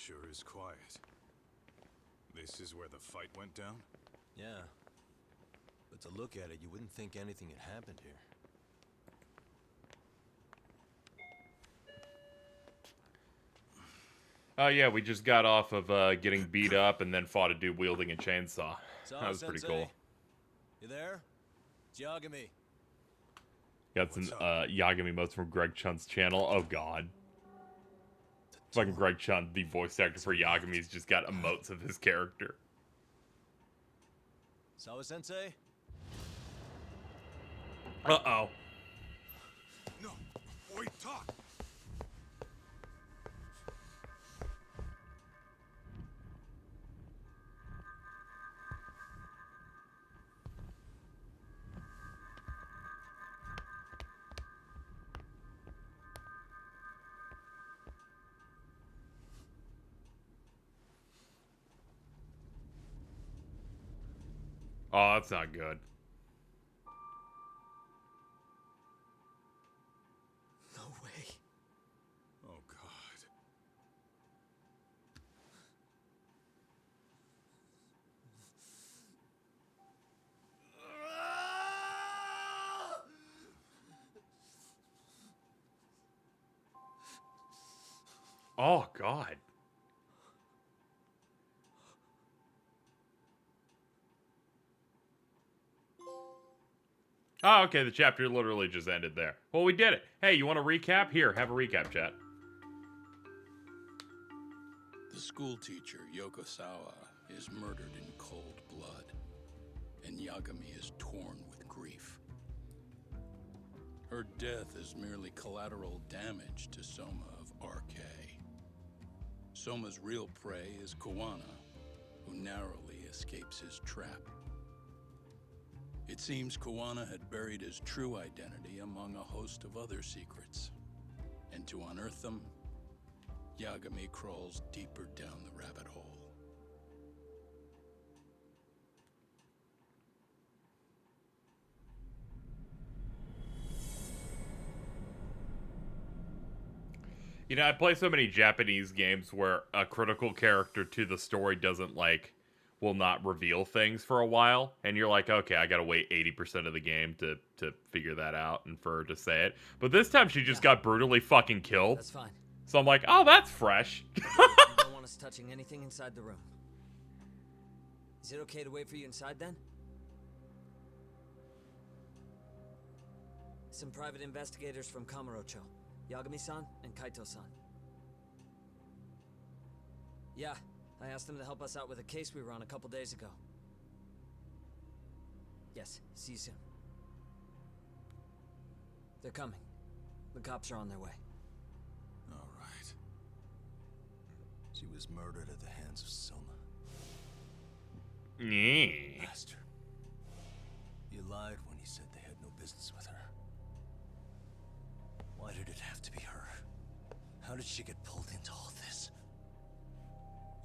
Sure is quiet. This is where the fight went down? Yeah. But to look at it, you wouldn't think anything had happened here. Oh yeah, we just got off of getting beat up and then fought a dude wielding a chainsaw. That was pretty cool. You there? It's Yagami. Got some Yagami modes from Greg Chun's channel. Oh god. Fucking Greg Chun, the voice actor for Yagami's, just got emotes of his character. Sawa sensei? Uh-oh. No, wait, talk. Oh, that's not good. No way. Oh, God. Oh, God. Oh, okay, the chapter literally just ended there. Well, we did it. Hey, you want a recap? Here, have a recap, chat. The school teacher, Sawa, is murdered in cold blood, and Yagami is torn with grief. Her death is merely collateral damage to Soma of RK. Soma's real prey is Kuwana, who narrowly escapes his trap. It seems Kuwana had buried his true identity among a host of other secrets. And to unearth them, Yagami crawls deeper down the rabbit hole. You know, I play so many Japanese games where a critical character to the story doesn't, like, will not reveal things for a while, and you're like, okay, I gotta wait 80% of the game to figure that out and for her to say it. But this time she just got brutally fucking killed. That's fine. So I'm like, oh, that's fresh. You don't want us touching anything inside the room. Is it okay to wait for you inside then? Some private investigators from Kamurocho, Yagami-san and Kaito-san. Yeah, I asked them to help us out with a case we were on a couple days ago. Yes, see you soon. They're coming. The cops are on their way. All right. She was murdered at the hands of Soma. Yeah. Bastard. You lied when you said they had no business with her. Why did it have to be her? How did she get pulled into all this?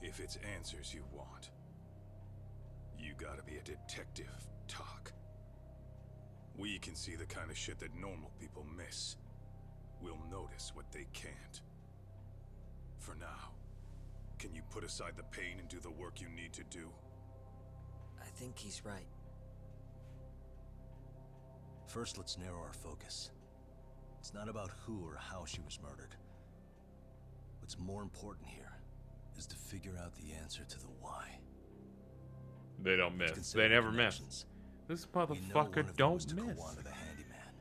If it's answers you want, you gotta be a detective, Talk. We can see the kind of shit that normal people miss. We'll notice what they can't. For now, can you put aside the pain and do the work you need to do? I think he's right. First, let's narrow our focus. It's not about who or how she was murdered. What's more important here is to figure out the answer to the why. They don't miss. They never miss. This motherfucker don't miss. Kuwana, the handyman.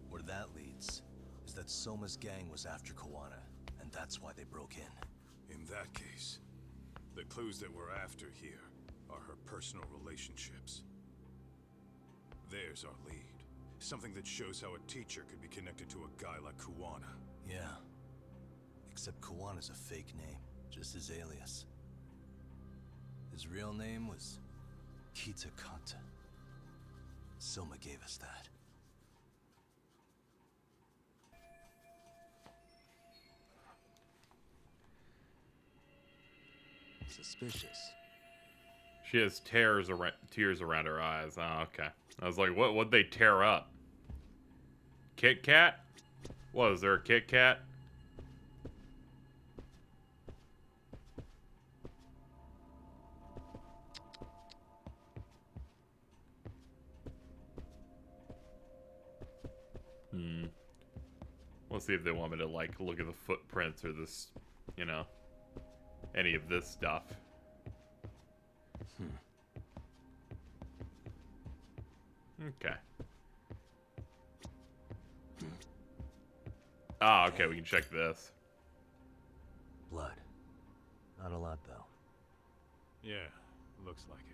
Where that leads is that Soma's gang was after Kuwana, and that's why they broke in. In that case, the clues that we're after here are her personal relationships. There's our lead. Something that shows how a teacher could be connected to a guy like Kuwana. Yeah. Except Kuwana's a fake name, just his alias. His real name was Kitakata. Soma gave us that. Suspicious. She has tears around her eyes. Oh, okay. I was like, what'd they tear up? Kit Kat? What, is there a Kit Kat? We'll see if they want me to, like, look at the footprints or this, you know, any of this stuff. Okay. Ah, okay, we can check this. Blood. Not a lot, though. Yeah, looks like it.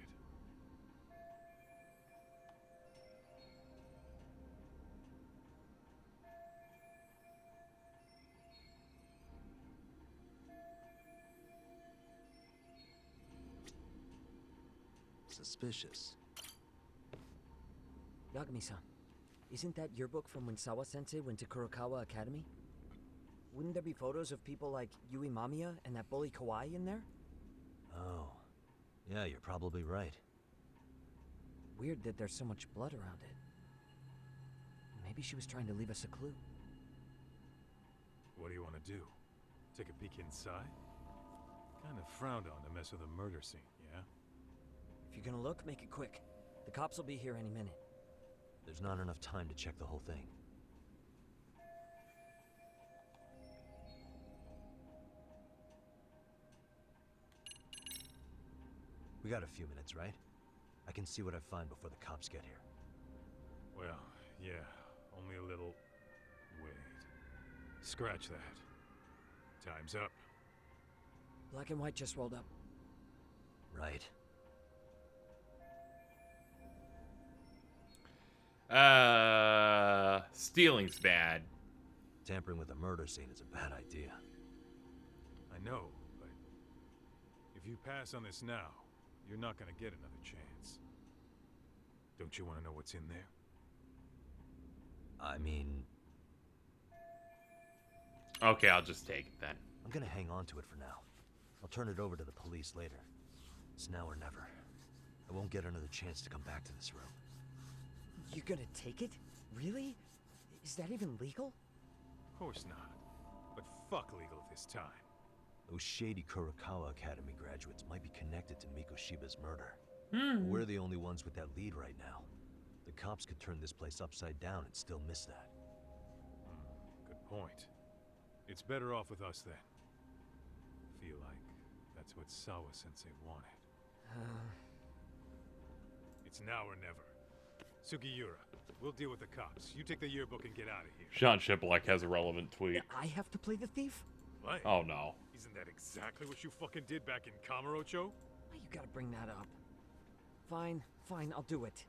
Suspicious. Yagami-san, isn't that yearbook from when Sawa-sensei went to Kurokawa Academy? Wouldn't there be photos of people like Yui Mamiya and that bully Kawaii in there? Oh. Yeah, you're probably right. Weird that there's so much blood around it. Maybe she was trying to leave us a clue. What do you want to do? Take a peek inside? Kind of frowned on to mess with a murder scene, yeah? If you're gonna look, make it quick. The cops will be here any minute. There's not enough time to check the whole thing. We got a few minutes, right? I can see what I find before the cops get here. Well, yeah, only a little... Wait. Scratch that. Time's up. Black and white just rolled up. Right. Stealing's bad. Tampering with a murder scene is a bad idea. I know, but... if you pass on this now, you're not gonna get another chance. Don't you want to know what's in there? I mean... Okay, I'll just take it then. I'm gonna hang on to it for now. I'll turn it over to the police later. It's now or never. I won't get another chance to come back to this room. You're gonna take it? Really? Is that even legal? Of course not. But fuck legal this time. Those shady Kurokawa Academy graduates might be connected to Mikoshiba's murder. We're the only ones with that lead right now. The cops could turn this place upside down and still miss that. Good point. It's better off with us then. Feel like that's what Sawa-sensei wanted. It's now or never. Sugiura, we'll deal with the cops. You take the yearbook and get out of here. Sean Shiplek has a relevant tweet. I have to play the thief? What? Oh no. Isn't that exactly what you fucking did back in Kamurocho? Why you gotta bring that up? Fine, fine, I'll do it.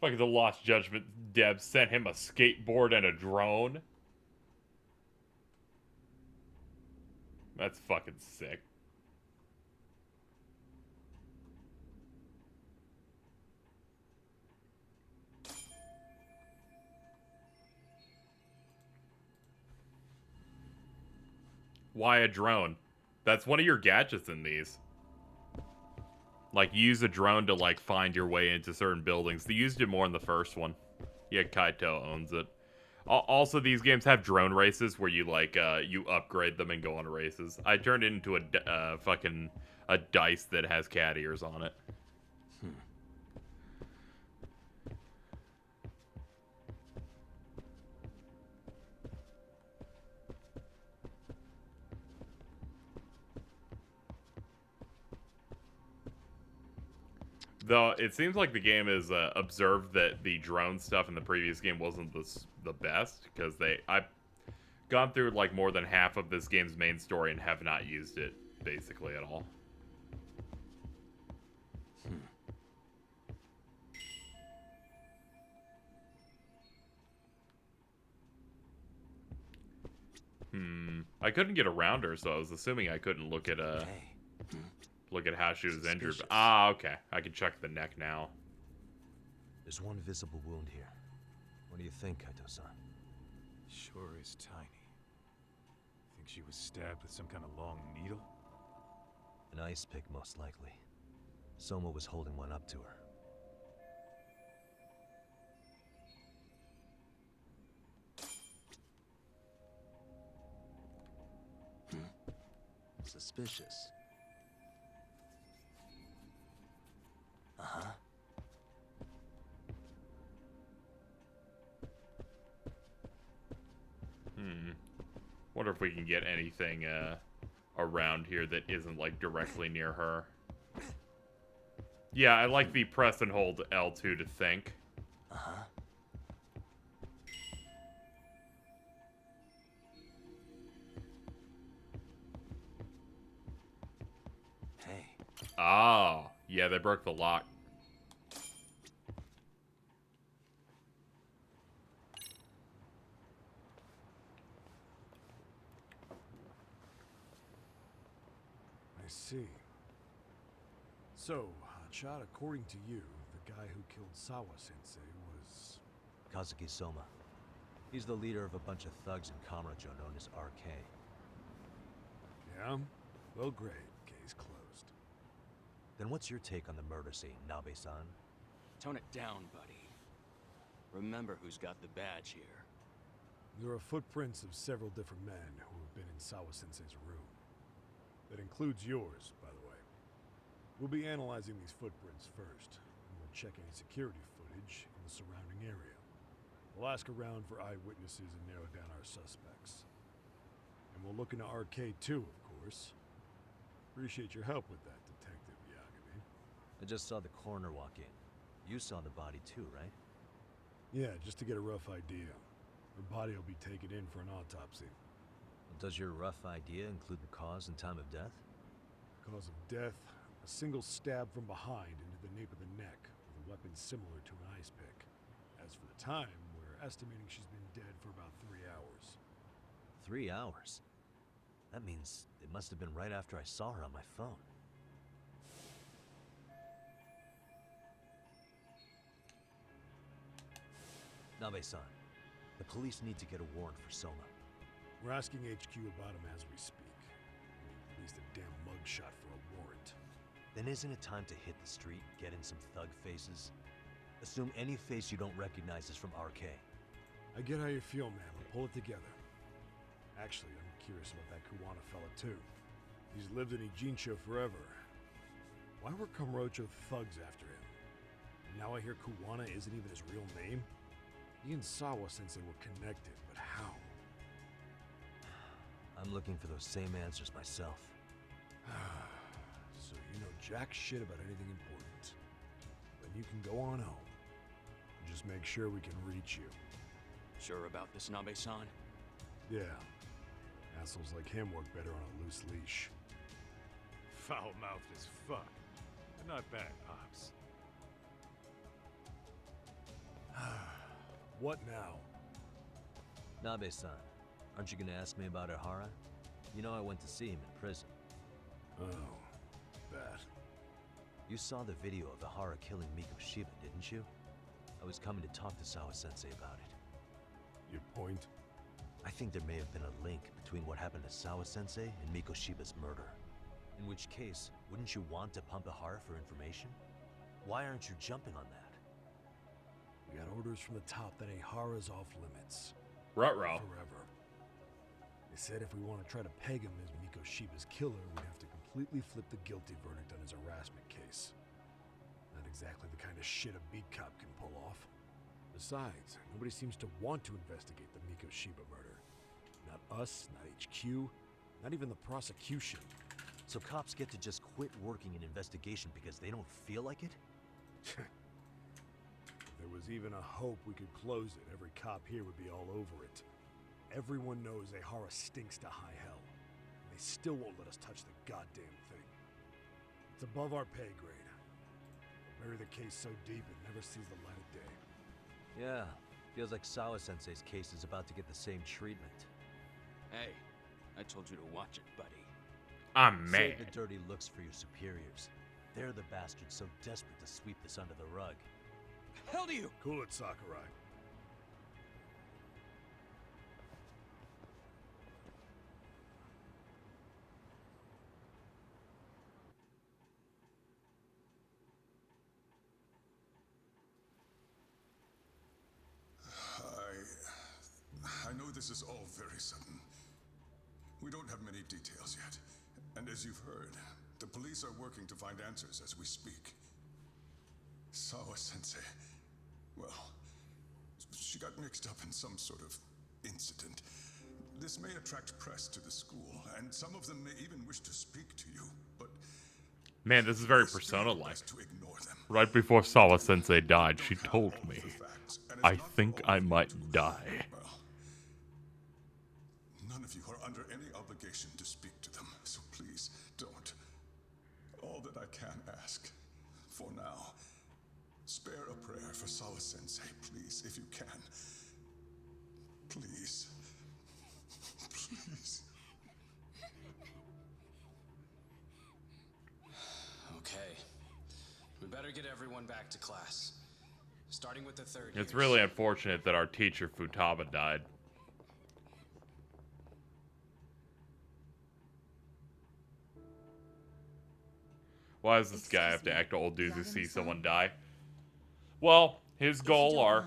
Fucking the Lost Judgment Deb sent him a skateboard and a drone. That's fucking sick. Why a drone? That's one of your gadgets in these. Like, use a drone to, like, find your way into certain buildings. They used it more in the first one. Yeah, Kaito owns it. Also, these games have drone races where you, like, you upgrade them and go on races. I turned it into a, fucking, a dice that has cat ears on it. Though it seems like the game has observed that the drone stuff in the previous game wasn't the best, because I've gone through like more than half of this game's main story and have not used it basically at all. I couldn't get around her, so I was assuming I couldn't look at look at how she was injured. Ah, okay. I can check the neck now. There's one visible wound here. What do you think, Kaito-san? Sure is tiny. Think she was stabbed with some kind of long needle? An ice pick, most likely. Soma was holding one up to her. Suspicious. Uh-huh. Wonder if we can get anything around here that isn't like directly near her. Yeah, I like the press and hold L2 to think. Uh-huh. Hey. Oh, yeah, they broke the lock. I see. So, Hotshot, according to you, the guy who killed Sawa-sensei was... Kazuki Soma. He's the leader of a bunch of thugs in Kamurocho known as RK. Yeah? Well, great. Case closed. Then what's your take on the murder scene, Nabe-san? Tone it down, buddy. Remember who's got the badge here. There are footprints of several different men who have been in Sawa-sensei's room. That includes yours, by the way. We'll be analyzing these footprints first, and we'll check any security footage in the surrounding area. We'll ask around for eyewitnesses and narrow down our suspects. And we'll look into RK too, of course. Appreciate your help with that, Detective Yagami. I just saw the coroner walk in. You saw the body too, right? Yeah, just to get a rough idea. The body will be taken in for an autopsy. Does your rough idea include the cause and time of death? Cause of death, a single stab from behind into the nape of the neck with a weapon similar to an ice pick. As for the time, we're estimating she's been dead for about 3 hours. 3 hours? That means it must have been right after I saw her on my phone. Nabe-san, the police need to get a warrant for Soma. We're asking HQ about him as we speak. We need at least a damn mugshot for a warrant. Then isn't it time to hit the street, get in some thug faces? Assume any face you don't recognize is from RK. I get how you feel, man, but pull it together. Actually, I'm curious about that Kuwana fella, too. He's lived in Ijincho forever. Why were Kamurocho thugs after him? And now I hear Kuwana isn't even his real name? He and Sawa-sensei were connected, but how? I'm looking for those same answers myself. So you know jack shit about anything important. Then you can go on home. Just make sure we can reach you. Sure about this, Nabe-san? Yeah. Assholes like him work better on a loose leash. Foul-mouthed as fuck. But not bad, Pops. What now? Nabe-san, aren't you gonna ask me about Ihara? You know I went to see him in prison. Oh, that. You saw the video of Ihara killing Miko Shiba, didn't you? I was coming to talk to Sawa-sensei about it. Your point? I think there may have been a link between what happened to Sawa-sensei and Miko Shiba's murder. In which case, wouldn't you want to pump Ihara for information? Why aren't you jumping on that? We got orders from the top that Ihara's off limits. Ruh-roh. Forever. They said if we want to try to peg him as Miko Shiba's killer, we'd have to completely flip the guilty verdict on his harassment case. Not exactly the kind of shit a beat cop can pull off. Besides, nobody seems to want to investigate the Miko Shiba murder. Not us, not HQ, not even the prosecution. So cops get to just quit working an investigation because they don't feel like it? If there was even a hope we could close it, every cop here would be all over it. Everyone knows Ihara stinks to high hell. And they still won't let us touch the goddamn thing. It's above our pay grade. Bury the case so deep it never sees the light of day. Yeah, feels like Sawa-sensei's case is about to get the same treatment. Hey, I told you to watch it, buddy. I'm Save mad. the dirty looks for your superiors. They're the bastards so desperate to sweep this under the rug. Hell do you? Cool it, Sakurai. I know this is all very sudden. We don't have many details yet. And as you've heard, the police are working to find answers as we speak. Sawa-sensei, well, she got mixed up in some sort of incident. This may attract press to the school, and some of them may even wish to speak to you, but... Man, this is very it's Persona-like. best to ignore them. Right before Sawa-sensei died, she Don't have told all me, of the facts, and it's I not for think all I of you might to- die. Well, none of you are under any obligation to speak to them, so please don't. All that I can ask, for now, spare a prayer for Sawa-sensei, please, if you can. Please. Please. Okay. We better get everyone back to class. Starting with the third It's years. really unfortunate that our teacher Futaba died. Why does this guy have to act old dudes who see someone die? Well, his goal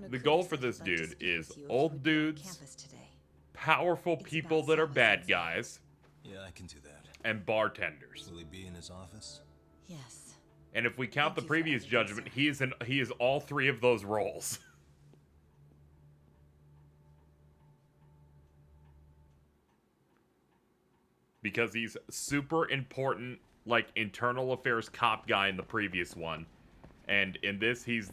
the goal for this dude is old dudes, powerful people that are bad guys, Yeah, I can do that. and bartenders. Will he be in his office? Yes. And if we count the Thank you for previous everything, judgment, sir. he is all three of those roles. Because he's super important, like, internal affairs cop guy in the previous one. And in this, he's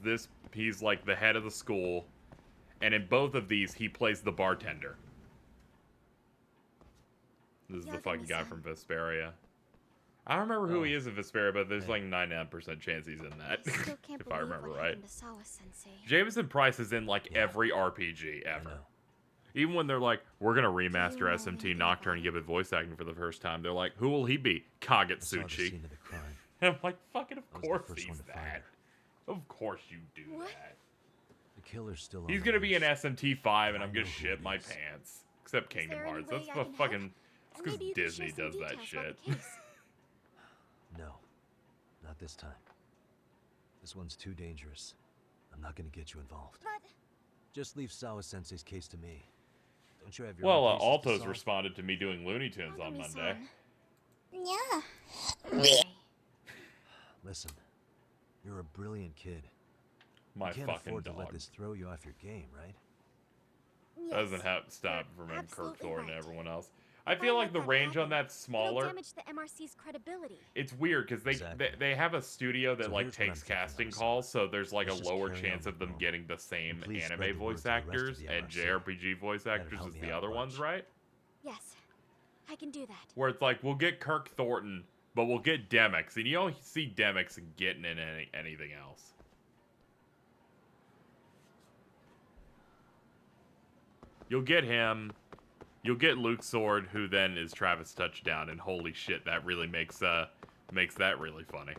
like the head of the school. And in both of these, he plays the bartender. This is the fucking guy from Vesperia. I don't remember who he is in Vesperia, but there's like 99% chance he's in that. Still can't if I believe remember what right. happened to Sawa-sensei. Jameson Price is in like every RPG I ever. know. Even when they're like, we're gonna remaster know SMT anything Nocturne about and give it voice acting for the first time, they're like, who will he be? I saw the Kagetsuchi. scene of the crime. And I'm like, fucking of I was the course first he's one to find that. her. Of course you do What? that. The killer's still on He's the gonna be in loose. SMT 5 and I I'm gonna know who shit it my is. pants. Except Kingdom there any Hearts. way That's I the can help? fucking... It's And because maybe you could Disney share some does that details about shit. the case. No, not this time. This one's too dangerous. I'm not gonna get you involved. But Just leave Sawa-sensei's case to me. Don't you have your Well, own cases to Alto's solve? responded to me doing Looney Tunes on Monday. yeah. Listen, you're a brilliant kid. My you can't fucking afford to dog. let this throw you off your game, right? Doesn't have stop you're from Kirk absolutely Thorne and right. everyone else. I If I feel let like the that range on happen, that's It'll smaller. damage the MRC's credibility. It's weird because Exactly. they have a studio that So like here's what I'm takes thinking, casting Osama. calls, so there's like Let's a just lower carry chance on of them normal. getting the same And please spread anime the word voice to the rest of actors the and MRC. JRPG voice That'd actors help as me the out a other ones, bunch. right? Yes, I can do that. Where it's like we'll get Kirk Thornton, but we'll get Demix, and you don't see Demix getting in anything else. You'll get him. You'll get Luke Sword, who then is Travis Touchdown, and holy shit, that really makes that really funny.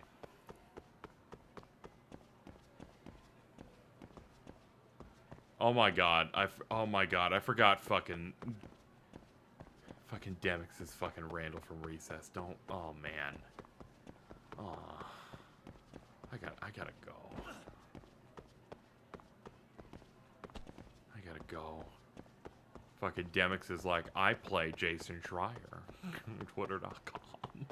Oh my god, I forgot fucking Demix is fucking Randall from Recess. Don't, oh man. Oh, I gotta go. I gotta go. Fucking Demix is like, I play Jason Schreier. Twitter.com.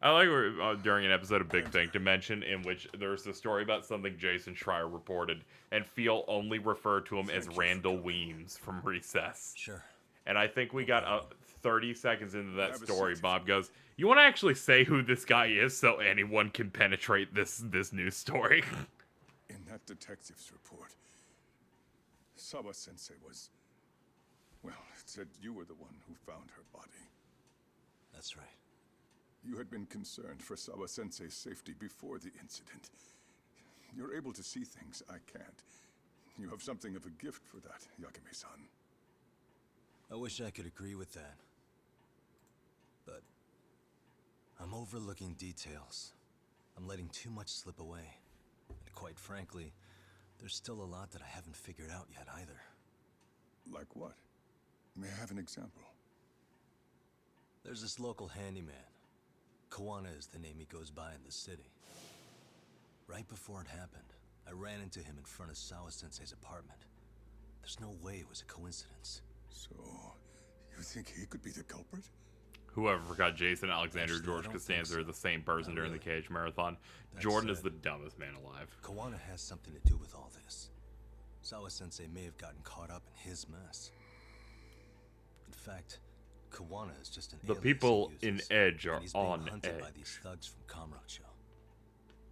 I like during an episode of Big Thing to mention in which there's a story about something Jason Schreier reported, and Phil only referred to him as Randall Weems from Recess. Sure. And I think we got 30 seconds into that Have a story. seat. Bob goes, "You want to actually say who this guy is so anyone can penetrate this news story?" In that detective's report, Sawa-sensei was... Well, it said you were the one who found her body. That's right. You had been concerned for Sawa-sensei's safety before the incident. You're able to see things I can't. You have something of a gift for that, Yagami-san. I wish I could agree with that. But I'm overlooking details. I'm letting too much slip away. And quite frankly, there's still a lot that I haven't figured out yet either. Like what? May I have an example? There's this local handyman. Kuwana is the name he goes by in the city. Right before it happened, I ran into him in front of Sawa-sensei's apartment. There's no way it was a coincidence. So, you think he could be the culprit? Whoever forgot Jason Alexander Actually, I George don't Costanza think are the same person Not during the really. Cage Marathon. That Jordan is said, the dumbest man alive. Kuwana has something to do with all this. Sawa-sensei may have gotten caught up in his mess. In fact, Kuwana is just an The alias people he in uses, Edge are and he's being on hunted by edge. these thugs from Kamurocho.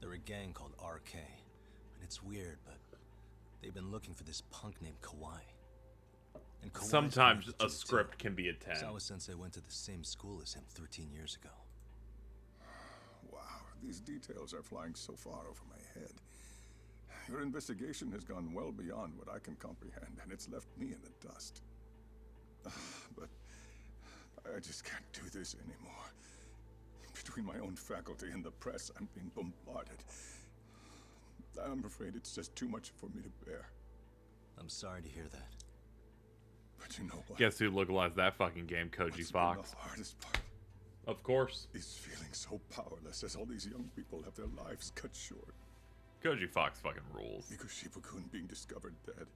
They're a gang called RK, and it's weird, but they've been looking for this punk named Kawai. And Kawai's Sometimes connected to a the script two. can be a 10. Sawa-sensei went to the same school as him 13 years ago. Wow, these details are flying so far over my head. Your investigation has gone well beyond what I can comprehend, and it's left me in the dust. But I just can't do this anymore. Between my own faculty and the press, I'm being bombarded. I'm afraid it's just too much for me to bear. I'm sorry to hear that. But you know what? Guess who localized that fucking game? Koji What's been Fox. the hardest part Of course. is feeling so powerless as all these young people have their lives cut short. Koji Fox fucking rules. Mikoshibukun being discovered dead.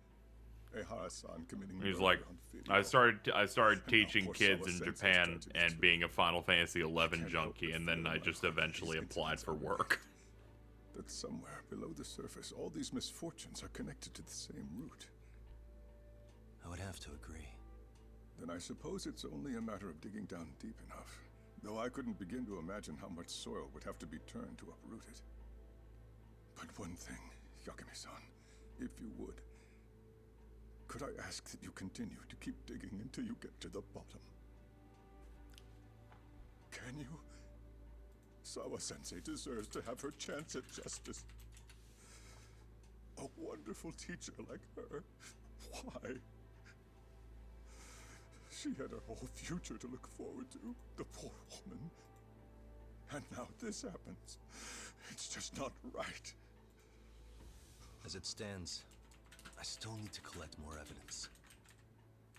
Ehara-san committing He's murder like, on video. I started And teaching now kids in Sawa-sensei's Japan judging and us. being a Final Fantasy XI Can't help junkie, but and then feel I my just heart eventually beats applied for intense work. That somewhere below the surface, all these misfortunes are connected to the same root. I would have to agree. Then I suppose it's only a matter of digging down deep enough. Though I couldn't begin to imagine how much soil would have to be turned to uproot it. But one thing, Yagami-san, if you would, could I ask that you continue to keep digging until you get to the bottom? Can you? Sawa-sensei deserves to have her chance at justice. A wonderful teacher like her. Why? She had her whole future to look forward to, the poor woman. And now this happens. It's just not right. As it stands, I still need to collect more evidence.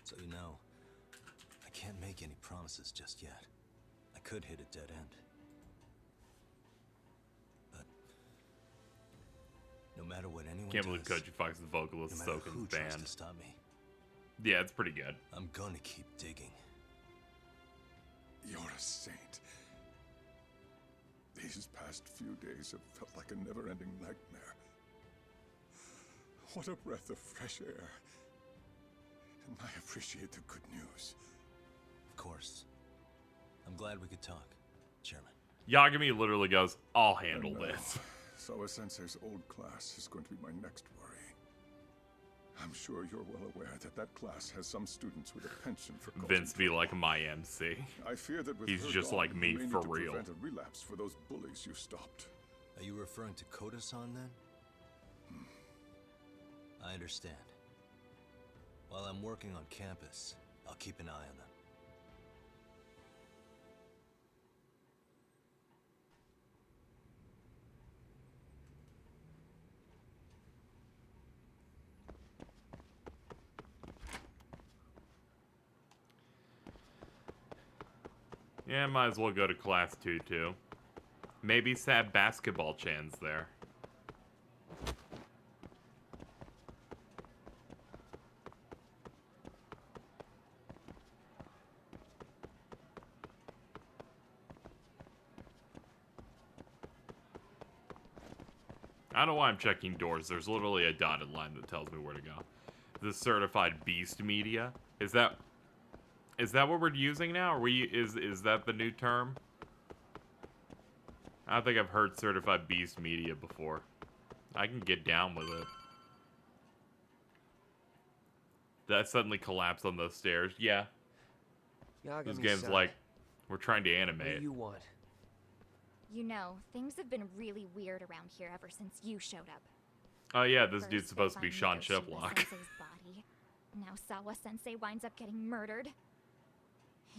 So you know, I can't make any promises just yet. I could hit a dead end. But no matter what anyone Can't believe does, Koji Fox is the vocalist no of matter who Soken's tries band. to stop me, Yeah, it's pretty good. I'm gonna keep digging. You're a saint. These past few days have felt like a never-ending nightmare. What a breath of fresh air. And I appreciate the good news. Of course. I'm glad we could talk, Chairman. Yagami literally goes, I'll handle And now, this. Sawa-sensei's old class is going to be my next worry. I'm sure you're well aware that that class has some students with a penchant for causing Vince be trouble. like my MC. I fear that with He's her just gone, like me you may need for to real. prevent a relapse for those bullies you stopped. Are you referring to Koda-san then? I understand. While I'm working on campus, I'll keep an eye on them. Yeah, might as well go to class 2 too. Maybe Sad Basketball Chan's there. I don't know why I'm checking doors. There's literally a dotted line that tells me where to go. This certified beast media. Is that what we're using now? Are we is that the new term? I don't think I've heard certified beast media before. I can get down with it. That suddenly collapsed on those stairs. Yeah. This game's like, we're trying to What animate. do you want? You know, things have been really weird around here ever since you showed up. Oh yeah, this First dude's supposed to they be find Sean Mikoshiba Chiplock. Sensei's body. Now Sawa-sensei winds up getting murdered.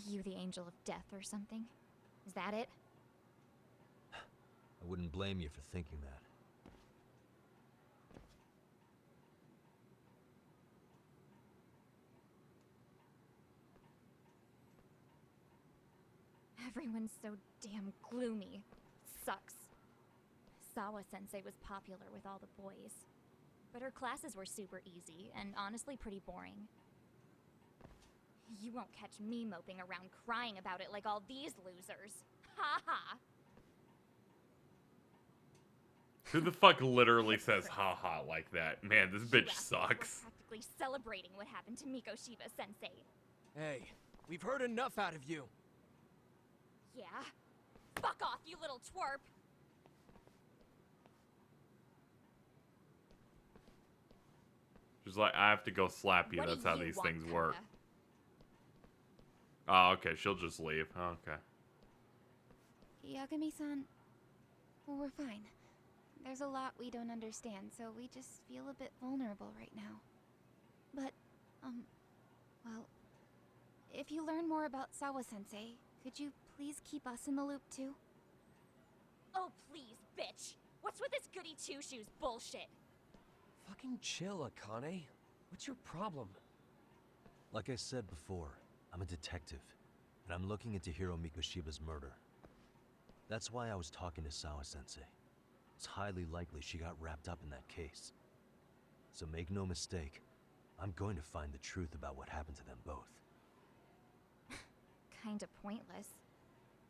You the angel of death or something? Is that it? I wouldn't blame you for thinking that. Everyone's so damn gloomy. Sucks. Sawa-sensei was popular with all the boys. But her classes were super easy, and honestly pretty boring. You won't catch me moping around crying about it like all these losers. Ha ha! Who the fuck literally says haha like that? Man, this bitch sucks. We're practically celebrating what happened to Mikoshiba-sensei. Hey, we've heard enough out of you. Yeah? Fuck off, you little twerp! She's like, I have to go slap you. What do That's how you these want, things work. Kata? Oh, okay. She'll just leave. Okay. Yagami-san, we're fine. There's a lot we don't understand, so we just feel a bit vulnerable right now. But, well, if you learn more about Sawa-sensei, could you please keep us in the loop too? Oh, please, bitch! What's with this goody two-shoes bullshit? Fucking chill, Akane. What's your problem? Like I said before, I'm a detective, and I'm looking into Hiro Mikoshiba's murder. That's why I was talking to Sawa-sensei. It's highly likely she got wrapped up in that case. So make no mistake, I'm going to find the truth about what happened to them both. Kinda pointless.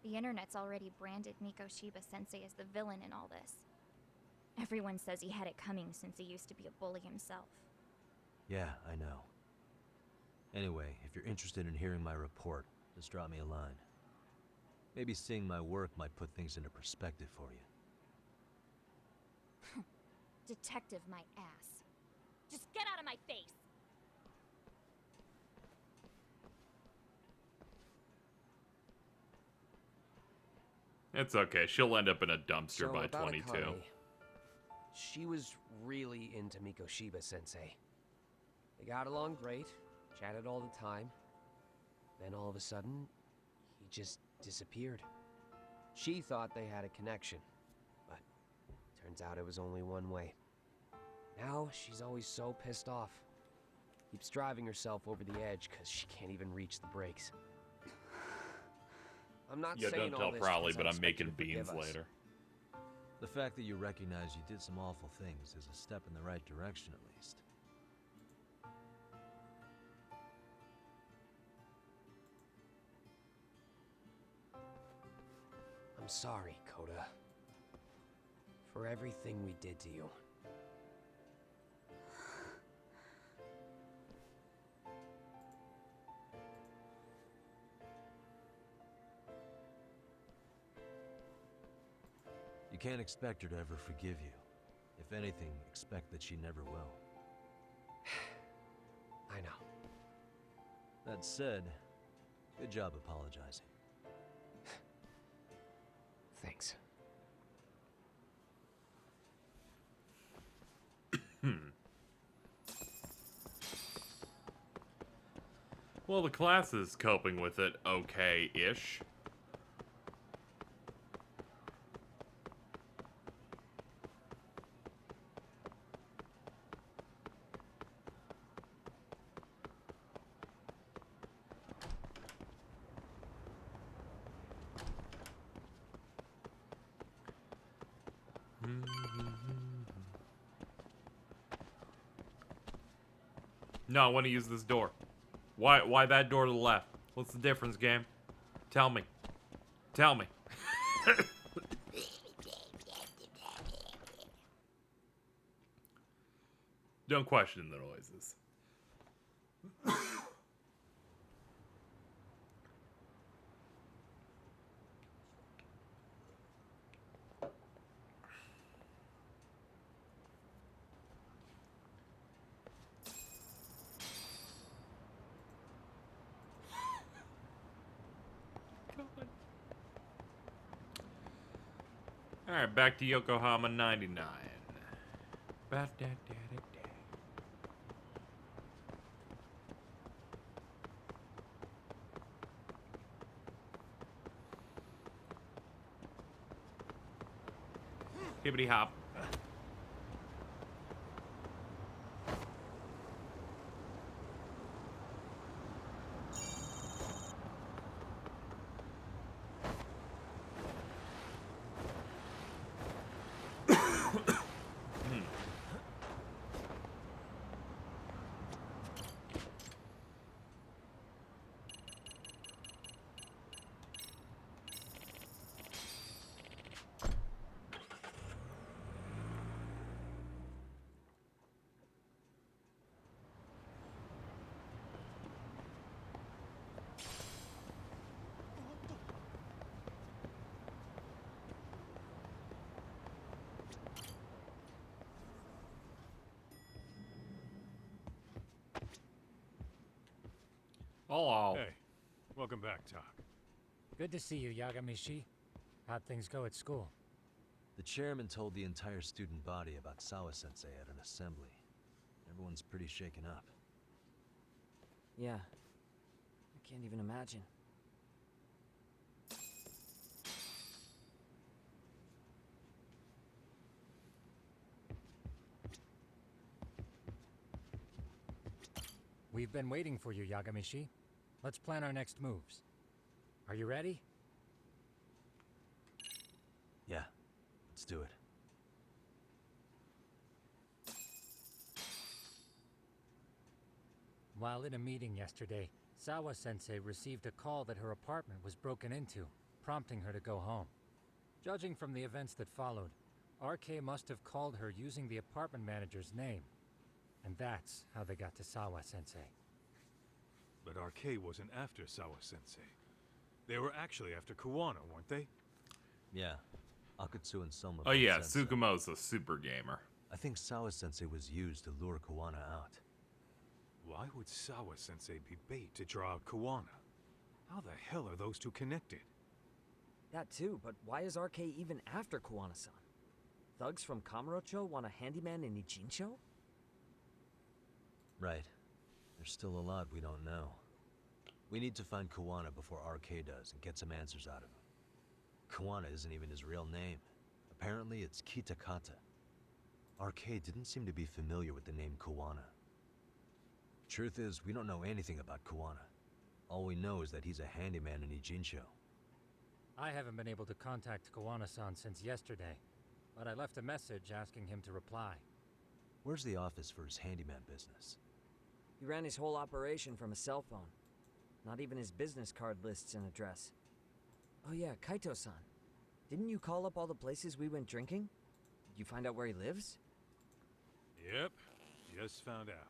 The internet's already branded Mikoshiba-sensei as the villain in all this. Everyone says he had it coming since he used to be a bully himself. Yeah, I know. Anyway, if you're interested in hearing my report, just drop me a line. Maybe seeing my work might put things into perspective for you. Detective my ass. Just get out of my face! It's okay. She'll end up in a dumpster So by about 22. Akane, she was really into Mikoshiba-sensei. They got along great, chatted all the time. Then all of a sudden, he just disappeared. She thought they had a connection, but turns out it was only one way. Now she's always so pissed off. Keeps driving herself over the edge because she can't even reach the brakes. I'm not Yeah, saying don't all tell this Prowley, 'cause but I I'm expect you making to beans forgive us. later. The fact that you recognize you did some awful things is a step in the right direction, at least. I'm sorry, Koda. For everything we did to you. You can't expect her to ever forgive you. If anything, expect that she never will. I know. That said, good job apologizing. Thanks. Well, the class is coping with it okay-ish. No, I want to use this door. Why that door to the left? What's the difference, game? Tell me. Tell me. Don't question the noises. Alright, back to Yokohama 99. Hibbity hop. Hello. Hey, welcome back, Tak. Good to see you, Yagami. How'd things go at school? The chairman told the entire student body about Sawa-sensei at an assembly. Everyone's pretty shaken up. Yeah. I can't even imagine. We've been waiting for you, Yagami. Let's plan our next moves. Are you ready? Yeah, let's do it. While in a meeting yesterday, Sawa-sensei received a call that her apartment was broken into, prompting her to go home. Judging from the events that followed, RK must have called her using the apartment manager's name. And that's how they got to Sawa-sensei. But RK wasn't after Sawa-sensei. They were actually after Kuwana, weren't they? Yeah, Akutsu and Soma. Oh both yeah, said so. Tsukumo's a super gamer. I think Sawa-sensei was used to lure Kuwana out. Why would Sawa-sensei be bait to draw out Kuwana? How the hell are those two connected? That too, but why is RK even after Kuwana-san? Thugs from Kamurocho want a handyman in Ijincho? Right. There's still a lot we don't know. We need to find Kuwana before RK does and get some answers out of him. Kuwana isn't even his real name. Apparently it's Kitakata. RK didn't seem to be familiar with the name Kuwana. Truth is, we don't know anything about Kuwana. All we know is that he's a handyman in Ijincho. I haven't been able to contact Kuwana-san since yesterday, but I left a message asking him to reply. Where's the office for his handyman business? He ran his whole operation from a cell phone. Not even his business card lists an address. Oh yeah, Kaito-san. Didn't you call up all the places we went drinking? Did you find out where he lives? Yep, just found out.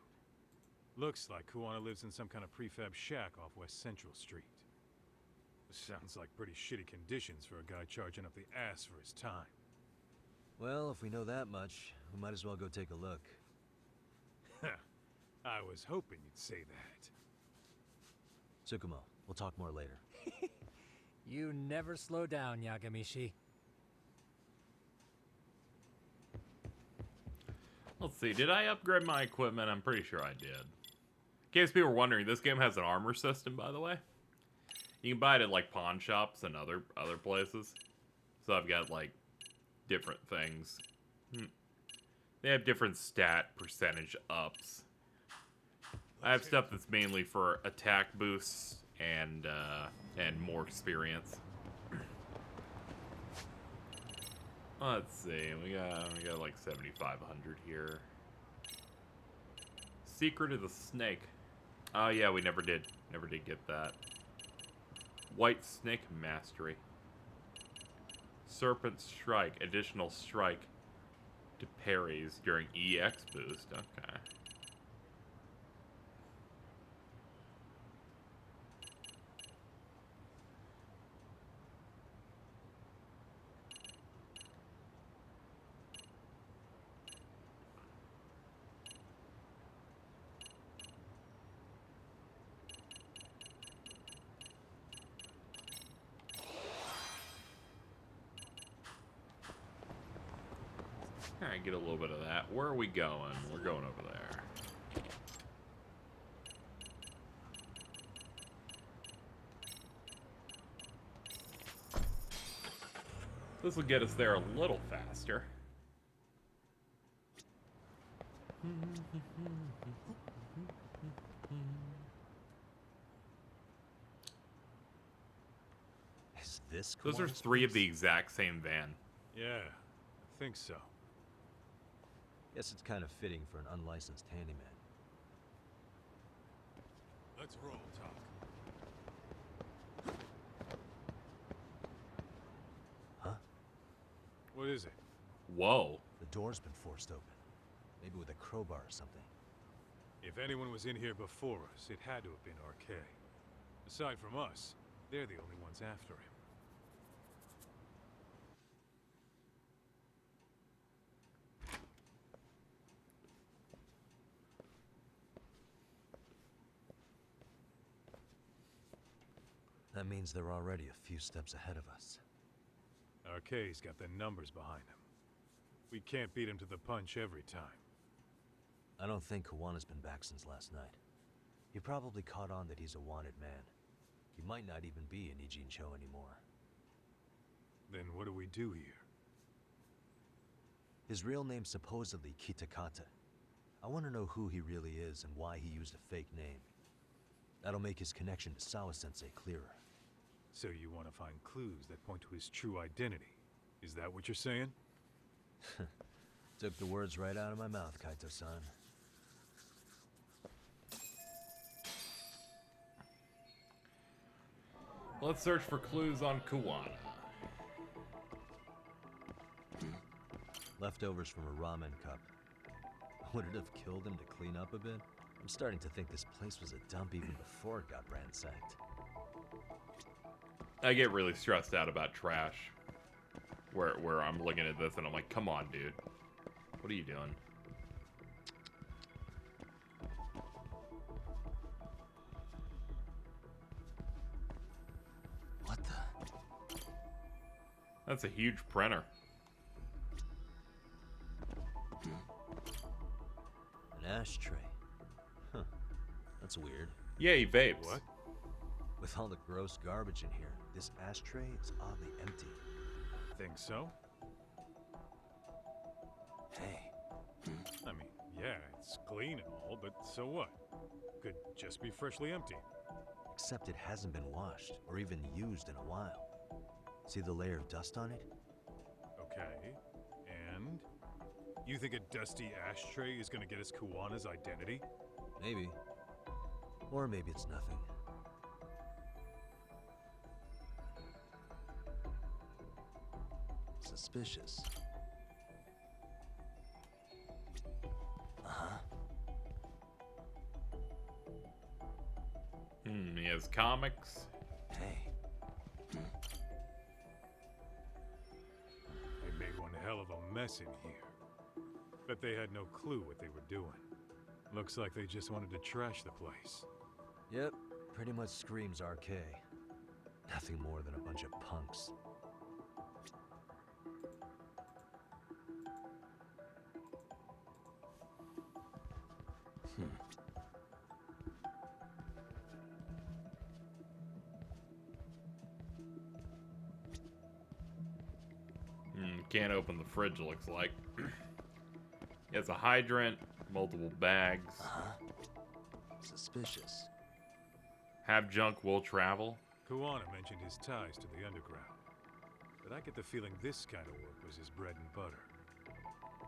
Looks like Kuwana lives in some kind of prefab shack off West Central Street. Sounds like pretty shitty conditions for a guy charging up the ass for his time. Well, if we know that much, we might as well go take a look. I was hoping you'd say that. Tsukumo, we'll talk more later. You never slow down, Yagami. Let's see, did I upgrade my equipment? I'm pretty sure I did. In case people were wondering, this game has an armor system, by the way. You can buy it at, like, pawn shops and other places. So I've got, like, different things. They have different stat percentage ups. I have stuff that's mainly for attack boosts and more experience. Let's see, we got like 7,500 here. Secret of the Snake. Oh yeah, we never did get that. White Snake Mastery. Serpent Strike, additional strike to parries during EX boost. Okay. Alright, get a little bit of that. Where are we going? We're going over there. This will get us there a little faster. Is this Those are Kuwana's 3 of place? the exact same van. Yeah, I think so. Guess it's kind of fitting for an unlicensed handyman. Let's roll, Talk. Huh? What is it? Whoa. The door's been forced open. Maybe with a crowbar or something. If anyone was in here before us, it had to have been RK. Aside from us, they're the only ones after him. That means they're already a few steps ahead of us. RK's got the numbers behind him. We can't beat him to the punch every time. I don't think Kuwana's been back since last night. He probably caught on that he's a wanted man. He might not even be in Ijincho anymore. Then what do we do here? His real name's supposedly Kitakata. I want to know who he really is and why he used a fake name. That'll make his connection to Sawa-sensei clearer. So you want to find clues that point to his true identity? Is that what you're saying? Took the words right out of my mouth, Kaito-san. Let's search for clues on Kuwana. Leftovers from a ramen cup. Would it have killed him to clean up a bit? I'm starting to think this place was a dump even before it got ransacked. I get really stressed out about trash. Where I'm looking at this and I'm like, come on, dude. What are you doing? What the? That's a huge printer. An ashtray. Huh. That's weird. Yeah, he vapes. What? With all the gross garbage in here, this ashtray is oddly empty. Think so? Hey. I mean, yeah, it's clean and all, but so what? Could just be freshly empty. Except it hasn't been washed or even used in a while. See the layer of dust on it? Okay, and? You think a dusty ashtray is gonna get us Kuwana's identity? Maybe. Or maybe it's nothing. Suspicious. Uh-huh. He has comics. Hey. They made one hell of a mess in here. Bet they had no clue what they were doing. Looks like they just wanted to trash the place. Yep, pretty much screams RK. Nothing more than a bunch of punks. Can't open the fridge, looks like. It's a hydrant, multiple bags. Suspicious. Have junk will travel. Kuwana mentioned his ties to the underground. But I get the feeling this kind of work was his bread and butter.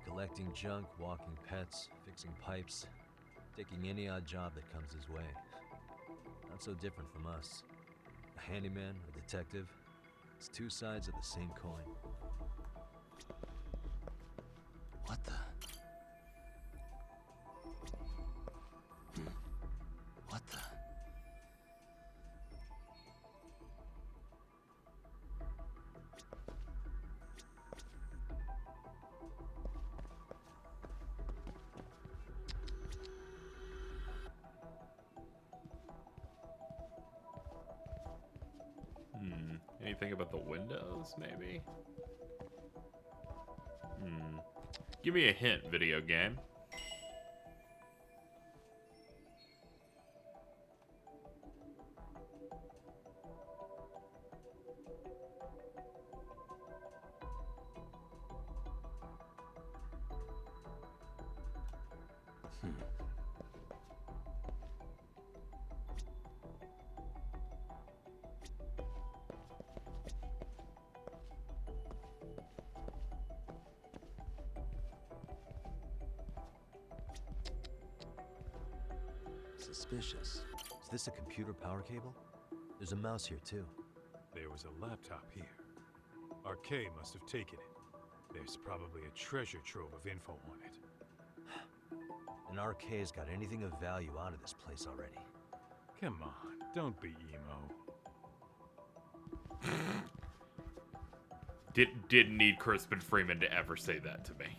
Collecting junk, walking pets, fixing pipes, taking any odd job that comes his way. Not so different from us. A handyman, a detective. It's two sides of the same coin. What the? What the? Anything about the windows, maybe? Give me a hint, video game. Suspicious. Is this a computer power cable? There's a mouse here too. There was a laptop here. RK must have taken it. There's probably a treasure trove of info on it. And RK's got anything of value out of this place already. Come on, don't be emo. Didn't need Crispin Freeman to ever say that to me.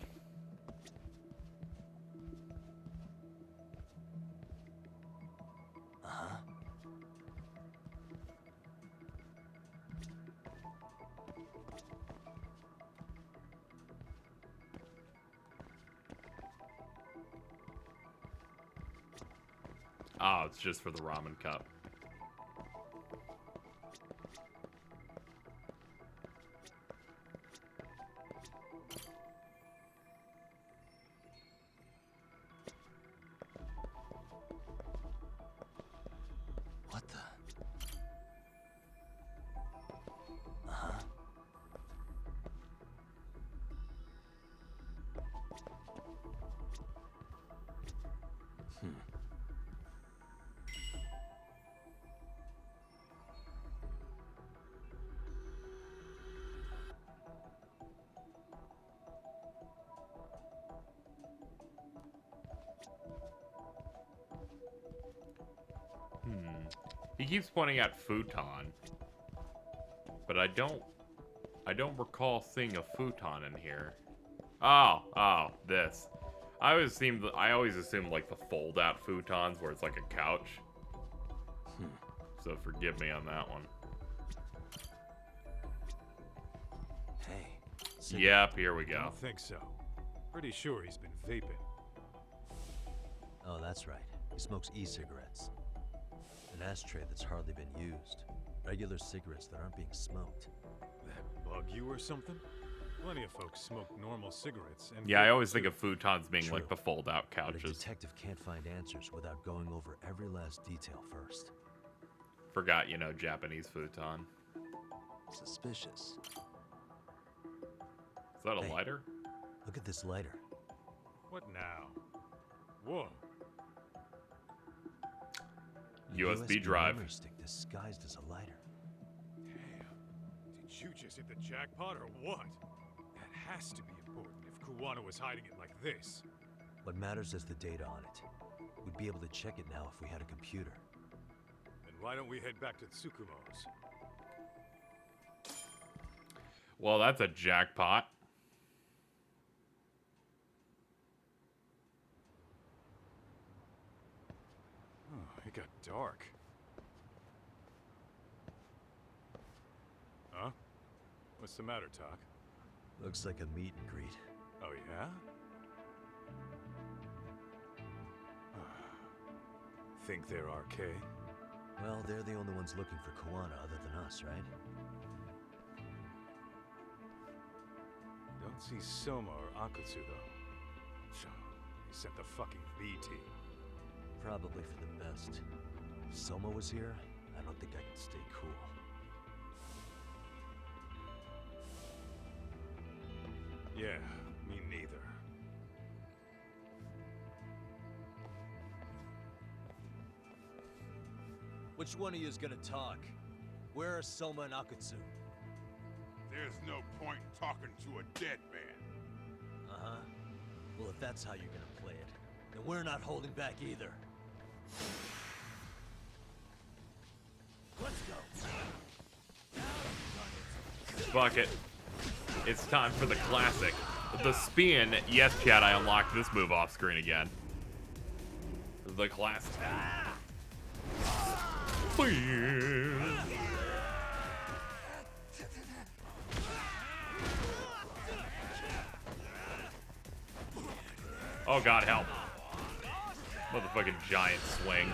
Oh, it's just for the ramen cup. What the? Uh-huh. He keeps pointing at futon, but I don't recall seeing a futon in here. Oh, this. I always assumed like the fold-out futons where it's like a couch. So forgive me on that one. Hey. Yep, here we I go. don't think so. Pretty sure he's been vaping. Oh, that's right. He smokes e-cigarettes. An ashtray that's hardly been used. Regular cigarettes that aren't being smoked. That bug you or something? Plenty of folks smoke normal cigarettes and Yeah, I vape always think too. of futons being like the True. fold-out But a couches. detective can't find answers without going over every last detail first. Forgot, Japanese futon. Suspicious. Is that a Hey. lighter? Look at this lighter. What now? Whoa. A USB drive. memory stick disguised as a lighter. Damn. Did you just hit the jackpot or what? That has to be important if Kuwana was hiding it like this. What matters is the data on it. We'd be able to check it now if we had a computer. Then why don't we head back to Tsukumo's? Well, that's a jackpot. Oh, it got dark. Huh? What's the matter, Talk? Looks like a meet and greet. Oh, yeah? Think they're RK? Well, they're the only ones looking for Kuwana other than us, right? Don't see Soma or Akutsu, though. So, he sent the fucking B team. Probably for the best. If Soma was here, I don't think I could stay cool. Yeah, me neither. Which one of you is gonna talk? Where are Soma and Akutsu? There's no point in talking to a dead man. Uh-huh. Well, if that's how you're gonna play it, then we're not holding back either. Let's go. Fuck it. It's time for the classic. The spin. Yes, chat, I unlocked this move off screen again. The classic. Spin. Oh god, help. Motherfucking giant swing.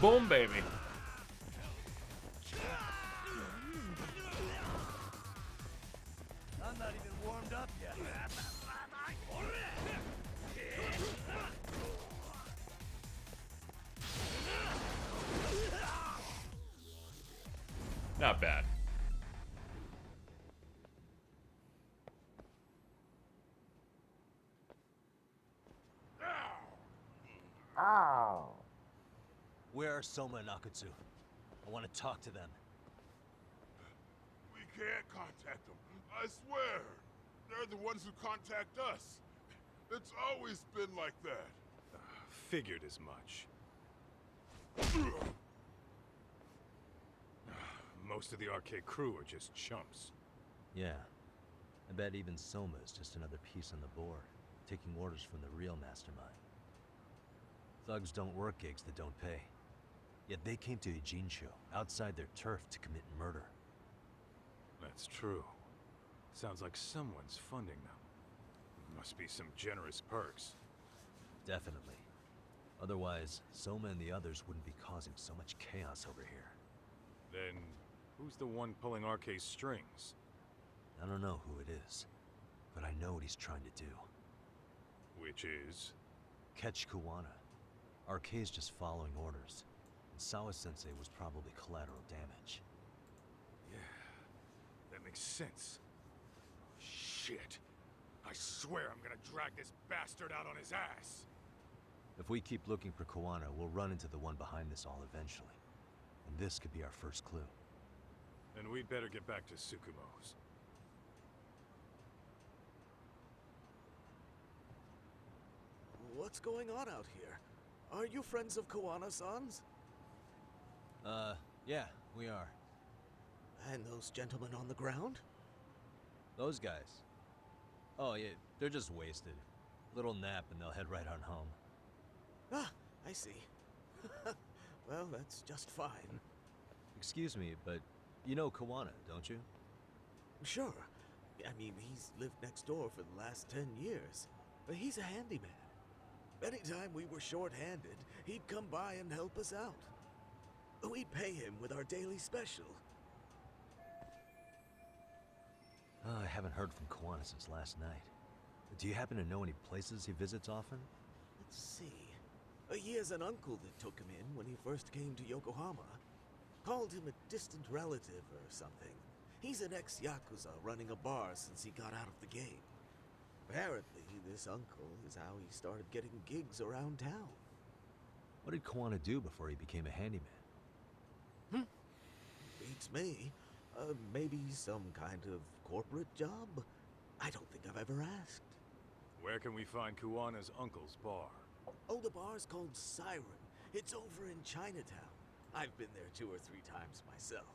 Boom, baby. I'm not even warmed up yet. Not bad. Where are Soma and Akutsu? I want to talk to them. We can't contact them. I swear. They're the ones who contact us. It's always been like that. Figured as much. Most of the arcade crew are just chumps. Yeah. I bet even Soma is just another piece on the board, taking orders from the real mastermind. Thugs don't work gigs that don't pay. Yet they came to Ijincho, outside their turf, to commit murder. That's true. Sounds like someone's funding them. Must be some generous perks. Definitely. Otherwise, Soma and the others wouldn't be causing so much chaos over here. Then, who's the one pulling RK's strings? I don't know who it is, but I know what he's trying to do. Which is? Catch Kuwana. RK's just following orders, and Sawa-sensei was probably collateral damage. Yeah, that makes sense. Shit. I swear I'm gonna drag this bastard out on his ass. If we keep looking for Kuwana, we'll run into the one behind this all eventually. And this could be our first clue. Then we'd better get back to Tsukumo's. What's going on out here? Are you friends of Kuwana-san's? Yeah, we are. And those gentlemen on the ground? Those guys? Oh, yeah, they're just wasted. Little nap and they'll head right on home. Ah, I see. Well, that's just fine. Excuse me, but you know Kuwana, don't you? Sure. I mean, he's lived next door for the last 10 years. But he's a handyman. Anytime we were short-handed, he'd come by and help us out. We'd pay him with our daily special. Oh, I haven't heard from Kuwana since last night. Do you happen to know any places he visits often? Let's see. He has an uncle that took him in when he first came to Yokohama. Called him a distant relative or something. He's an ex-Yakuza running a bar since he got out of the game. Apparently, this uncle is how he started getting gigs around town. What did Kuwana do before he became a handyman? Beats me. Maybe some kind of corporate job? I don't think I've ever asked. Where can we find Kuwana's uncle's bar? Oh, the bar's called Siren. It's over in Chinatown. I've been there 2 or 3 times myself.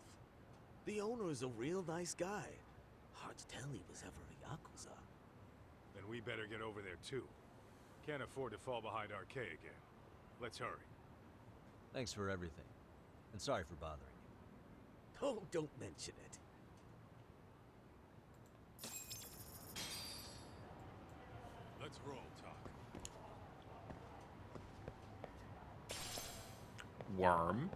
The owner's a real nice guy. Hard to tell he was ever a Yakuza. Then we better get over there too. Can't afford to fall behind RK again. Let's hurry. Thanks for everything. And sorry for bothering you. Oh, don't mention it. Let's roll, Talk. Worm.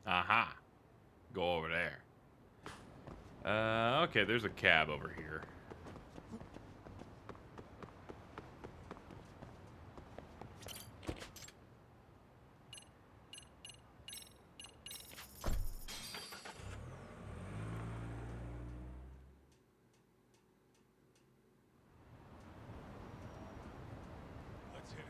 Aha. Go over there. Okay, there's a cab over here. Let's hit it.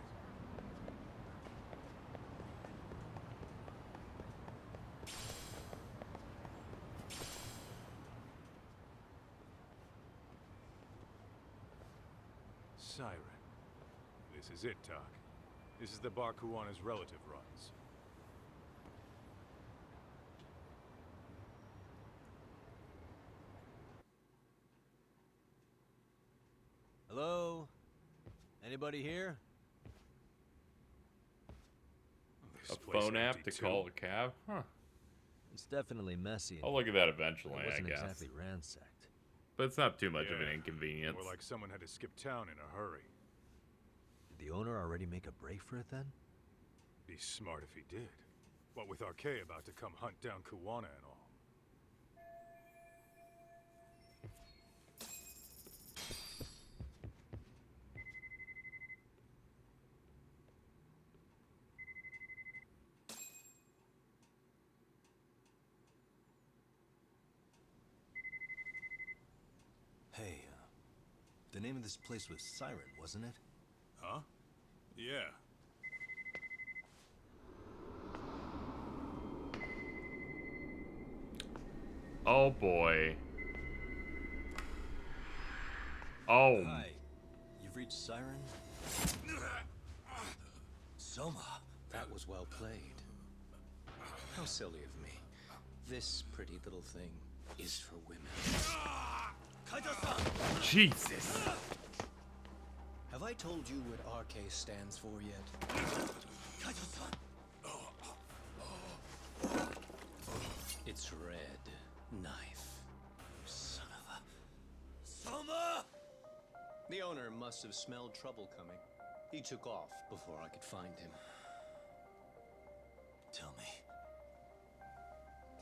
Siren. This is it, Talk. This is the bar Kuwana's relative runs. Hello? Anybody here? This A place phone app empty, to too. call a cab? Huh. It's definitely messy. I'll look at that eventually, It I wasn't guess. exactly ransacked. But it's not too much of an Yeah, inconvenience. More like someone had to skip town in a hurry. Did the owner already make a break for it then? Be smart if he did. What with RK about to come hunt down Kuwana and all. Hey, the name of this place was Siren, wasn't it? Huh? Yeah. Oh boy. Oh. Hi. You've reached Siren? Soma. That was well played. How silly of me. This pretty little thing is for women. Jesus. Have I told you what RK stands for yet? It's red knife. Son of a... Soma! The owner must have smelled trouble coming. He took off before I could find him. Tell me,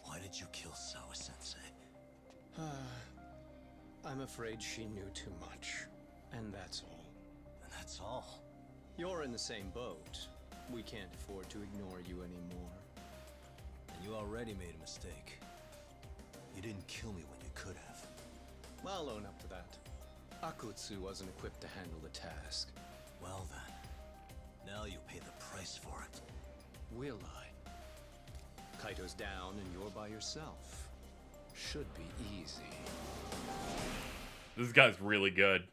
why did you kill Sawa-sensei? I'm afraid she knew too much. And that's all. And that's all? You're in the same boat. We can't afford to ignore you anymore. And you already made a mistake. You didn't kill me when you could have. I'll own up to that. Akutsu wasn't equipped to handle the task. Well then, now you'll pay the price for it. Will I? Kaito's down and you're by yourself. Should be easy. This guy's really good.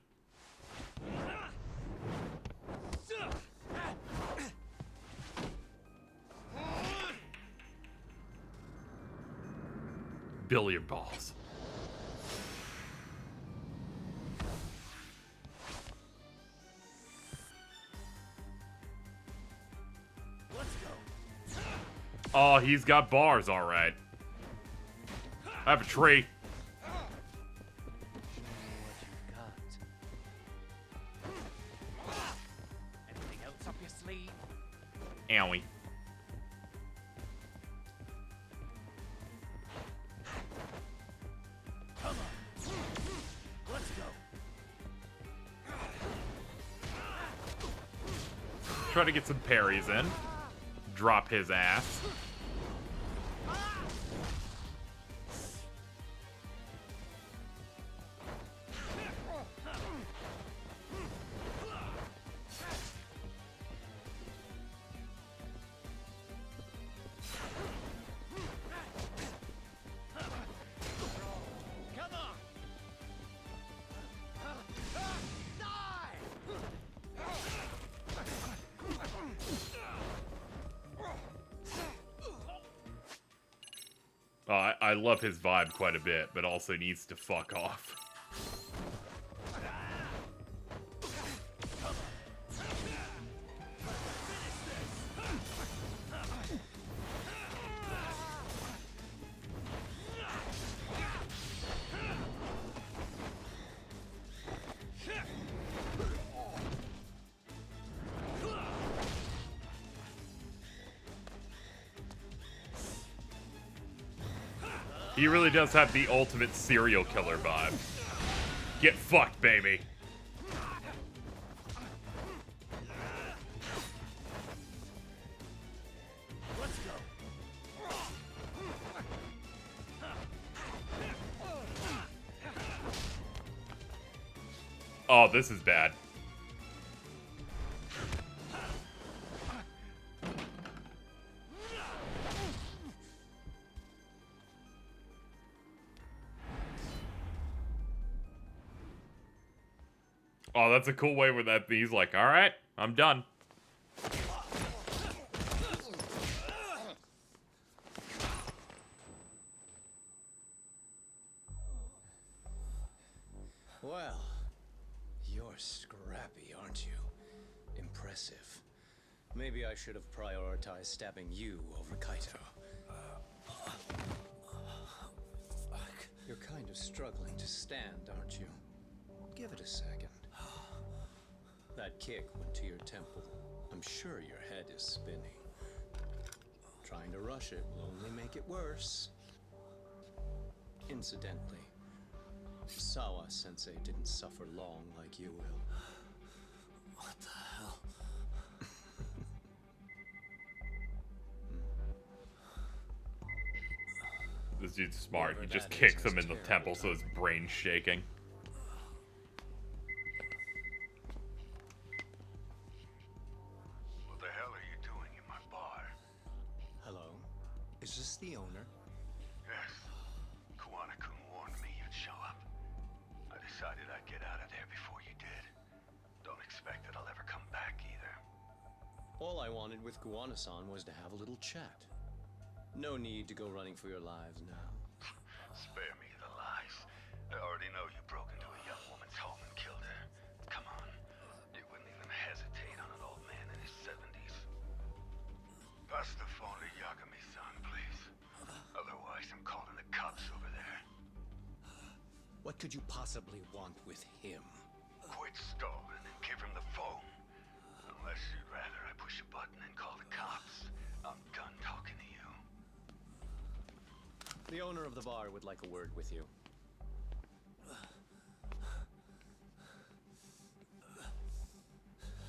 Billiard balls. Oh, he's got bars, all right. I have a tree. Anything else up your sleeve? Owie. Come on. Let's go. Try to get some parries in. Drop his ass. I love his vibe quite a bit, but also needs to fuck off. He really does have the ultimate serial killer vibe. Get fucked, baby. Let's go. Oh, this is bad. Oh, that's a cool way where that he's like, all right, I'm done. Well, you're scrappy, aren't you? Impressive. Maybe I should have prioritized stabbing you over Kaito. You're kind of struggling to stand, aren't you? Give it a second. That kick went to your temple. I'm sure your head is spinning. Trying to rush it will only make it worse. Incidentally, Sawa-sensei didn't suffer long like you will. What the hell? This dude's smart. He just Whatever that kicks is him in the terrible temple so his brain's shaking. Is this the owner? Yes. Kuwana-kun warned me you'd show up. I decided I'd get out of there before you did. Don't expect that I'll ever come back either. All I wanted with Kuwana-san was to have a little chat. No need to go running for your lives now. Spare me the lies. I already know you broke into a young woman's home and killed her. Come on. You wouldn't even hesitate on an old man in his 70s. Pass the phone to Yagami-san, please. Otherwise, I'm calling the cops over there. What could you possibly want with him? Quit stalling and give him the phone. Unless you'd rather I push a button and call the cops. I'm done talking to you. The owner of the bar would like a word with you.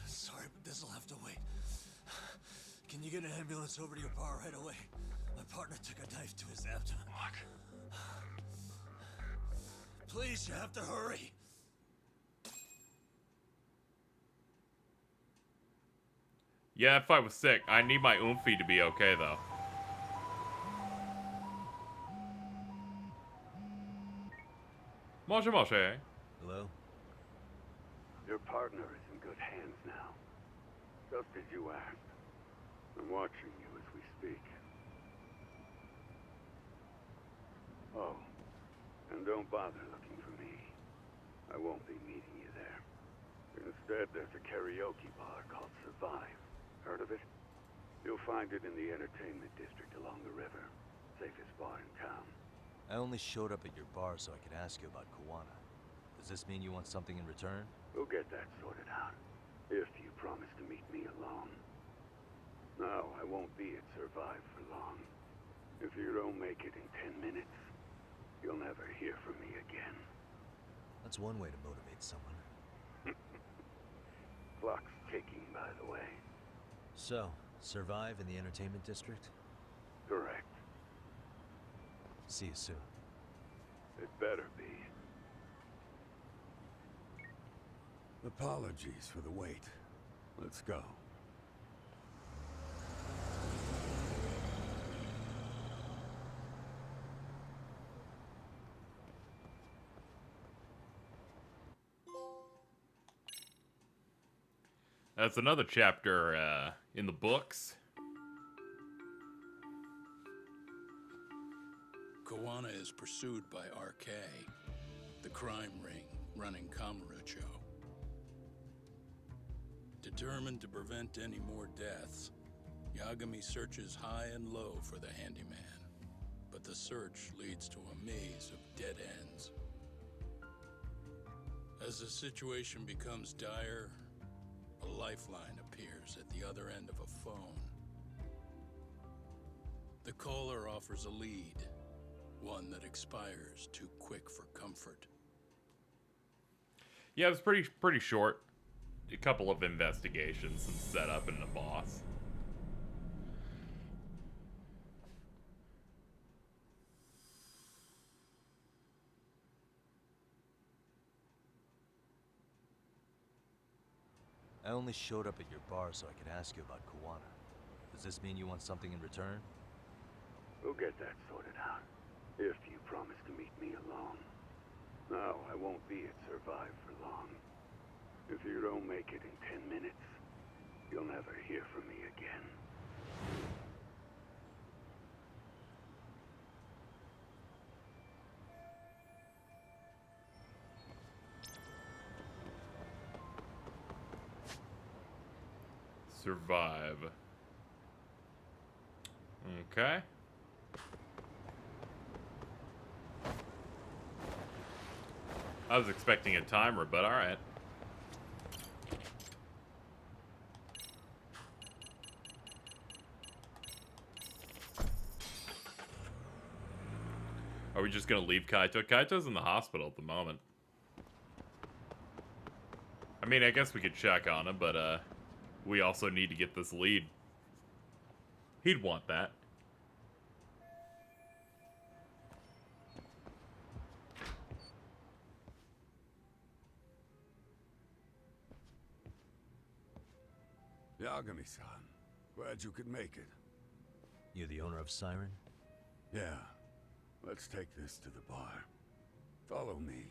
Sorry, but this'll have to wait. Can you get an ambulance over to your bar right away? My partner took a knife to his abdomen. What? Please, you have to hurry. Yeah, that fight was sick. I need my oomphy to be okay, though. Moshe Moshe. Hello? Your partner is in good hands now. Just as you asked. I'm watching you as we speak. Oh, and don't bother looking for me. I won't be meeting you there. Instead, there's a karaoke bar called Survive. Heard of it? You'll find it in the entertainment district along the river. Safest bar in town. I only showed up at your bar so I could ask you about Kuwana. Does this mean you want something in return? We'll get that sorted out. If you promise to meet me alone. No, I won't be at Survive for long. If you don't make it in 10 minutes, you'll never hear from me again. That's one way to motivate someone. Clock's ticking, by the way. So, Survive in the entertainment district? Correct. See you soon. It better be. Apologies for the wait. Let's go. That's another chapter in the books. Kuwana is pursued by RK, the crime ring running Kamurocho. Determined to prevent any more deaths, Yagami searches high and low for the handyman, but the search leads to a maze of dead ends. As the situation becomes dire, a lifeline appears at the other end of a phone. The caller offers a lead, one that expires too quick for comfort. Yeah, it was pretty short. A couple of investigations, some setup, and a boss. I only showed up at your bar so I could ask you about Kuwana. Does this mean you want something in return? We'll get that sorted out. If you promise to meet me alone. No, I won't be at Survive for long. If you don't make it in 10 minutes, you'll never hear from me again. Survive. Okay. I was expecting a timer, but alright. Are we just gonna leave Kaito? Kaito's in the hospital at the moment. I mean, I guess we could check on him, but we also need to get this lead. He'd want that. Yagami-san, glad you could make it. You the owner of Siren? Yeah. Let's take this to the bar. Follow me.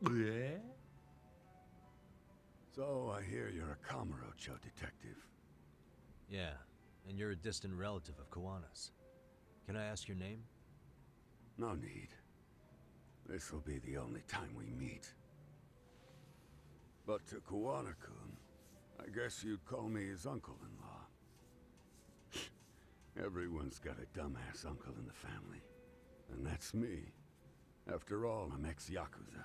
Yeah. So, I hear you're a Kamurocho detective. Yeah, and you're a distant relative of Kuwana's. Can I ask your name? No need. This will be the only time we meet. But to Kuwana-kun, I guess you'd call me his uncle-in-law. Everyone's got a dumbass uncle in the family. And that's me. After all, I'm ex-Yakuza.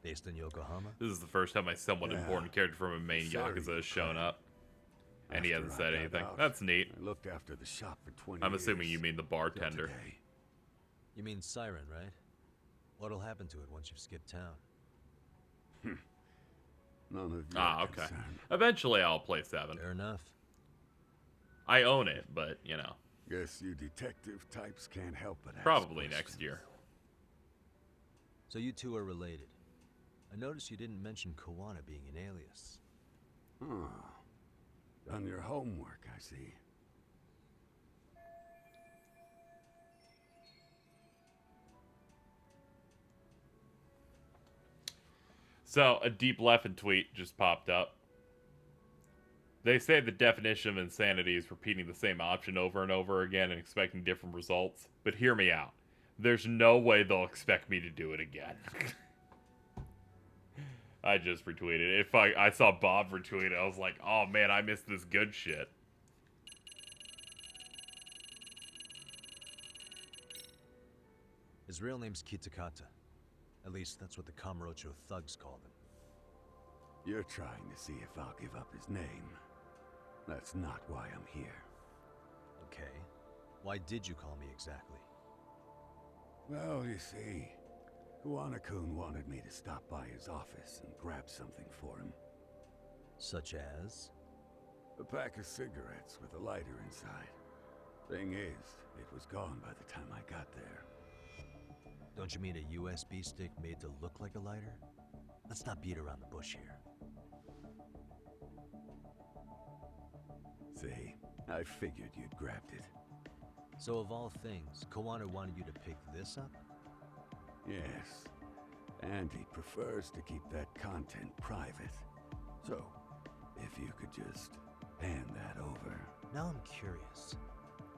Based in Yokohama? This is the first time a somewhat important character from a main Very Yakuza has shown up. And he hasn't After I said got anything. out, That's neat. I looked after the shop for 20 I'm years. assuming you mean the bartender. till today. You mean Siren, right? What'll happen to it once you've skipped town? None of your Okay. concern. Eventually I'll play 7. Fair enough. I own it, but, you know. Guess you detective types can't help but ask Probably questions. next year. So you two are related. I noticed you didn't mention Kuwana being an alias. Oh. Done your homework, I see. So, a Deep Leffen tweet just popped up. They say the definition of insanity is repeating the same option over and over again and expecting different results. But hear me out. There's no way they'll expect me to do it again. I just retweeted it. I saw Bob retweet it, I was like, oh man, I missed this good shit. His real name's Kitakata. At least that's what the Kamurocho thugs called him. You're trying to see if I'll give up his name. That's not why I'm here. Okay. Why did you call me exactly? Well, you see, Kuwana-kun wanted me to stop by his office and grab something for him. Such as? A pack of cigarettes with a lighter inside. Thing is, it was gone by the time I got there. Don't you mean a USB stick made to look like a lighter? Let's not beat around the bush here. See, I figured you'd grabbed it. So of all things, Kuwana wanted you to pick this up? Yes. And he prefers to keep that content private. So, if you could just hand that over. Now I'm curious.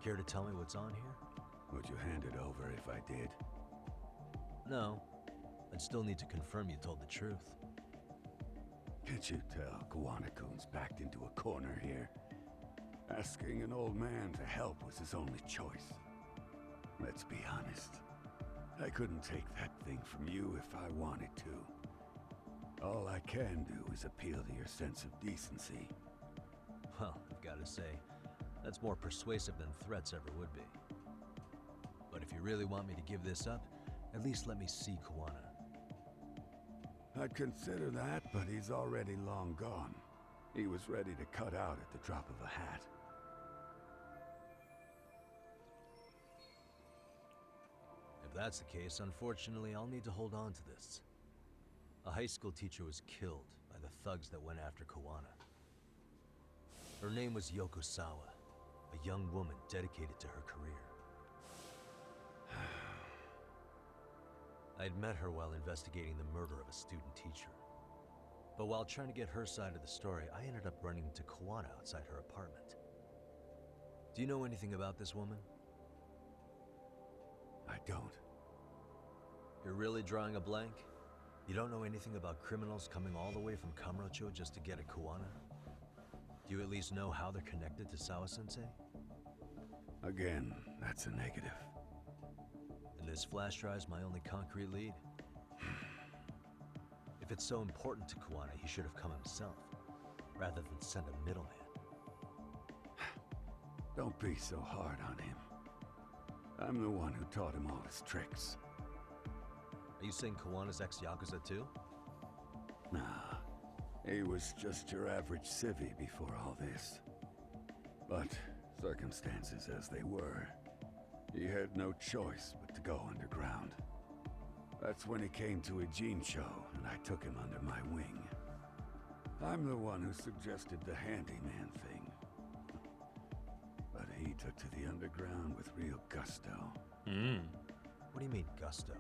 Care to tell me what's on here? Would you hand it over if I did? No. I'd still need to confirm you told the truth. Can't you tell Kuwana-kun's backed into a corner here? Asking an old man to help was his only choice. Let's be honest. I couldn't take that thing from you if I wanted to. All I can do is appeal to your sense of decency. Well, I've got to say, that's more persuasive than threats ever would be. But if you really want me to give this up, at least let me see Kuwana. I'd consider that, but he's already long gone. He was ready to cut out at the drop of a hat. If that's the case, unfortunately, I'll need to hold on to this. A high school teacher was killed by the thugs that went after Kuwana. Her name was Yoko Sawa, a young woman dedicated to her career. I'd met her while investigating the murder of a student teacher. But while trying to get her side of the story, I ended up running into Kuwana outside her apartment. Do you know anything about this woman? I don't. You're really drawing a blank? You don't know anything about criminals coming all the way from Kamurocho just to get at Kuwana? Do you at least know how they're connected to Sawa-sensei? Again, that's a negative. And this flash drive's my only concrete lead. If it's so important to Kuwana, he should have come himself, rather than send a middleman. Don't be so hard on him. I'm the one who taught him all his tricks. Are you saying Kuwana's ex-Yakuza too? Nah, he was just your average civvy before all this. But Circumstances as they were, he had no choice but to go underground. That's when he came to a Gene show, and I took him under my wing. I'm the one who suggested the handyman thing. But he took to the underground with real gusto. What do you mean, gusto?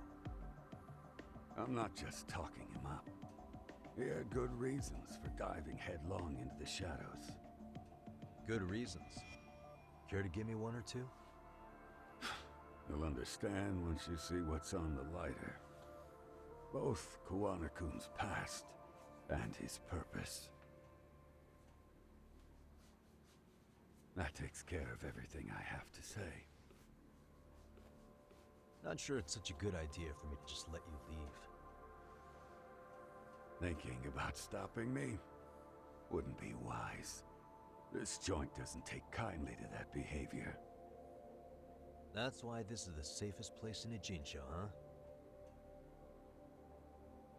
I'm not just talking him up. He had good reasons for diving headlong into the shadows. Good reasons. Care to give me one or two? You'll understand once you see what's on the lighter. Both Kuwana-kun's past and his purpose. That takes care of everything I have to say. Not sure it's such a good idea for me to just let you leave. Thinking about stopping me wouldn't be wise. This joint doesn't take kindly to that behavior. That's why this is the safest place in a Gene show, huh?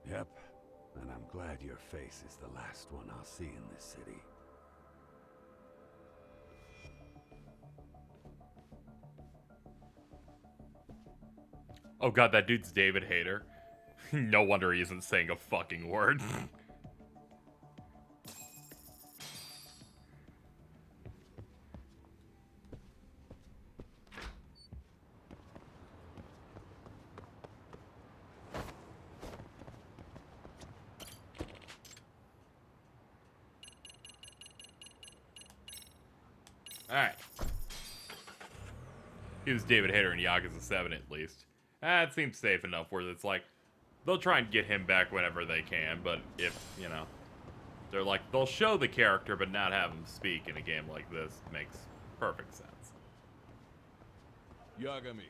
Yep, and I'm glad your face is the last one I'll see in this city. Oh god, that dude's David Hayter. No wonder he isn't saying a fucking word. Alright. He was David Hayter in Yakuza 7 at least. It seems safe enough where it's like, they'll try and get him back whenever they can, but if, you know, they're like, they'll show the character but not have him speak in a game like this, makes perfect sense. Yagami.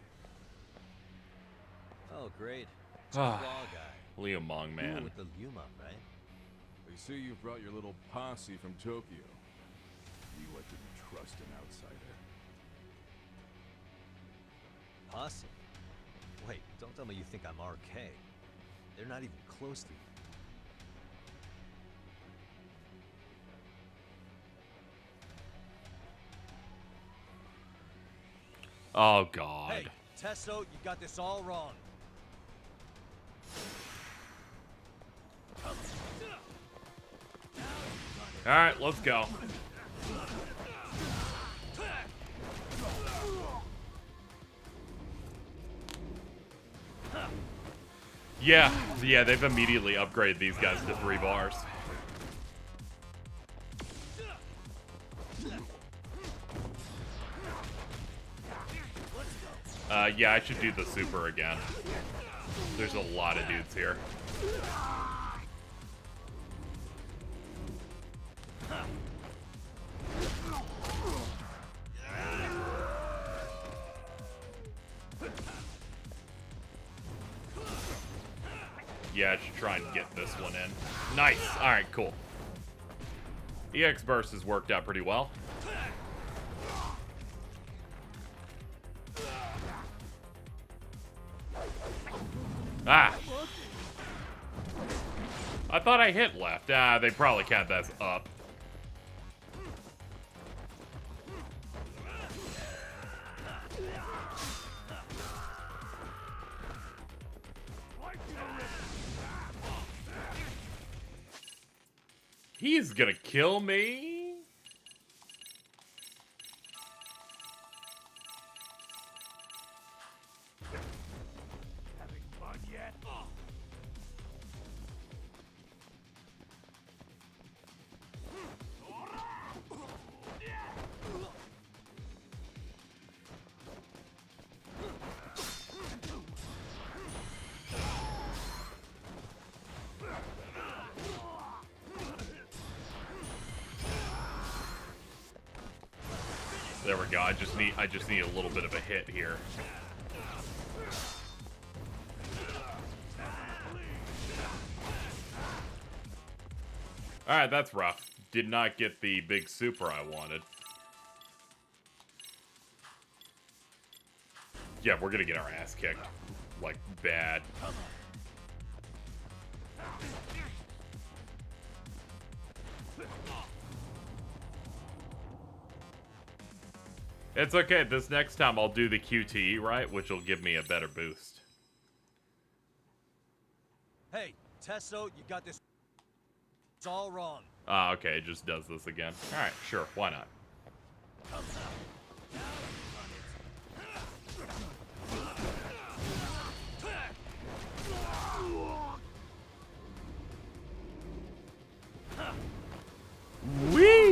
Oh, great. It's the claw guy. Liu Mong, man. You with the Luma, right? I see you brought your little posse from Tokyo. You didn't trust an outsider. Posse? Wait, don't tell me you think I'm RK. They're not even close to you. Oh, God. Hey, Tesso, you got this all wrong. Alright, let's go. Yeah, they've immediately upgraded these guys to 3 bars. Yeah, I should do the super again. There's a lot of dudes here. Yeah, I should try and get this one in. Nice. All right, cool. EX burst has worked out pretty well. Ah. I thought I hit left. They probably count that as up. He's gonna kill me. Having fun yet? There we go. I just need a little bit of a hit here. Alright, that's rough. Did not get the big super I wanted. Yeah, we're gonna get our ass kicked. Like, bad. It's okay. This next time I'll do the QTE right, which will give me a better boost. Hey, Tesso, you got this. It's all wrong. Ah, okay. It just does this again. All right, sure. Why not? Whee!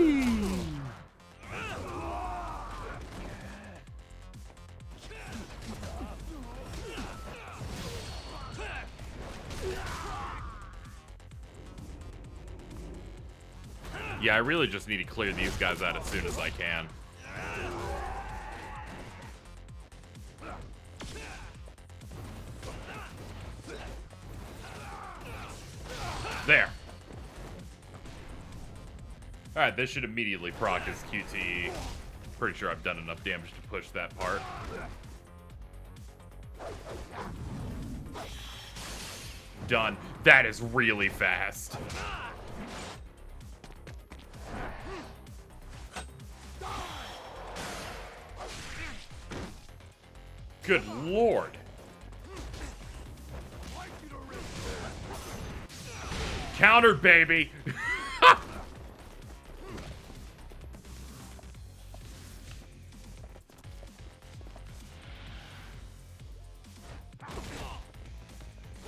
Yeah, I really just need to clear these guys out as soon as I can. There. Alright, this should immediately proc his QTE. Pretty sure I've done enough damage to push that part. Done. That is really fast. Good lord. Countered, baby.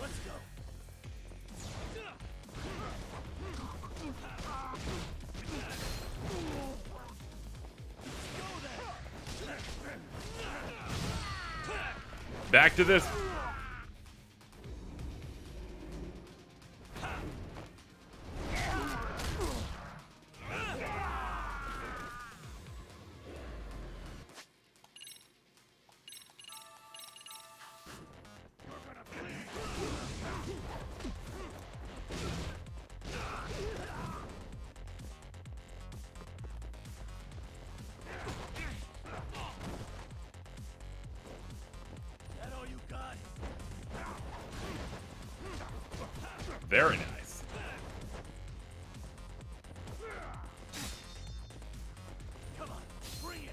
Let's go. Back to this. Very nice. Come on, bring it.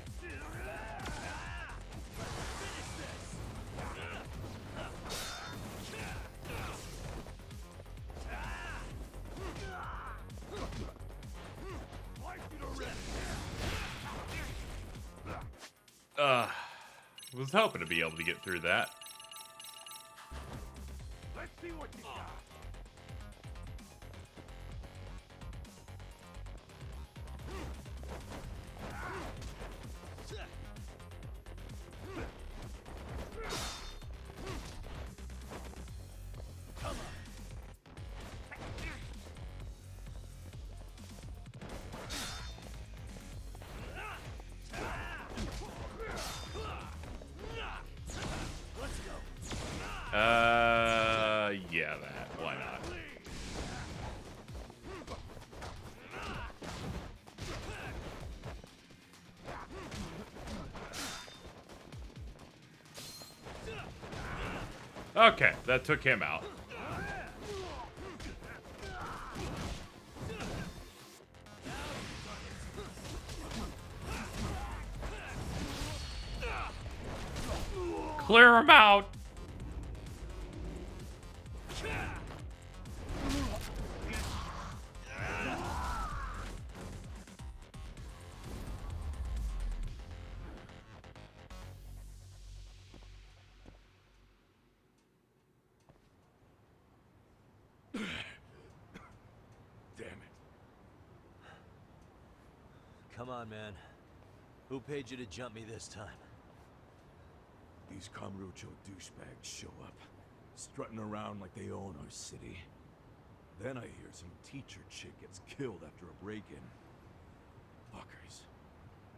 Was hoping to be able to get through that. Let's see what you got. Yeah, that. Why not? Okay, that took him out. Clear him out. Come on, man. Who paid you to jump me this time? These Kamurocho douchebags show up, strutting around like they own our city. Then I hear some teacher chick gets killed after a break-in. Fuckers.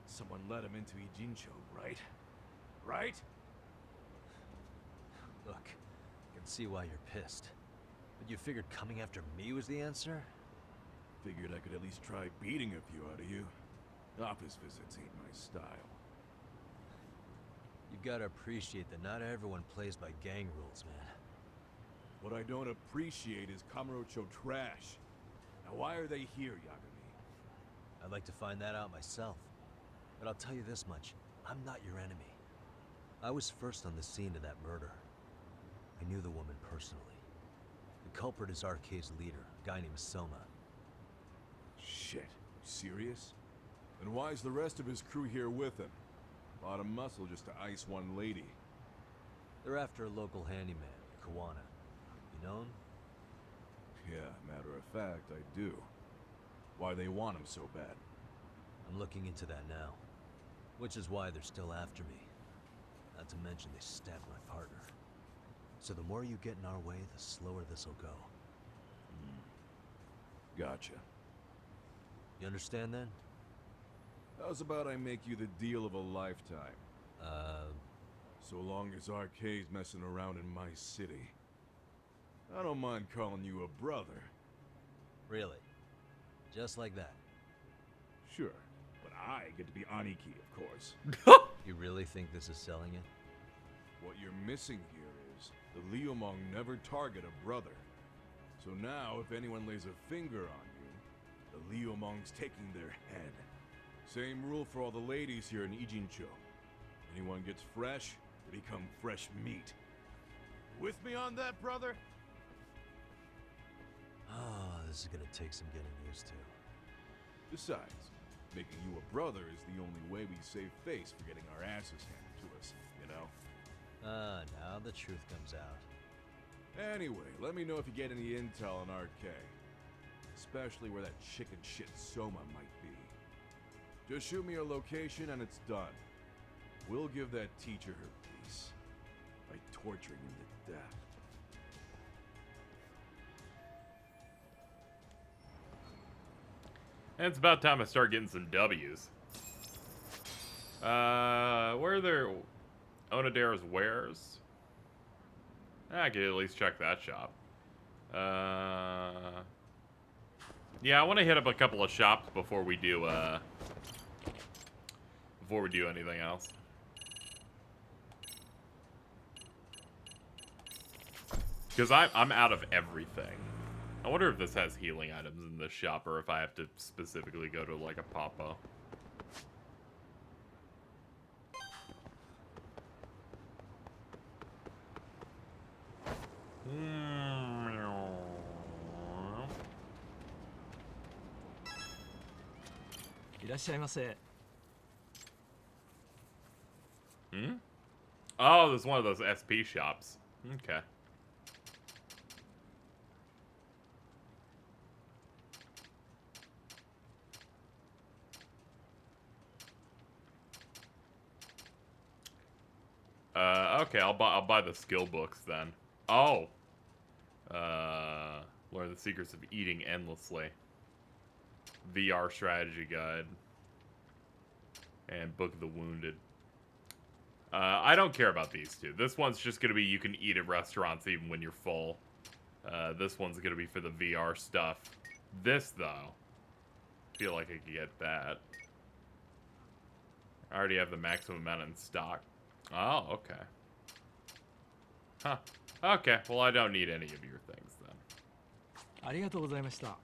Someone let him into Ijincho, right? Right? Look, I can see why you're pissed. But you figured coming after me was the answer? Figured I could at least try beating a few out of you. Office visits ain't my style. You gotta appreciate that not everyone plays by gang rules, man. What I don't appreciate is Kamurocho trash. Now why are they here, Yagami? I'd like to find that out myself. But I'll tell you this much. I'm not your enemy. I was first on the scene of that murder. I knew the woman personally. The culprit is RK's leader, a guy named Soma. Shit, you serious? Then why is the rest of his crew here with him? A lot of muscle just to ice one lady. They're after a local handyman, Kuwana. You know him? Yeah, matter of fact, I do. Why they want him so bad? I'm looking into that now. Which is why they're still after me. Not to mention they stabbed my partner. So the more you get in our way, the slower this'll go. Gotcha. You understand then? How's about I make you the deal of a lifetime? So long as RK's messing around in my city. I don't mind calling you a brother. Really? Just like that? Sure, but I get to be Aniki, of course. You really think this is selling it? What you're missing here is the Liumong never target a brother. So now, if anyone lays a finger on you, the Liumong's taking their head. Same rule for all the ladies here in Ijincho. Anyone gets fresh, they become fresh meat. With me on that, brother? Oh, this is gonna take some getting used to. Besides, making you a brother is the only way we save face for getting our asses handed to us, you know? Now the truth comes out. Anyway, let me know if you get any intel on RK. Especially where that chicken shit Soma might be. Just shoot me your location and it's done. We'll give that teacher her piece. By torturing him to death. And it's about time I start getting some W's. Where are their Onodera's wares? I could at least check that shop. Yeah, I want to hit up a couple of shops before we do anything else. Because I'm out of everything. I wonder if this has healing items in this shop, or if I have to specifically go to, like, a Papa. Hmm? Oh, there's one of those SP shops. Okay. Okay, I'll buy the skill books then. Oh. Learn the secrets of eating endlessly. VR strategy guide. And Book of the Wounded. I don't care about these two. This one's just gonna be you can eat at restaurants even when you're full. This one's gonna be for the VR stuff. This, though, I feel like I could get that. I already have the maximum amount in stock. Oh, okay. Huh. Okay, well, I don't need any of your things, then. ありがとうございました。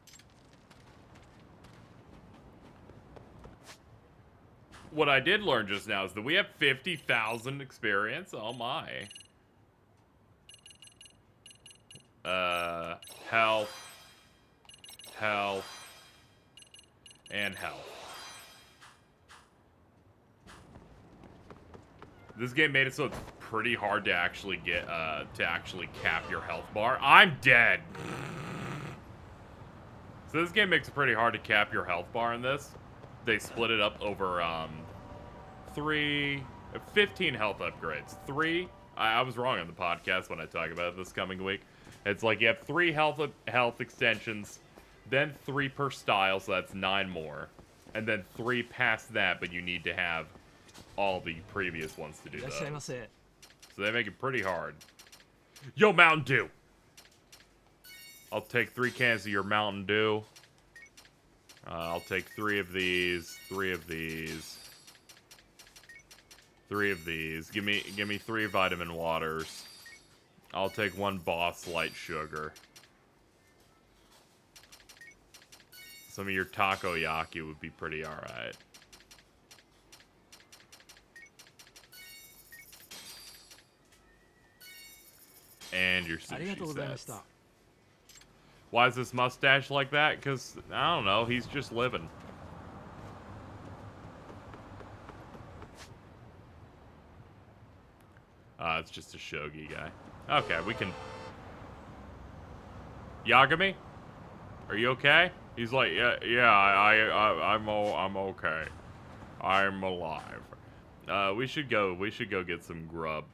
What I did learn just now is that we have 50,000 experience. Oh, my. Health. Health. And health. This game made it so it's pretty hard to actually get, cap your health bar. I'm dead! So this game makes it pretty hard to cap your health bar in this. They split it up over, 15 health upgrades. 3, I was wrong on the podcast when I talk about it this coming week. It's like you have 3 health extensions, then 3 per style, so that's 9 more. And then 3 past that, but you need to have all the previous ones to do those. So they make it pretty hard. Yo, Mountain Dew! I'll take 3 cans of your Mountain Dew. I'll take 3 of these, 3 of these, 3 of these. Give me 3 vitamin waters. I'll take 1 Boss Light Sugar. Some of your takoyaki would be pretty alright. and your sushi sets. Why is this mustache like that? Because, I don't know, he's just living. It's just a shogi guy. Okay, we can... Yagami? Are you okay? He's like, I'm okay. I'm alive. We should go get some grub.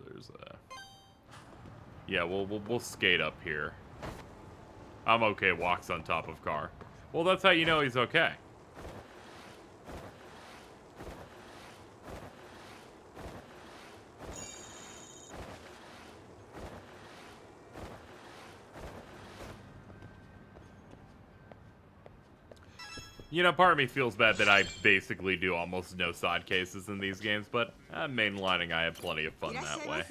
There's a... Yeah, we'll skate up here. I'm okay, walks on top of car. Well, that's how you know he's okay. You know, part of me feels bad that I basically do almost no side cases in these games, but mainlining, I have plenty of fun that way.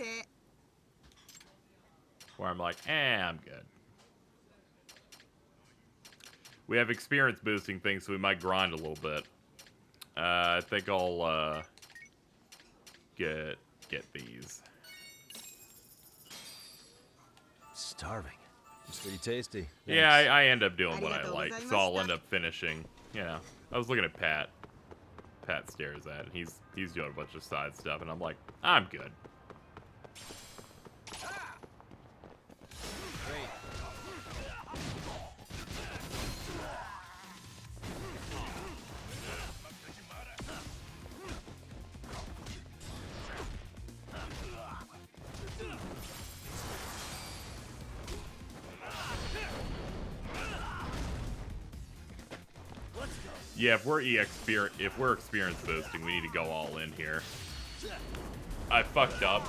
Where I'm like, I'm good. We have experience boosting things, so we might grind a little bit. I think I'll get these. Starving. It's pretty tasty. Yeah, I end up doing what I like, so I'll end up finishing. Yeah, I was looking at Pat. Pat stares at it. He's doing a bunch of side stuff, and I'm like, I'm good. Yeah, if we're experience boosting, we need to go all in here. I fucked up.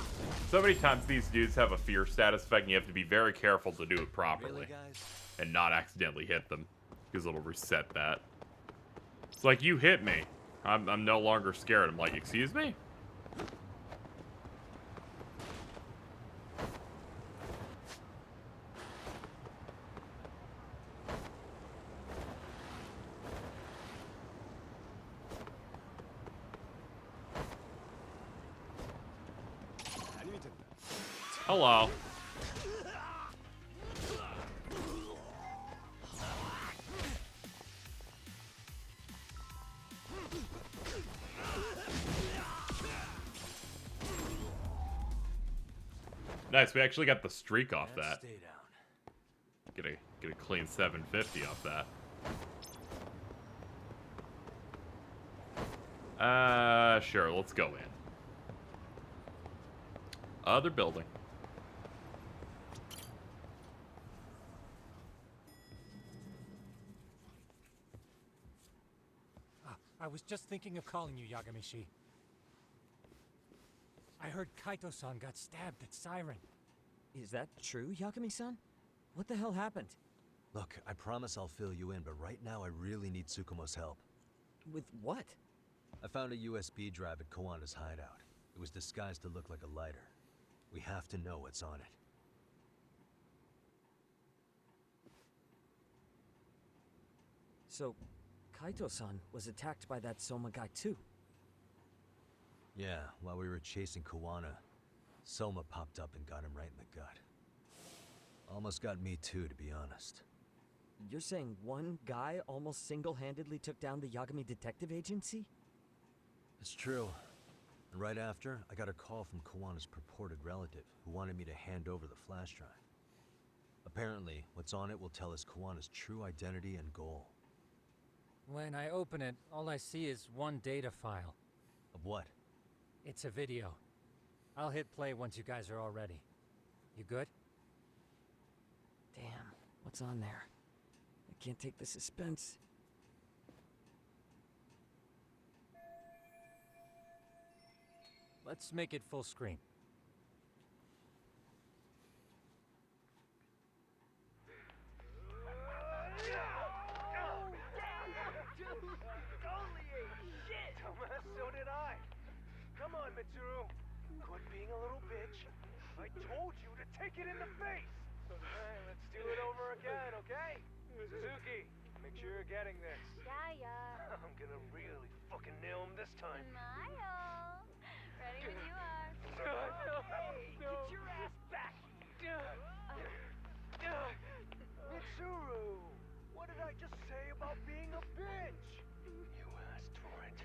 So many times these dudes have a fear status effect, and you have to be very careful to do it properly, and not accidentally hit them, because it'll reset that. It's like, you hit me. I'm no longer scared. I'm like, excuse me? Hello. Nice, we actually got the streak off that. Get a clean 750 off that. Sure, let's go in. Other building. I was just thinking of calling you, Yagami-shi. I heard Kaito-san got stabbed at Siren. Is that true, Yagami-san? What the hell happened? Look, I promise I'll fill you in, but right now I really need Tsukumo's help. With what? I found a USB drive at Kuwana's hideout. It was disguised to look like a lighter. We have to know what's on it. So, Kaito-san was attacked by that Soma guy too? Yeah, while we were chasing Kuwana, Soma popped up and got him right in the gut. Almost got me too, to be honest. You're saying one guy almost single-handedly took down the Yagami detective agency? It's true. And right after, I got a call from Kuwana's purported relative, who wanted me to hand over the flash drive. Apparently, what's on it will tell us Kuwana's true identity and goal. When I open it, all I see is one data file. Of what? It's a video. I'll hit play once you guys are all ready. You good? Damn, what's on there? I can't take the suspense. Let's make it full screen. So did I. Come on, Mitsuru. Quit being a little bitch. I told you to take it in the face. Alright, let's do it over again, okay? Suzuki, make sure you're getting this. Yeah. I'm gonna really fucking nail him this time. Smile. Ready when you are. Hey, get your ass back! Mitsuru! What did I just say about being a bitch? You asked for it.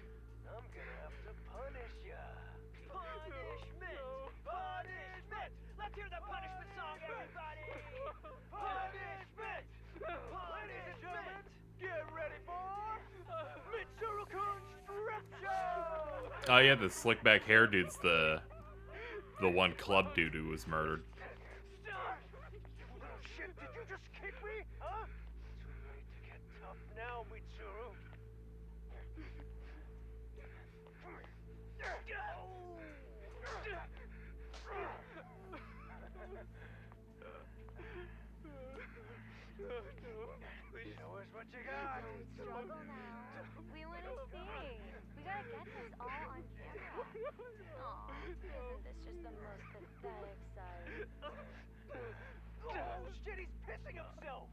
I'm gonna have to punish ya. Punishment! Punishment! Let's hear the punishment song, everybody! Punishment! Ladies and gentlemen, get ready for Mitsuru Construction! Oh yeah, the slick back hair dude's the one club dude who was murdered. Little shit, did you just kick me? Huh? Too late to get tough now, Mitsuru. Show us what you got. Don't struggle now. We want to see. We gotta get this all on camera. Aw, isn't this just the most pathetic sight? Oh shit, he's pissing himself.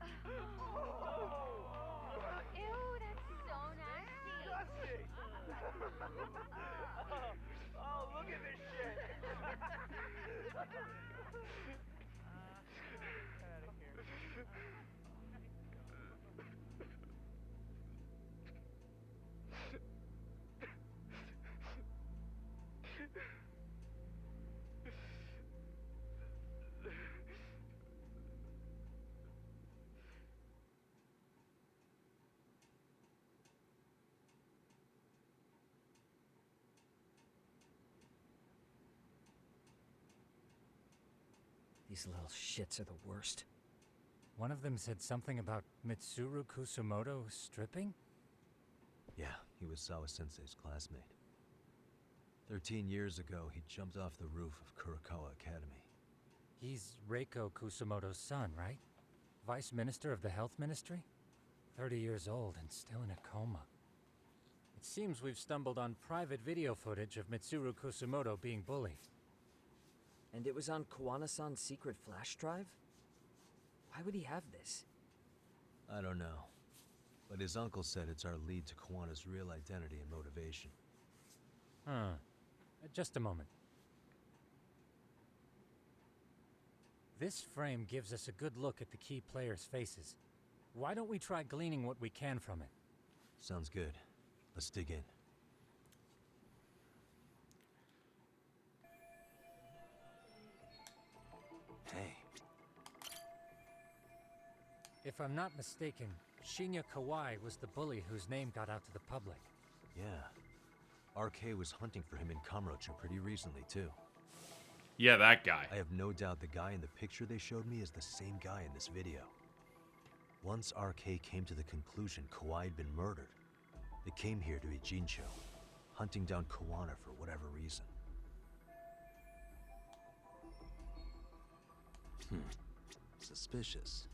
Ew, that's so nasty. Dusty. Oh, look at this shit. These little shits are the worst. One of them said something about Mitsuru Kusumoto stripping? Yeah, he was Sawa Sensei's classmate. 13 years ago, he jumped off the roof of Kurakawa Academy. He's Reiko Kusumoto's son, right? Vice Minister of the Health Ministry? 30 years old and still in a coma. It seems we've stumbled on private video footage of Mitsuru Kusumoto being bullied. And it was on Kuwana-san's secret flash drive? Why would he have this? I don't know. But his uncle said it's our lead to Kuwana's real identity and motivation. Huh. Just a moment. This frame gives us a good look at the key players' faces. Why don't we try gleaning what we can from it? Sounds good. Let's dig in. Hey. If I'm not mistaken, Shinya Kawai was the bully whose name got out to the public. Yeah. RK was hunting for him in Kamurocho pretty recently, too. Yeah, that guy. I have no doubt the guy in the picture they showed me is the same guy in this video. Once RK came to the conclusion Kawai had been murdered, they came here to Ijincho, hunting down Kuwana for whatever reason. Suspicious.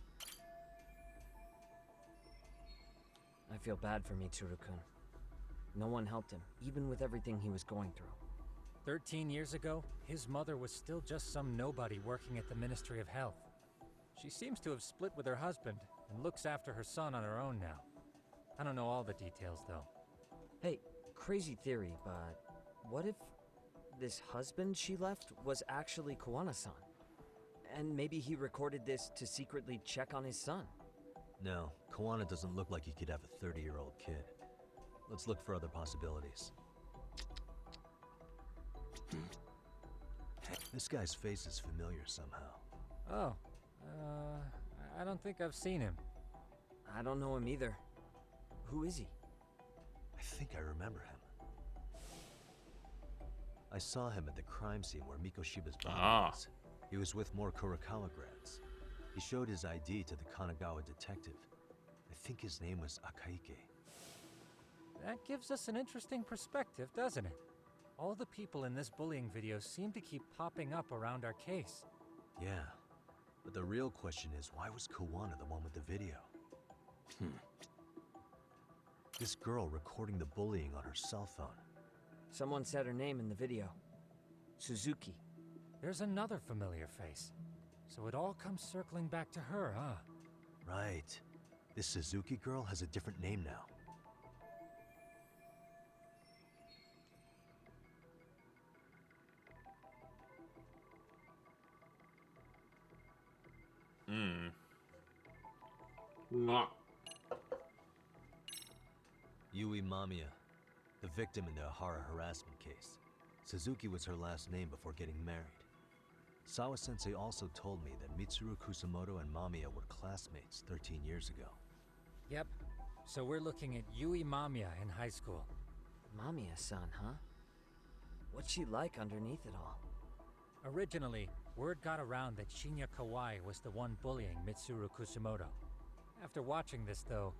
I feel bad for Mitsuru-kun. No one helped him, even with everything he was going through. 13 years ago, his mother was still just some nobody working at the Ministry of Health. She seems to have split with her husband and looks after her son on her own now. I don't know all the details, though. Hey, crazy theory, but what if this husband she left was actually Kuwana-san? And maybe he recorded this to secretly check on his son? No, Kuwana doesn't look like he could have a 30-year-old kid. Let's look for other possibilities. This guy's face is familiar somehow. Oh, I don't think I've seen him. I don't know him either. Who is he? I think I remember him. I saw him at the crime scene where Mikoshiba's body was. He was with more Kurakawa grads. He showed his ID to the Kanagawa detective. I think his name was Akaike. That gives us an interesting perspective, doesn't it? All the people in this bullying video seem to keep popping up around our case. Yeah, but the real question is, why was Kuwana the one with the video? This girl recording the bullying on her cell phone. Someone said her name in the video. Suzuki. There's another familiar face. So it all comes circling back to her, huh? Right. This Suzuki girl has a different name now. Yui Mamiya, the victim in the Ahara harassment case. Suzuki was her last name before getting married. Sawa-sensei also told me that Mitsuru Kusumoto and Mamiya were classmates 13 years ago. Yep. So we're looking at Yui Mamiya in high school. Mamiya-san, huh? What's she like underneath it all? Originally, word got around that Shinya Kawai was the one bullying Mitsuru Kusumoto. After watching this, though,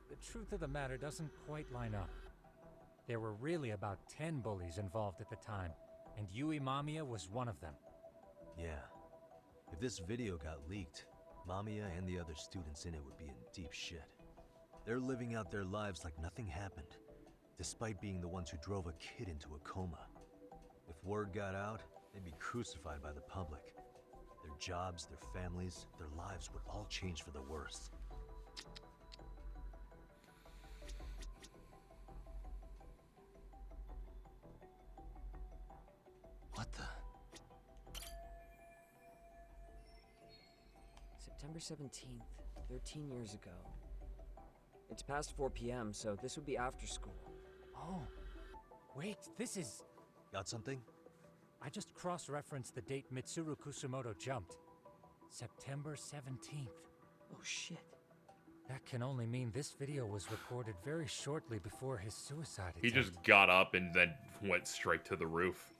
the truth of the matter doesn't quite line up. There were really about 10 bullies involved at the time, and Yui Mamiya was one of them. Yeah. If this video got leaked, Mamiya and the other students in it would be in deep shit. They're living out their lives like nothing happened, despite being the ones who drove a kid into a coma. If word got out, they'd be crucified by the public. Their jobs, their families, their lives would all change for the worse. What the? September 17th, 13 years ago. It's past 4 p.m., so this would be after school. Oh, wait, this is... Got something? I just cross-referenced the date Mitsuru Kusumoto jumped. September 17th. Oh shit. That can only mean this video was recorded very shortly before his suicide attempt. He just got up and then went straight to the roof.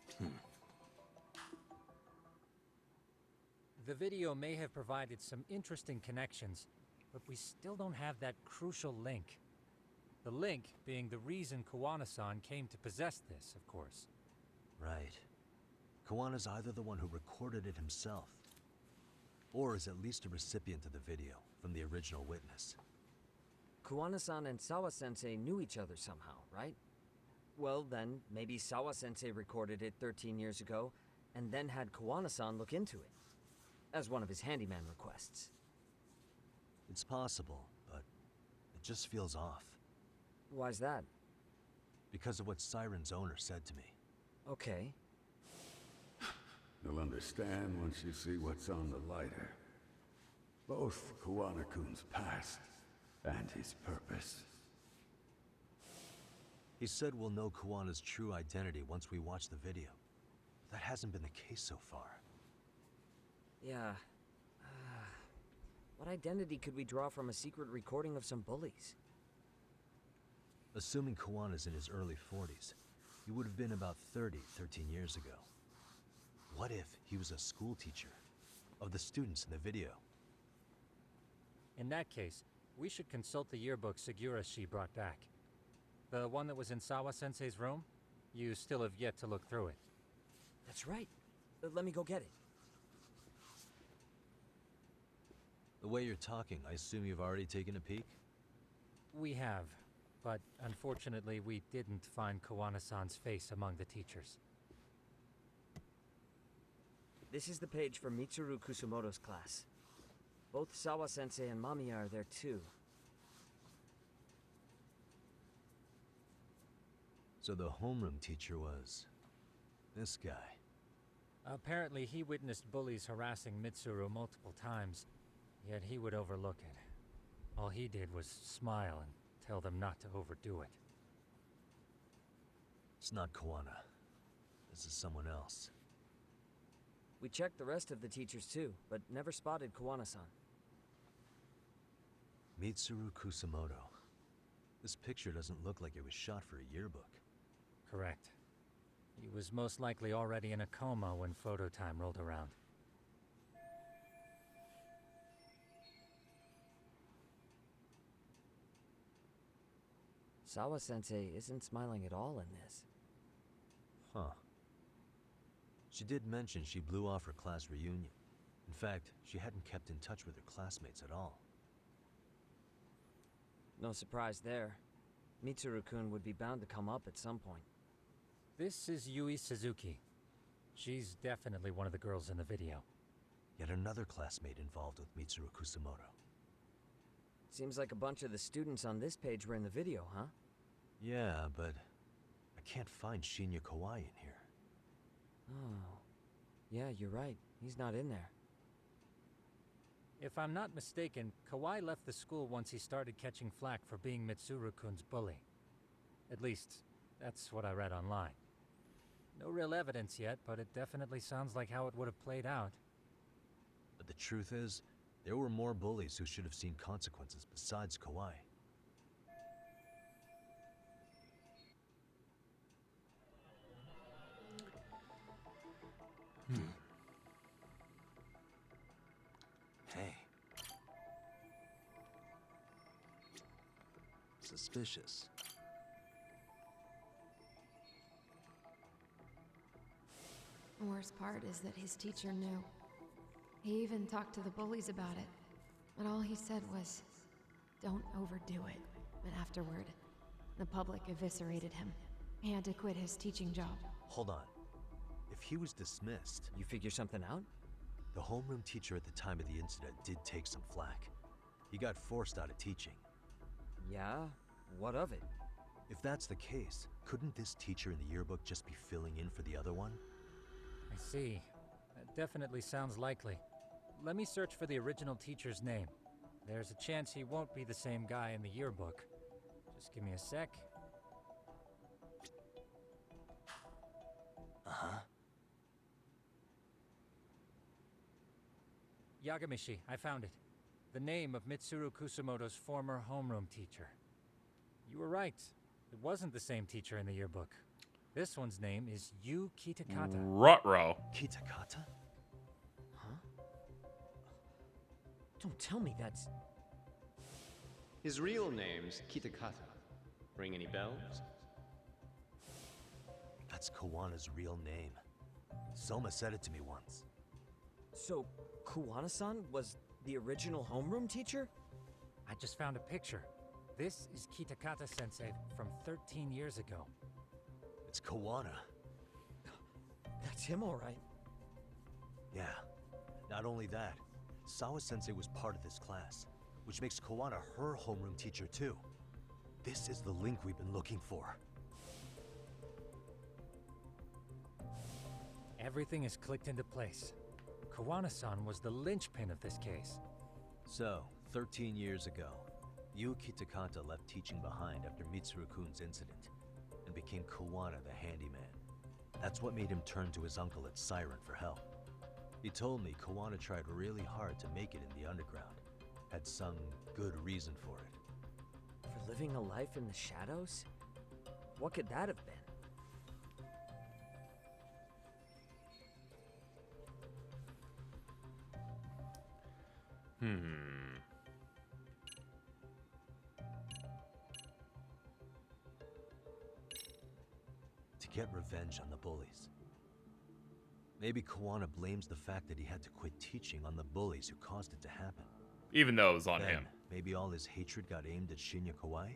The video may have provided some interesting connections, but we still don't have that crucial link. The link being the reason Kuwana-san came to possess this, of course. Right. Kuwana's either the one who recorded it himself, or is at least a recipient of the video from the original witness. Kuwana-san and Sawa-sensei knew each other somehow, right? Well then, maybe Sawa-sensei recorded it 13 years ago, and then had Kuwana-san look into it, as one of his handyman requests. It's possible, but it just feels off. Why's that? Because of what Siren's owner said to me. Okay. You'll understand once you see what's on the lighter. Both Kuwana-kun's past and his purpose. He said we'll know Kuwana's true identity once we watch the video. That hasn't been the case so far. Yeah. What identity could we draw from a secret recording of some bullies? Assuming Kuwana's in his early 40s, he would have been about 30, 13 years ago. What if he was a school teacher of the students in the video? In that case, we should consult the yearbook Segura-shi brought back. The one that was in Sawa-sensei's room? You still have yet to look through it. That's right. Let me go get it. The way you're talking, I assume you've already taken a peek? We have, but unfortunately we didn't find Kuwana-san's face among the teachers. This is the page for Mitsuru Kusumoto's class. Both Sawa-sensei and Mamiya are there too. So the homeroom teacher was... this guy. Apparently he witnessed bullies harassing Mitsuru multiple times, yet he would overlook it. All he did was smile and tell them not to overdo it. It's not Kuwana. This is someone else. We checked the rest of the teachers too, but never spotted Kuwana-san. Mitsuru Kusumoto. This picture doesn't look like it was shot for a yearbook. Correct. He was most likely already in a coma when photo time rolled around. Sawa-sensei isn't smiling at all in this. Huh. She did mention she blew off her class reunion. In fact, she hadn't kept in touch with her classmates at all. No surprise there. Mitsuru-kun would be bound to come up at some point. This is Yui Suzuki. She's definitely one of the girls in the video. Yet another classmate involved with Mitsuru Kusumoto. Seems like a bunch of the students on this page were in the video, huh? Yeah, but I can't find Shinya Kawai in here. Oh. Yeah, you're right. He's not in there. If I'm not mistaken, Kawai left the school once he started catching flack for being Mitsuru-kun's bully. At least, that's what I read online. No real evidence yet, but it definitely sounds like how it would have played out. But the truth is, there were more bullies who should have seen consequences besides Kawai. Hey. Suspicious. The worst part is that his teacher knew. He even talked to the bullies about it. But all he said was, don't overdo it. But afterward, the public eviscerated him. He had to quit his teaching job. Hold on. If he was dismissed... You figure something out? The homeroom teacher at the time of the incident did take some flack. He got forced out of teaching. Yeah? What of it? If that's the case, couldn't this teacher in the yearbook just be filling in for the other one? I see. That definitely sounds likely. Let me search for the original teacher's name. There's a chance he won't be the same guy in the yearbook. Just give me a sec. Uh-huh. Yagami, I found it. The name of Mitsuru Kusumoto's former homeroom teacher. You were right. It wasn't the same teacher in the yearbook. This one's name is Yu Kitakata. Ruh-roh. Kitakata? Huh? Don't tell me that's... His real name's Kitakata. Ring any bells? That's Kuwana's real name. Soma said it to me once. So, Kuwana-san was the original homeroom teacher? I just found a picture. This is Kitakata-sensei from 13 years ago. It's Kuwana. That's him, all right. Yeah. Not only that, Sawa-sensei was part of this class, which makes Kuwana her homeroom teacher too. This is the link we've been looking for. Everything is clicked into place. Kuwana-san was the linchpin of this case. So, 13 years ago, Yu Kitakata left teaching behind after Mitsuru-kun's incident, and became Kuwana the handyman. That's what made him turn to his uncle at Siren for help. He told me Kuwana tried really hard to make it in the underground. Had some good reason for it. For living a life in the shadows? What could that have been? To get revenge on the bullies. Maybe Kuwana blames the fact that he had to quit teaching on the bullies who caused it to happen. Even though it was on him. Maybe all his hatred got aimed at Shinya Kawai?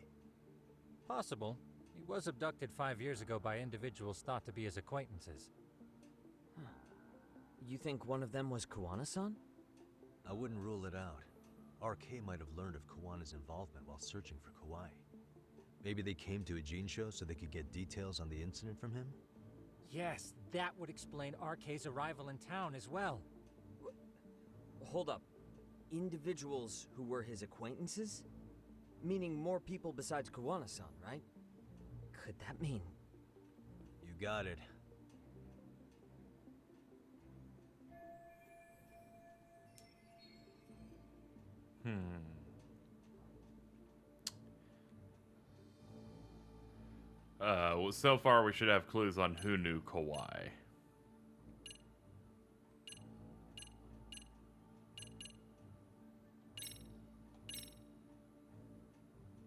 Possible. He was abducted 5 years ago by individuals thought to be his acquaintances. Huh. You think one of them was Kuwana-san? I wouldn't rule it out. RK might have learned of Kuwana's involvement while searching for Kawai. Maybe they came to a Gene show so they could get details on the incident from him? Yes, that would explain RK's arrival in town as well. Hold up. Individuals who were his acquaintances? Meaning more people besides Kuwana-san, right? Could that mean... You got it. Well, so far we should have clues on who knew Kawai.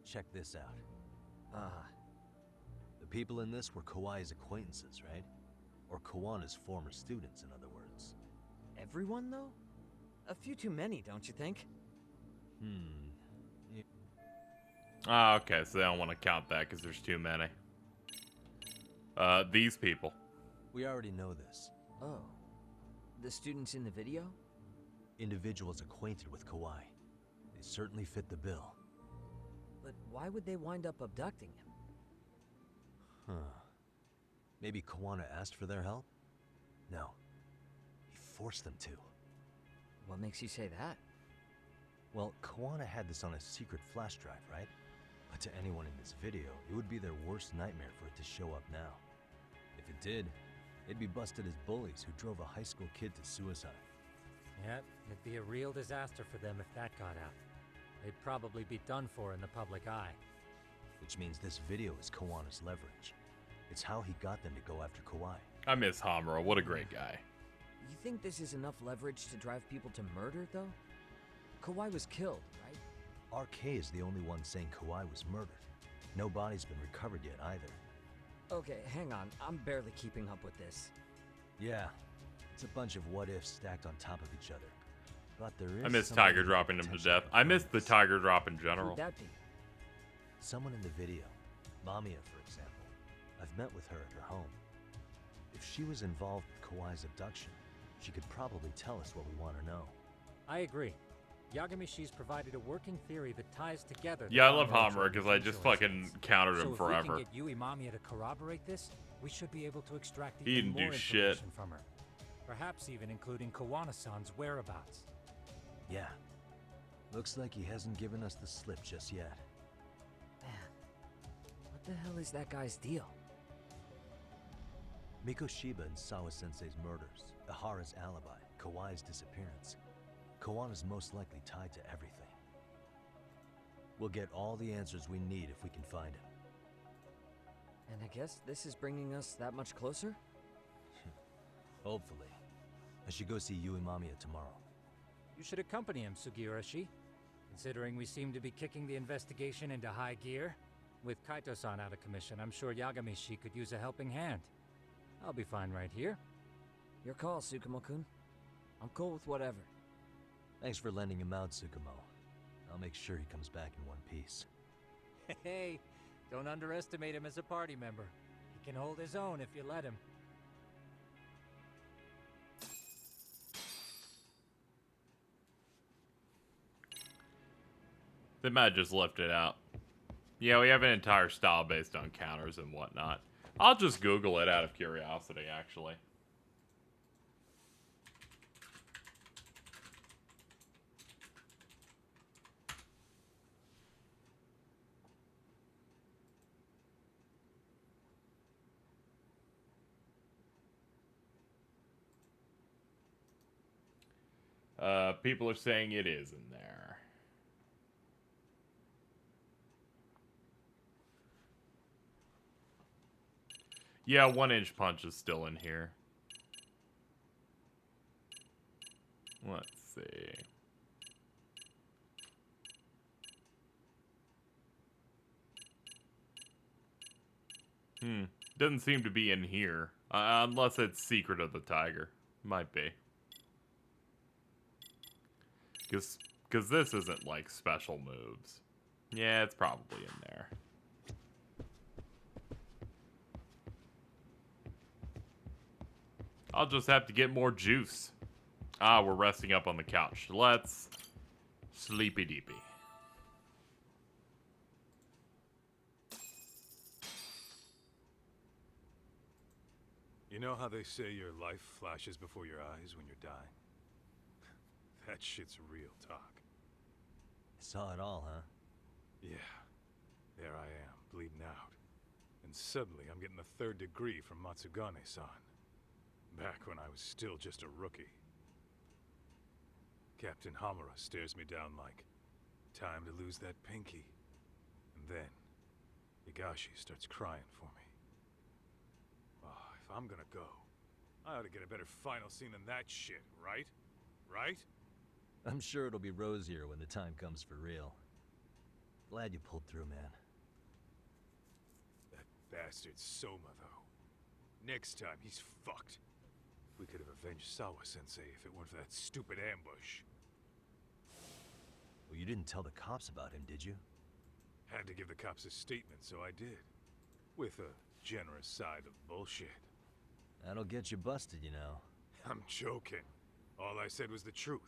Check this out. The people in this were Kawai's acquaintances, right? Or Kuwana's former students, in other words. Everyone, though? A few too many, don't you think? Okay, so they don't want to count that because there's too many. These people. We already know this. Oh. The students in the video? Individuals acquainted with Kawai. They certainly fit the bill. But why would they wind up abducting him? Maybe Kuwana asked for their help? No. He forced them to. What makes you say that? Well, Kuwana had this on a secret flash drive, right? But to anyone in this video, it would be their worst nightmare for it to show up now. If it did, they'd be busted as bullies who drove a high school kid to suicide. Yep, it'd be a real disaster for them if that got out. They'd probably be done for in the public eye. Which means this video is Kuwana's leverage. It's how he got them to go after Kawhi. I miss Hamura. What a great guy. You think this is enough leverage to drive people to murder, though? Kawhi was killed, right? RK is the only one saying Kawhi was murdered. No body's been recovered yet either. Okay, hang on. I'm barely keeping up with this. Yeah, it's a bunch of what-ifs stacked on top of each other. But there is I miss somebody Tiger who dropping him to potentially death. I miss the confirms. Tiger drop in general. Who'd that be? Someone in the video. Mamiya, for example. I've met with her at her home. If she was involved with Kawhi's abduction, she could probably tell us what we want to know. I agree. Yagami Shi's provided a working theory that ties together. the Yeah, I love Hamura Hamura because I just fucking countered him so forever. if we can get Mamiya to corroborate this, we should be able to extract He even didn't more do shit. information from her. Perhaps even including Kuwana-san's whereabouts. Yeah. Looks like he hasn't given us the slip just yet. Man, what the hell is that guy's deal? Mikoshiba and Sawa-sensei's murders, Ihara's alibi, Kawhi's disappearance. Kuwana's most likely tied to everything. We'll get all the answers we need if we can find him. And I guess this is bringing us that much closer? Hopefully. I should go see Yui Mamiya tomorrow. You should accompany him, Sugiura-shi. Considering we seem to be kicking the investigation into high gear, with Kaito-san out of commission, I'm sure Yagami-shi could use a helping hand. I'll be fine right here. Your call, Tsukumo-kun. I'm cool with whatever. Thanks for lending him out, Tsukumo. I'll make sure he comes back in one piece. Hey, don't underestimate him as a party member. He can hold his own if you let him. They might just left it out. Yeah, we have an entire style based on counters and whatnot. I'll just Google it out of curiosity, actually. People are saying it is in there. Yeah, 1-inch punch is still in here. Let's see. Doesn't seem to be in here. Unless it's Secret of the Tiger. Might be. Because this isn't like special moves. Yeah, it's probably in there. I'll just have to get more juice. Ah, we're resting up on the couch. Let's sleepy deepy. You know how they say your life flashes before your eyes when you're dying? That shit's real talk. Saw it all, huh? Yeah. There I am, bleeding out. And suddenly I'm getting the 3rd degree from Matsugane-san. Back when I was still just a rookie. Captain Hamura stares me down like, time to lose that pinky. And then, Higashi starts crying for me. Oh, if I'm gonna go, I ought to get a better final scene than that shit, right? Right? I'm sure it'll be rosier when the time comes for real. Glad you pulled through, man. That bastard Soma, though. Next time, he's fucked. We could have avenged Sawa-sensei if it weren't for that stupid ambush. Well, you didn't tell the cops about him, did you? Had to give the cops a statement, so I did. With a generous side of bullshit. That'll get you busted, you know. I'm joking. All I said was the truth.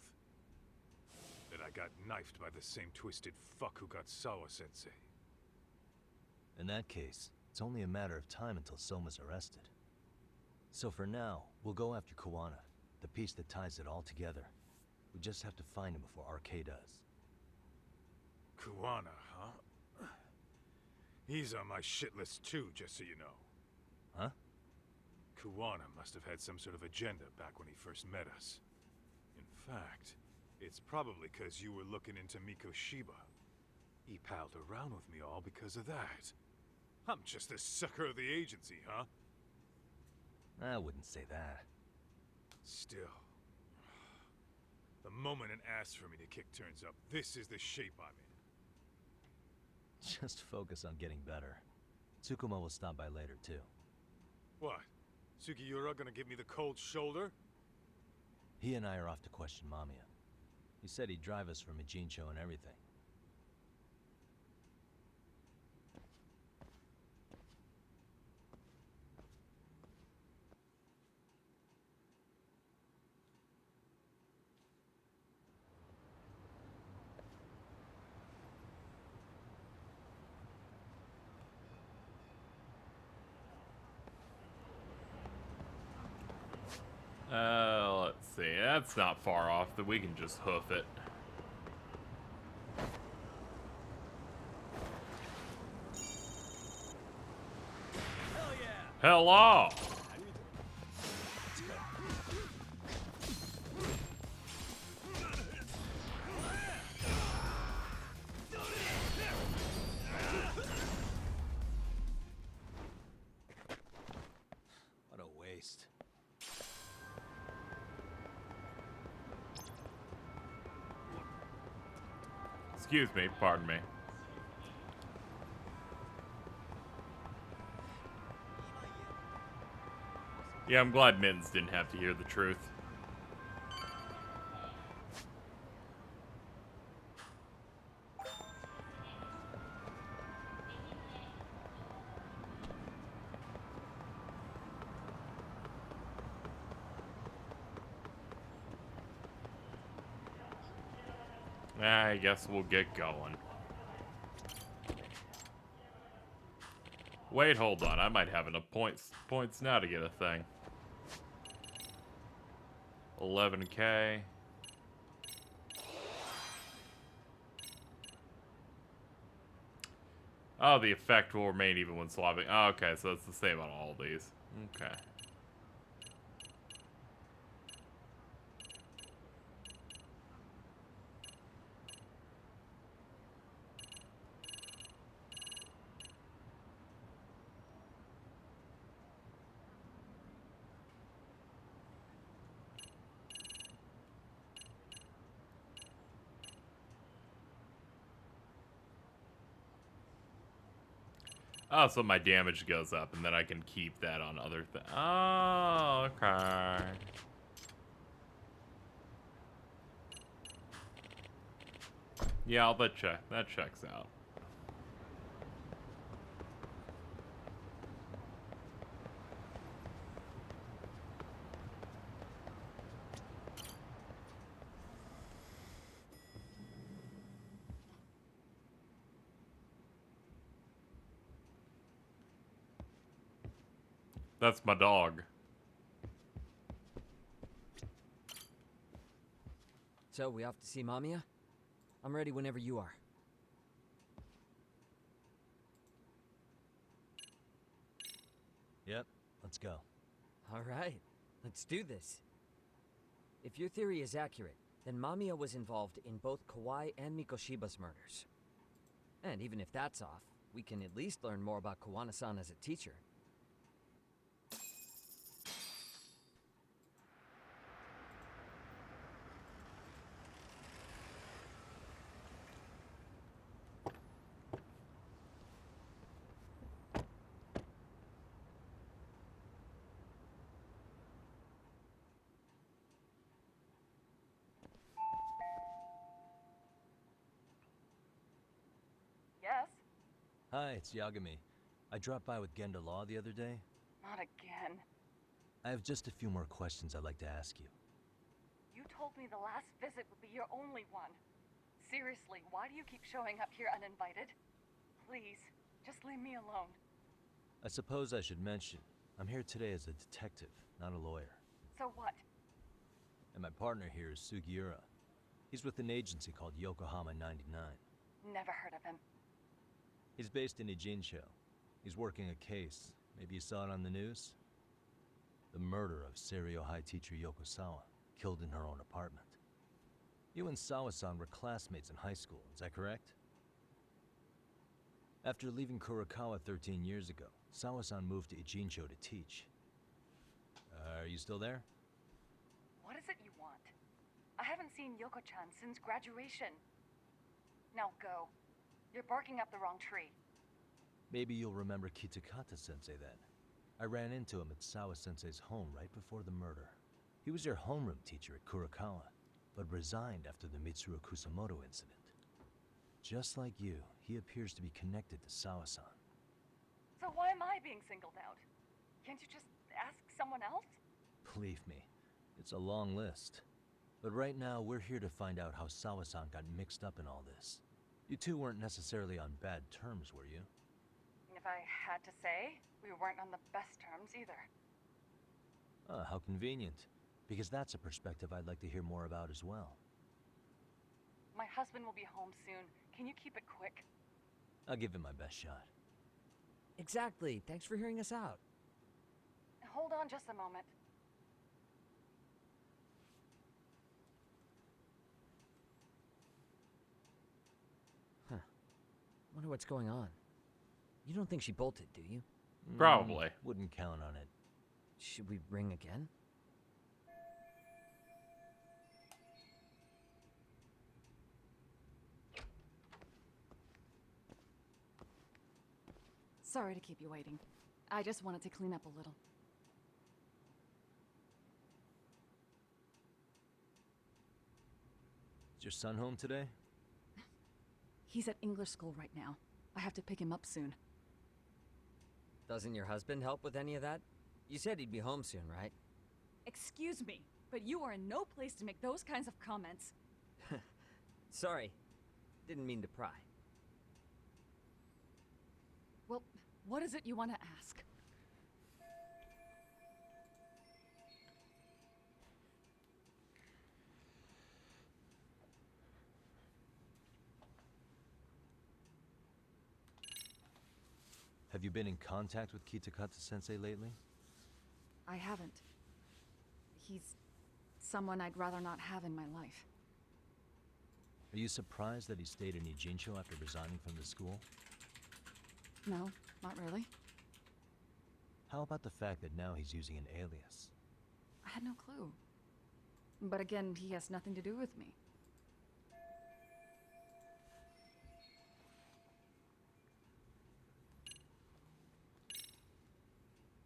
That I got knifed by the same twisted fuck who got Sawa-sensei. In that case, it's only a matter of time until Soma's arrested. So for now, we'll go after Kuwana, the piece that ties it all together. We just have to find him before RK does. Kuwana, huh? He's on my shit list too, just so you know. Huh? Kuwana must have had some sort of agenda back when he first met us. In fact, it's probably because you were looking into Mikoshiba. He palled around with me all because of that. I'm just a sucker of the agency, huh? I wouldn't say that. Still. The moment it asks for me to kick turns up, this is the shape I'm in. Just focus on getting better. Tsukuma will stop by later, too. What? Sugiura gonna give me the cold shoulder? He and I are off to question Mamiya. He said he'd drive us from Ijincho and everything. Let's see. That's not far off, that we can just hoof it. Hell yeah! Hello! What a waste. Excuse me, pardon me. Yeah, I'm glad Mittens didn't have to hear the truth. I guess we'll get going. Wait, hold on. I might have enough points now to get a thing. 11K. Oh, the effect will remain even when swapping. Oh, okay, so it's the same on all these. Okay. Oh, so my damage goes up, and then I can keep that on other things. Oh, okay. Yeah, that checks out. That's my dog. So, we off to see Mamiya? I'm ready whenever you are. Yep, let's go. Alright, let's do this. If your theory is accurate, then Mamiya was involved in both Kawai and Mikoshiba's murders. And even if that's off, we can at least learn more about Kuwana-san as a teacher. Yes? Hi, it's Yagami. I dropped by with Genda Law the other day. Not again. I have just a few more questions I'd like to ask you. You told me the last visit would be your only one. Seriously, why do you keep showing up here uninvited? Please, just leave me alone. I suppose I should mention, I'm here today as a detective, not a lawyer. So what? And my partner here is Sugiura. He's with an agency called Yokohama 99. Never heard of him. He's based in Ijincho. He's working a case. Maybe you saw it on the news? The murder of Seiryo High teacher Yoko Sawa, killed in her own apartment. You and Sawa-san were classmates in high school, is that correct? After leaving Kurokawa 13 years ago, Sawa-san moved to Ijincho to teach. Are you still there? What is it you want? I haven't seen Yoko-chan since graduation. Now go. You're barking up the wrong tree. Maybe you'll remember Kitakata-sensei then. I ran into him at Sawa-sensei's home right before the murder. He was your homeroom teacher at Kurokawa, but resigned after the Mitsuru Kusumoto incident. Just like you, he appears to be connected to Sawa-san. So why am I being singled out? Can't you just ask someone else? Believe me, it's a long list. But right now, we're here to find out how Sawa-san got mixed up in all this. You two weren't necessarily on bad terms, were you? If I had to say, we weren't on the best terms either. How convenient. Because that's a perspective I'd like to hear more about as well. My husband will be home soon. Can you keep it quick? I'll give it my best shot. Exactly. Thanks for hearing us out. Hold on just a moment. Huh. Wonder what's going on. You don't think she bolted, do you? Probably. Wouldn't count on it. Should we ring again? Sorry to keep you waiting. I just wanted to clean up a little. Is your son home today? He's at English school right now. I have to pick him up soon. Doesn't your husband help with any of that? You said he'd be home soon, right? Excuse me, but you are in no place to make those kinds of comments. Sorry. Didn't mean to pry. Well, what is it you want to ask? Have you been in contact with Kitakata-sensei lately? I haven't. He's someone I'd rather not have in my life. Are you surprised that he stayed in Ijincho after resigning from the school? No, not really. How about the fact that now he's using an alias? I had no clue. But again, he has nothing to do with me.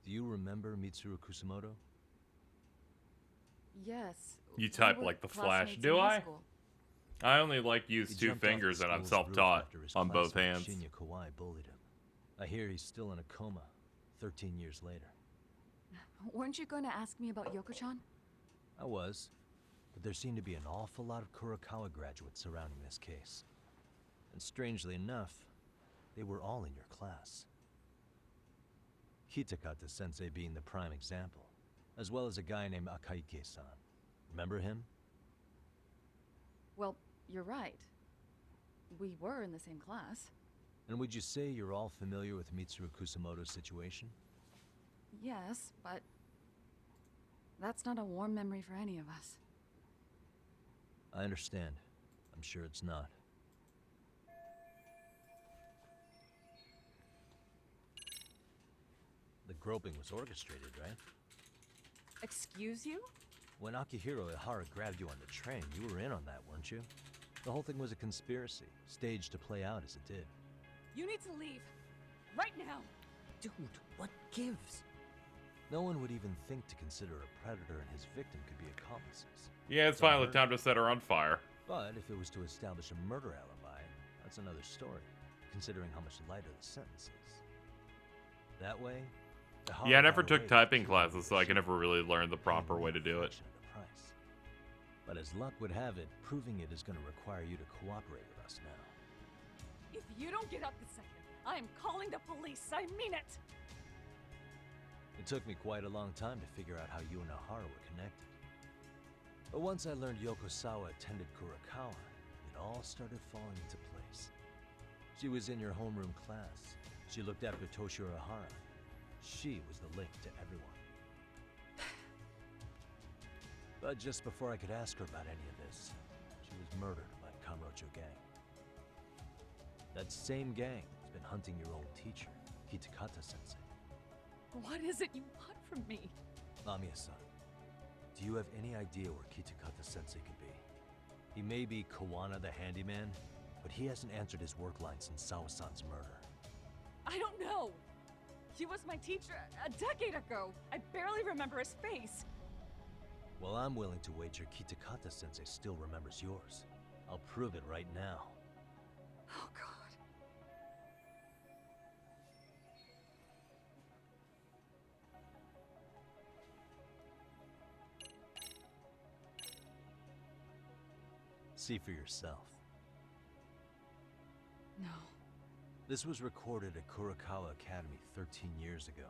Do you remember Mitsuru Kusumoto? Yes. You type like the Flash. Do I? I only like use two fingers and I'm self-taught on both hands. Shinya Kawai bullied him. I hear he's still in a coma, 13 years later. Weren't you going to ask me about Yoko-chan? I was, but there seemed to be an awful lot of Kurokawa graduates surrounding this case. And strangely enough, they were all in your class. Kitakata-sensei being the prime example, as well as a guy named Akaike-san. Remember him? Well, you're right. We were in the same class. And would you say you're all familiar with Mitsuru Kusumoto's situation? Yes, but that's not a warm memory for any of us. I understand. I'm sure it's not. The groping was orchestrated, right? Excuse you? When Akihiro Ihara grabbed you on the train, you were in on that, weren't you? The whole thing was a conspiracy, staged to play out as it did. You need to leave. Right now. Dude, what gives? No one would even think to consider a predator and his victim could be accomplices. Yeah, it's finally time to set her on fire. But if it was to establish a murder alibi, that's another story, considering how much lighter the sentence is. That way, yeah, I never took typing classes, so I can never really learn the proper way to do it. But as luck would have it, proving it is going to require you to cooperate with us now. If you don't get up this second, I am calling the police. I mean it. It took me quite a long time to figure out how you and Ihara were connected. But once I learned Yoko Sawa attended Kurokawa, it all started falling into place. She was in your homeroom class. She looked after Toshiro Hara. She was the link to everyone. But just before I could ask her about any of this, she was murdered by a Kamurocho gang. That same gang has been hunting your old teacher, Kitakata-sensei. What is it you want from me? Mamiya-san, do you have any idea where Kitakata-sensei could be? He may be Kuwana the handyman, but he hasn't answered his work line since Sawa-san's murder. I don't know. He was my teacher a decade ago. I barely remember his face. Well, I'm willing to wager Kitakata-sensei still remembers yours. I'll prove it right now. Oh, God. See for yourself. No. This was recorded at Kurokawa Academy 13 years ago.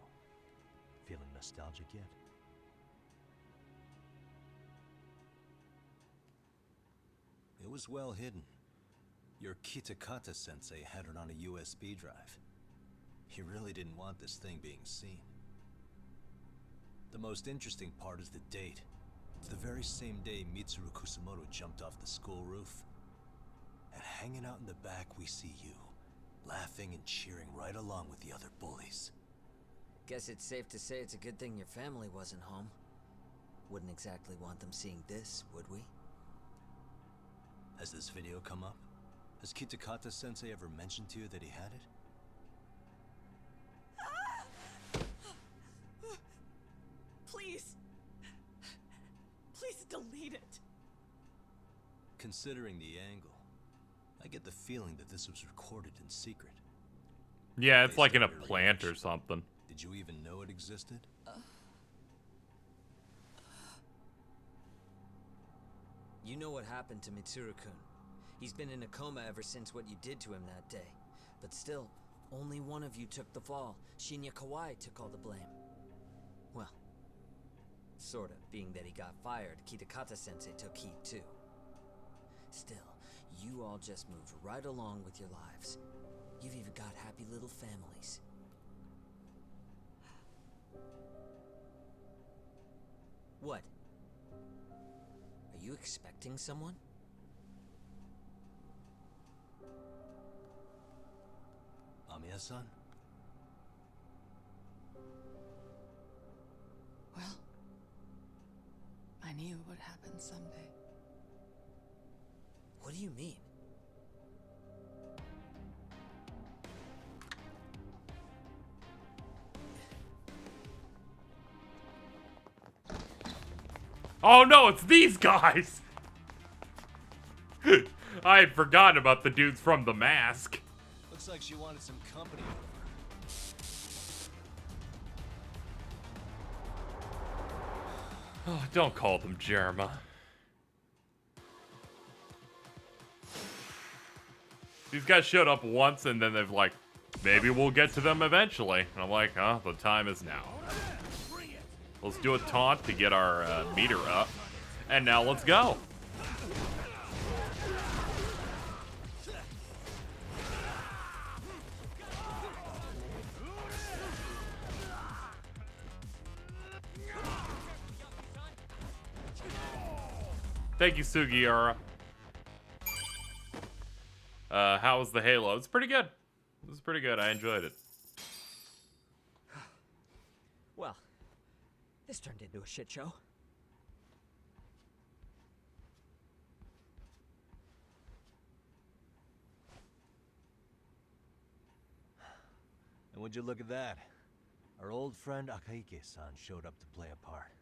Feeling nostalgic yet? It was well hidden. Your Kitakata-sensei had it on a USB drive. He really didn't want this thing being seen. The most interesting part is the date. It's the very same day Mitsuru Kusumoto jumped off the school roof. And hanging out in the back, we see you, laughing and cheering right along with the other bullies. Guess it's safe to say it's a good thing your family wasn't home. Wouldn't exactly want them seeing this, would we? Has this video come up? Has Kitakata-sensei ever mentioned to you that he had it? Please. Please delete it. Considering the angle, I get the feeling that this was recorded in secret. Yeah, it's like in a plant or something. Did you even know it existed? You know what happened to Mitsuru-kun. He's been in a coma ever since what you did to him that day. But still, only one of you took the fall. Shinya Kawai took all the blame. Well, sorta, being that he got fired, Kitakata-sensei took heat too. Still, you all just moved right along with your lives. You've even got happy little families. What? Are you expecting someone? Mamiya-san? Well, I knew it would happen someday. What do you mean? Oh no, it's these guys! I had forgotten about the dudes from The Mask. Looks like she wanted some company over. Oh, don't call them Jerma. These guys showed up once and then they've like, maybe we'll get to them eventually. And I'm like, huh, the time is now. Let's do a taunt to get our meter up. And now let's go. Thank you, Sugiura. How was the Halo? It's pretty good. It was pretty good. I enjoyed it. Well, this turned into a shit show. And would you look at that? Our old friend Akaike-san showed up to play a part.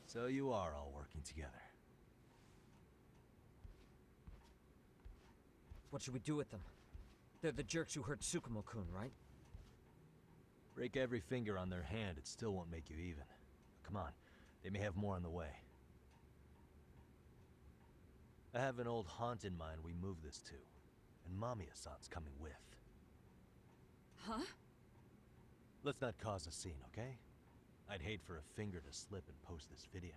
So you are all working together. What should we do with them? They're the jerks who hurt Tsukumo-kun, right? Break every finger on their hand, it still won't make you even. Come on, they may have more on the way. I have an old haunt in mind we move this to, and Mamiya-san's coming with. Huh? Let's not cause a scene, okay? I'd hate for a finger to slip and post this video.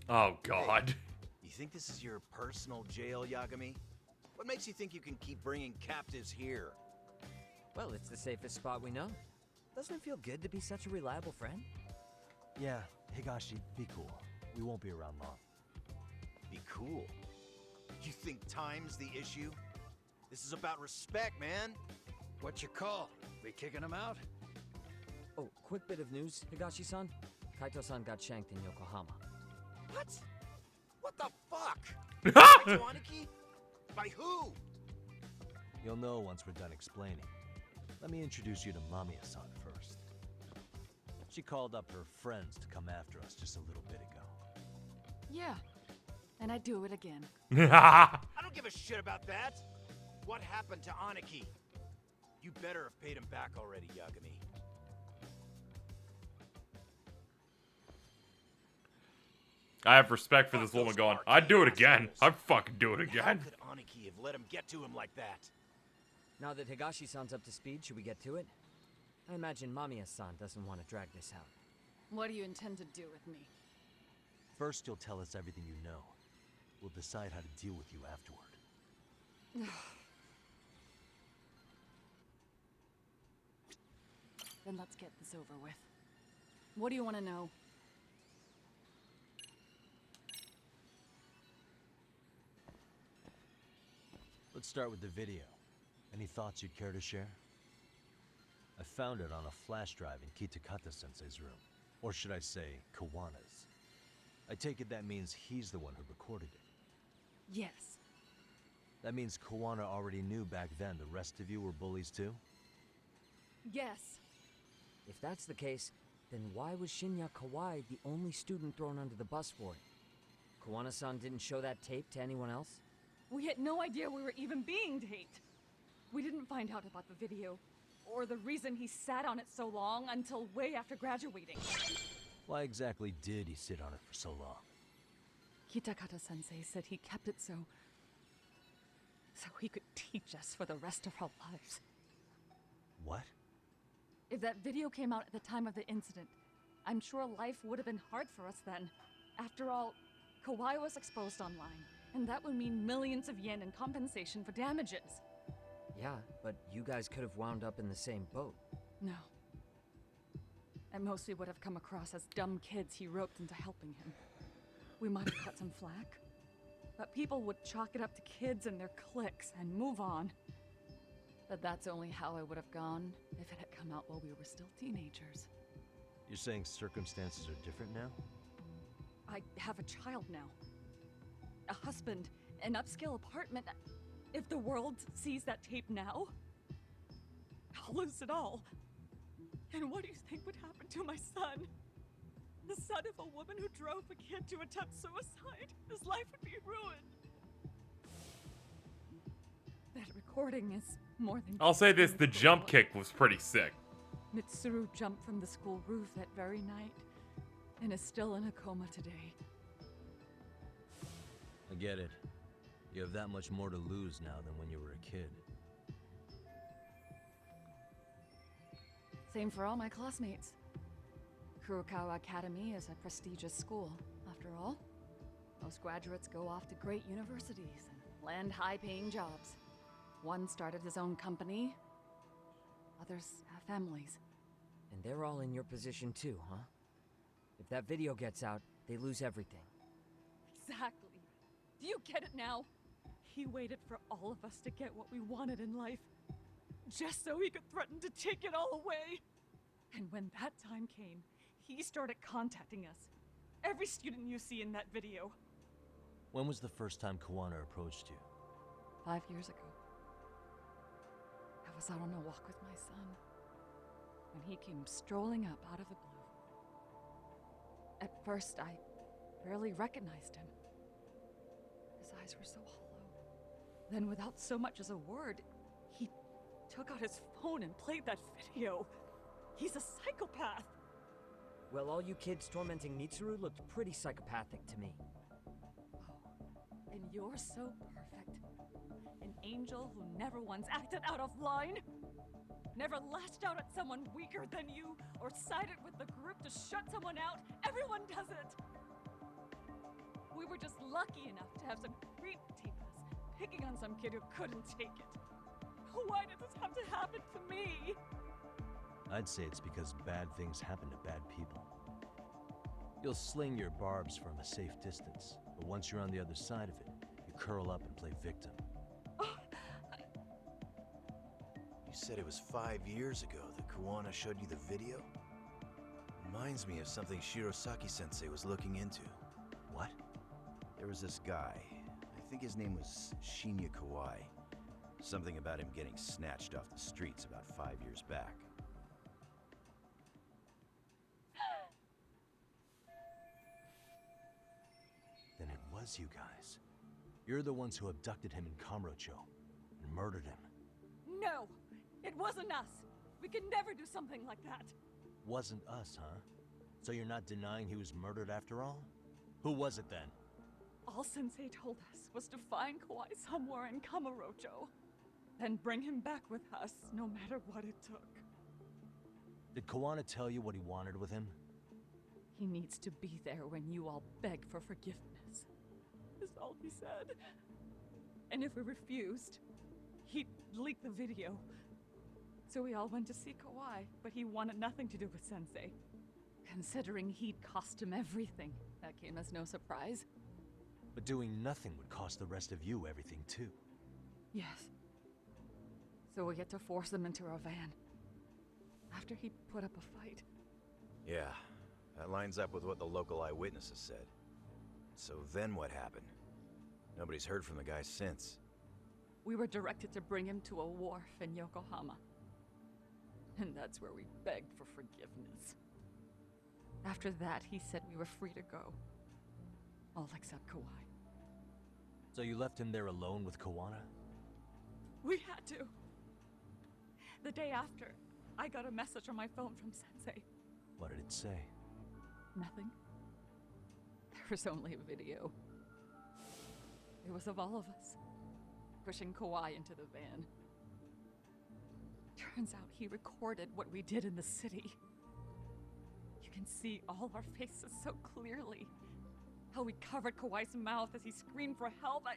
Oh, God. You think this is your personal jail, Yagami? What makes you think you can keep bringing captives here? Well, it's the safest spot we know. Doesn't it feel good to be such a reliable friend? Yeah, Higashi, be cool. We won't be around long. Be cool? You think time's the issue? This is about respect, man. What's your call? We kicking him out? Oh, quick bit of news, Higashi-san. Kaito-san got shanked in Yokohama. What? What the fuck? Aniki? By who? You'll know once we're done explaining. Let me introduce you to Mamiya-san first. She called up her friends to come after us just a little bit ago. Yeah, and I'd do it again. I don't give a shit about that. What happened to Aniki? You better have paid him back already, Yagami. I have respect for this woman going, I'd do it again. I'd fucking do it again. How could Aniki have let him get to him like that? Now that Higashi-san's up to speed, should we get to it? I imagine Mamiya-san doesn't want to drag this out. What do you intend to do with me? First, you'll tell us everything you know. We'll decide how to deal with you afterward. Then let's get this over with. What do you want to know? Let's start with the video. Any thoughts you'd care to share? I found it on a flash drive in Kitakata-sensei's room. Or should I say, Kuwana's. I take it that means he's the one who recorded it. Yes. That means Kuwana already knew back then the rest of you were bullies too? Yes. If that's the case, then why was Shinya Kawai the only student thrown under the bus for it? Kuwana-san didn't show that tape to anyone else? We had no idea we were even being taped. We didn't find out about the video, or the reason he sat on it so long until way after graduating. Why exactly did he sit on it for so long? Kitakata-sensei said he kept it so he could teach us for the rest of our lives. What? If that video came out at the time of the incident, I'm sure life would have been hard for us then. After all, Kawai was exposed online, and that would mean millions of yen in compensation for damages. Yeah, but you guys could have wound up in the same boat. No. At most, we would have come across as dumb kids he roped into helping him. We might have cut some flack, but people would chalk it up to kids and their cliques and move on. But that's only how it would have gone if it had come out while we were still teenagers. You're saying circumstances are different now? I have a child now. A husband, an upscale apartment. If the world sees that tape now, I'll lose it all. And what do you think would happen to my son? The son of a woman who drove a kid to attempt suicide. His life would be ruined. That recording is more than... I'll say this, the jump kick was pretty sick. Mitsuru jumped from the school roof that very night and is still in a coma today. I get it. You have that much more to lose now than when you were a kid. Same for all my classmates. Kurokawa Academy is a prestigious school, after all. Most graduates go off to great universities and land high-paying jobs. One started his own company, others have families. And they're all in your position too, huh? If that video gets out, they lose everything. Exactly. Do you get it now? He waited for all of us to get what we wanted in life, just so he could threaten to take it all away. And when that time came, he started contacting us. Every student you see in that video. When was the first time Kuwana approached you? 5 years ago. I was out on a walk with my son, when he came strolling up out of the blue. At first, I barely recognized him. His eyes were so hollow. Then, without so much as a word, he took out his phone and played that video. He's a psychopath. Well, all you kids tormenting Mitsuru looked pretty psychopathic to me. Oh, and you're so perfect. An angel who never once acted out of line. Never lashed out at someone weaker than you, or sided with the group to shut someone out. Everyone does it. We were just lucky enough to have some creep tape us, picking on some kid who couldn't take it. Why did this have to happen to me? I'd say it's because bad things happen to bad people. You'll sling your barbs from a safe distance, but once you're on the other side of it, you curl up and play victim. You said it was 5 years ago that Kuwana showed you the video? Reminds me of something Shirosaki-sensei was looking into. What? There was this guy. I think his name was Shinya Kawai. Something about him getting snatched off the streets about 5 years back. Then it was you guys. You're the ones who abducted him in Kamurocho and murdered him. No! It wasn't us! We could never do something like that! Wasn't us, huh? So you're not denying he was murdered after all? Who was it then? All Sensei told us was to find Kawai somewhere in Kamurocho, then bring him back with us, no matter what it took. Did Kuwana tell you what he wanted with him? He needs to be there when you all beg for forgiveness, is all he said. And if we refused, he'd leak the video. So we all went to see Kawai, but he wanted nothing to do with Sensei. Considering he'd cost him everything, that came as no surprise. But doing nothing would cost the rest of you everything too. Yes. So we had to force him into a van. After he put up a fight. Yeah, that lines up with what the local eyewitnesses said. So then what happened? Nobody's heard from the guy since. We were directed to bring him to a wharf in Yokohama. And that's where we begged for forgiveness. After that, he said we were free to go. All except Kawai. So you left him there alone with Kuwana? We had to. The day after, I got a message on my phone from Sensei. What did it say? Nothing. There was only a video. It was of all of us, pushing Kawai into the van. Turns out he recorded what we did in the city. You can see all our faces so clearly. How we covered Kawai's mouth as he screamed for help.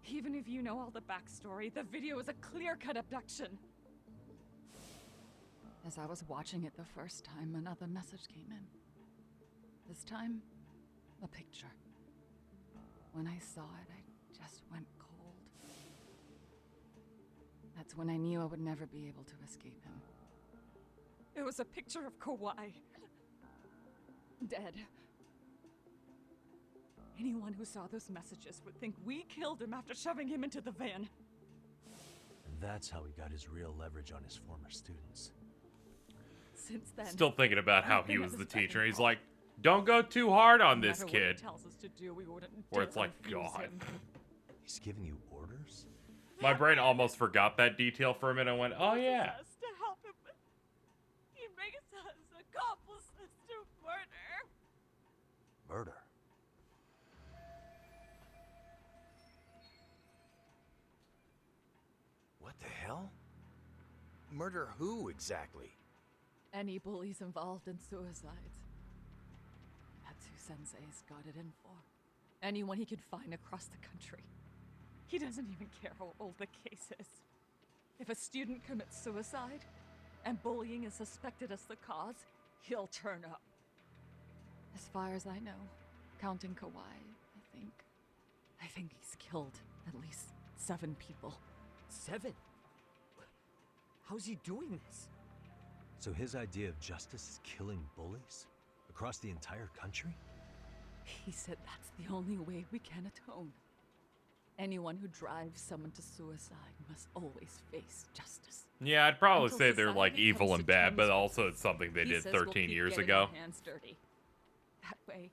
Even if you know all the backstory, the video is a clear-cut abduction. As I was watching it the first time, another message came in. This time, a picture. When I saw it, I just went cold. That's when I knew I would never be able to escape him. It was a picture of Kawai. Dead. Anyone who saw those messages would think we killed him after shoving him into the van. And that's how he got his real leverage on his former students. Since then, Still thinking about how he was the teacher. He's like, don't go too hard on this no matter kid. What he tells us to do, we wouldn't Where dare it's like, refuse God. him. He's giving you orders? My brain almost forgot that detail for a minute and went, oh yeah. Us to help him. He makes us accomplices to murder. Murder? What the hell? Murder who, exactly? Any bullies involved in suicides. That's who Sensei's got it in for. Anyone he could find across the country. He doesn't even care how old the case is. If a student commits suicide, and bullying is suspected as the cause, he'll turn up. As far as I know, counting Kawai, I think he's killed at least 7 people. 7? How's he doing this? So his idea of justice is killing bullies? Across the entire country? He said that's the only way we can atone. Anyone who drives someone to suicide must always face justice. Yeah, I'd probably Until say they're like society evil comes and to bad, terms but with also it. it's something they He did says we'll 13 keep years getting ago. our hands dirty. That way,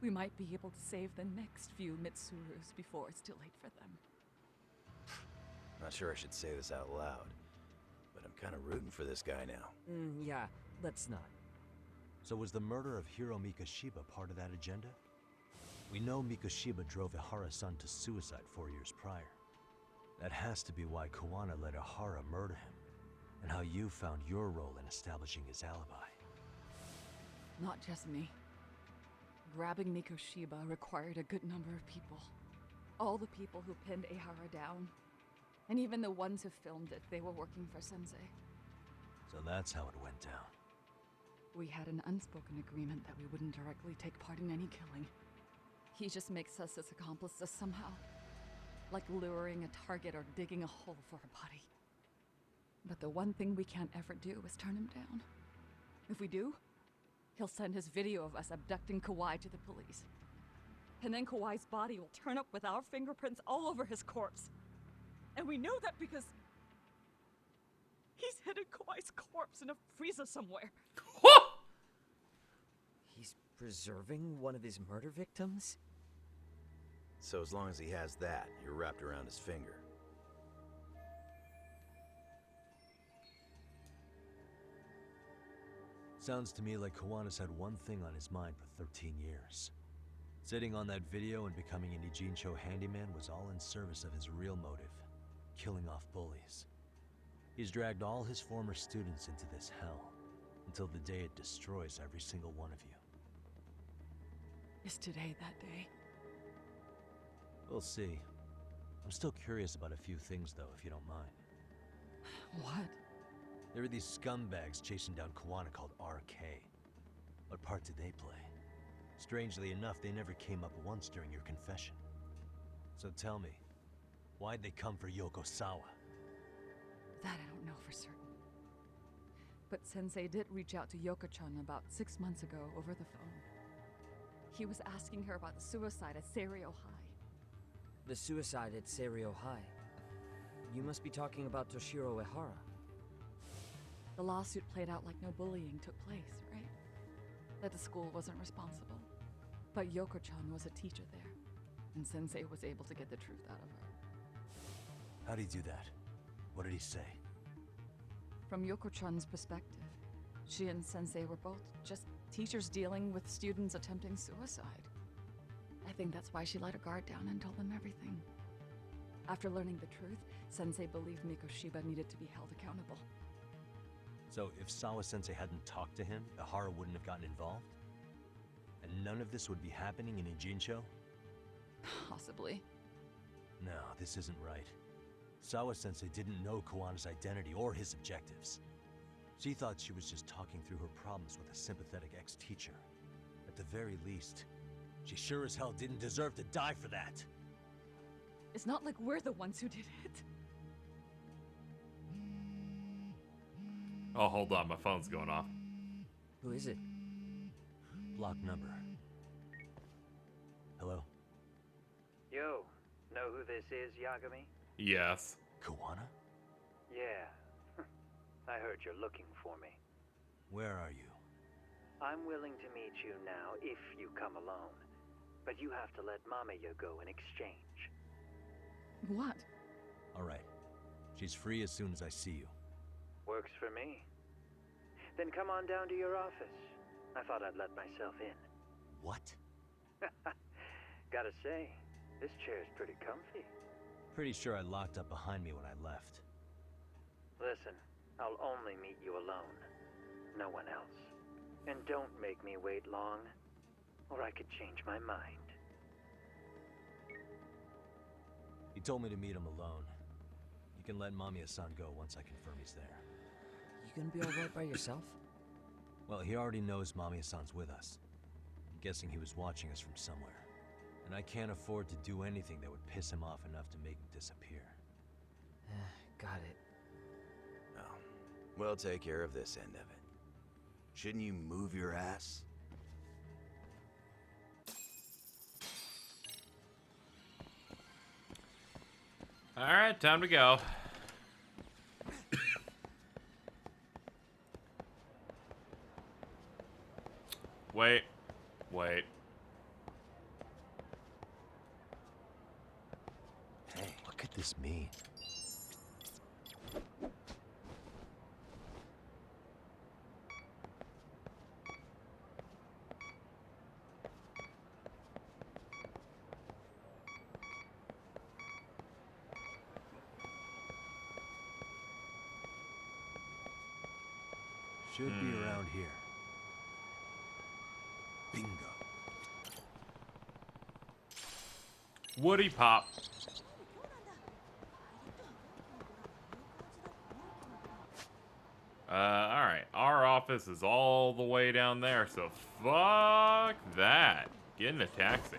we might be able to save the next few Mitsurus before it's too late for them. Not sure I should say this out loud, but I'm kind of rooting for this guy now. Yeah, let's not. So was the murder of Hiro Mikoshiba part of that agenda? We know Mikoshiba drove Ihara-san to suicide 4 years prior. That has to be why Kuwana let Ihara murder him, and how you found your role in establishing his alibi. Not just me. Grabbing Mikoshiba required a good number of people. All the people who pinned Ehara down. And even the ones who filmed it, they were working for Sensei. So that's how it went down. We had an unspoken agreement that we wouldn't directly take part in any killing. He just makes us his accomplices somehow. Like luring a target or digging a hole for a body. But the one thing we can't ever do is turn him down. If we do, he'll send his video of us abducting Kawhi to the police. And then Kawhi's body will turn up with our fingerprints all over his corpse. And we know that because he's hidden Kawhi's corpse in a freezer somewhere. He's preserving one of his murder victims? So as long as he has that, you're wrapped around his finger. Sounds to me like Kuwana's had one thing on his mind for 13 years. Sitting on that video and becoming an Ijincho handyman was all in service of his real motive, killing off bullies. He's dragged all his former students into this hell, until the day it destroys every single one of you. Is today that day? We'll see. I'm still curious about a few things though, if you don't mind. What? There are these scumbags chasing down Kuwana called RK. What part did they play? Strangely enough, they never came up once during your confession. So tell me, why'd they come for Sawa? That I don't know for certain. But Sensei did reach out to Yoko-chan about 6 months ago over the phone. He was asking her about the suicide at Seiryo High. The suicide at Seiryo High? You must be talking about Toshiro Ehara. The lawsuit played out like no bullying took place, right? That the school wasn't responsible. But Yoko-chan was a teacher there, and Sensei was able to get the truth out of her. How'd he do that? What did he say? From Yoko-chan's perspective, she and Sensei were both just teachers dealing with students attempting suicide. I think that's why she let her guard down and told them everything. After learning the truth, Sensei believed Mikoshiba needed to be held accountable. So if Sawa-sensei hadn't talked to him, Ehara wouldn't have gotten involved? And none of this would be happening in Ijincho? Possibly. No, this isn't right. Sawa-sensei didn't know Kuwana's identity or his objectives. She thought she was just talking through her problems with a sympathetic ex-teacher. At the very least, she sure as hell didn't deserve to die for that. It's not like we're the ones who did it. Oh, hold on, my phone's going off. Who is it? Block number. Hello? Yo, know who this is, Yagami? Yes. Kuwana? Yeah. I heard you're looking for me. Where are you? I'm willing to meet you now if you come alone. But you have to let Mamiya go in exchange. What? Alright. She's free as soon as I see you. Works for me. Then come on down to your office. I thought I'd let myself in. What? Gotta say, this chair's pretty comfy. Pretty sure I locked up behind me when I left. Listen, I'll only meet you alone. No one else. And don't make me wait long, or I could change my mind. He told me to meet him alone. You can let Mamiya-san go once I confirm he's there. You gonna be alright by yourself? Well, he already knows Mamiya-san's with us. I'm guessing he was watching us from somewhere. And I can't afford to do anything that would piss him off enough to make him disappear. Got it. Oh, we'll take care of this end of it. Shouldn't you move your ass? Alright, time to go. Wait. Hey, what could this mean? Should be around here. Bingo. Woody Pop. Alright. Our office is all the way down there, so fuck that. Get in a taxi.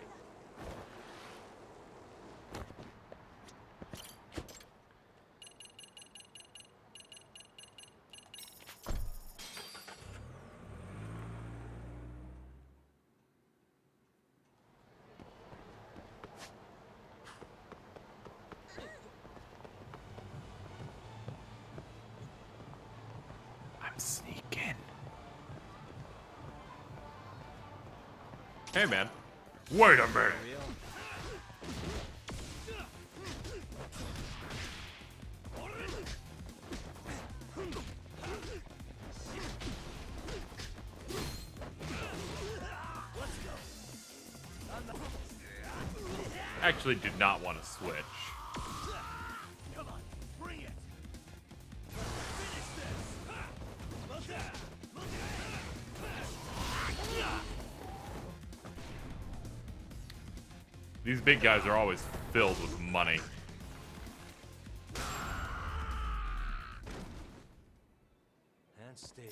Sneaking. Hey, man. Wait a minute. Actually did not want to switch. These big guys are always filled with money. And stay down.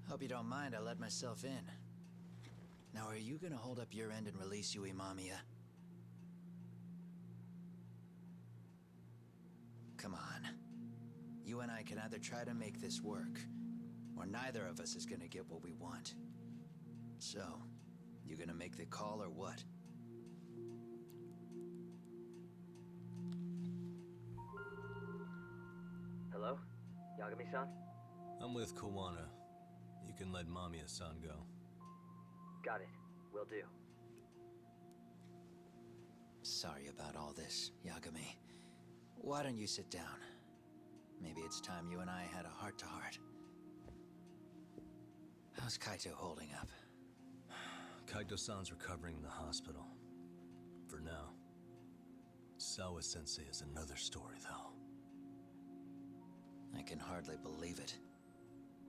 Hope you don't mind I let myself in. Now, are you gonna hold up your end and release Yui Mamiya? Come on. You and I can either try to make this work, or neither of us is gonna get what we want. So, you gonna make the call or what? Hello? Yagami-san? I'm with Kuwana. You can let Mamiya-san go. Got it. Will do. Sorry about all this, Yagami. Why don't you sit down? Maybe it's time you and I had a heart-to-heart. How's Kaito holding up? Kaito-san's recovering in the hospital. For now. Sawa-sensei is another story, though. I can hardly believe it.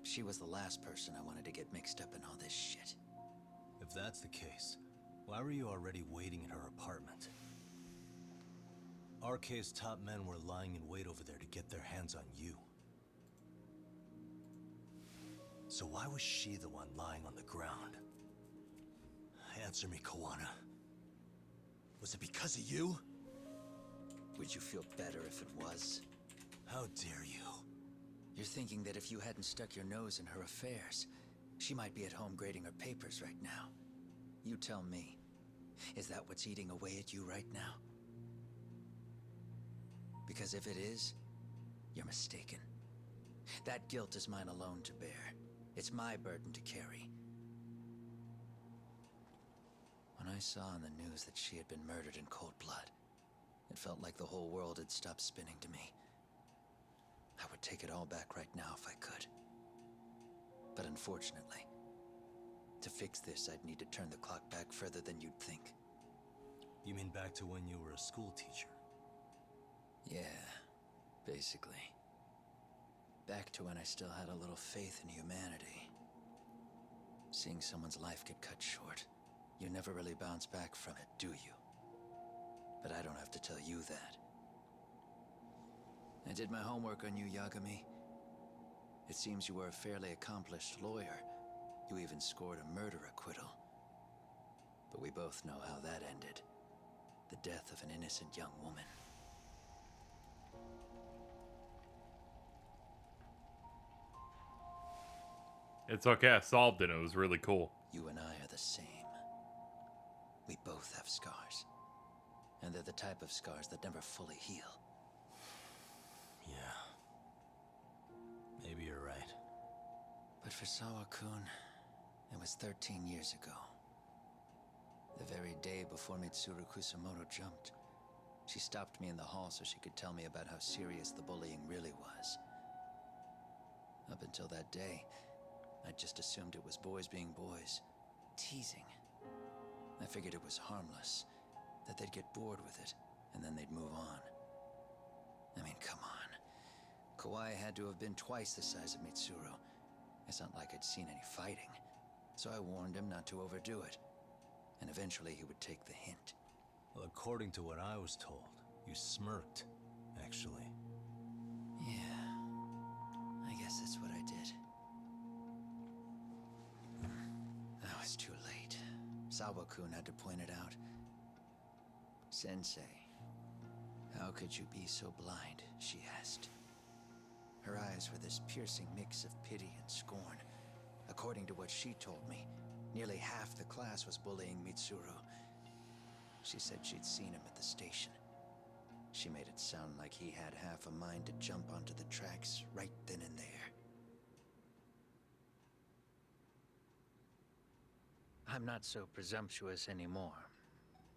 She was the last person I wanted to get mixed up in all this shit. If that's the case, why were you already waiting in her apartment? RK's top men were lying in wait over there to get their hands on you. So why was she the one lying on the ground? Answer me, Kuwana. Was it because of you? Would you feel better if it was? How dare you? You're thinking that if you hadn't stuck your nose in her affairs, she might be at home grading her papers right now. You tell me, is that what's eating away at you right now? Because if it is, you're mistaken. That guilt is mine alone to bear. It's my burden to carry. When I saw in the news that she had been murdered in cold blood, it felt like the whole world had stopped spinning to me. I would take it all back right now if I could. But unfortunately, to fix this, I'd need to turn the clock back further than you'd think. You mean back to when you were a school teacher? Yeah, basically. Back to when I still had a little faith in humanity. Seeing someone's life get cut short, you never really bounce back from it, do you? But I don't have to tell you that. I did my homework on you, Yagami. It seems you were a fairly accomplished lawyer. You even scored a murder acquittal. But we both know how that ended. The death of an innocent young woman. It's okay, I solved it. It was really cool. You and I are the same. We both have scars. And they're the type of scars that never fully heal. Yeah. Maybe you're right. But for Sawa-kun, it was 13 years ago. The very day before Mitsuru Kusumoto jumped. She stopped me in the hall so she could tell me about how serious the bullying really was. Up until that day, I just assumed it was boys being boys, teasing. I figured it was harmless, that they'd get bored with it, and then they'd move on. I mean, come on. Kawai had to have been twice the size of Mitsuru. It's not like I'd seen any fighting, so I warned him not to overdo it, and eventually he would take the hint. Well, according to what I was told, you smirked, actually. Yeah, I guess that's what I did. I was too late. Sawa-kun had to point it out. Sensei, how could you be so blind, she asked. Her eyes were this piercing mix of pity and scorn. According to what she told me, nearly half the class was bullying Mitsuru. She said she'd seen him at the station. She made it sound like he had half a mind to jump onto the tracks right then and there. I'm not so presumptuous anymore.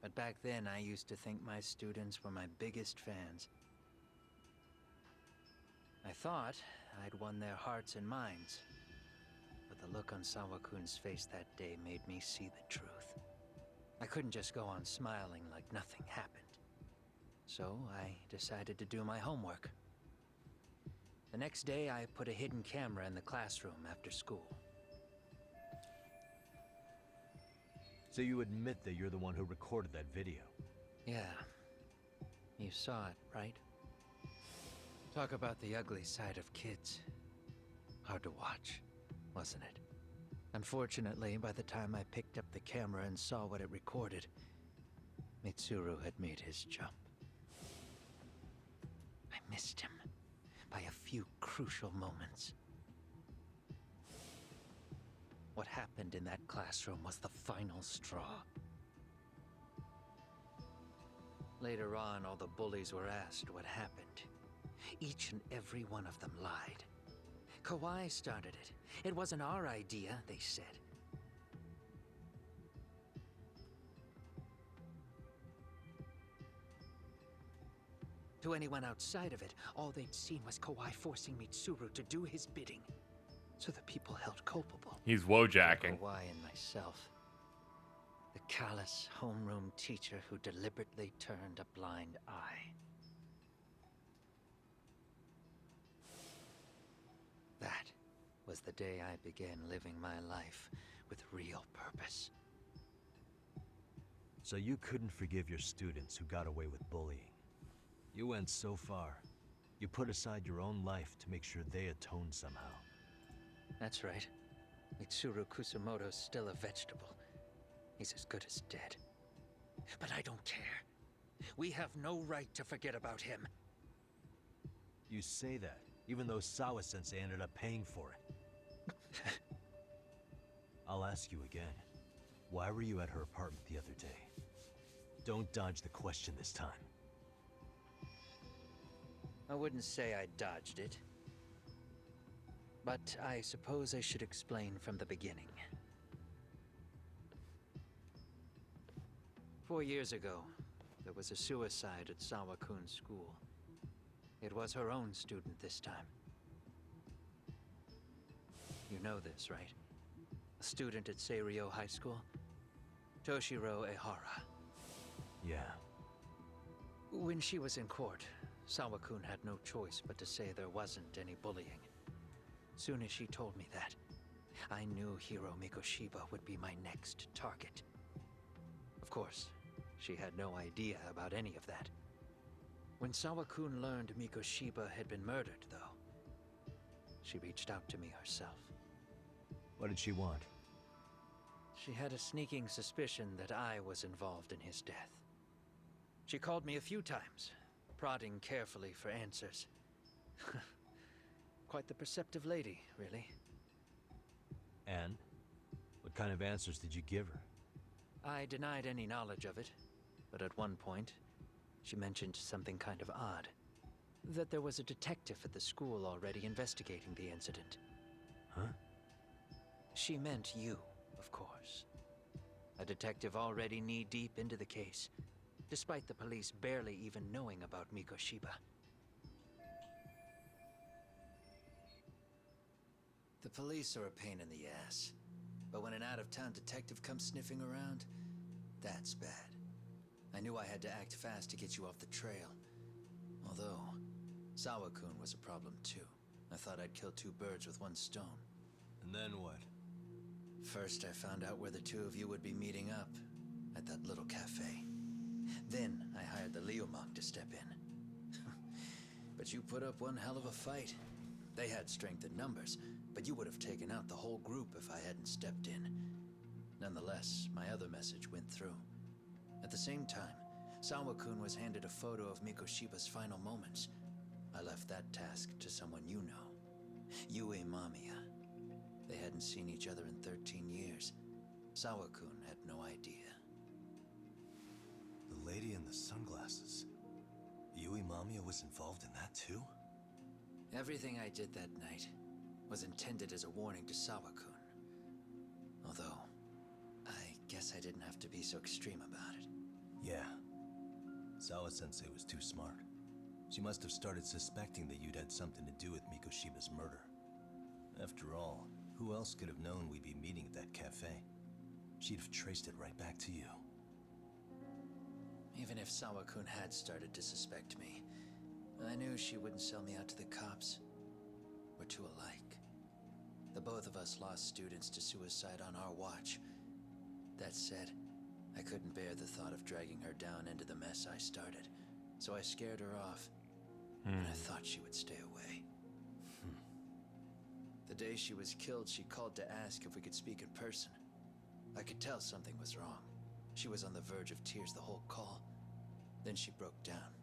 But back then, I used to think my students were my biggest fans. I thought I'd won their hearts and minds. But the look on Sawa-kun's face that day made me see the truth. I couldn't just go on smiling like nothing happened. So I decided to do my homework. The next day, I put a hidden camera in the classroom after school. So you admit that you're the one who recorded that video? Yeah. You saw it, right? Talk about the ugly side of kids. Hard to watch, wasn't it? Unfortunately, by the time I picked up the camera and saw what it recorded, Mitsuru had made his jump. I missed him by a few crucial moments. What happened in that classroom was the final straw. Later on, all the bullies were asked what happened. Each and every one of them lied. Kawai started it. It wasn't our idea, they said. To anyone outside of it, all they'd seen was Kawai forcing Mitsuru to do his bidding. So the people held culpable. He's wojacking. Kawai and myself. The callous homeroom teacher who deliberately turned a blind eye. That was the day I began living my life with real purpose. So you couldn't forgive your students who got away with bullying. You went so far. You put aside your own life to make sure they atoned somehow. That's right. Mitsuru Kusumoto's still a vegetable. He's as good as dead. But I don't care. We have no right to forget about him. You say that, even though Sawa-sensei ended up paying for it. I'll ask you again. Why were you at her apartment the other day? Don't dodge the question this time. I wouldn't say I dodged it. But I suppose I should explain from the beginning. 4 years ago, there was a suicide at Sawa-kun's school. It was her own student this time. You know this, right? A student at Seiryo High School? Toshiro Ehara. Yeah. When she was in court, Sawa-kun had no choice but to say there wasn't any bullying. Soon as she told me that, I knew Hiro Mikoshiba would be my next target. Of course, she had no idea about any of that. When Sawa-kun learned Mikoshiba had been murdered, though, she reached out to me herself. What did she want? She had a sneaking suspicion that I was involved in his death. She called me a few times, prodding carefully for answers. Quite the perceptive lady, really. And? What kind of answers did you give her? I denied any knowledge of it, but at one point, she mentioned something kind of odd. That there was a detective at the school already investigating the incident. Huh? She meant you, of course. A detective already knee-deep into the case. despite the police barely even knowing about Mikoshiba. The police are a pain in the ass. But when an out-of-town detective comes sniffing around, that's bad. I knew I had to act fast to get you off the trail. Although, Sawa-kun was a problem too. I thought I'd kill two birds with one stone. And then what? First, I found out where the two of you would be meeting up, at that little cafe. Then, I hired the Leomok to step in. But you put up one hell of a fight. They had strength in numbers, but you would have taken out the whole group if I hadn't stepped in. Nonetheless, my other message went through. At the same time, Sawa-kun was handed a photo of Mikoshiba's final moments. I left that task to someone you know. Mamiya. They hadn't seen each other in 13 years. Sawa-kun had no idea. The lady in the sunglasses. Mamiya was involved in that too? Everything I did that night was intended as a warning to Sawa-kun. Although, I guess I didn't have to be so extreme about it. Yeah. Sawa-sensei was too smart. She must have started suspecting that you'd had something to do with Mikoshiba's murder. After all, who else could have known we'd be meeting at that cafe? She'd have traced it right back to you. Even if Sawa-kun had started to suspect me, I knew she wouldn't sell me out to the cops. We're too alike. The both of us lost students to suicide on our watch. That said, I couldn't bear the thought of dragging her down into the mess I started, so I scared her off, and I thought she would stay away. The day she was killed, she called to ask if we could speak in person. I could tell something was wrong. She was on the verge of tears the whole call. Then she broke down.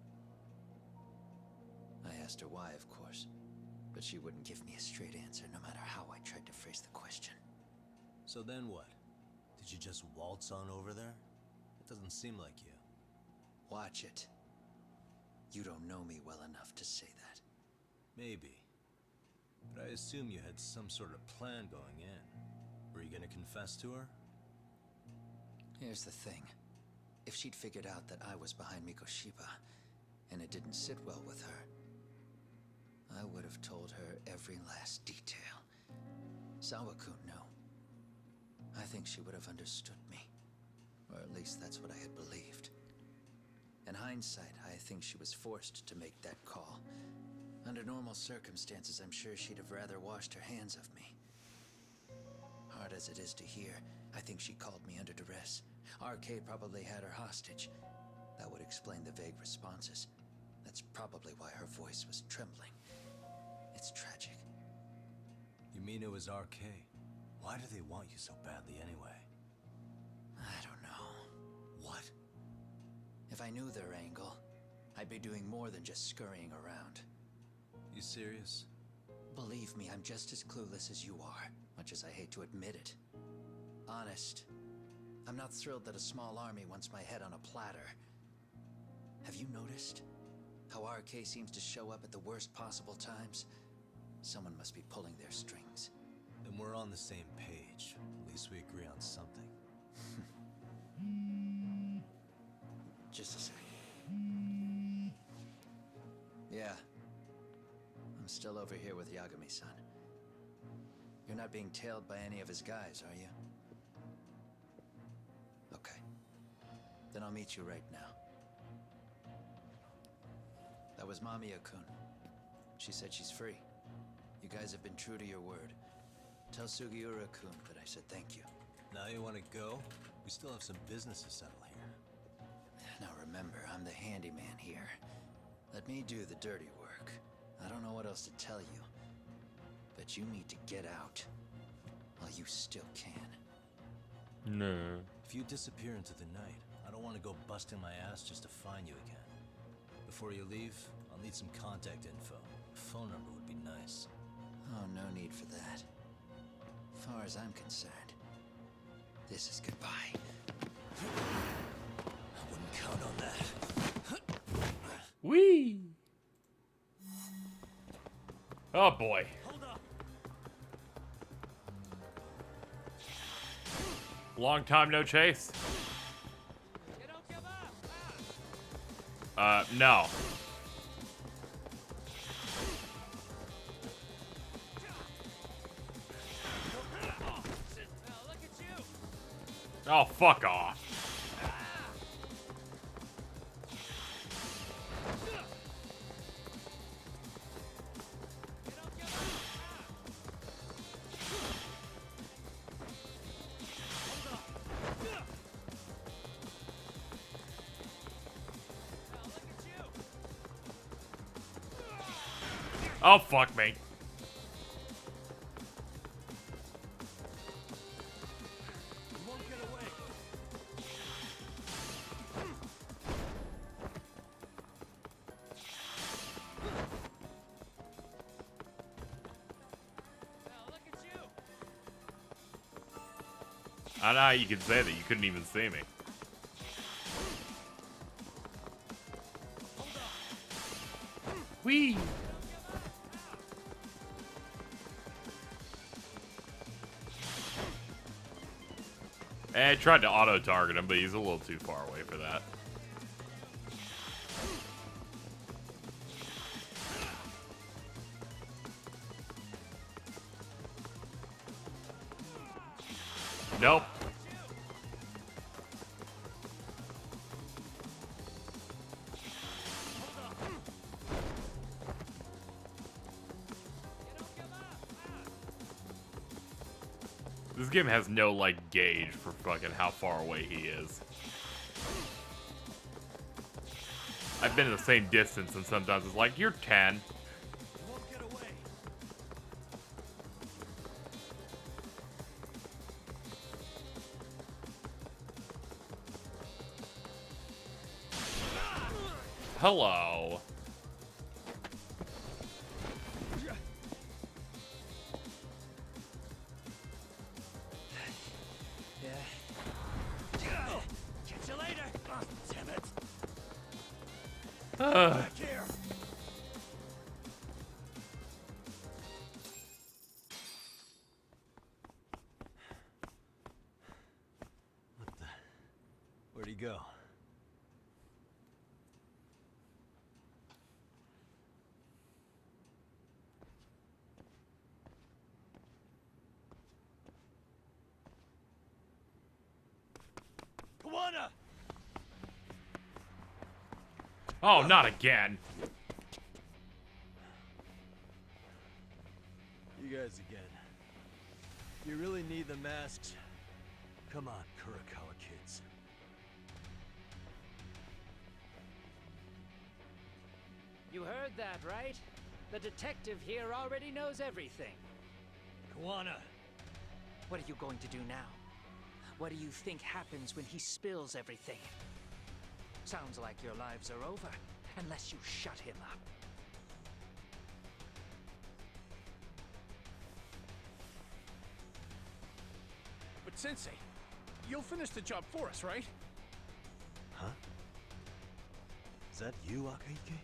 I asked her why, of course, but she wouldn't give me a straight answer no matter how I tried to phrase the question. So then what? Did you just waltz on over there? It doesn't seem like you. Watch it. You don't know me well enough to say that. Maybe. But I assume you had some sort of plan going in. Were you gonna confess to her? Here's the thing. If she'd figured out that I was behind Mikoshiba, and it didn't sit well with her, I would have told her every last detail. Sawa-kun, no. I think she would have understood me. Or at least that's what I had believed. In hindsight, I think she was forced to make that call. Under normal circumstances, I'm sure she'd have rather washed her hands of me. Hard as it is to hear, I think she called me under duress. RK probably had her hostage. That would explain the vague responses. That's probably why her voice was trembling. It's tragic. You mean it was RK? Why do they want you so badly anyway? I don't know. What? If I knew their angle, I'd be doing more than just scurrying around. You serious? Believe me, I'm just as clueless as you are, much as I hate to admit it. Honest, I'm not thrilled that a small army wants my head on a platter. Have you noticed how RK seems to show up at the worst possible times? Someone must be pulling their strings. Then we're on the same page. At least we agree on something. Just a second. Yeah. I'm still over here with Yagami-san. You're not being tailed by any of his guys, are you? Okay. Then I'll meet you right now. That was Mamiya-kun. She said she's free. You guys have been true to your word. Tell Sugiura-kun that I said thank you. Now you want to go? We still have some business to settle here. Now remember, I'm the handyman here. Let me do the dirty work. I don't know what else to tell you. But you need to get out. While you still can. No. If you disappear into the night, I don't want to go busting my ass just to find you again. Before you leave, I'll need some contact info. A phone number would be nice. Oh, no need for that. As far as I'm concerned, this is goodbye. I wouldn't count on that. Whee! Oh boy. Long time no chase. No. Oh, fuck off. Oh, fuck me. I know how you can say that. You couldn't even see me. Whee! I tried to auto-target him, but he's a little too far away for that. Nope. This game has no, like, gauge for fucking how far away he is. I've been in the same distance, and sometimes it's like, you're 10. Hello. Catch you later. Oh, damn it. Back here. Where'd he go? Kuwana! Oh, not again. You guys again. You really need the masks? Come on, Kurokawa kids. You heard that, right? The detective here already knows everything. Kuwana! What are you going to do now? What do you think happens when he spills everything? Sounds like your lives are over, unless you shut him up. But Sensei, you'll finish the job for us, right? Huh? Is that you, Akahike?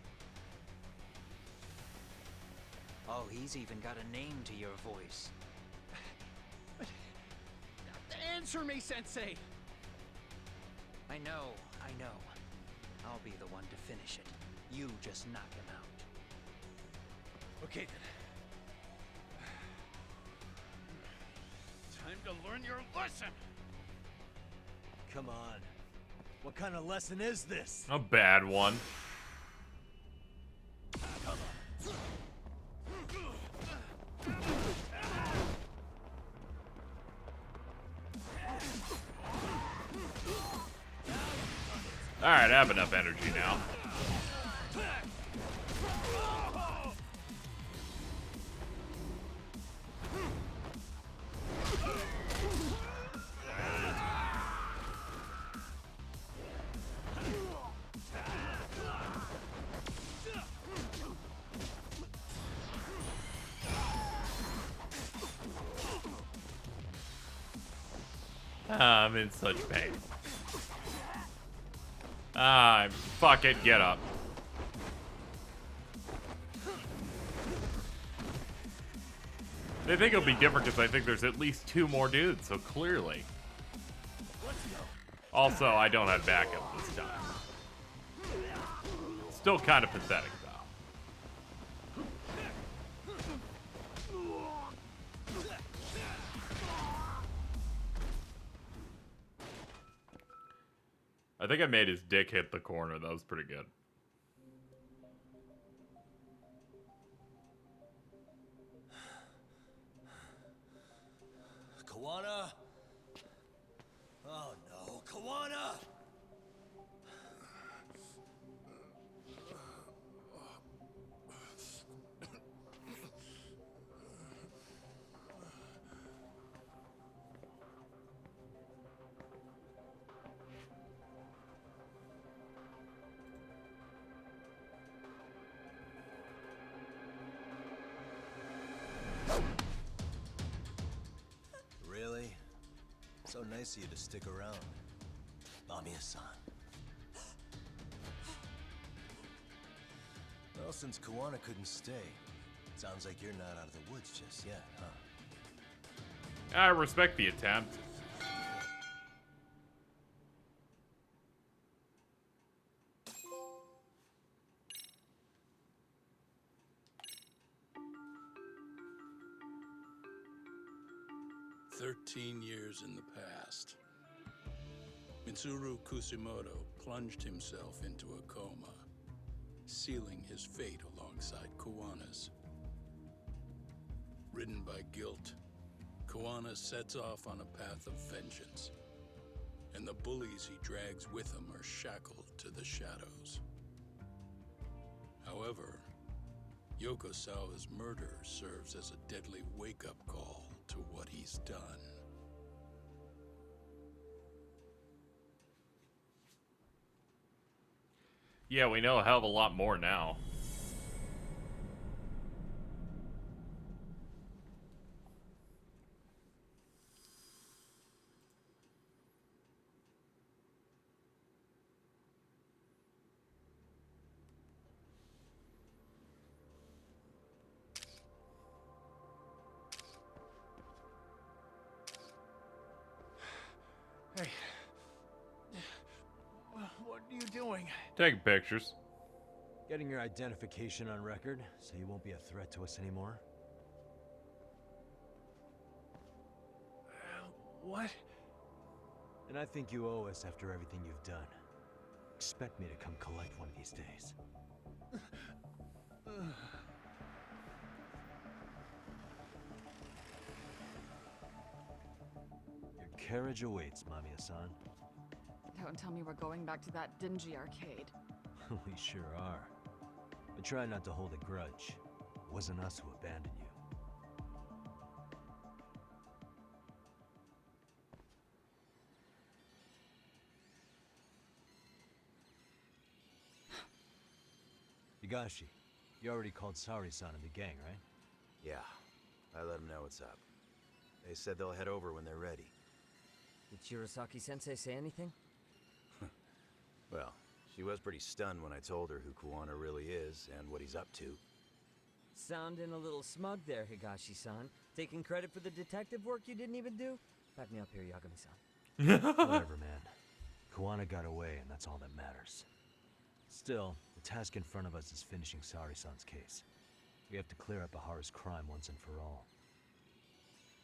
Oh, he's even got a name to your voice. Answer me, Sensei! I know. I'll be the one to finish it. You just knock him out. Okay then. Time to learn your lesson! Come on. What kind of lesson is this? A bad one. Alright, I have enough energy now. I'm in such pain. Fuck it, get up. They think it'll be different because I think there's at least 2 more dudes, so clearly. Also, I don't have backup this time. Still kind of pathetic, though. I think I made his dick hit the corner. That was pretty good. Kuwana? Oh no, Kuwana! Really? So nice of you to stick around. Mamiya-san. Well, since Kuwana couldn't stay, sounds like you're not out of the woods just yet, huh? I respect the attempt. Years in the past, Mitsuru Kusumoto plunged himself into a coma, sealing his fate alongside Kuwana's. Ridden by guilt, Kuwana sets off on a path of vengeance, and the bullies he drags with him are shackled to the shadows. However, Yokosawa's murder serves as a deadly wake-up call to what he's done. Yeah, we know a hell of a lot more now. Hey. What are you doing? Taking pictures. Getting your identification on record, so you won't be a threat to us anymore? What? And I think you owe us after everything you've done. Expect me to come collect one of these days. Your carriage awaits, Mamiya-san. Don't tell me we're going back to that dingy arcade. We sure are. But try not to hold a grudge. It wasn't us who abandoned you. Higashi, you already called Sari-san and the gang, right? Yeah, I let them know what's up. They said they'll head over when they're ready. Did Shirosaki-sensei say anything? Well, she was pretty stunned when I told her who Kuwana really is and what he's up to. Sounding a little smug there, Higashi-san. Taking credit for the detective work you didn't even do? Back me up here, Yagami-san. Whatever, man. Kuwana got away, and that's all that matters. Still, the task in front of us is finishing Sari-san's case. We have to clear up Ahara's crime once and for all.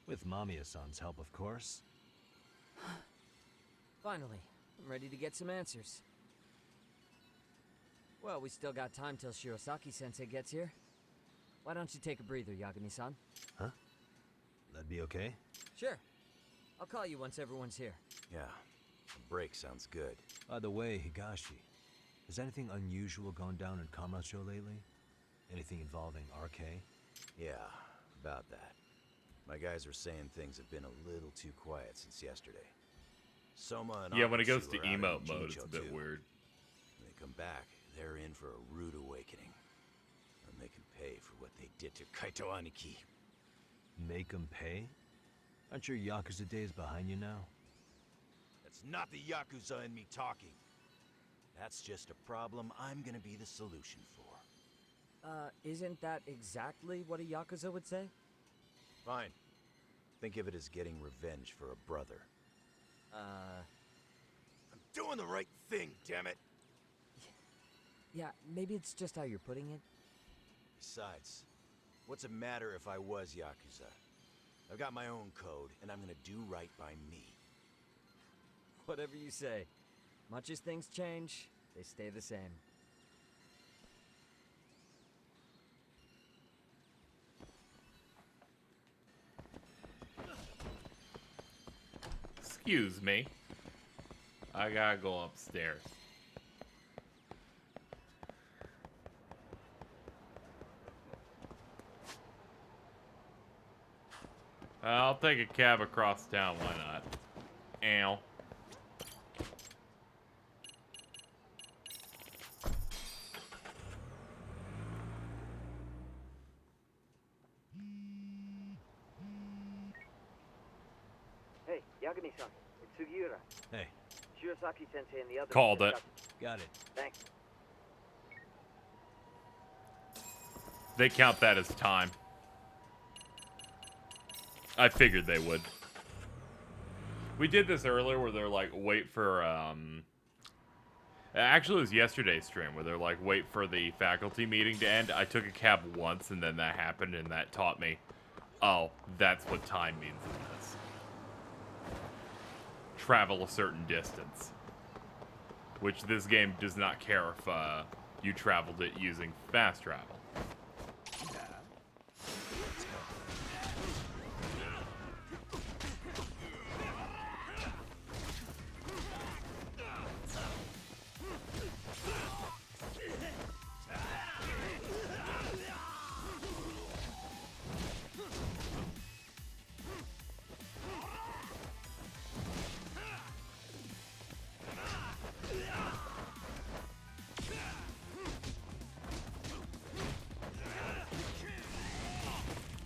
With Mamiya-san's help, of course. Finally, I'm ready to get some answers. Well, we still got time till Shirosaki-sensei gets here. Why don't you take a breather, Yagami-san? Huh? That'd be okay? Sure. I'll call you once everyone's here. Yeah, a break sounds good. By the way, Higashi, has anything unusual gone down in Kamasho lately? Anything involving RK? Yeah, about that. My guys are saying things have been a little too quiet since yesterday. Soma and yeah, when it goes Akutsu to are out in emote mode, Jincho it's a bit too. weird. When they come back, they're in for a rude awakening. And they can pay for what they did to Kaito Aniki. Make them pay? Aren't your Yakuza days behind you now? That's not the Yakuza in me talking. That's just a problem I'm gonna be the solution for. Isn't that exactly what a Yakuza would say? Fine. Think of it as getting revenge for a brother. I'm doing the right thing, damn it! Yeah, maybe it's just how you're putting it. Besides, what's it matter if I was Yakuza? I've got my own code, and I'm gonna do right by me. Whatever you say. Much as things change, they stay the same. Excuse me. I gotta go upstairs. I'll take a cab across town, why not? Ow. Hey, Yagami-san, it's Sugiura. Hey. Shirosaki-sensei and the others. Called it. Got it. Thanks. They count that as time. I figured they would. We did this earlier where they're like, wait for, actually it was yesterday's stream where they're like, wait for the faculty meeting to end. I took a cab once and then that happened and that taught me, oh, that's what time means in this. Travel a certain distance. Which this game does not care if you traveled it using fast travel.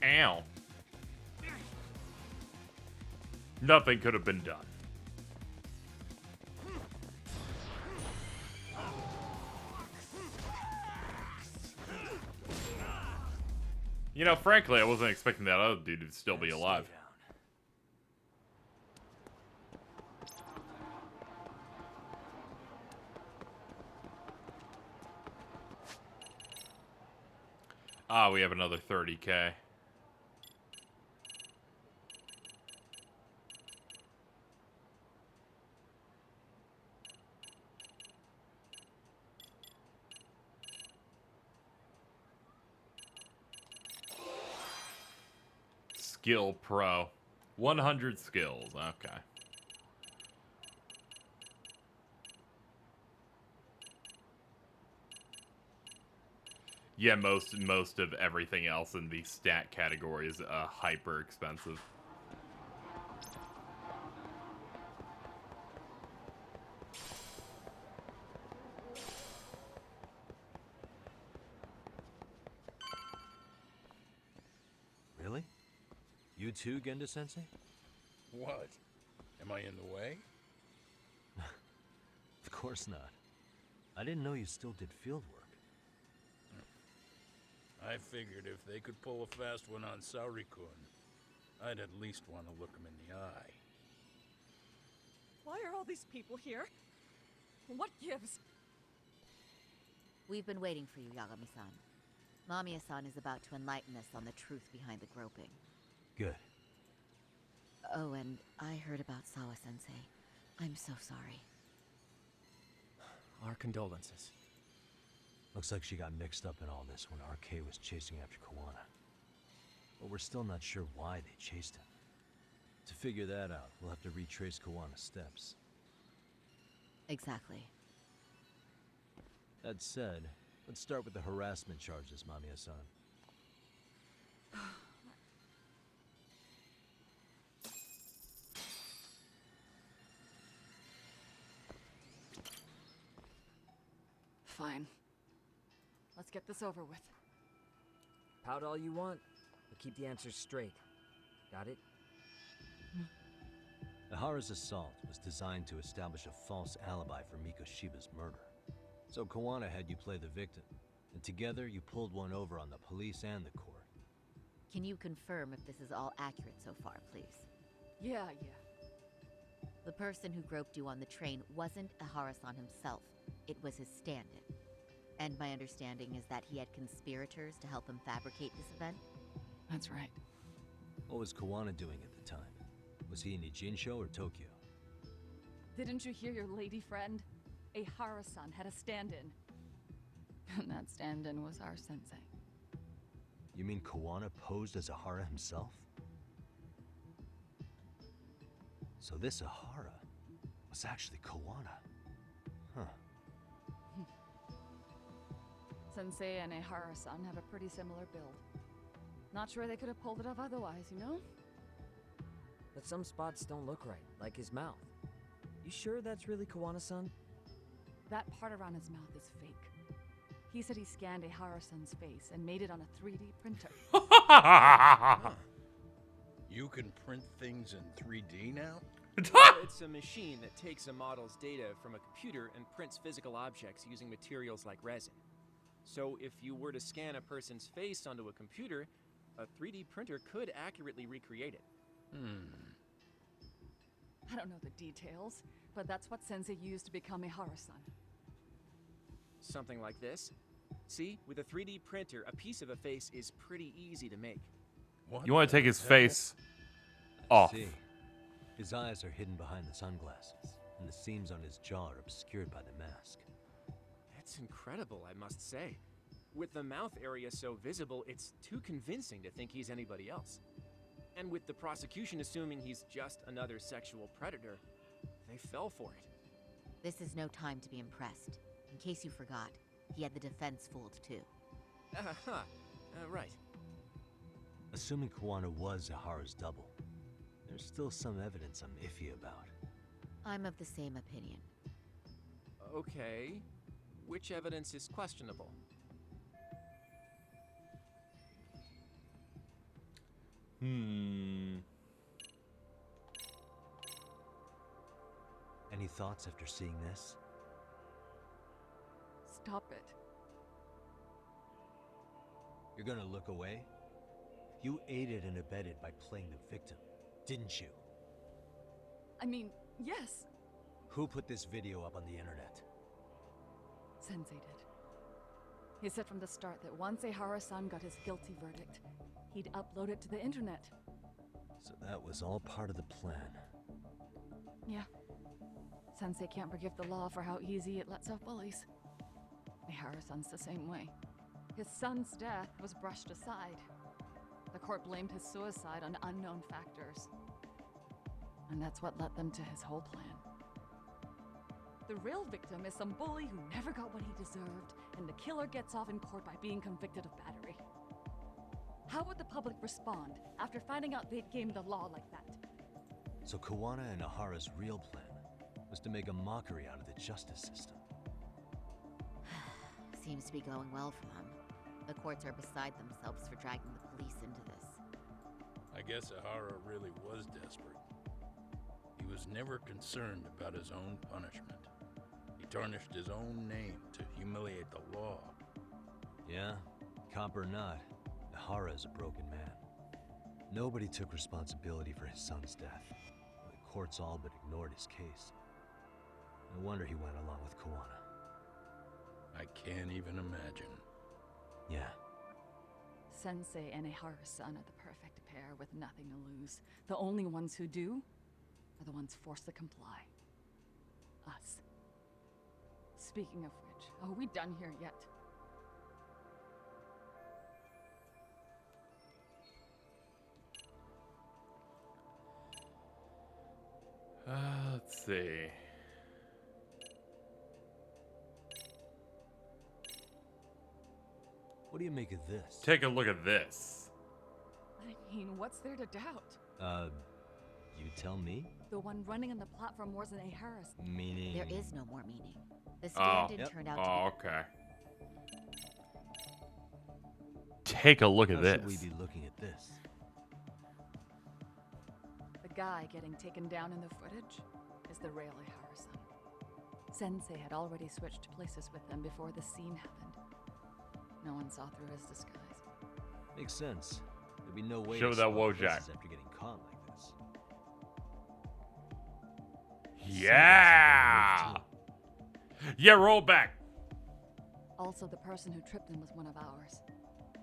Ow. Nothing could have been done. You know, frankly, I wasn't expecting that other dude to still be alive. Ah, we have another 30K. Skill Pro. 100 skills. Okay. Yeah, most of everything else in the stat category is hyper expensive. Really? You too, Genda-sensei? What? Am I in the way? Of course not. I didn't know you still did field work. I figured if they could pull a fast one on Saori-kun, I'd at least want to look him in the eye. Why are all these people here? What gives? We've been waiting for you, Yagami-san. Mamiya-san is about to enlighten us on the truth behind the groping. Good. Oh, and I heard about Sawa-sensei. I'm so sorry. Our condolences. Looks like she got mixed up in all this when RK was chasing after Kuwana. But we're still not sure why they chased him. To figure that out, we'll have to retrace Kuwana's steps. Exactly. That said, let's start with the harassment charges, Mamiya-san. Fine. Let's get this over with. Pout all you want, but keep the answers straight. Got it? Ihara's assault was designed to establish a false alibi for Miko Shiba's murder. So Kuwana had you play the victim, and together you pulled one over on the police and the court. Can you confirm if this is all accurate so far, please? Yeah. The person who groped you on the train wasn't Ihara-san himself. It was his stand-in. And my understanding is that he had conspirators to help him fabricate this event? That's right. What was Kuwana doing at the time? Was he in Ijinsho or Tokyo? Didn't you hear your lady friend? Ehara-san had a stand-in. And that stand-in was our sensei. You mean Kuwana posed as Ehara himself? So this Ehara was actually Kuwana. Huh. Sensei and Ehara-san have a pretty similar build. Not sure they could have pulled it off otherwise, you know? But some spots don't look right, like his mouth. You sure that's really Kuwana-san? That part around his mouth is fake. He said he scanned Ehara-san's face and made it on a 3D printer. You can print things in 3D now? It's a machine that takes a model's data from a computer and prints physical objects using materials like resin. So if you were to scan a person's face onto a computer, a 3D printer could accurately recreate it. I don't know the details, but that's what Sensei used to become Ehara-san. Something like this. See, with a 3D printer, a piece of a face is pretty easy to make. You want to take his face off. See, his eyes are hidden behind the sunglasses, and the seams on his jaw are obscured by the mask. That's incredible, I must say. With the mouth area so visible, it's too convincing to think he's anybody else. And with the prosecution assuming he's just another sexual predator, they fell for it. This is no time to be impressed. In case you forgot, he had the defense fooled too. Right. Assuming Kuwana was Ehara's double, there's still some evidence I'm iffy about. I'm of the same opinion. Okay. Which evidence is questionable? Any thoughts after seeing this? Stop it. You're gonna look away? You aided and abetted by playing the victim, didn't you? I mean, yes, Who put this video up on the internet? Sensei did. He said from the start that once Ehara-san got his guilty verdict, he'd upload it to the internet. So that was all part of the plan. Yeah. Sensei can't forgive the law for how easy it lets out bullies. Ehara-san's the same way. His son's death was brushed aside. The court blamed his suicide on unknown factors. And that's what led them to his whole plan. The real victim is some bully who never got what he deserved, and the killer gets off in court by being convicted of battery. How would the public respond after finding out they'd gamed the law like that? So Kuwana and Ehara's real plan was to make a mockery out of the justice system. Seems to be going well for them. The courts are beside themselves for dragging the police into this. I guess Ehara really was desperate. He was never concerned about his own punishment. He tarnished his own name to humiliate the law. Yeah, cop or not, Ehara is a broken man. Nobody took responsibility for his son's death. The courts all but ignored his case. No wonder he went along with Kuwana. I can't even imagine. Yeah. Sensei and Ehara-san are the perfect pair with nothing to lose. The only ones who do are the ones forced to comply. Us. Speaking of which, are we done here yet? Let's see. What do you make of this? Take a look at this. I mean, what's there to doubt? You tell me? The one running on the platform wasn't Ehara's. Meaning? There is no more meaning. The stand-in turned out to be... okay. Take a look at How this. should we be looking at this? The guy getting taken down in the footage is the real Ehara-san. Sensei had already switched places with them before the scene happened. No one saw through his disguise. Makes sense. There'd be no way Show to that swap Wojak. places after getting caught like this. Yeah! Yeah, roll back. Also, the person who tripped him was one of ours.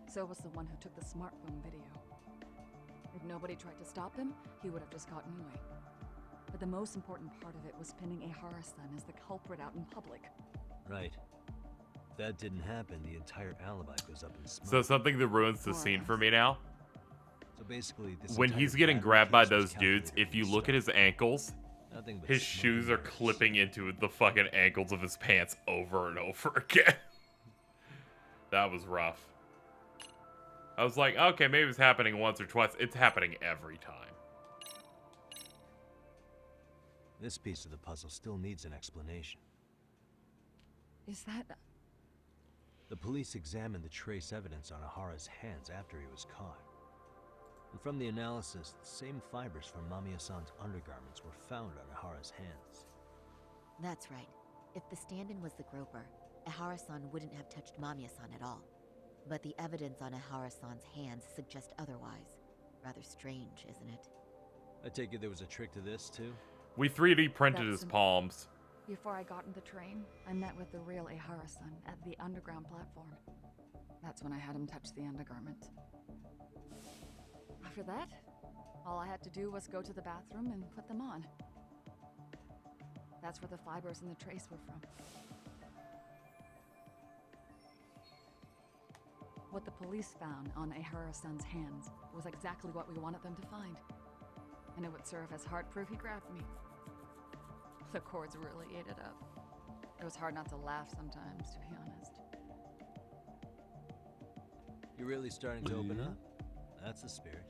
So was the one who took the smartphone video. If nobody tried to stop him, he would have just gotten away. But the most important part of it was pinning Ihara-san as the culprit out in public. Right. If that didn't happen, the entire alibi goes up in smoke. So something that ruins the scene for me now. So basically, this when entire he's getting battery grabbed by case was those dudes, calculated if you from look at his ankles, Nothing but his smoke shoes and are clipping into the fucking ankles of his pants over and over again. That was rough. I was like, okay, maybe it's happening once or twice. It's happening every time. This piece of the puzzle still needs an explanation. Is that... The police examined the trace evidence on Ihara's hands after he was caught. And from the analysis, the same fibers from Mamiya-san's undergarments were found on Ihara's hands. That's right. If the stand-in was the groper, Ihara-san wouldn't have touched Mamiya-san at all. But the evidence on Ihara-san's hands suggests otherwise. Rather strange, isn't it? I take it there was a trick to this, too? We 3D printed his palms. Before I got in the train, I met with the real Ihara-san at the underground platform. That's when I had him touch the undergarment. After that, all I had to do was go to the bathroom and put them on. That's where the fibers in the trace were from. What the police found on Ihara-san's hands was exactly what we wanted them to find. And it would serve as hard proof he grabbed me. The cords really ate it up. It was hard not to laugh sometimes, to be honest. You're really starting to open up? That's the spirit.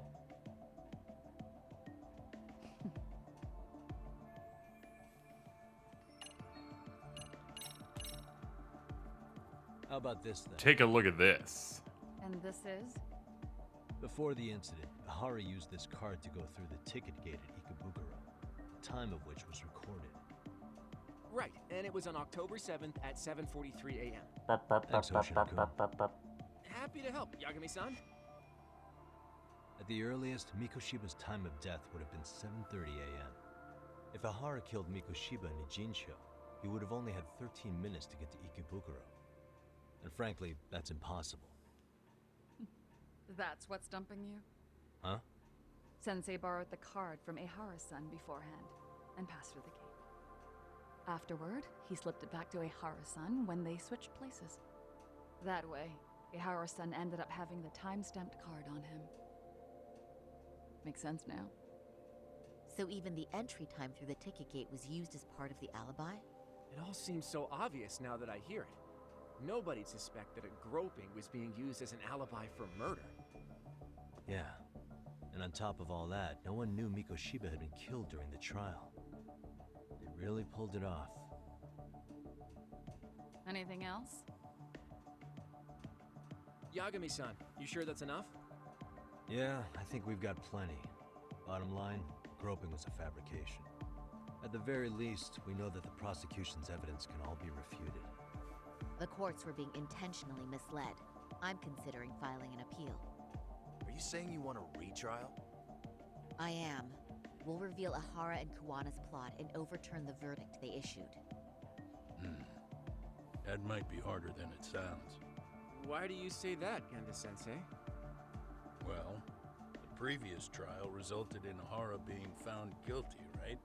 How about this then? Take a look at this. And this is? Before the incident, Ihara used this card to go through the ticket gate at Ikebukuro, the time of which was recorded. Right, and it was on October 7th at 7:43 a.m. Thanks, Hoshino-kun. Happy to help, Yagami-san. At the earliest, Mikoshiba's time of death would have been 7:30 a.m. If Ihara killed Mikoshiba in Ijinsho, he would have only had 13 minutes to get to Ikebukuro. And frankly, that's impossible. That's what's stumping you? Huh? Sensei borrowed the card from Ihara-san beforehand and passed her the gate. Afterward, he slipped it back to Ihara-san when they switched places. That way, Ihara-san ended up having the time-stamped card on him. Makes sense now. So even the entry time through the ticket gate was used as part of the alibi? It all seems so obvious now that I hear it. Nobody'd suspect that a groping was being used as an alibi for murder. Yeah. And on top of all that, no one knew Mikoshiba had been killed during the trial. They really pulled it off. Anything else? Yagami-san, you sure that's enough? Yeah, I think we've got plenty. Bottom line, groping was a fabrication. At the very least, we know that the prosecution's evidence can all be refuted. The courts were being intentionally misled. I'm considering filing an appeal. Are you saying you want a retrial? I am. We'll reveal Ihara and Kuwana's plot and overturn the verdict they issued. That might be harder than it sounds. Why do you say that, Genda-sensei? Well, the previous trial resulted in Ihara being found guilty, right?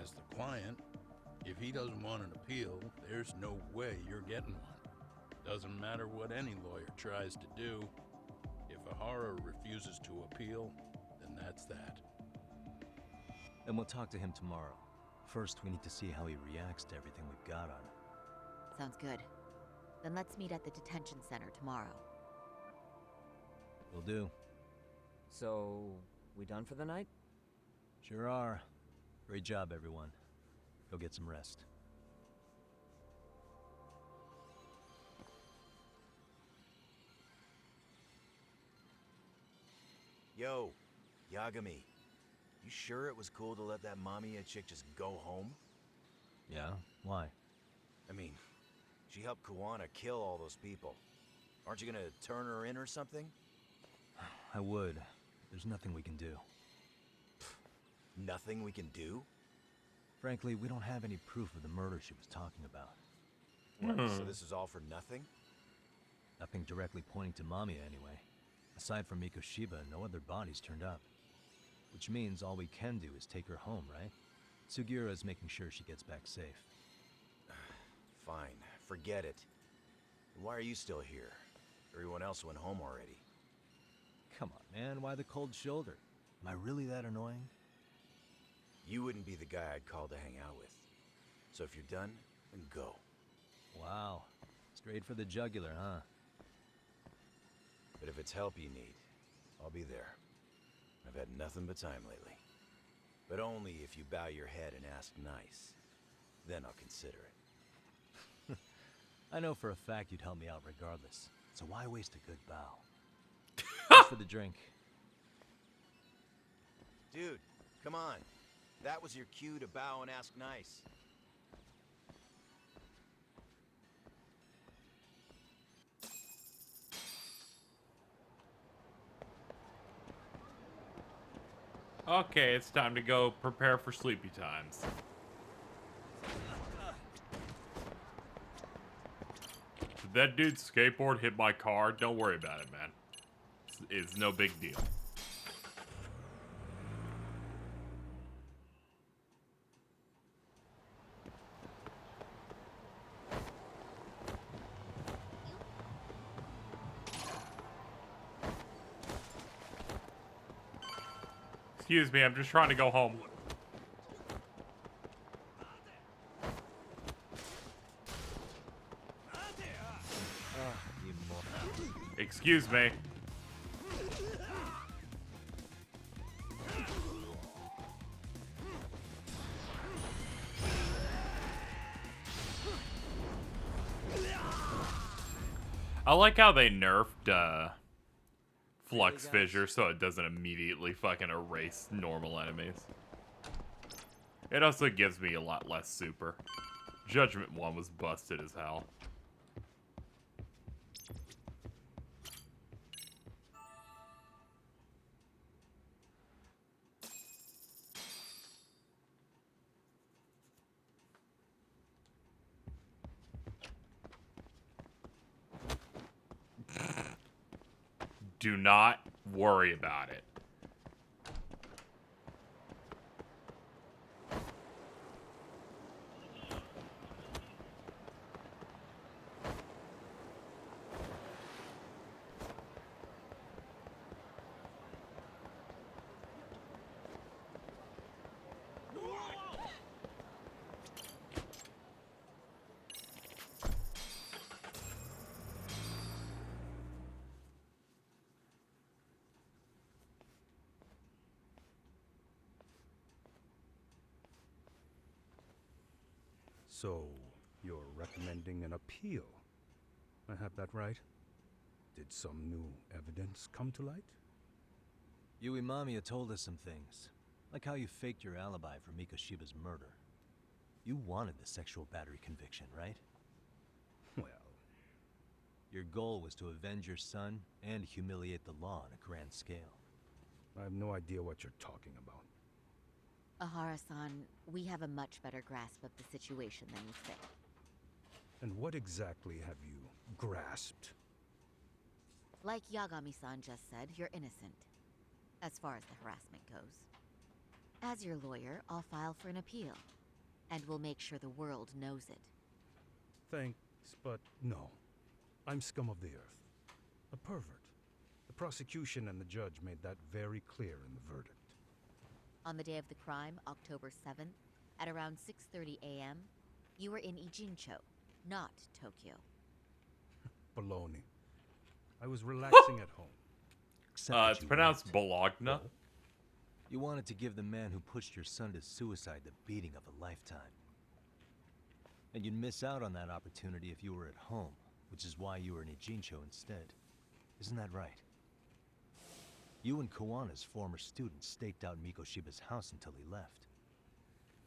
As the client, if he doesn't want an appeal, there's no way you're getting one. Doesn't matter what any lawyer tries to do. If Ihara refuses to appeal, then that's that. And we'll talk to him tomorrow. First, we need to see how he reacts to everything we've got on him. Sounds good. Then let's meet at the detention center tomorrow. Will do. So, we done for the night? Sure are. Great job, everyone. Go get some rest. Yo, Yagami. You sure it was cool to let that Mamiya chick just go home? Yeah? Why? I mean, she helped Kuwana kill all those people. Aren't you gonna turn her in or something? I would. There's nothing we can do. Nothing we can do? Frankly, we don't have any proof of the murder she was talking about. What, so this is all for nothing? Nothing directly pointing to Mamiya anyway. Aside from Mikoshiba, no other bodies turned up. Which means all we can do is take her home, right? Sugiura is making sure she gets back safe. Fine, forget it. Why are you still here? Everyone else went home already. Come on, man, why the cold shoulder? Am I really that annoying? You wouldn't be the guy I'd call to hang out with. So if you're done, then go. Wow, straight for the jugular, huh? But if it's help you need, I'll be there. I've had nothing but time lately. But only if you bow your head and ask nice. Then I'll consider it. I know for a fact you'd help me out regardless, so why waste a good bow? Thanks for the drink. Dude, come on. That was your cue to bow and ask nice. Okay, it's time to go prepare for sleepy times. Did that dude's skateboard hit my car? Don't worry about it, man. It's no big deal. Excuse me, I'm just trying to go home. Excuse me. I like how they nerfed Flux Fissure so it doesn't immediately fucking erase normal enemies. It also gives me a lot less super. Judgment 1 was busted as hell. Do not worry about it. So, you're recommending an appeal. I have that right? Did some new evidence come to light? Yui Mamiya told us some things, like how you faked your alibi for Mikoshiba's murder. You wanted the sexual battery conviction, right? Well... Your goal was to avenge your son and humiliate the law on a grand scale. I have no idea what you're talking about. Ahara-san, we have a much better grasp of the situation than you think. And what exactly have you grasped? Like Yagami-san just said, you're innocent. As far as the harassment goes. As your lawyer, I'll file for an appeal. And we'll make sure the world knows it. Thanks, but no. I'm scum of the earth. A pervert. The prosecution and the judge made that very clear in the verdict. On the day of the crime, October 7th, at around 6:30 a.m., you were in Ijincho, not Tokyo. Baloney. I was relaxing at home. It's pronounced Bologna. You wanted to give the man who pushed your son to suicide the beating of a lifetime. And you'd miss out on that opportunity if you were at home, which is why you were in Ijincho instead. Isn't that right? You and Kuwana's former student staked out Mikoshiba's house until he left.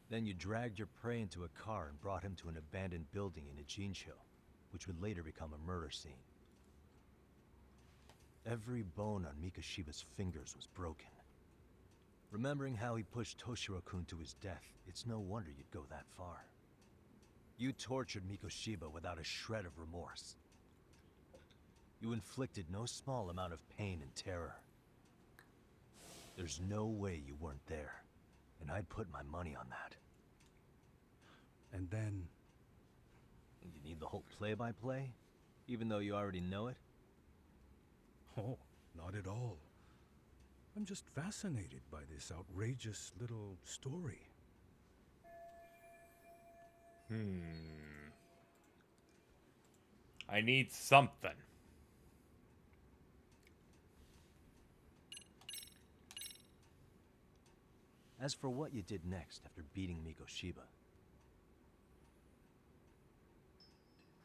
Then you dragged your prey into a car and brought him to an abandoned building in Ijincho, which would later become a murder scene. Every bone on Mikoshiba's fingers was broken. Remembering how he pushed Toshiro-kun to his death, it's no wonder you'd go that far. You tortured Mikoshiba without a shred of remorse. You inflicted no small amount of pain and terror. There's no way you weren't there, and I'd put my money on that. And then... You need the whole play-by-play? Even though you already know it? Oh, not at all. I'm just fascinated by this outrageous little story. I need something. As for what you did next after beating Mikoshiba...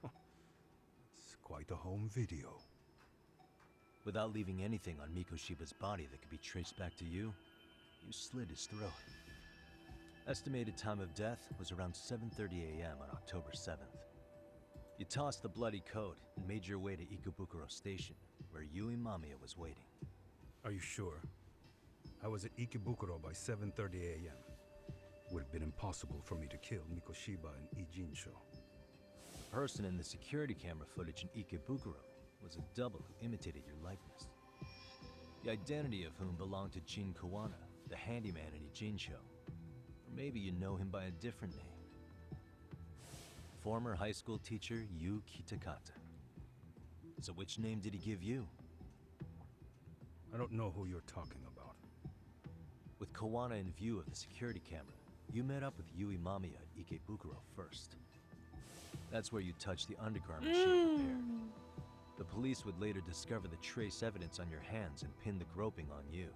It's quite a home video. Without leaving anything on Mikoshiba's body that could be traced back to you, you slit his throat. Estimated time of death was around 7:30 a.m. on October 7th. You tossed the bloody coat and made your way to Ikebukuro Station, where Yui Mamiya was waiting. Are you sure? I was at Ikebukuro by 7:30 a.m. Would have been impossible for me to kill Mikoshiba and Ijinsho. The person in the security camera footage in Ikebukuro was a double who imitated your likeness. The identity of whom belonged to Jin Kuwana, the handyman in Ijinsho. Or maybe you know him by a different name. Former high school teacher Yu Kitakata. So which name did he give you? I don't know who you're talking about. With Kuwana in view of the security camera, you met up with Yui Mamiya at Ikebukuro first. That's where you touched the undergarment she prepared. The police would later discover the trace evidence on your hands and pin the groping on you.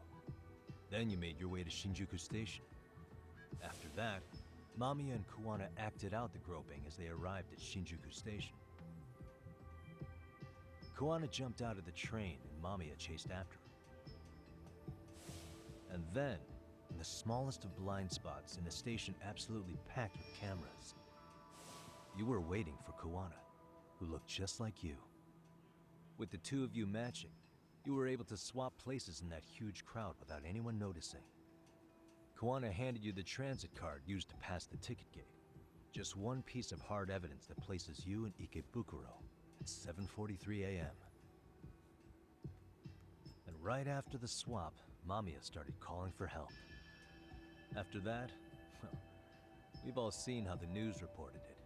Then you made your way to Shinjuku Station. After that, Mamiya and Kuwana acted out the groping as they arrived at Shinjuku Station. Kuwana jumped out of the train and Mamiya chased after her. And then, in the smallest of blind spots in a station absolutely packed with cameras, you were waiting for Kuwana, who looked just like you. With the two of you matching, you were able to swap places in that huge crowd without anyone noticing. Kuwana handed you the transit card used to pass the ticket gate. Just one piece of hard evidence that places you in Ikebukuro at 7:43 a.m. And right after the swap, Mamiya started calling for help. After that, well, we've all seen how the news reported it.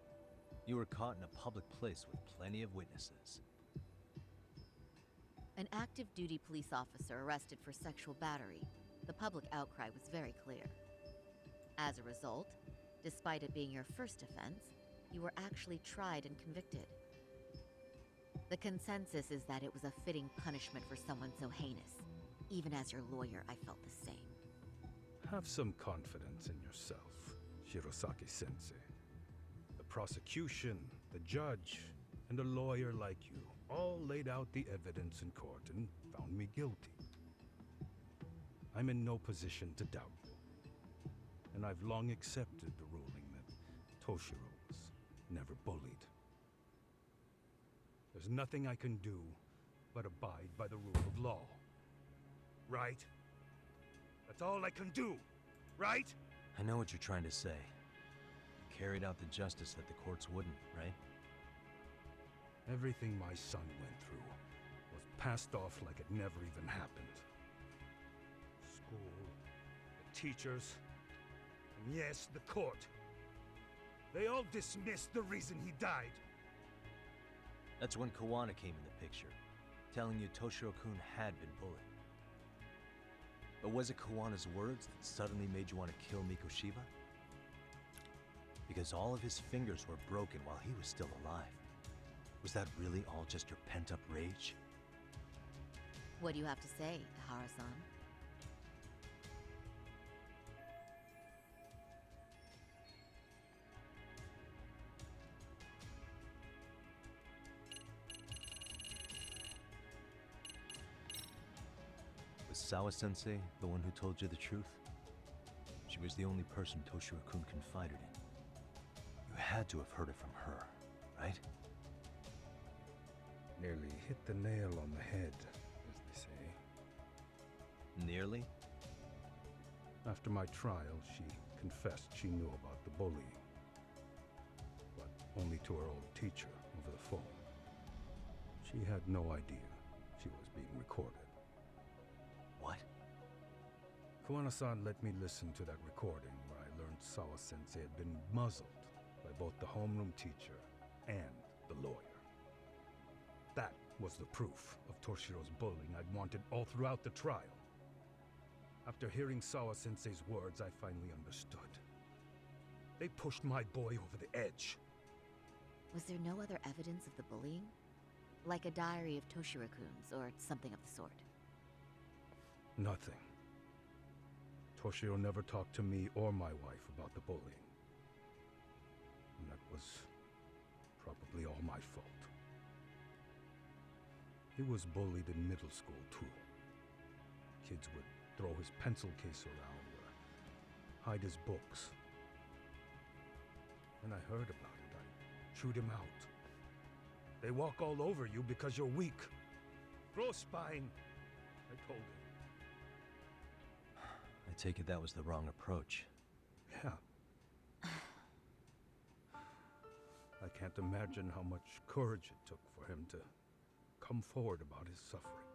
You were caught in a public place with plenty of witnesses. An active duty police officer arrested for sexual battery. The public outcry was very clear. As a result, despite it being your first offense, you were actually tried and convicted. The consensus is that it was a fitting punishment for someone so heinous. Even as your lawyer, I felt the same. Have some confidence in yourself, Shirosaki-sensei. The prosecution, the judge, and a lawyer like you all laid out the evidence in court and found me guilty. I'm in no position to doubt you. And I've long accepted the ruling that Toshiro was never bullied. There's nothing I can do but abide by the rule of law. Right? That's all I can do, right? I know what you're trying to say. You carried out the justice that the courts wouldn't, right? Everything my son went through was passed off like it never even happened. School, the teachers, and yes, the court. They all dismissed the reason he died. That's when Kuwana came in the picture, telling you Toshiro-kun had been bullied. But was it Kuwana's words that suddenly made you want to kill Mikoshiba? Because all of his fingers were broken while he was still alive. Was that really all just your pent-up rage? What do you have to say, Ihara-san? Was Sawa-sensei the one who told you the truth? She was the only person Toshiro-kun confided in. You had to have heard it from her, right? Nearly hit the nail on the head, as they say. Nearly? After my trial, she confessed she knew about the bullying. But only to her old teacher over the phone. She had no idea she was being recorded. What? Kuwana-san let me listen to that recording where I learned Sawa-sensei had been muzzled by both the homeroom teacher and the lawyer. That was the proof of Toshiro's bullying I'd wanted all throughout the trial. After hearing Sawa-sensei's words, I finally understood. They pushed my boy over the edge. Was there no other evidence of the bullying? Like a diary of Toshiro-kun's or something of the sort? Nothing. Toshiro never talked to me or my wife about the bullying. And that was probably all my fault. He was bullied in middle school, too. Kids would throw his pencil case around or hide his books. When I heard about it, I chewed him out. They walk all over you because you're weak. Grow spine, I told him. I take it that was the wrong approach. Yeah. I can't imagine how much courage it took for him to come forward about his suffering.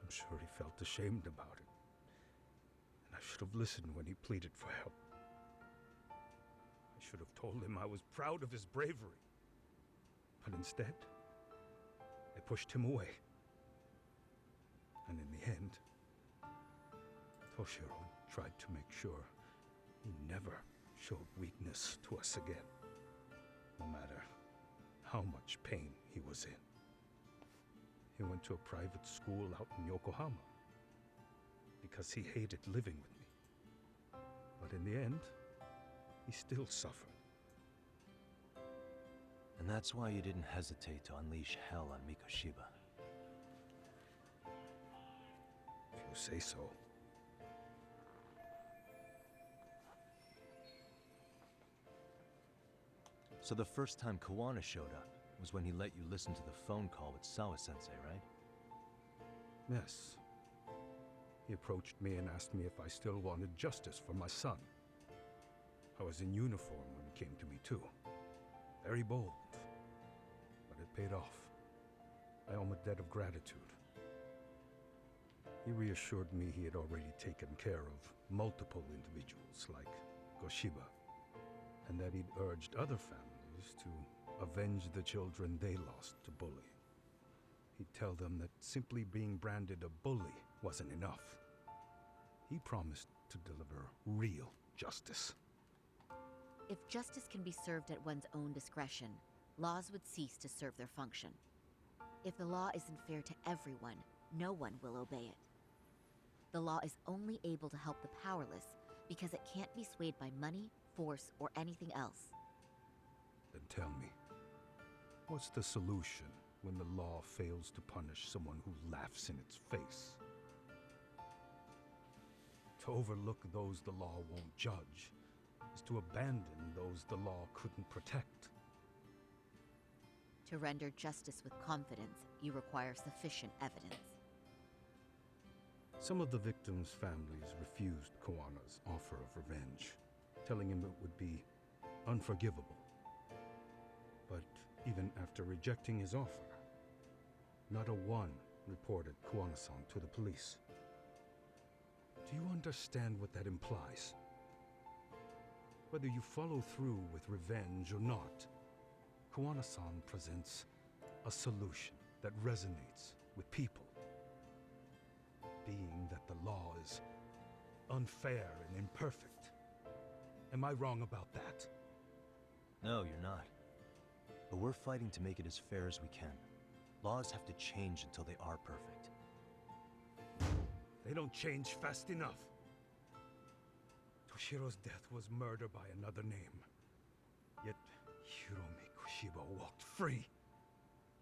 I'm sure he felt ashamed about it. And I should have listened when he pleaded for help. I should have told him I was proud of his bravery. But instead, I pushed him away. And in the end, Toshiro tried to make sure he never showed weakness to us again, no matter how much pain he was in. He went to a private school out in Yokohama because he hated living with me. But in the end, he still suffered. And that's why you didn't hesitate to unleash hell on Mikoshiba. If you say so. So the first time Kuwana showed up was when he let you listen to the phone call with Sawa-sensei, right? Yes. He approached me and asked me if I still wanted justice for my son. I was in uniform when he came to me too. Very bold. But it paid off. I owe him a debt of gratitude. He reassured me he had already taken care of multiple individuals like Goshiba, and that he'd urged other families to avenge the children they lost to bullying. He'd tell them that simply being branded a bully wasn't enough. He promised to deliver real justice. If justice can be served at one's own discretion, laws would cease to serve their function. If the law isn't fair to everyone, no one will obey it. The law is only able to help the powerless because it can't be swayed by money, force, or anything else. Then tell me, what's the solution when the law fails to punish someone who laughs in its face? To overlook those the law won't judge is to abandon those the law couldn't protect. To render justice with confidence, you require sufficient evidence. Some of the victims' families refused Kuwana's offer of revenge, telling him it would be unforgivable. But even after rejecting his offer, not a one reported Kuwana-san to the police. Do you understand what that implies? Whether you follow through with revenge or not, Kuwana-san presents a solution that resonates with people. Being that the law is unfair and imperfect. Am I wrong about that? No, you're not. But we're fighting to make it as fair as we can. Laws have to change until they are perfect. They don't change fast enough. Toshiro's death was murder by another name. Yet Hiromi Kushiba walked free.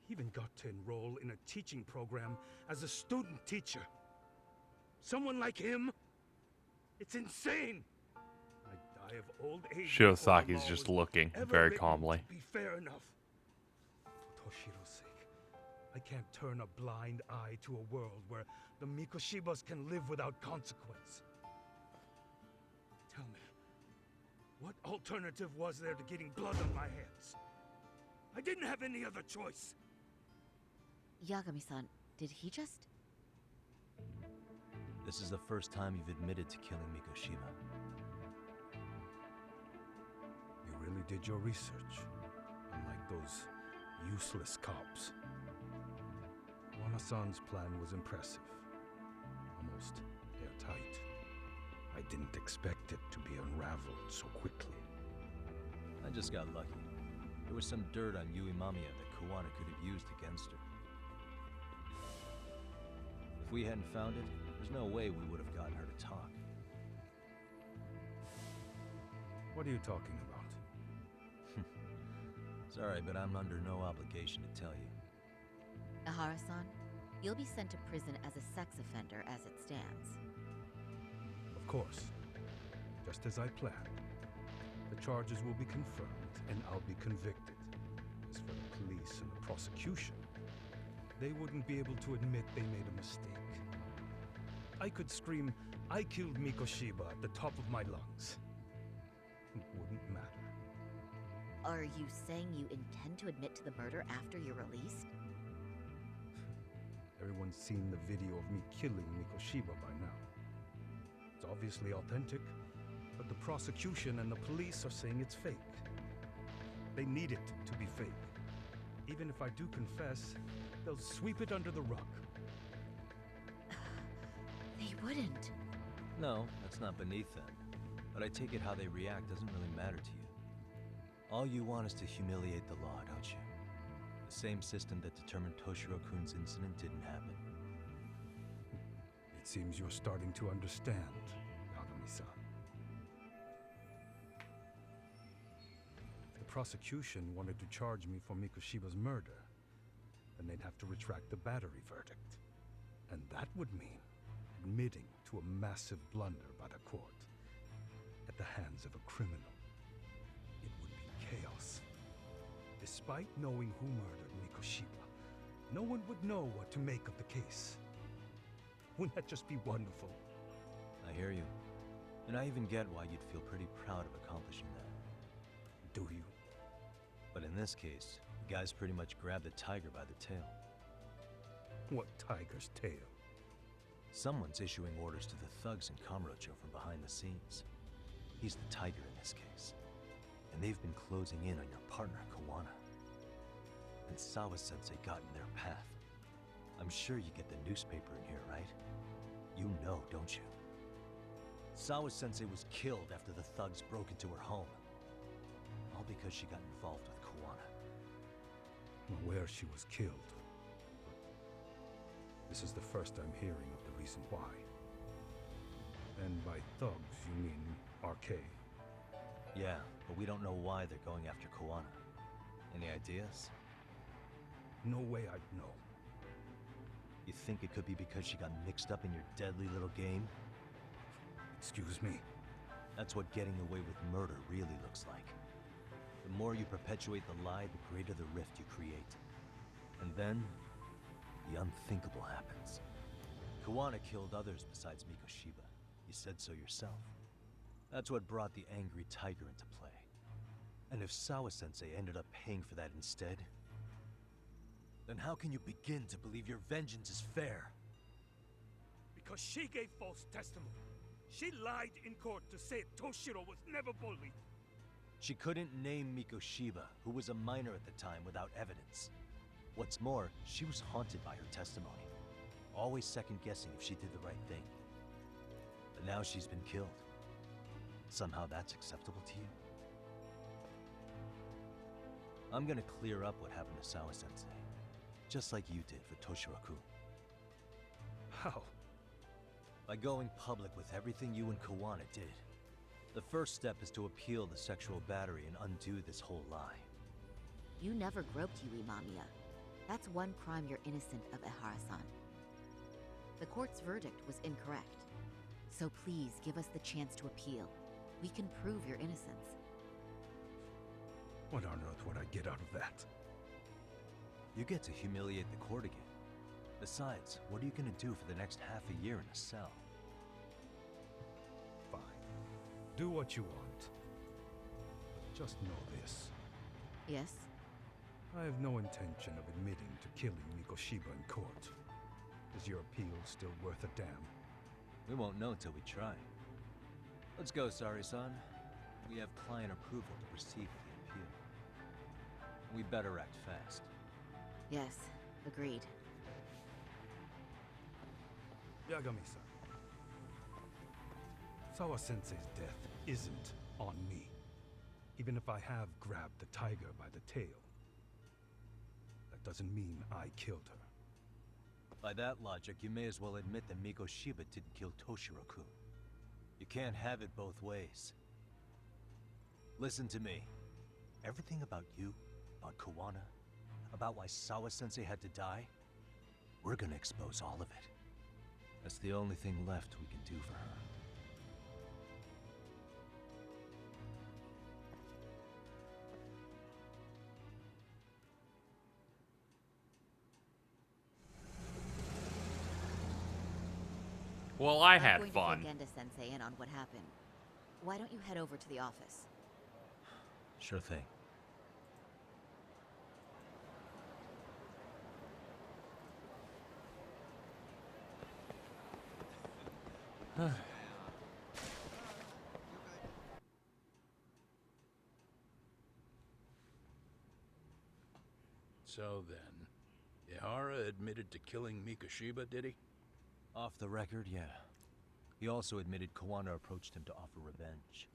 He even got to enroll in a teaching program as a student teacher. Someone like him? It's insane! I die of old age. Shiosaki's just looking very calmly. To be fair enough. For Toshiro's sake, I can't turn a blind eye to a world where the Mikoshibas can live without consequence. Tell me, what alternative was there to getting blood on my hands? I didn't have any other choice. Yagami-san, did he just... This is the first time you've admitted to killing Mikoshiba. You really did your research, unlike those useless cops. Kuwana-san's plan was impressive, almost airtight. I didn't expect it to be unraveled so quickly. I just got lucky. There was some dirt on Yui Mamiya that Kuwana could have used against her. If we hadn't found it, there's no way we would have gotten her to talk. What are you talking about? Sorry, but I'm under no obligation to tell you. Ahara-san, you'll be sent to prison as a sex offender as it stands. Of course. Just as I planned. The charges will be confirmed, and I'll be convicted. As for the police and the prosecution, they wouldn't be able to admit they made a mistake. I could scream, "I killed Mikoshiba" at the top of my lungs. It wouldn't matter. Are you saying you intend to admit to the murder after you're released? Everyone's seen the video of me killing Mikoshiba by now. It's obviously authentic, but the prosecution and the police are saying it's fake. They need it to be fake. Even if I do confess, they'll sweep it under the rug. They wouldn't. No, that's not beneath them. But I take it how they react doesn't really matter to you. All you want is to humiliate the law, don't you? The same system that determined Toshiro-kun's incident didn't happen. It seems you're starting to understand, Yagami-san. If the prosecution wanted to charge me for Mikoshiba's murder, then they'd have to retract the battery verdict. And that would mean admitting to a massive blunder by the court at the hands of a criminal. It would be chaos. Despite knowing who murdered Mikoshiba, no one would know what to make of the case. Wouldn't that just be wonderful? I hear you. And I even get why you'd feel pretty proud of accomplishing that. Do you? But in this case, the guys pretty much grabbed the tiger by the tail. What tiger's tail? Someone's issuing orders to the thugs in Kamurocho from behind the scenes. He's the tiger in this case. And they've been closing in on your partner, Kuwana. And Sawa-sensei got in their path. I'm sure you get the newspaper in here, right? You know, don't you? Sawa-sensei was killed after the thugs broke into her home. All because she got involved with Kuwana. I'm aware she was killed. This is the first I'm hearing of the reason why. And by thugs, you mean arcade? Yeah, but we don't know why they're going after Kuwana. Any ideas? No way I'd know. You think it could be because she got mixed up in your deadly little game? Excuse me? That's what getting away with murder really looks like. The more you perpetuate the lie, the greater the rift you create. And then, the unthinkable happens. Kuwana killed others besides Mikoshiba. You said so yourself. That's what brought the angry tiger into play. And if Sawa-sensei ended up paying for that instead, then how can you begin to believe your vengeance is fair? Because she gave false testimony. She lied in court to say Toshiro was never bullied. She couldn't name Mikoshiba, who was a minor at the time, without evidence. What's more, she was haunted by her testimony, always second-guessing if she did the right thing. But now she's been killed. Somehow that's acceptable to you? I'm gonna clear up what happened to Sawa-sensei, just like you did for Toshiro-kun. How? By going public with everything you and Kuwana did. The first step is to appeal the sexual battery and undo this whole lie. You never groped Yui Mamiya. That's one crime you're innocent of, Ehara-san. The court's verdict was incorrect. So please give us the chance to appeal. We can prove your innocence. What on earth would I get out of that? You get to humiliate the court again. Besides, what are you gonna do for the next half a year in a cell? Fine. Do what you want. But just know this. Yes? I have no intention of admitting to killing Mikoshiba in court. Is your appeal still worth a damn? We won't know till we try. Let's go, Sari-san. We have client approval to proceed with the appeal. We better act fast. Yes, agreed. Yagami-san. Sawa-sensei's death isn't on me. Even if I have grabbed the tiger by the tail, that doesn't mean I killed her. By that logic, you may as well admit that Mikoshiba didn't kill Toshiro-kun. You can't have it both ways. Listen to me. Everything about you, about Kuwana, about why Sawa-sensei had to die, we're gonna expose all of it. That's the only thing left we can do for her. Well, I I'm had going fun. to fill Genda-sensei in on what happened. Why don't you head over to the office? Sure thing. So then, Ihara admitted to killing Mikoshiba, did he? Off the record, yeah. He also admitted Kuwana approached him to offer revenge.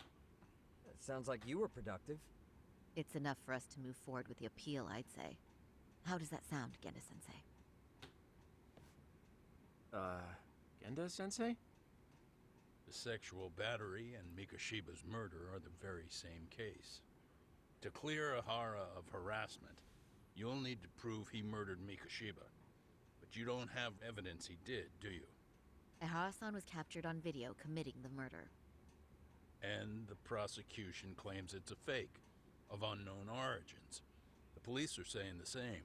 That sounds like you were productive. It's enough for us to move forward with the appeal, I'd say. How does that sound, Genda-sensei? Genda-sensei? The sexual battery and Mikoshiba's murder are the very same case. To clear Ihara of harassment, you'll need to prove he murdered Mikoshiba. But you don't have evidence he did, do you? Ihara-san was captured on video committing the murder. And the prosecution claims it's a fake, of unknown origins. The police are saying the same.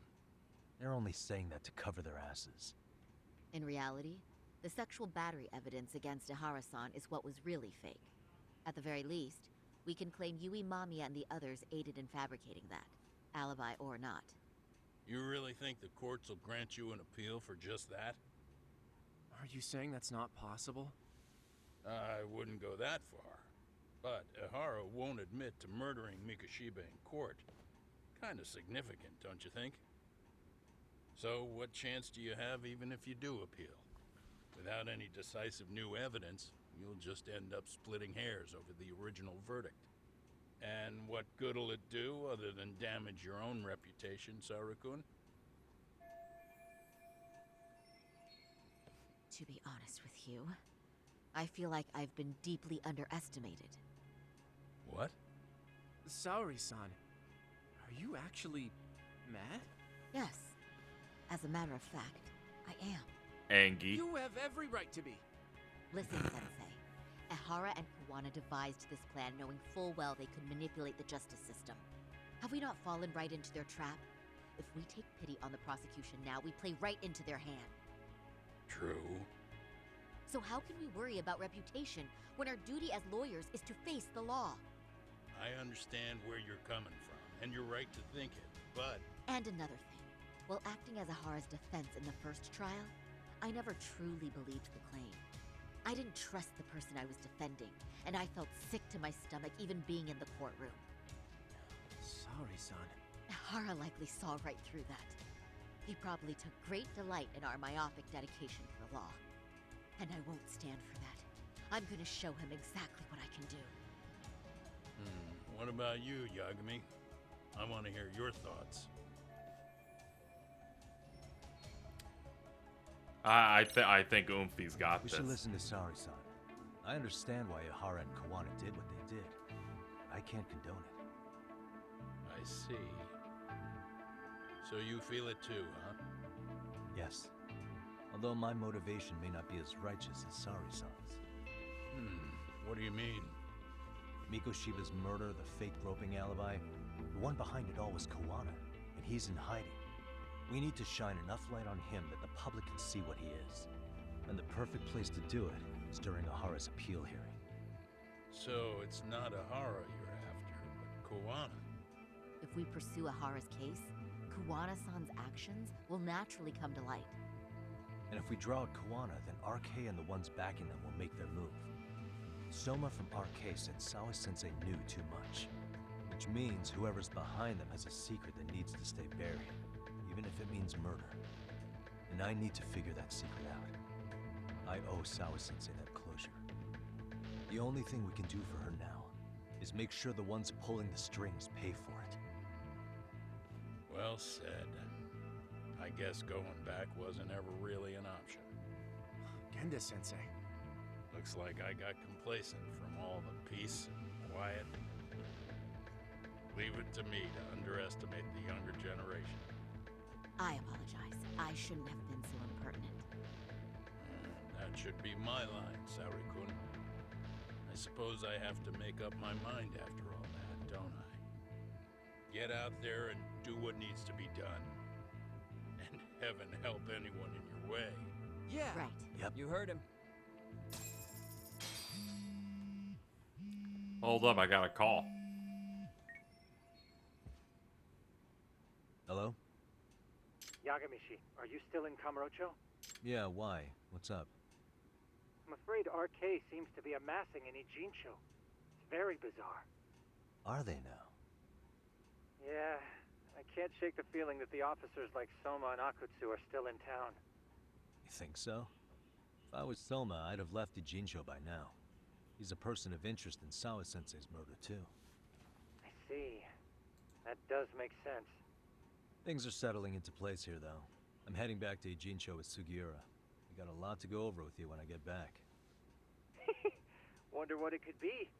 They're only saying that to cover their asses. In reality, the sexual battery evidence against Ihara-san is what was really fake. At the very least, we can claim Yui Mamiya and the others aided in fabricating that, alibi or not. You really think the courts will grant you an appeal for just that? Are you saying that's not possible? I wouldn't go that far. But Ihara won't admit to murdering Mikoshiba in court. Kinda significant, don't you think? So what chance do you have even if you do appeal? Without any decisive new evidence, you'll just end up splitting hairs over the original verdict. And what good'll it do other than damage your own reputation, Saru-kun? To be honest with you, I feel like I've been deeply underestimated. What? Saori-san, are you actually mad? Yes. As a matter of fact, I am. Angie. You have every right to be. Listen, Sensei. Ihara and Kuwana devised this plan knowing full well they could manipulate the justice system. Have we not fallen right into their trap? If we take pity on the prosecution now, we play right into their hand. True. So how can we worry about reputation when our duty as lawyers is to face the law? I understand where you're coming from, and you're right to think it, but... And another thing. While acting as Ihara's defense in the first trial, I never truly believed the claim. I didn't trust the person I was defending, and I felt sick to my stomach even being in the courtroom. Saori-san. Ihara likely saw right through that. He probably took great delight in our myopic dedication to the law. And I won't stand for that. I'm gonna show him exactly what I can do. What about you, Yagami? I want to hear your thoughts. I think Oomphy's got We this. should listen to Saori-san. I understand why Ihara and Kuwana did what they did. I can't condone it. I see. So you feel it too, huh? Yes. Although my motivation may not be as righteous as Saori-san's. What do you mean? Mikoshiba's murder, the fake groping alibi, the one behind it all was Kuwana, and he's in hiding. We need to shine enough light on him that the public can see what he is. And the perfect place to do it is during Ihara's appeal hearing. So it's not Ihara you're after, but Kuwana. If we pursue Ihara's case, Kuwana-san's actions will naturally come to light. And if we draw out Kuwana, then RK and the ones backing them will make their move. Soma from RK said Sawa-sensei knew too much, which means whoever's behind them has a secret that needs to stay buried, even if it means murder. And I need to figure that secret out. I owe Sawa-sensei that closure. The only thing we can do for her now is make sure the ones pulling the strings pay for it. Well said. I guess going back wasn't ever really an option. Genda-sensei. Looks like I got complacent from all the peace and quiet. Leave it to me to underestimate the younger generation. I apologize. I shouldn't have been so impertinent. That should be my line, Saori-kun. I suppose I have to make up my mind after all that, don't I? Get out there and do what needs to be done. And heaven help anyone in your way. Yeah. Right. Yep. You heard him. Hold up, I got a call. Hello? Yagami-shi, are you still in Kamurocho? Yeah, why? What's up? I'm afraid RK seems to be amassing in Ijincho. It's very bizarre. Are they now? Yeah, I can't shake the feeling that the officers like Soma and Akutsu are still in town. You think so? If I was Soma, I'd have left Ijincho by now. He's a person of interest in Sawa-sensei's murder, too. I see. That does make sense. Things are settling into place here, though. I'm heading back to Ijincho with Sugiura. We got a lot to go over with you when I get back. Wonder what it could be.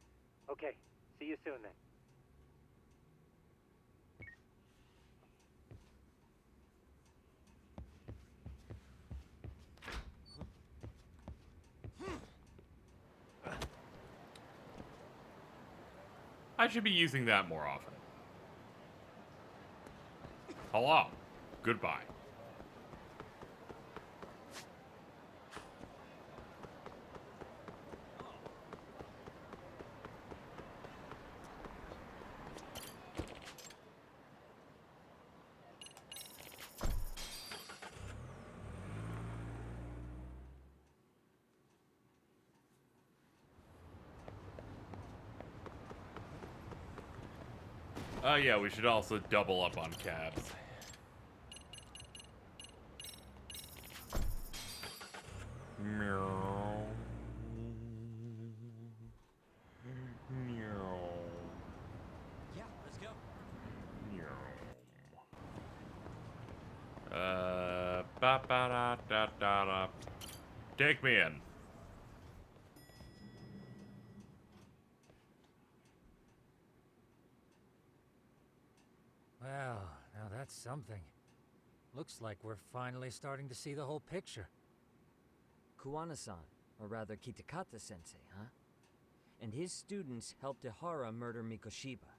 Okay, see you soon then. I should be using that more often. Hello. Goodbye. Oh yeah, we should also double up on cabs. Meow. Meow. Yeah, let's go. Meow. Ba ba da da da da. Take me in. Well, now that's something. Looks like we're finally starting to see the whole picture. Kuwana-san, or rather Kitakata-sensei, huh? And his students helped Ihara murder Mikoshiba.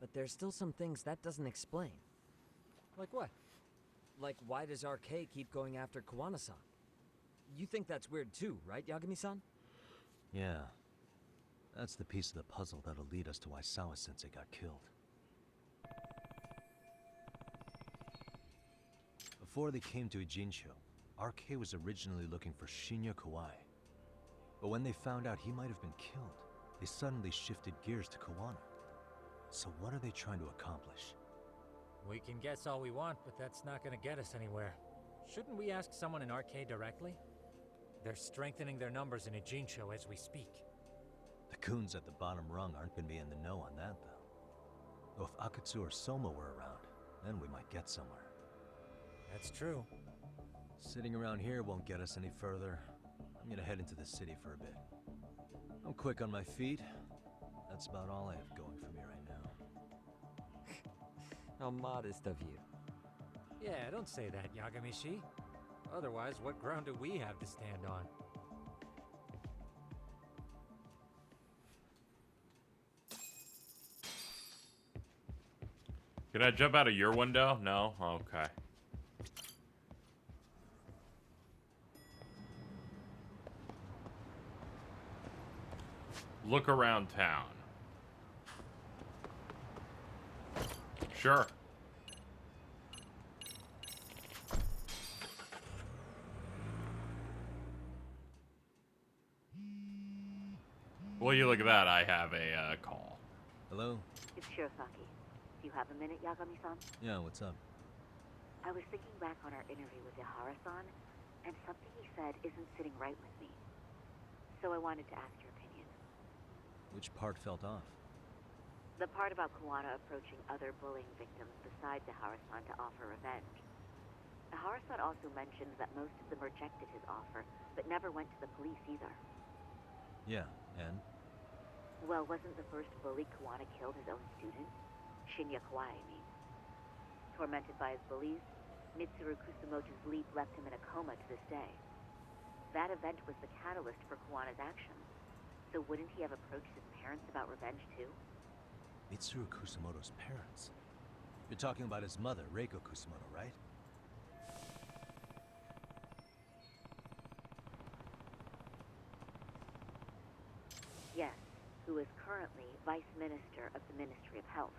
But there's still some things that doesn't explain. Like what? Like, why does RK keep going after Kuwana-san? You think that's weird too, right, Yagami-san? Yeah. That's the piece of the puzzle that'll lead us to why Sawa-sensei got killed. Before they came to Ijincho, RK was originally looking for Shinya Kawai. But when they found out he might have been killed, they suddenly shifted gears to Kuwana. So what are they trying to accomplish? We can guess all we want, but that's not gonna get us anywhere. Shouldn't we ask someone in RK directly? They're strengthening their numbers in Ijincho as we speak. The goons at the bottom rung aren't gonna be in the know on that, though. Though if Akutsu or Soma were around, then we might get somewhere. That's true. Sitting around here won't get us any further. I'm gonna head into the city for a bit. I'm quick on my feet. That's about all I have going for me right now. How modest of you. Yeah, don't say that, Yagami-shi. Otherwise, what ground do we have to stand on? Can I jump out of your window? No? Okay. Look around town. Well, you look at that. I have a call. Hello? It's Shirosaki. Do you have a minute, Yagami-san? Yeah, what's up? I was thinking back on our interview with Ihara-san, and something he said isn't sitting right with me. So I wanted to ask your opinion. Which part felt off? The part about Kuwana approaching other bullying victims besides Ihara-san to offer revenge. Ihara-san also mentioned that most of them rejected his offer, but never went to the police either. Yeah, and? Well, wasn't the first bully Kuwana killed his own student? Shinya Kawai, I mean. Tormented by his bullies, Mitsuru Kusumoto's leap left him in a coma to this day. That event was the catalyst for Kuwana's actions. So wouldn't he have approached his parents about revenge too? Mitsuru Kusumoto's parents? You're talking about his mother, Reiko Kusumoto, right? Yes, who is currently Vice Minister of the Ministry of Health.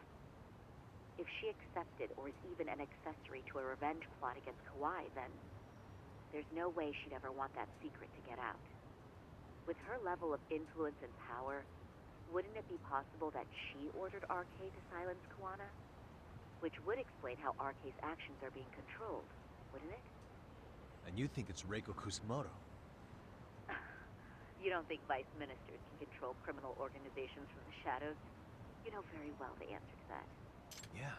If she accepted or is even an accessory to a revenge plot against Kawai, then there's no way she'd ever want that secret to get out. With her level of influence and power, wouldn't it be possible that she ordered RK to silence Kuwana? Which would explain how RK's actions are being controlled, wouldn't it? And you think it's Reiko Kusumoto? You don't think vice ministers can control criminal organizations from the shadows? You know very well the answer to that. Yeah.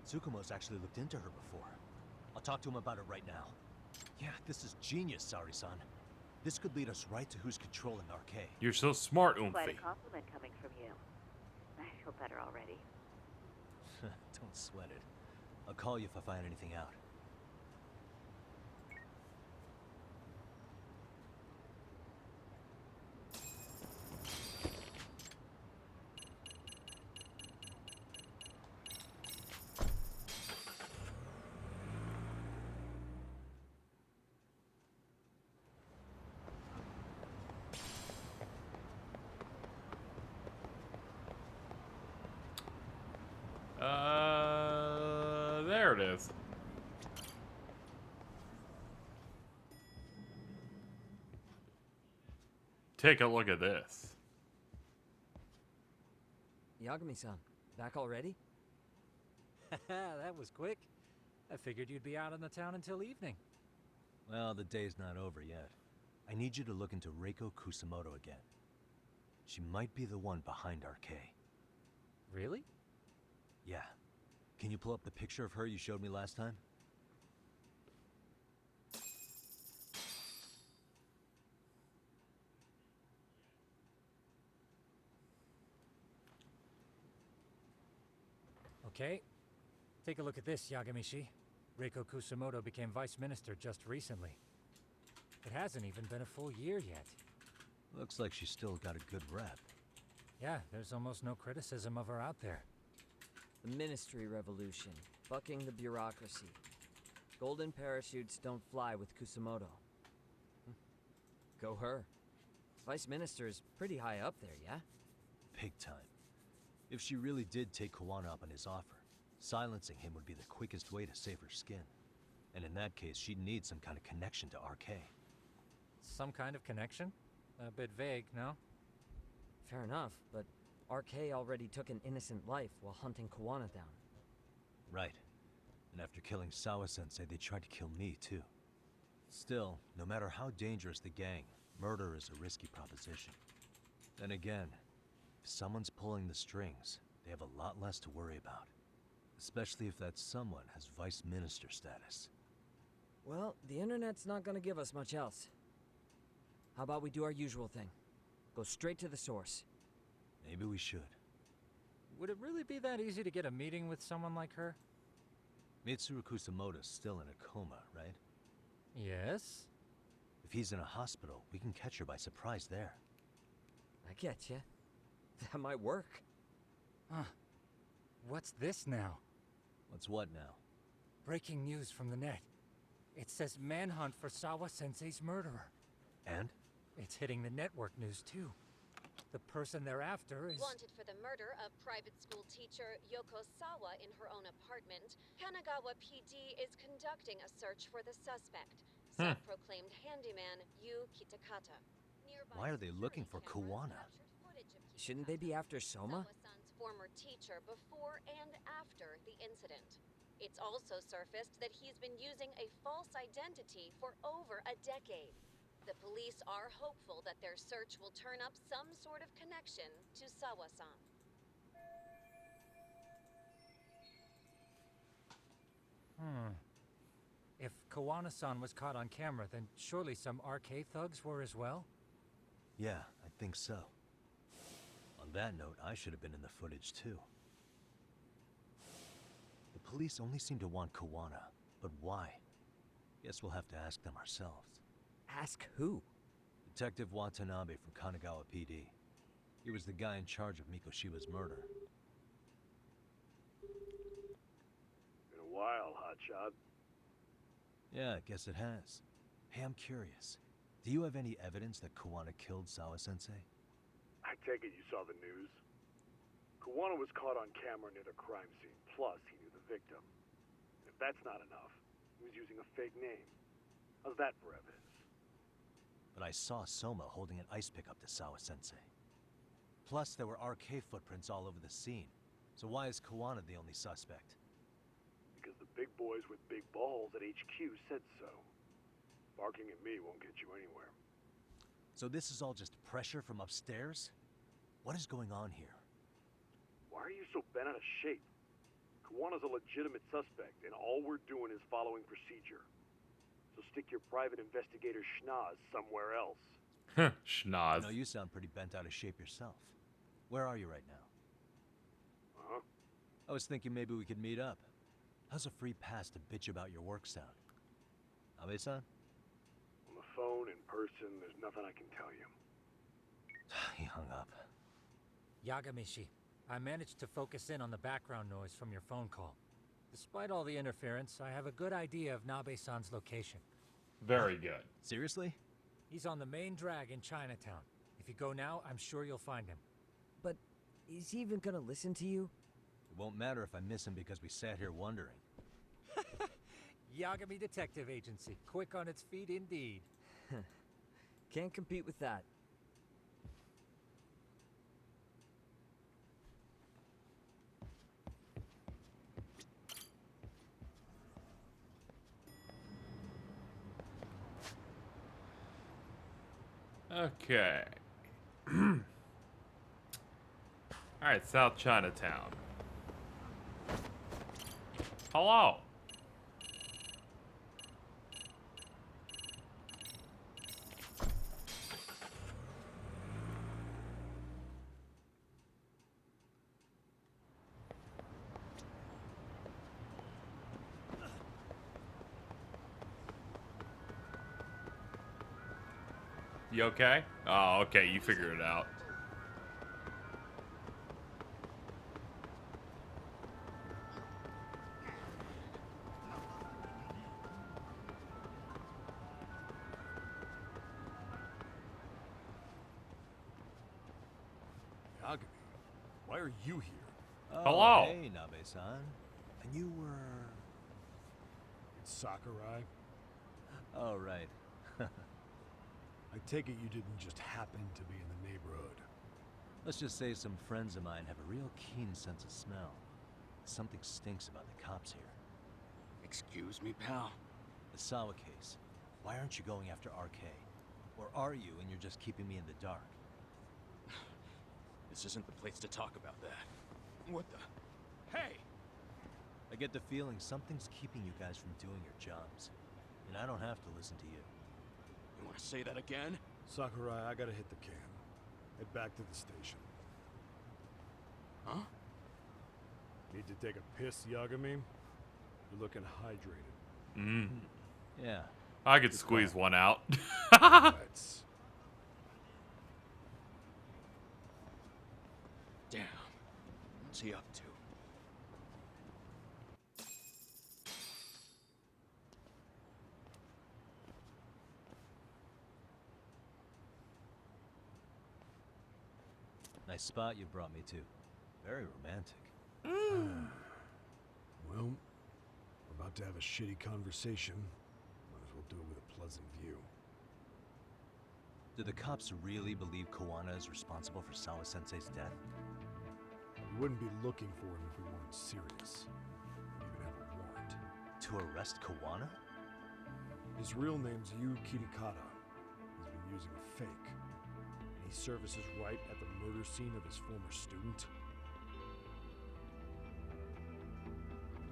Tsukumo's actually looked into her before. I'll talk to him about it right now. Yeah, this is genius, Sari-san. This could lead us right to who's controlling RK. You're so smart, Oomphy. Quite a compliment coming from you. I feel better already. Don't sweat it. I'll call you if I find anything out. There it is. Take a look at this. Yagami-san, back already? That was quick. I figured you'd be out in the town until evening. Well, the day's not over yet. I need you to look into Reiko Kusumoto again. She might be the one behind RK. Really? Yeah. Can you pull up the picture of her you showed me last time? Okay. Take a look at this, Yagami-shi. Reiko Kusumoto became vice minister just recently. It hasn't even been a full year yet. Looks like she's still got a good rep. Yeah, there's almost no criticism of her out there. The Ministry Revolution, bucking the bureaucracy. Golden parachutes don't fly with Kusumoto. Go her. Vice Minister is pretty high up there, yeah? Big time. If she really did take Kuwana up on his offer, silencing him would be the quickest way to save her skin. And in that case, she'd need some kind of connection to RK. Some kind of connection? A bit vague, no? Fair enough, but RK already took an innocent life while hunting Kuwana down. Right. And after killing Sawa-sensei, they tried to kill me, too. Still, no matter how dangerous the gang, murder is a risky proposition. Then again, if someone's pulling the strings, they have a lot less to worry about. Especially if that someone has vice minister status. Well, the internet's not gonna give us much else. How about we do our usual thing? Go straight to the source. Maybe we should. Would it really be that easy to get a meeting with someone like her? Mitsuru Kusumoto's still in a coma, right? Yes? If he's in a hospital, we can catch her by surprise there. I get you. That might work. Huh. What's this now? What's what now? Breaking news from the net. It says manhunt for Sawa-sensei's murderer. And? It's hitting the network news too. The person they're after is... Wanted for the murder of private school teacher Yoko Sawa in her own apartment, Kanagawa PD is conducting a search for the suspect, self-proclaimed handyman Yu Kitakata. Why are they looking for Kuwana? Shouldn't they be after Soma? Sawa-san's former teacher before and after the incident. It's also surfaced that he's been using a false identity for over a decade. The police are hopeful that their search will turn up some sort of connection to Sawa-san. If Kuwana-san was caught on camera, then surely some RK thugs were as well? Yeah, I think so. On that note, I should have been in the footage too. The police only seem to want Kuwana, but why? Guess we'll have to ask them ourselves. Ask who? Detective Watanabe from Kanagawa PD. He was the guy in charge of Mikoshiba's murder. Been a while, hotshot. Yeah, I guess it has. Hey, I'm curious. Do you have any evidence that Kuwana killed Sawa-sensei? I take it you saw the news. Kuwana was caught on camera near the crime scene, plus he knew the victim. And if that's not enough, he was using a fake name. How's that for evidence? But I saw Soma holding an ice pick up to Sawa-sensei. Plus, there were RK footprints all over the scene. So why is Kuwana the only suspect? Because the big boys with big balls at HQ said so. Barking at me won't get you anywhere. So this is all just pressure from upstairs? What is going on here? Why are you so bent out of shape? Kuwana's a legitimate suspect, and all we're doing is following procedure. So stick your private investigator schnoz somewhere else. Schnoz. No, you sound pretty bent out of shape yourself. Where are you right now? Uh-huh. I was thinking maybe we could meet up. How's a free pass to bitch about your work sound? Abe-san? On the phone, in person, there's nothing I can tell you. He hung up. Yagami-shi, I managed to focus in on the background noise from your phone call. Despite all the interference, I have a good idea of Nabe-san's location. Very good. Seriously? He's on the main drag in Chinatown. If you go now, I'm sure you'll find him. But is he even gonna listen to you? It won't matter if I miss him because we sat here wondering. Yagami Detective Agency, quick on its feet indeed. Can't compete with that. Okay. Alright, South Chinatown. Hello. You okay? Oh, okay, you figured it out. Yagami, why are you here? Oh, hello. Hey, Nabe-san. And you were... It's Sakurai. Oh, right. I take it you didn't just happen to be in the neighborhood. Let's just say some friends of mine have a real keen sense of smell. Something stinks about the cops here. Excuse me, pal? The Sawa case. Why aren't you going after RK? Or are you and you're just keeping me in the dark? This isn't the place to talk about that. What the? Hey! I get the feeling something's keeping you guys from doing your jobs. And I don't have to listen to you. You want to say that again? Sakurai, I gotta hit the can. Head back to the station. Huh? Need to take a piss, Yagami? You're looking hydrated. Mm. Yeah. I could squeeze one out. Let's. Damn. What's he up to? Nice spot you brought me to. Very romantic. Well, we're about to have a shitty conversation. Might as well do it with a pleasant view. Do the cops really believe Kuwana is responsible for Sawa-sensei's death? We wouldn't be looking for him if we weren't serious. We even have a warrant. To arrest Kuwana? His real name's Yu Kitakata. He's been using a fake. And he services right at the murder scene of his former student.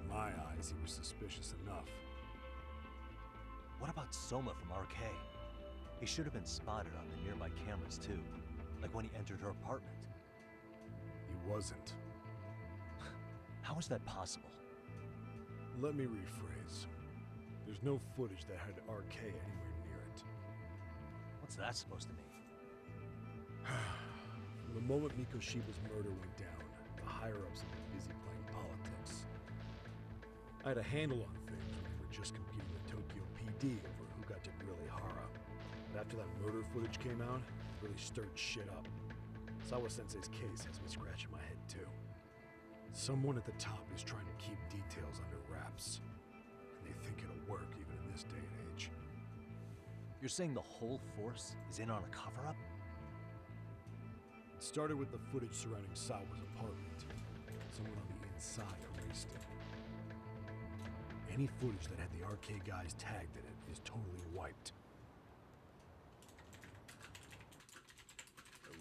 In my eyes, he was suspicious enough. What about Soma from RK? He should have been spotted on the nearby cameras too, like when he entered her apartment. He wasn't. How is that possible? Let me rephrase. There's no footage that had RK anywhere near it. What's that supposed to mean? From the moment Mikoshiba's murder went down, the higher-ups have been busy playing politics. I had a handle on things when they were just competing with Tokyo PD over who got to grill Ihara. But after that murder footage came out, it really stirred shit up. Sawa-sensei's case has me scratching my head too. Someone at the top is trying to keep details under wraps. And they think it'll work even in this day and age. You're saying the whole force is in on a cover-up? It started with the footage surrounding Sawa's apartment. Someone on the inside erased it. Any footage that had the RK guys tagged in it is totally wiped.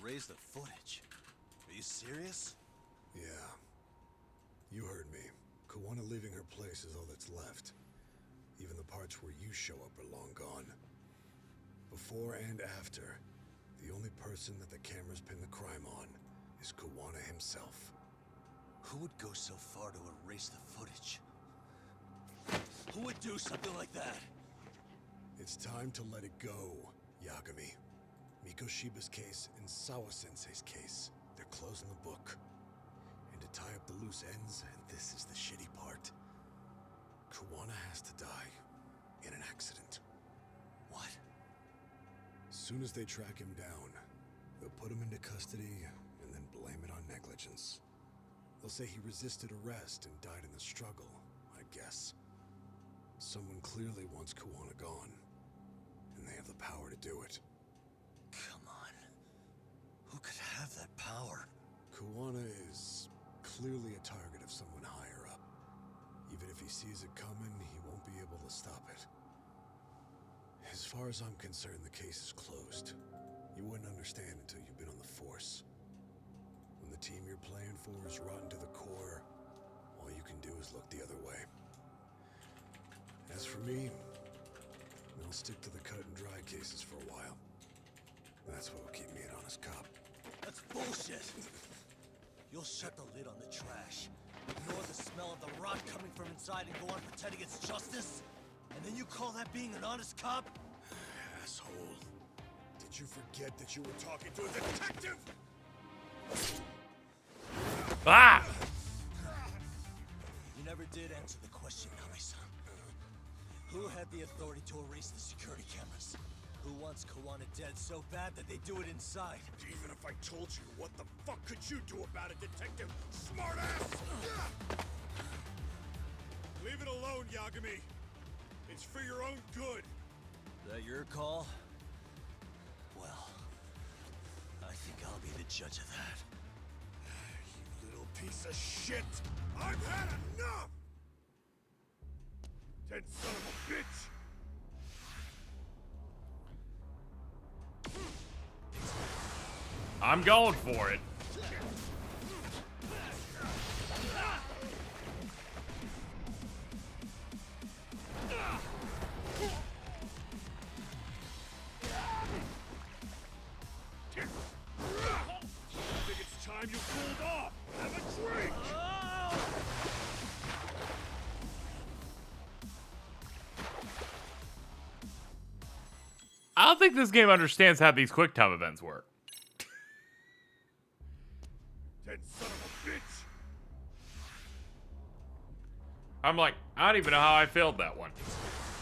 Erase the footage? Are you serious? Yeah. You heard me. Kuwana leaving her place is all that's left. Even the parts where you show up are long gone. Before and after, the only person that the cameras pin the crime on is Kuwana himself. Who would go so far to erase the footage? Who would do something like that? It's time to let it go, Yagami. Mikoshiba's case and Sawa-sensei's case, they're closing the book. And to tie up the loose ends, and this is the shitty part, Kuwana has to die in an accident. What? As soon as they track him down, they'll put him into custody and then blame it on negligence. They'll say he resisted arrest and died in the struggle, I guess. Someone clearly wants Kuwana gone, and they have the power to do it. Come on. Who could have that power? Kuwana is clearly a target of someone higher up. Even if he sees it coming, he won't be able to stop it. As far as I'm concerned, the case is closed. You wouldn't understand until you've been on the force. When the team you're playing for is rotten to the core, all you can do is look the other way. As for me, I'll stick to the cut and dry cases for a while. That's what will keep me an honest cop. That's bullshit! You'll shut the lid on the trash, ignore the smell of the rot coming from inside, and go on pretending it's justice? And then you call that being an honest cop? Asshole. Did you forget that you were talking to a detective? Ah! You never did answer the question, Nami-san. Who had the authority to erase the security cameras? Who wants Kuwana dead so bad that they do it inside? Even if I told you, what the fuck could you do about it, detective? Smartass! Leave it alone, Yagami. It's for your own good. Is that your call? Well, I think I'll be the judge of that. You little piece of shit! I've had enough! Dead son of a bitch! I'm going for it. I think it's time you cooled off! Have a drink! I don't think this game understands how these QuickTime events work. Dead son of a bitch! I'm like, I don't even know how I failed that one.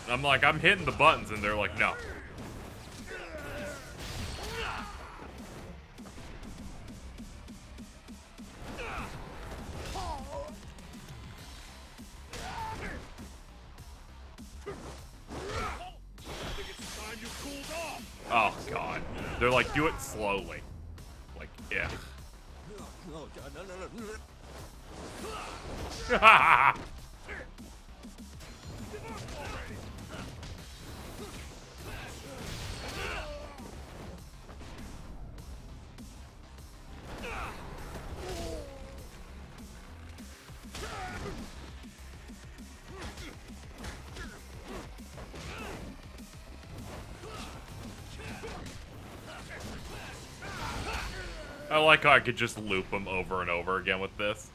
I'm like, I'm hitting the buttons and they're like, no. Oh, God. They're like, do it slowly. Like, yeah. Oh god, no, no, no. I like how I could just loop them over and over again with this.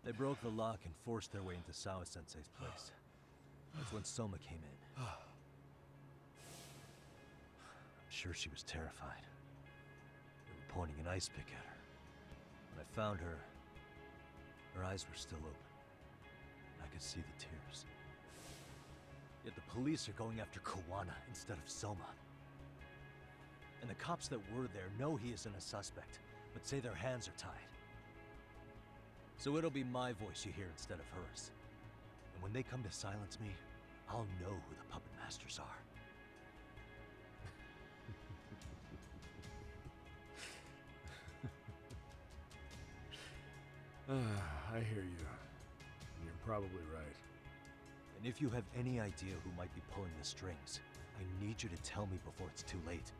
They broke the lock and forced their way into Sawa-sensei's place. That's when Soma came in. I'm sure she was terrified. They were pointing an ice pick at her. When I found her, her eyes were still open. I could see the tears. Yet the police are going after Kuwana instead of Soma. And the cops that were there know he isn't a suspect, but say their hands are tied. So it'll be my voice you hear instead of hers. And when they come to silence me, I'll know who the puppet masters are. I hear you. You're probably right. And if you have any idea who might be pulling the strings, I need you to tell me before it's too late.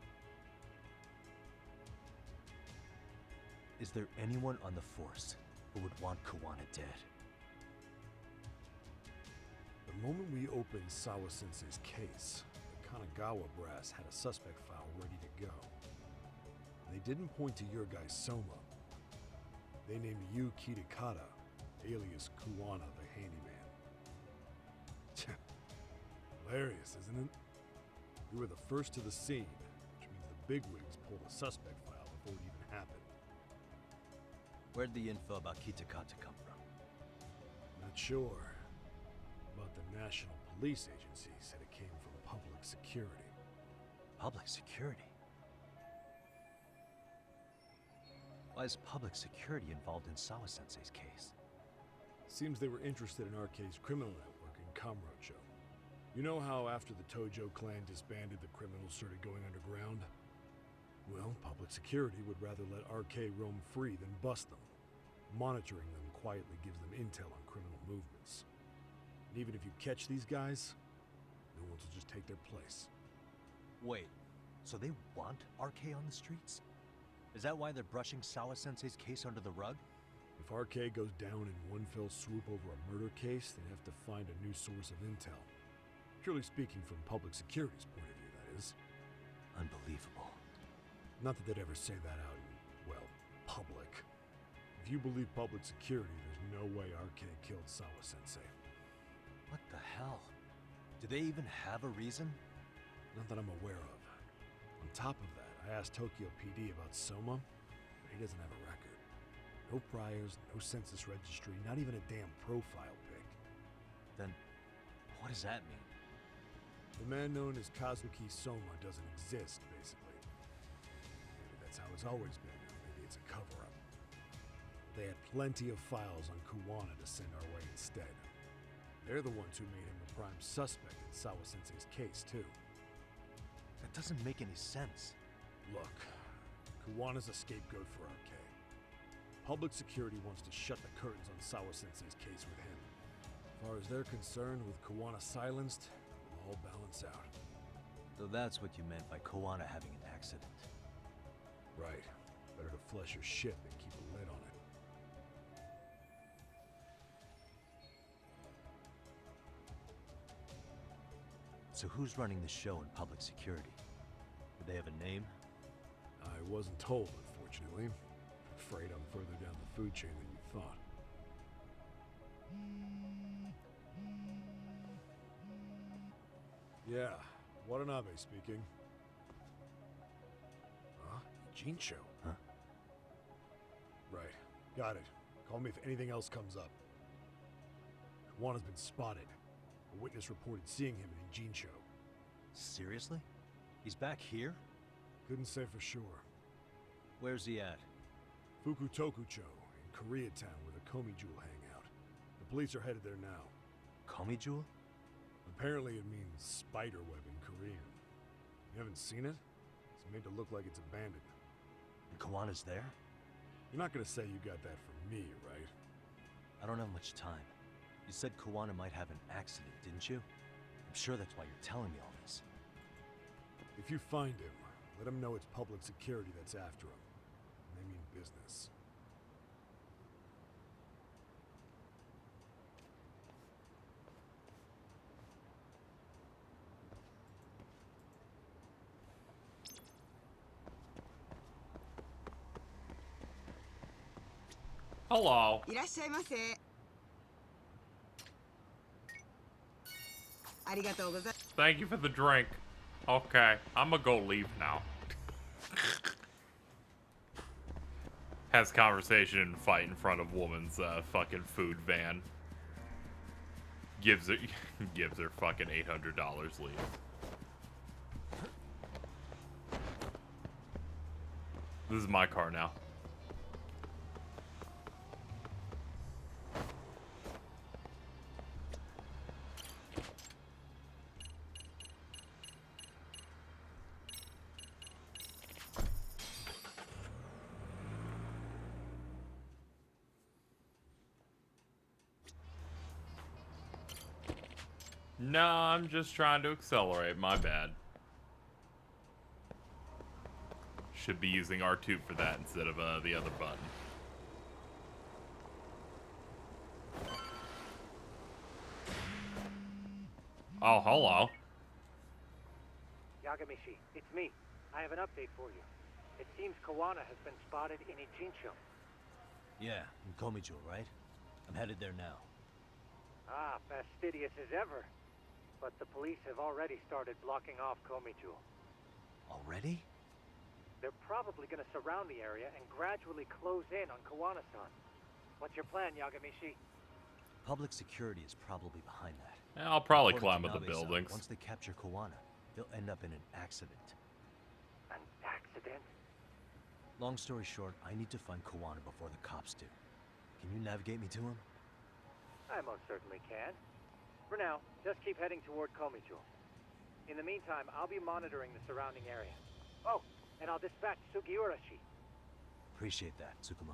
Is there anyone on the force who would want Kuwana dead? The moment we opened Sawa-sensei's case, the Kanagawa brass had a suspect file ready to go. They didn't point to your guy Soma. They named you Kitakata, alias Kuwana the handyman. Hilarious, isn't it? You were the first to the scene, which means the bigwigs pulled a suspect file before it even happened. Where'd the info about Kitakata come from? Not sure. But the National Police Agency said it came from public security. Public security? Why is public security involved in Sawa-sensei's case? Seems they were interested in RK's criminal network in Kamurocho. You know how after the Tojo clan disbanded, the criminals started going underground? Well, public security would rather let RK roam free than bust them. Monitoring them quietly gives them intel on criminal movements. And even if you catch these guys, no one will just take their place. Wait, so they want RK on the streets? Is that why they're brushing Sawa-sensei's case under the rug? If RK goes down in one fell swoop over a murder case, they'd have to find a new source of intel. Purely speaking, from public security's point of view, that is. Unbelievable. Not that they'd ever say that out in, well, public. If you believe public security, there's no way RK killed Sawa-sensei. What the hell? Do they even have a reason? Not that I'm aware of. On top of that, I asked Tokyo PD about Soma, but he doesn't have a record. No priors, no census registry, not even a damn profile pic. Then, what does that mean? The man known as Kazuki Soma doesn't exist, basically. Maybe that's how it's always been, or maybe it's a cover-up. They had plenty of files on Kuwana to send our way instead. They're the ones who made him the prime suspect in Sawa-sensei's case, too. That doesn't make any sense. Look, Kuwana's a scapegoat for RK. Public security wants to shut the curtains on Sawa-sensei's case with him. As far as they're concerned, with Kuwana silenced, it'll all balance out. So that's what you meant by Kuwana having an accident. Right. Better to flush your ship and keep a lid on it. So who's running the show in public security? Do they have a name? I wasn't told, unfortunately. Afraid I'm further down the food chain than you thought. Yeah, Watanabe speaking. Huh? Jincho? Huh? Right. Got it. Call me if anything else comes up. Kuwana's been spotted. A witness reported seeing him in Jincho. Seriously? He's back here? Couldn't say for sure. Where's he at? Fukutokucho, in Koreatown, where the Komi Jewel hang out. The police are headed there now. Komi Jewel? Apparently it means spider web in Korean. You haven't seen it? It's made to look like it's abandoned. And Kuwana's there? You're not gonna say you got that from me, right? I don't have much time. You said Kuwana might have an accident, didn't you? I'm sure that's why you're telling me all this. If you find him, let him know it's public security that's after him. They mean business. Hello. いらっしゃいませ。ありがとうございます。 Thank you for the drink. Okay, I'm gonna go leave now. Has conversation and fight in front of woman's fucking food van. Gives her fucking $800 leave. This is my car now. No, I'm just trying to accelerate. My bad. Should be using R2 for that instead of the other button. Oh, hello. Yagami, it's me. I have an update for you. It seems Kuwana has been spotted in Ichincho. Yeah, in Komi Jewel, right? I'm headed there now. Ah, fastidious as ever. But the police have already started blocking off Komi Jewel. Already? They're probably going to surround the area and gradually close in on Kuwana-san. What's your plan, Yagami? Public security is probably behind that. Yeah, I'll probably According climb to up the Nabe-san, buildings. Once they capture Kuwana, they'll end up in an accident. An accident? Long story short, I need to find Kuwana before the cops do. Can you navigate me to him? I most certainly can. For now, just keep heading toward Komi Jewel. In the meantime, I'll be monitoring the surrounding area. Oh, and I'll dispatch Sugiurashi. Appreciate that, Tsukumo.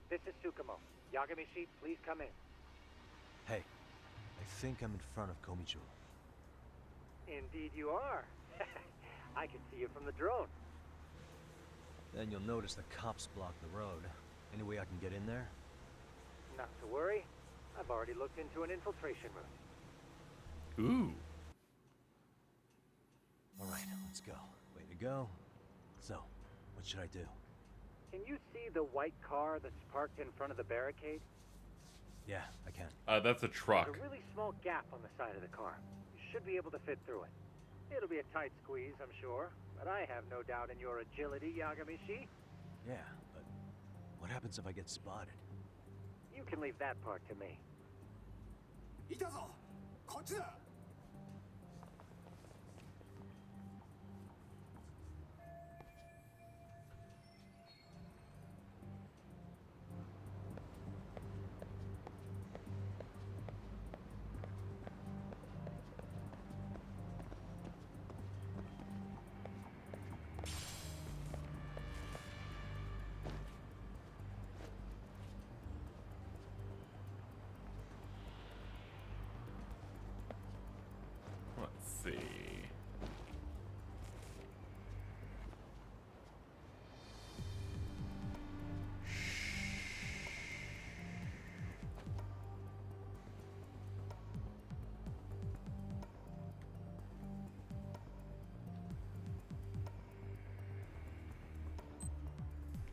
This is Tsukumo. Yagami, please come in. Hey, I think I'm in front of Komi Jewel. Indeed you are. I can see you from the drone. Then you'll notice the cops block the road. Any way I can get in there? Not to worry. I've already looked into an infiltration route. Ooh. Alright, let's go. Way to go. So, what should I do? Can you see the white car that's parked in front of the barricade? Yeah, I can. That's a truck. There's a really small gap on the side of the car. You should be able to fit through it. It'll be a tight squeeze, I'm sure, but I have no doubt in your agility, Yagami. Yeah, but what happens if I get spotted? You can leave that part to me. いたぞ! こっちだ! Let's see.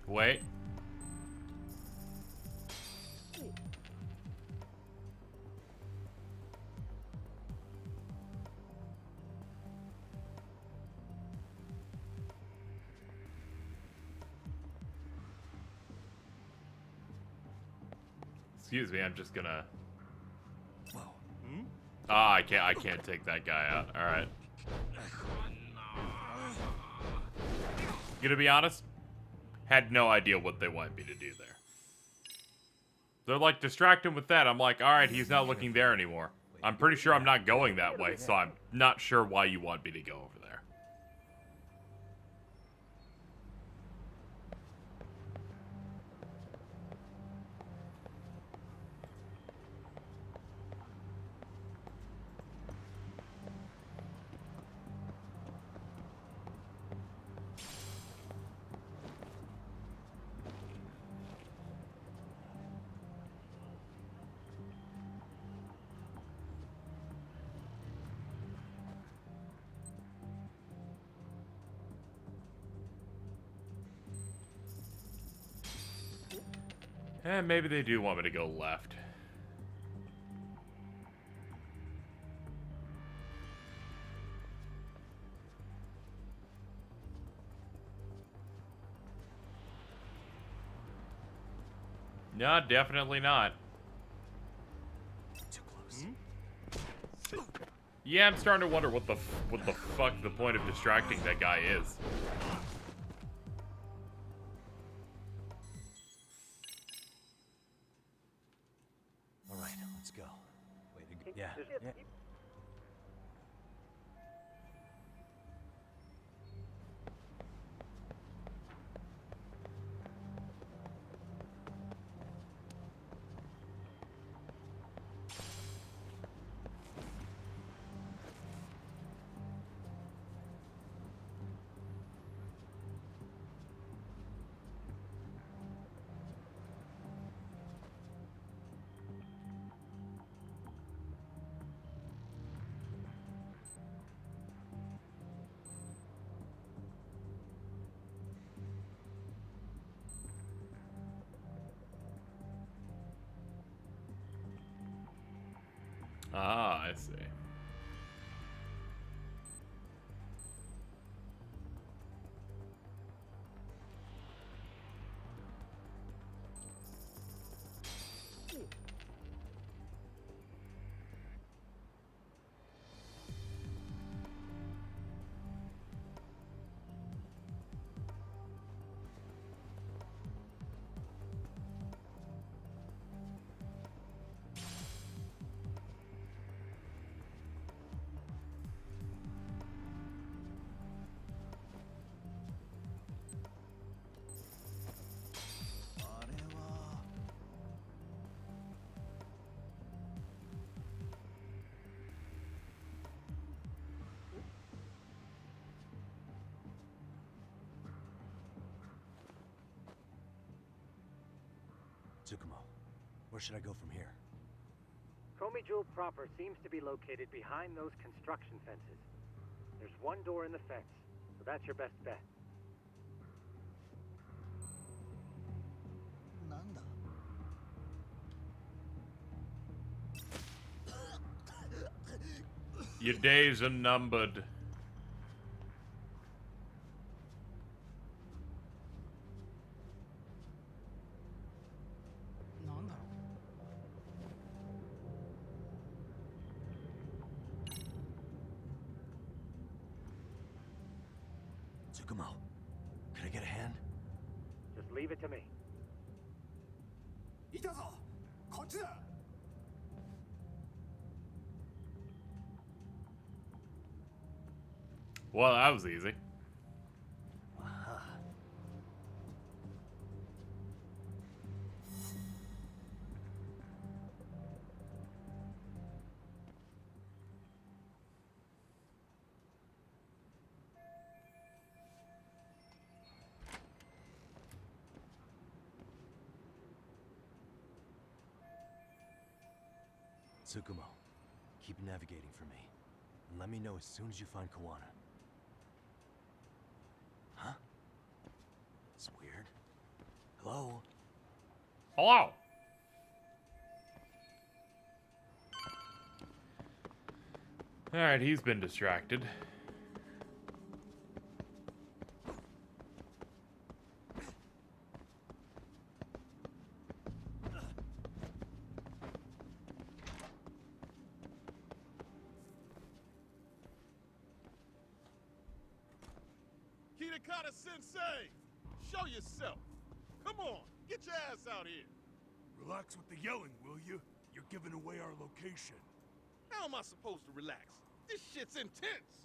Wait. Excuse me, I'm just gonna... Ah, I can't take that guy out. Alright. Gonna be honest, had no idea what they want me to do there. They're like, distract him with that. I'm like, alright, he's not looking there anymore. I'm pretty sure I'm not going that way, so I'm not sure why you want me to go over there. And maybe they do want me to go left. No, definitely not. Too close. Yeah, I'm starting to wonder what the fuck the point of distracting that guy is. All right, let's go. Wait, yeah. Ah, I see. Tsukumo, where should I go from here? Komijul proper seems to be located behind those construction fences. There's one door in the fence, so that's your best bet. Your days are numbered. Tsukumo, can I get a hand? Just leave it to me. Well, that was easy. Tsukumo, keep navigating for me. And let me know as soon as you find Kuwana. Huh? It's weird. Hello? Hello. Alright, he's been distracted. Takata-sensei! Show yourself! Come on, get your ass out here! Relax with the yelling, will you? You're giving away our location. How am I supposed to relax? This shit's intense!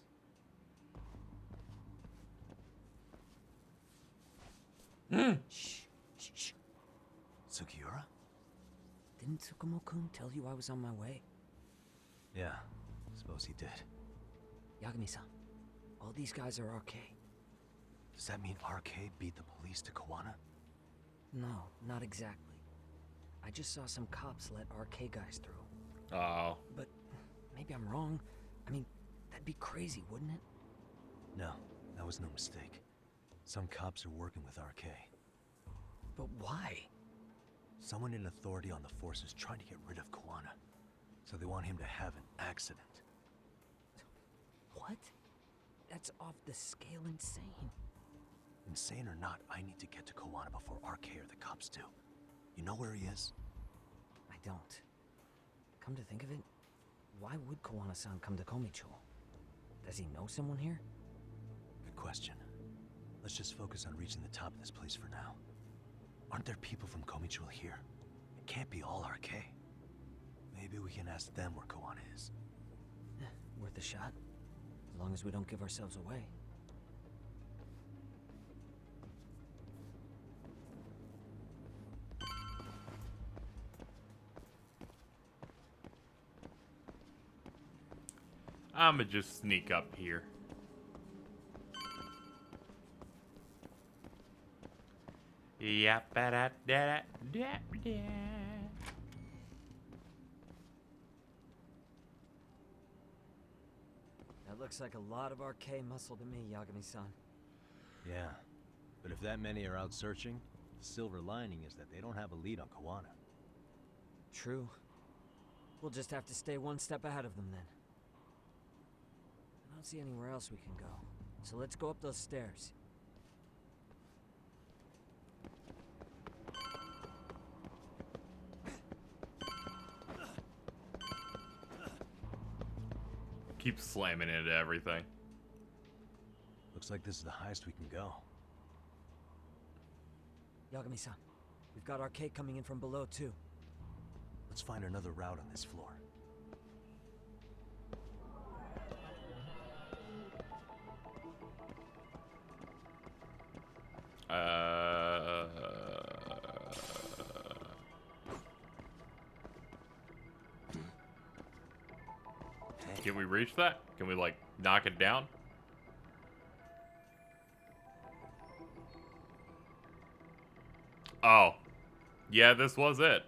Shh. Sugiura? Didn't Tsukumo-kun tell you I was on my way? Yeah, suppose he did. Yagami-san, all these guys are RK. Does that mean RK beat the police to Kuwana? No, not exactly. I just saw some cops let RK guys through. Oh. But maybe I'm wrong. I mean, that'd be crazy, wouldn't it? No, that was no mistake. Some cops are working with RK. But why? Someone in authority on the force is trying to get rid of Kuwana. So they want him to have an accident. What? That's off the scale insane. Insane or not, I need to get to Kuwana before RK or the cops do. You know where he is? I don't. Come to think of it, why would Kuwana-san come to Komicho? Does he know someone here? Good question. Let's just focus on reaching the top of this place for now. Aren't there people from Komicho here? It can't be all RK. Maybe we can ask them where Kuwana is. Worth a shot. As long as we don't give ourselves away. I'ma just sneak up here. Yap da da da da da. That looks like a lot of RK muscle to me, Yagami-san. Yeah, but if that many are out searching, the silver lining is that they don't have a lead on Kuwana. True. We'll just have to stay one step ahead of them then. I don't see anywhere else we can go, so let's go up those stairs. Keep slamming into everything. Looks like this is the highest we can go. Yagami-san, we've got RK coming in from below too. Let's find another route on this floor. Can we reach that? Can we, like, knock it down? Oh. Yeah, this was it.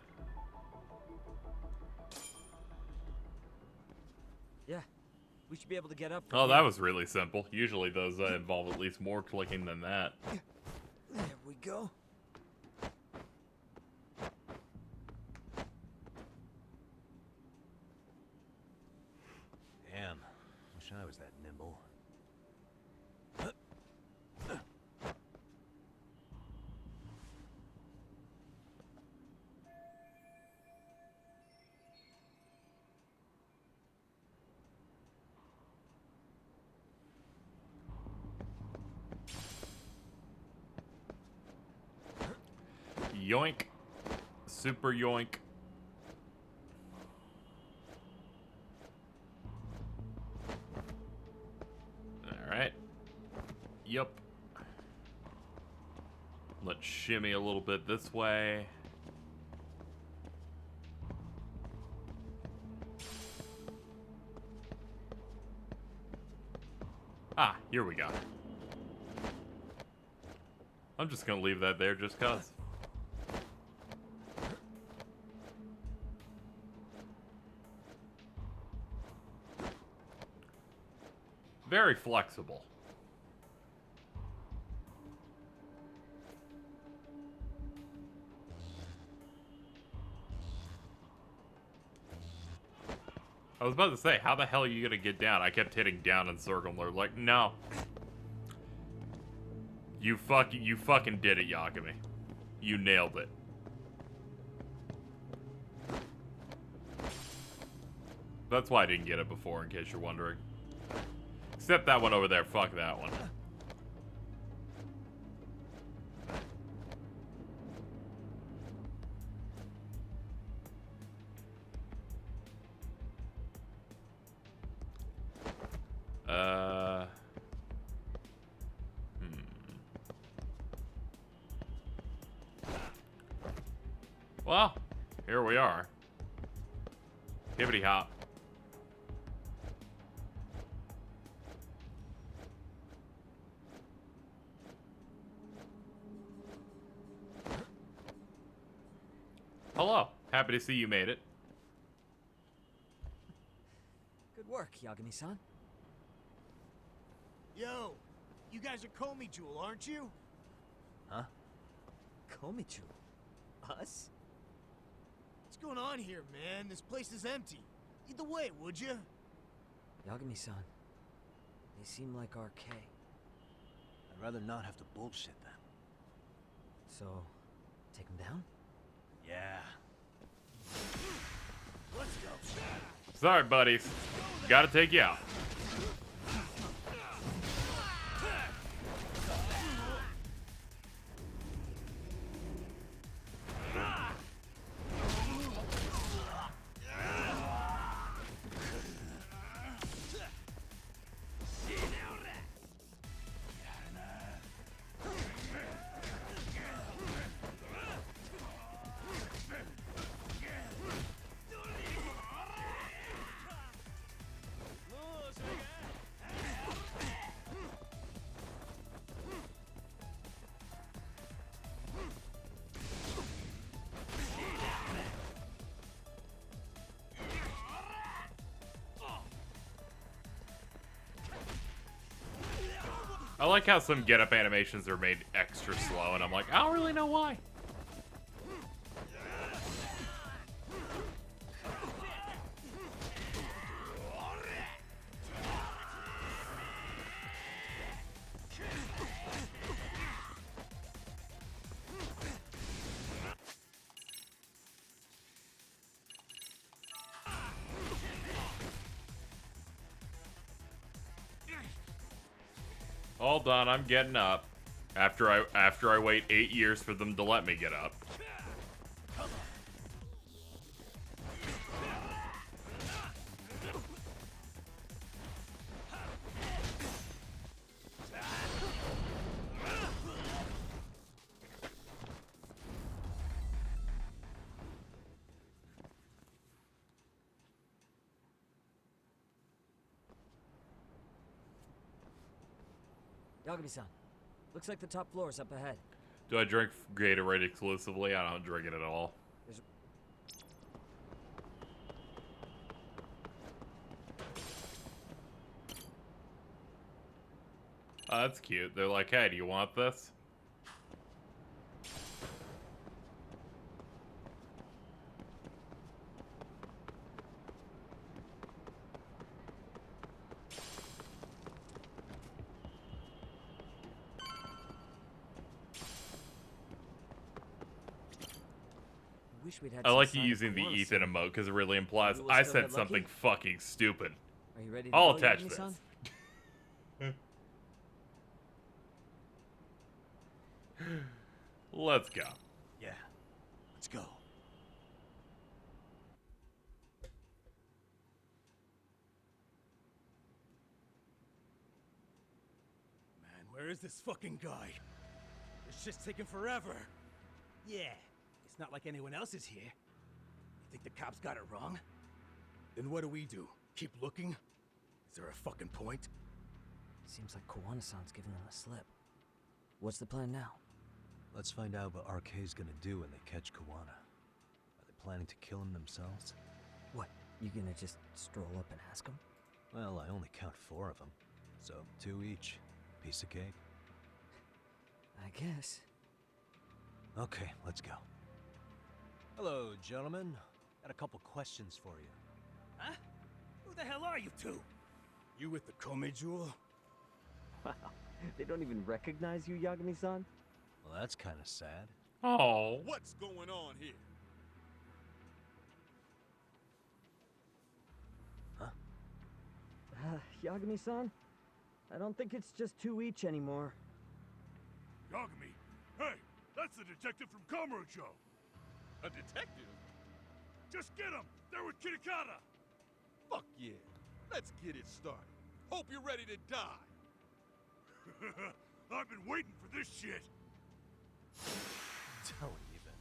Yeah, we should be able to get up. Oh, that was really simple. Usually those involve at least more clicking than that. There we go. Damn, wish I was that nimble. Yoink. Super yoink. Alright. Yup. Let's shimmy a little bit this way. Ah, here we go. I'm just gonna leave that there just cause. Very flexible. I was about to say, how the hell are you gonna get down? I kept hitting down and circle. They're like, no. You fucking did it, Yagami. You nailed it. That's why I didn't get it before, in case you're wondering. Except that one over there. Fuck that one. Well, here we are. Hibbity hop. Hello. Happy to see you made it. Good work, Yagami-san. Yo, you guys are Komi Jewel, aren't you? Huh? Komichu? Us? What's going on here, man? This place is empty. Lead the way, would you? Yagami-san, they seem like RK. I'd rather not have to bullshit them. So, take them down? Yeah. Let's go. Sorry, buddies. Gotta take you out. I like how some get-up animations are made extra slow, and I'm like, I don't really know why. All done, I'm getting up. After I wait 8 years for them to let me get up. Yagami-san, looks like the top floor is up ahead. Do I drink Gatorade exclusively? I don't drink it at all. Oh, that's cute. They're like, hey, do you want this? I like you using the Ethan emote because it really implies I said something fucking stupid. Are you ready to I'll go, attach Yagami-san? this. Let's go. Yeah, let's go. Man, where is this fucking guy? It's just taking forever. Yeah, it's not like anyone else is here. You think the cops got it wrong? Then what do? Keep looking? Is there a fucking point? Seems like Kuwana-san's giving them the slip. What's the plan now? Let's find out what RK's gonna do when they catch Kuwana. Are they planning to kill him themselves? What, you gonna just stroll up and ask them? Well, I only count 4 of them, so 2 each. Piece of cake. I guess. Okay, let's go. Hello, gentlemen. Got a couple questions for you. Huh? Who the hell are you two? You with the Komi Jewel? Wow, they don't even recognize you, Yagami-san? Well, that's kind of sad. Oh. What's going on here? Huh? Yagami-san? I don't think it's just 2 each anymore. Yagami, hey, that's the detective from Kamurocho. A detective? Just get him! They're with Kitakata! Fuck yeah. Let's get it started. Hope you're ready to die. I've been waiting for this shit. Don't even.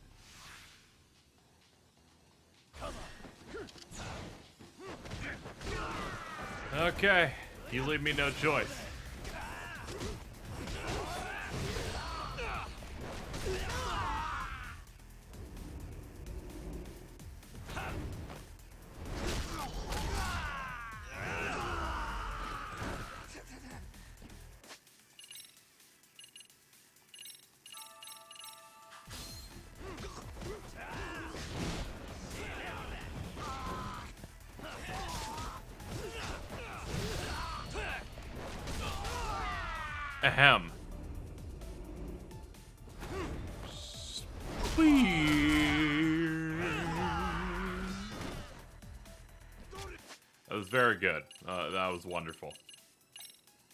Okay, you leave me no choice. Ahem. That was very good. That was wonderful.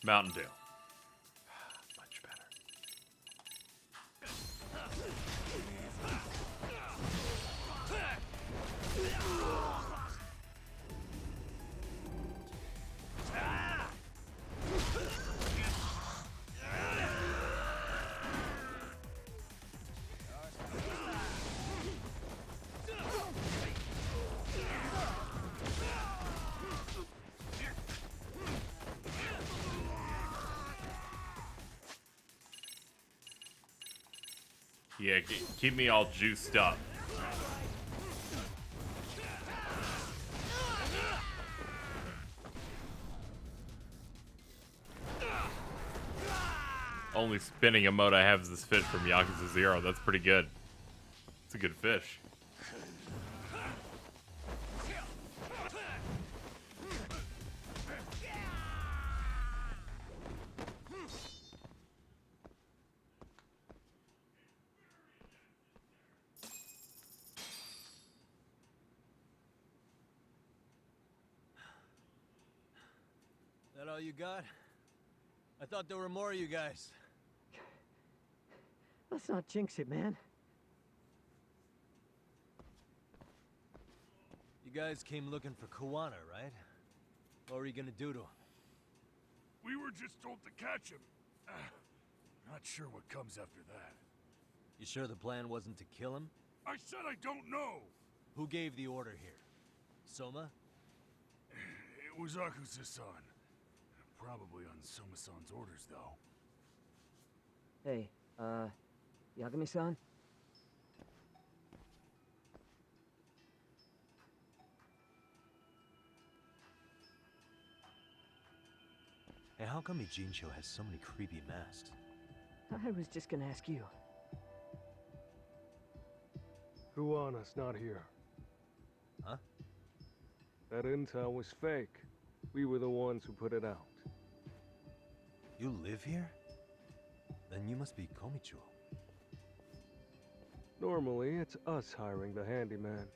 Mountain Dew. Much better. Yeah, keep me all juiced up. Only spinning emote I have is this fish from Yakuza 0. That's pretty good. It's a good fish. That all you got? I thought there were more of you guys. Let's not jinx it, man. You guys came looking for Kuwana, right? What were you gonna do to him? We were just told to catch him. Not sure what comes after that. You sure the plan wasn't to kill him? I said I don't know. Who gave the order here? Soma? It was Akusa-san. Probably on Soma-san's orders, though. Hey, Yagami-san? Hey, how come Ijincho has so many creepy masks? I was just gonna ask you. Kuwana's not here. Huh? That intel was fake. We were the ones who put it out. You live here? Then you must be Komichuo. Normally, it's us hiring the handyman.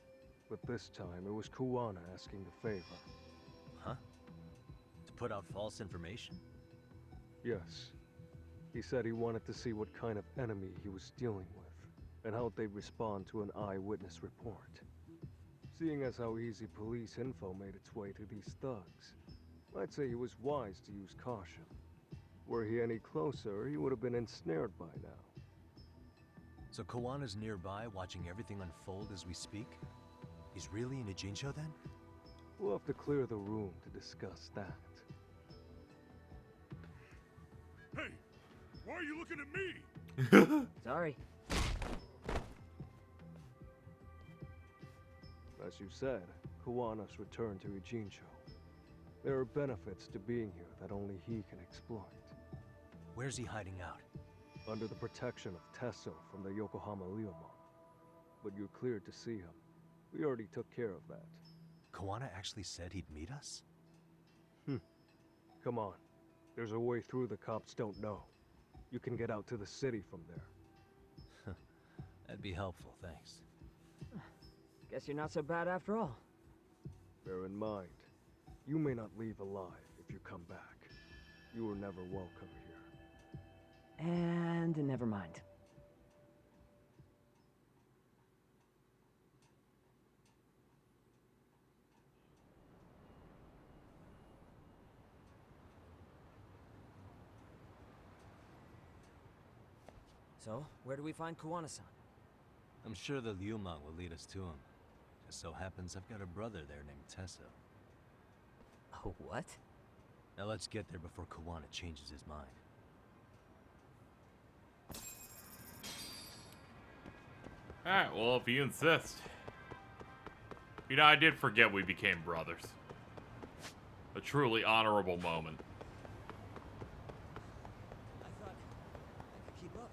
But this time, it was Kuwana asking the favor. Huh? To put out false information? Yes. He said he wanted to see what kind of enemy he was dealing with, and how they'd respond to an eyewitness report. Seeing as how easy police info made its way to these thugs, I'd say he was wise to use caution. Were he any closer, he would have been ensnared by now. So Kuwana's nearby, watching everything unfold as we speak? He's really in Ijincho then? We'll have to clear the room to discuss that. Hey, why are you looking at me? Sorry. As you said, Kuwana's returned to Ijincho. There are benefits to being here that only he can exploit. Where's he hiding out? Under the protection of Tesso from the Yokohama Ryomon. But you're cleared to see him. We already took care of that. Kuwana actually said he'd meet us? Come on. There's a way through the cops don't know. You can get out to the city from there. That'd be helpful, thanks. Guess you're not so bad after all. Bear in mind, you may not leave alive if you come back. You were never welcome here. And never mind. So, where do we find Kuwana-san? I'm sure the Ryomon will lead us to him. Just so happens I've got a brother there named Tesso. Oh, what? Now let's get there before Kuwana changes his mind. Alright, well, if you insist. You know, I did forget we became brothers. A truly honorable moment. I thought I could keep up.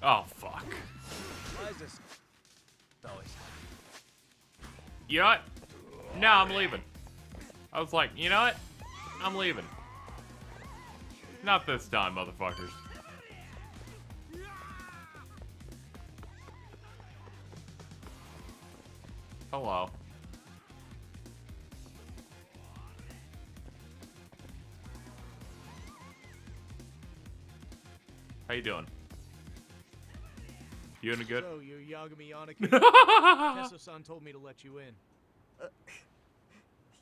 Oh, fuck. Why is this always? You know what? No, I'm leaving. I was like, you know what? I'm leaving. Not this time, motherfuckers. Hello. How you doing? You doing good? So, you're Yagami Aniki? Tesso-san told me to let you in.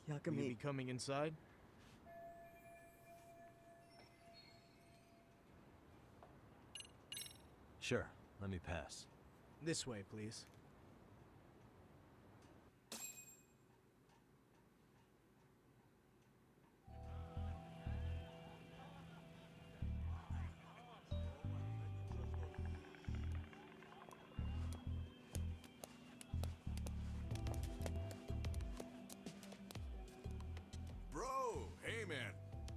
Yagami. Will you be coming inside? Sure, let me pass. This way, please. Bro, hey man.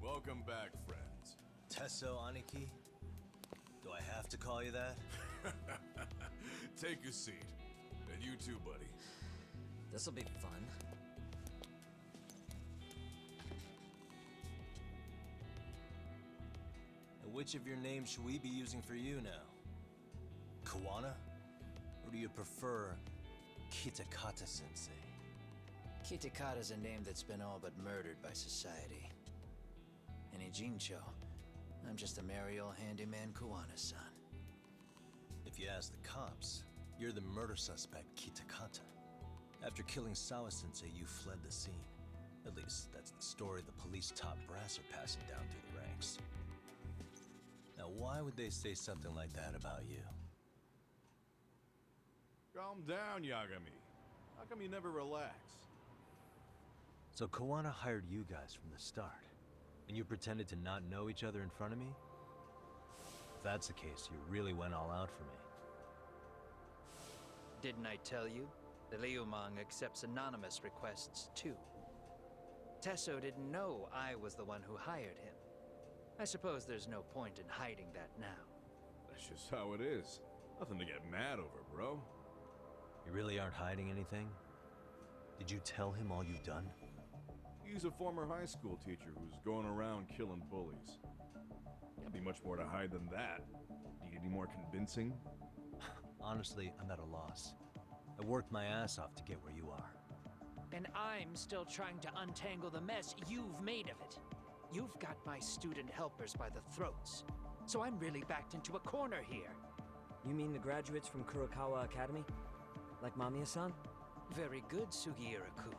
Welcome back, friends. Tesso Aniki? Do I have to call you that? Take a seat. And you too, buddy. This'll be fun. And which of your names should we be using for you now? Kuwana? Or do you prefer Kitakata-sensei? Kitakata's a name that's been all but murdered by society. And in Jincho, I'm just a merry old handyman Kuwana-san. If you ask the cops, you're the murder suspect Kitakata. After killing Sawa-sensei, you fled the scene. At least, that's the story the police top brass are passing down through the ranks. Now, why would they say something like that about you? Calm down, Yagami. How come you never relax? So Kuwana hired you guys from the start, and you pretended to not know each other in front of me? If that's the case, you really went all out for me. Didn't I tell you? The Liumang accepts anonymous requests too. Tesso didn't know I was the one who hired him. I suppose there's no point in hiding that now. That's just how it is. Nothing to get mad over, bro. You really aren't hiding anything? Did you tell him all you've done? He's a former high school teacher who's going around killing bullies. Can't be much more to hide than that. Need any more convincing? Honestly, I'm at a loss. I worked my ass off to get where you are. And I'm still trying to untangle the mess you've made of it. You've got my student helpers by the throats. So I'm really backed into a corner here. You mean the graduates from Kurokawa Academy? Like Mamiya-san? Very good, Sugiura-kun.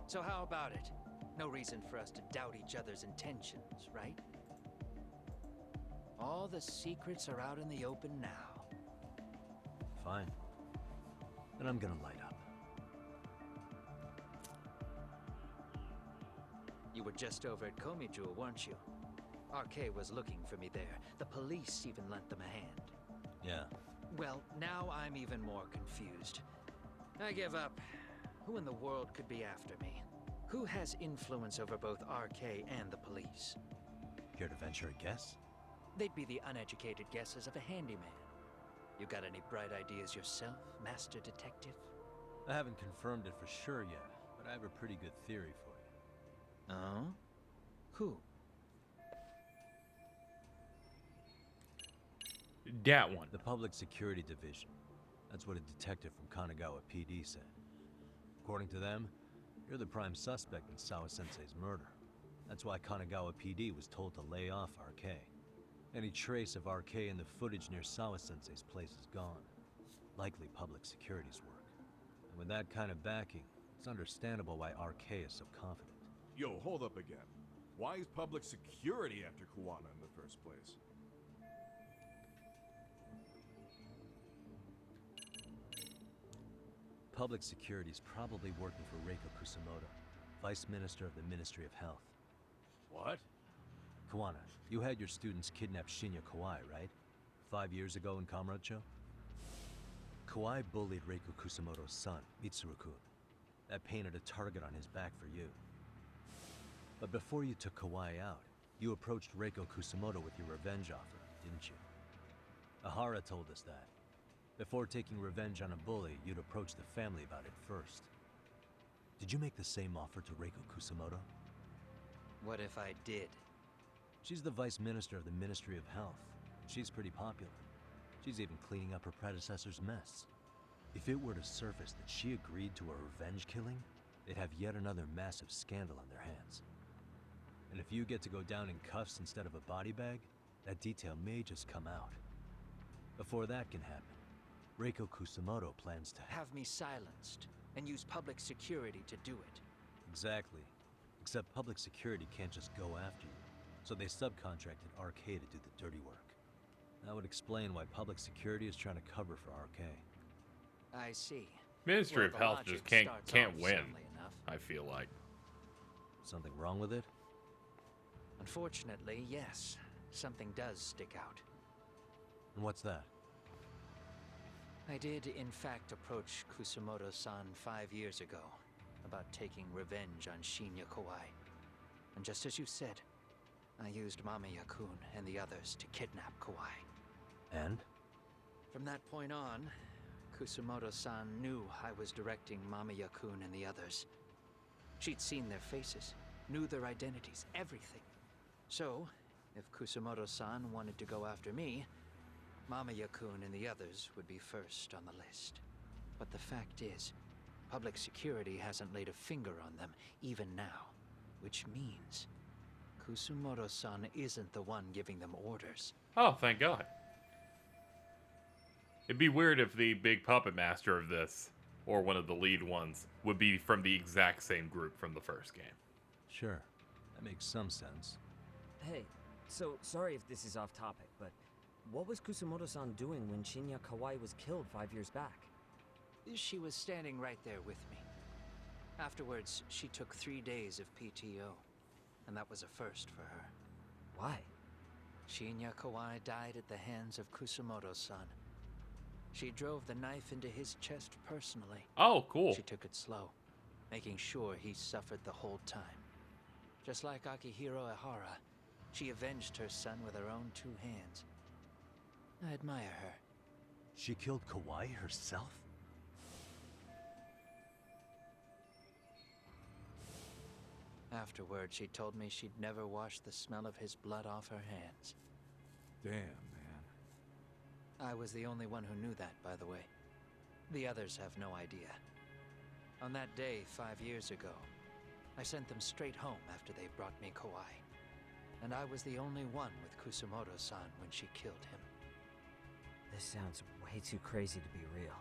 So how about it? No reason for us to doubt each other's intentions, right? All the secrets are out in the open now. Fine. Then I'm gonna light up. You were just over at Komiju, weren't you? RK was looking for me there. The police even lent them a hand. Yeah. Well, now I'm even more confused. I give up. Who in the world could be after me? Who has influence over both RK and the police? Care to venture a guess? They'd be the uneducated guesses of a handyman. You got any bright ideas yourself, Master Detective? I haven't confirmed it for sure yet, but I have a pretty good theory for you. Oh? Who? Dat one. The Public Security Division. That's what a detective from Kanagawa PD said. According to them, you're the prime suspect in Sawa-sensei's murder. That's why Kanagawa PD was told to lay off RK. Any trace of RK in the footage near Sawa-sensei's place is gone. Likely public security's work. And with that kind of backing, it's understandable why RK is so confident. Yo, hold up again. Why is public security after Kuwana in the first place? public security is probably working for Reiko Kusumoto, Vice Minister of the Ministry of Health. What? Kuwana, you had your students kidnap Shinya Kawai, right? 5 years ago in Kamurocho? Kawai bullied Reiko Kusumoto's son, Mitsuru-kun. That painted a target on his back for you. But before you took Kawai out, you approached Reiko Kusumoto with your revenge offer, didn't you? Ahara told us that. Before taking revenge on a bully, you'd approach the family about it first. Did you make the same offer to Reiko Kusumoto? What if I did? She's the Vice Minister of the Ministry of Health. She's pretty popular. She's even cleaning up her predecessor's mess. If it were to surface that she agreed to a revenge killing, they'd have yet another massive scandal on their hands. And if you get to go down in cuffs instead of a body bag, that detail may just come out. Before that can happen, Reiko Kusumoto plans to have me silenced and use public security to do it. Exactly. Except public security can't just go after you, so they subcontracted RK to do the dirty work. That would explain why public security is trying to cover for RK. I see. Ministry Well, of the Health logic just can't starts off win. simply enough. I feel like. Something wrong with it? Unfortunately, yes. Something does stick out. And what's that? I did, in fact, approach Kusumoto-san 5 years ago about taking revenge on Shinya Kawai. And just as you said, I used Mamiya-kun and the others to kidnap Kawai. And? From that point on, Kusumoto-san knew I was directing Mamiya-kun and the others. She'd seen their faces, knew their identities, everything. So, if Kusumoto-san wanted to go after me, Mamiya-kun and the others would be first on the list. But the fact is, public security hasn't laid a finger on them, even now. Which means, Kusumoto-san isn't the one giving them orders. Oh, thank God. It'd be weird if the big puppet master of this, or one of the lead ones, would be from the exact same group from the first game. Sure. That makes some sense. Hey, so sorry if this is off topic, but what was Kusumoto-san doing when Shinya Kawai was killed 5 years back? She was standing right there with me. Afterwards, she took 3 days of PTO, and that was a first for her. Why? Shinya Kawai died at the hands of Kusumoto-san. She drove the knife into his chest personally. Oh, cool. She took it slow, making sure he suffered the whole time. Just like Akihiro Ehara, she avenged her son with her own 2 hands. I admire her. She killed Kawai herself? Afterward, she told me she'd never wash the smell of his blood off her hands. Damn, man. I was the only one who knew that, by the way. The others have no idea. On that day 5 years ago, I sent them straight home after they brought me Kawai. And I was the only one with Kusumoto-san when she killed him. This sounds way too crazy to be real.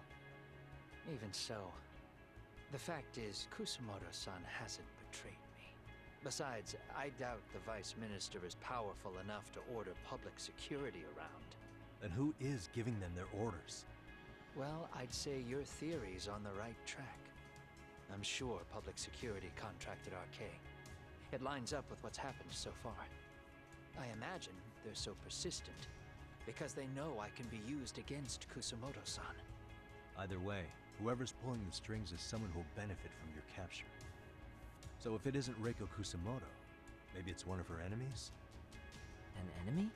Even so, the fact is, Kusumoto-san hasn't betrayed me. Besides, I doubt the Vice Minister is powerful enough to order public security around. Then who is giving them their orders? Well, I'd say your theory's on the right track. I'm sure public security contracted RK. It lines up with what's happened so far. I imagine they're so persistent because they know I can be used against Kusumoto-san. Either way, whoever's pulling the strings is someone who'll benefit from your capture. So if it isn't Reiko Kusumoto, maybe it's one of her enemies? An enemy?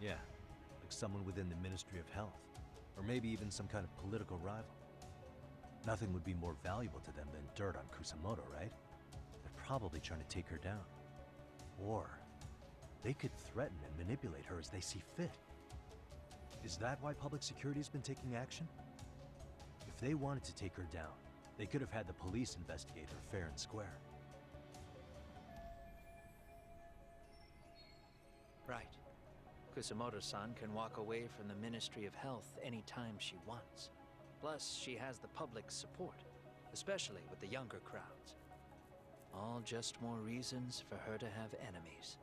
Yeah, like someone within the Ministry of Health, or maybe even some kind of political rival. Nothing would be more valuable to them than dirt on Kusumoto, right? They're probably trying to take her down. Or they could threaten and manipulate her as they see fit. Is that why public security has been taking action? If they wanted to take her down, they could have had the police investigate her fair and square. Right. Kusumoto-san can walk away from the Ministry of Health anytime she wants. Plus, she has the public's support, especially with the younger crowds. All just more reasons for her to have enemies.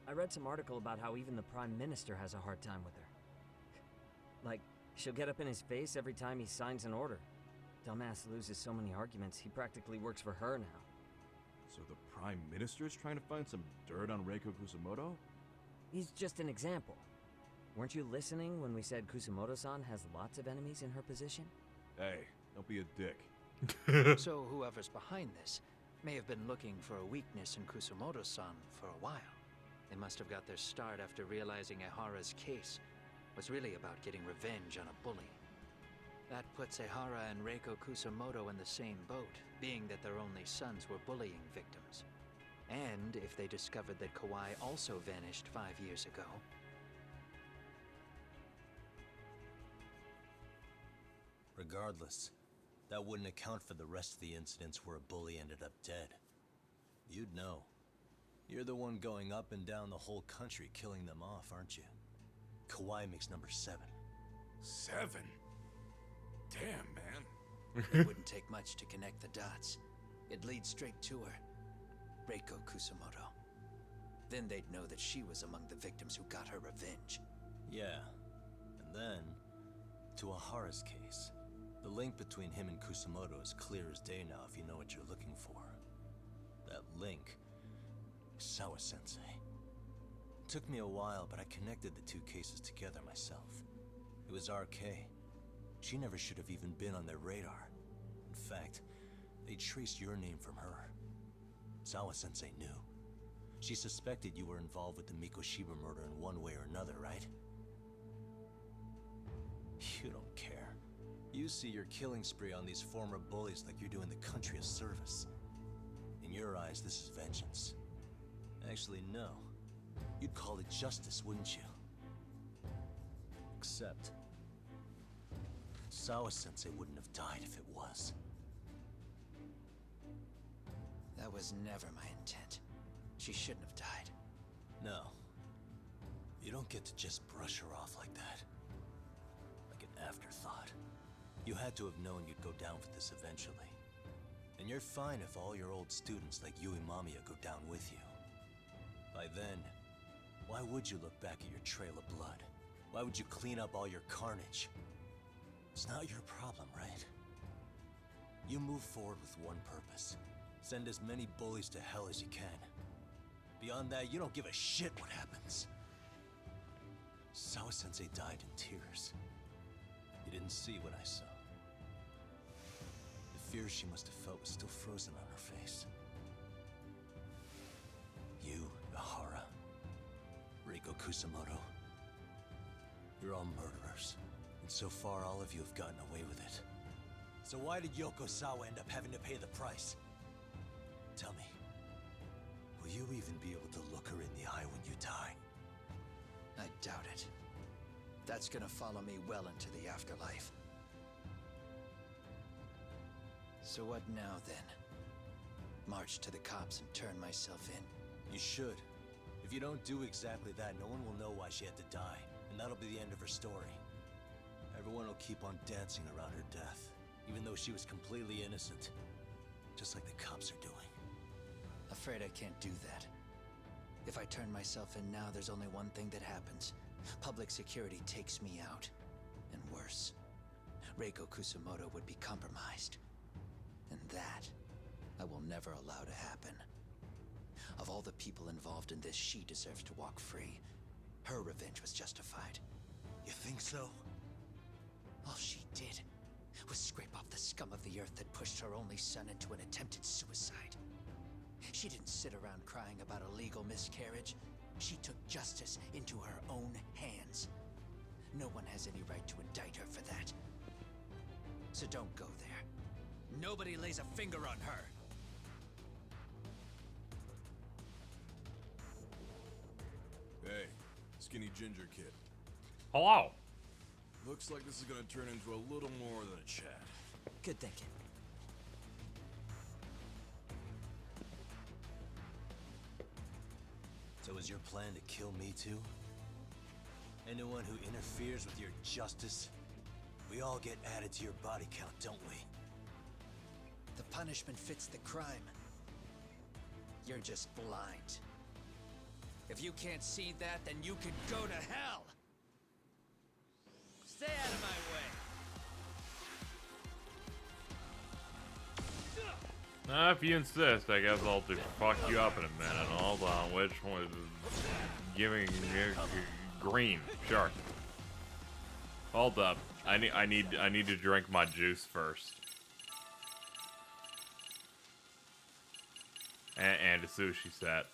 I read some article about how even the Prime Minister has a hard time with her. Like, She'll get up in his face every time he signs an order. Dumbass loses so many arguments, he practically works for her now. So the Prime Minister's trying to find some dirt on Reiko Kusumoto? He's just an example. Weren't you listening when we said Kusumoto-san has lots of enemies in her position? Hey, don't be a dick. So whoever's behind this may have been looking for a weakness in Kusumoto-san for a while. They must have got their start after realizing Ehara's case was really about getting revenge on a bully. That puts Ehara and Reiko Kusumoto in the same boat, being that their only sons were bullying victims. And if they discovered that Kawai also vanished 5 years ago... Regardless, that wouldn't account for the rest of the incidents where a bully ended up dead. You'd know. You're the one going up and down the whole country killing them off, aren't you? Kawai makes number 7. 7? Damn, man. It wouldn't take much to connect the dots. It'd lead straight to her. Reiko Kusumoto. Then they'd know that she was among the victims who got her revenge. Yeah. And then, to Ehara's case. The link between him and Kusumoto is clear as day now if you know what you're looking for. That link is Sawa-sensei. It took me a while, but I connected the two cases together myself. It was RK. She never should have even been on their radar. In fact, they traced your name from her. Sawa-sensei knew. She suspected you were involved with the Mikoshiba murder in one way or another, right? You don't care. You see your killing spree on these former bullies like you're doing the country a service. In your eyes, this is vengeance. Actually, no. You'd call it justice, wouldn't you? Except... Sawa-sensei wouldn't have died if it was. That was never my intent. She shouldn't have died. No. You don't get to just brush her off like that. Like an afterthought. You had to have known you'd go down for this eventually. And you're fine if all your old students like you and Mamiya go down with you. By then, why would you look back at your trail of blood? Why would you clean up all your carnage? It's not your problem, right? You move forward with one purpose. Send as many bullies to hell as you can. Beyond that, you don't give a shit what happens. Sawa-sensei died in tears. You didn't see what I saw. The fear she must have felt was still frozen on her face. You, Ehara, Reiko Kusumoto, you're all murderers. And so far, all of you have gotten away with it. So why did Yoko Sawa end up having to pay the price? Tell me, will you even be able to look her in the eye when you die? I doubt it. That's gonna follow me well into the afterlife. So what now, then? March to the cops and turn myself in? You should. If you don't do exactly that, no one will know why she had to die. And that'll be the end of her story. Everyone will keep on dancing around her death, even though she was completely innocent. Just like the cops are doing. Afraid I can't do that. If I turn myself in now, there's only one thing that happens. Public security takes me out. And worse, Reiko Kusumoto would be compromised. And that, I will never allow to happen. Of all the people involved in this, she deserves to walk free. Her revenge was justified. You think so? All she did was scrape off the scum of the earth that pushed her only son into an attempted suicide. She didn't sit around crying about a legal miscarriage. She took justice into her own hands. No one has any right to indict her for that. So don't go there. Nobody lays a finger on her. Hey, skinny ginger kid. Hello. Looks like this is gonna turn into a little more than a chat. Good thinking. So is your plan to kill me too? Anyone who interferes with your justice, we all get added to your body count, don't we? The punishment fits the crime. You're just blind. If you can't see that, then you can go to hell! Stay out of my way! If you insist, I guess I'll just fuck you up in a minute. Hold on, which one is giving green? Sure. Hold up. I need to drink my juice first. And a sushi set.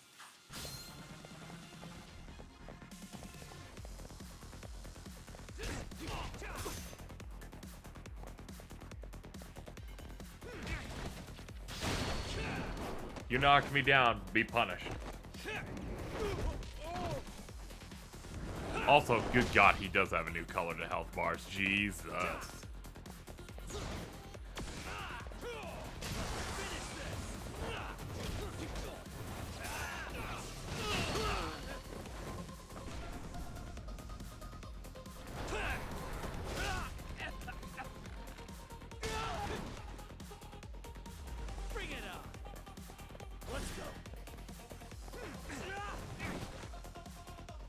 You knocked me down. Be punished. Also, good God, he does have a new color to health bars. Jesus. Bring it up. Let's go.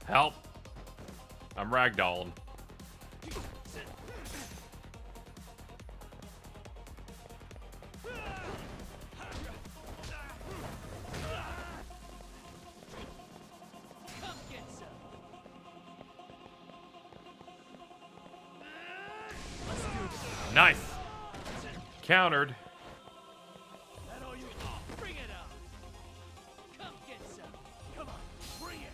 Help. I'm ragdolling. Nice. Countered. Bring it up. Come get some. Come on, bring it.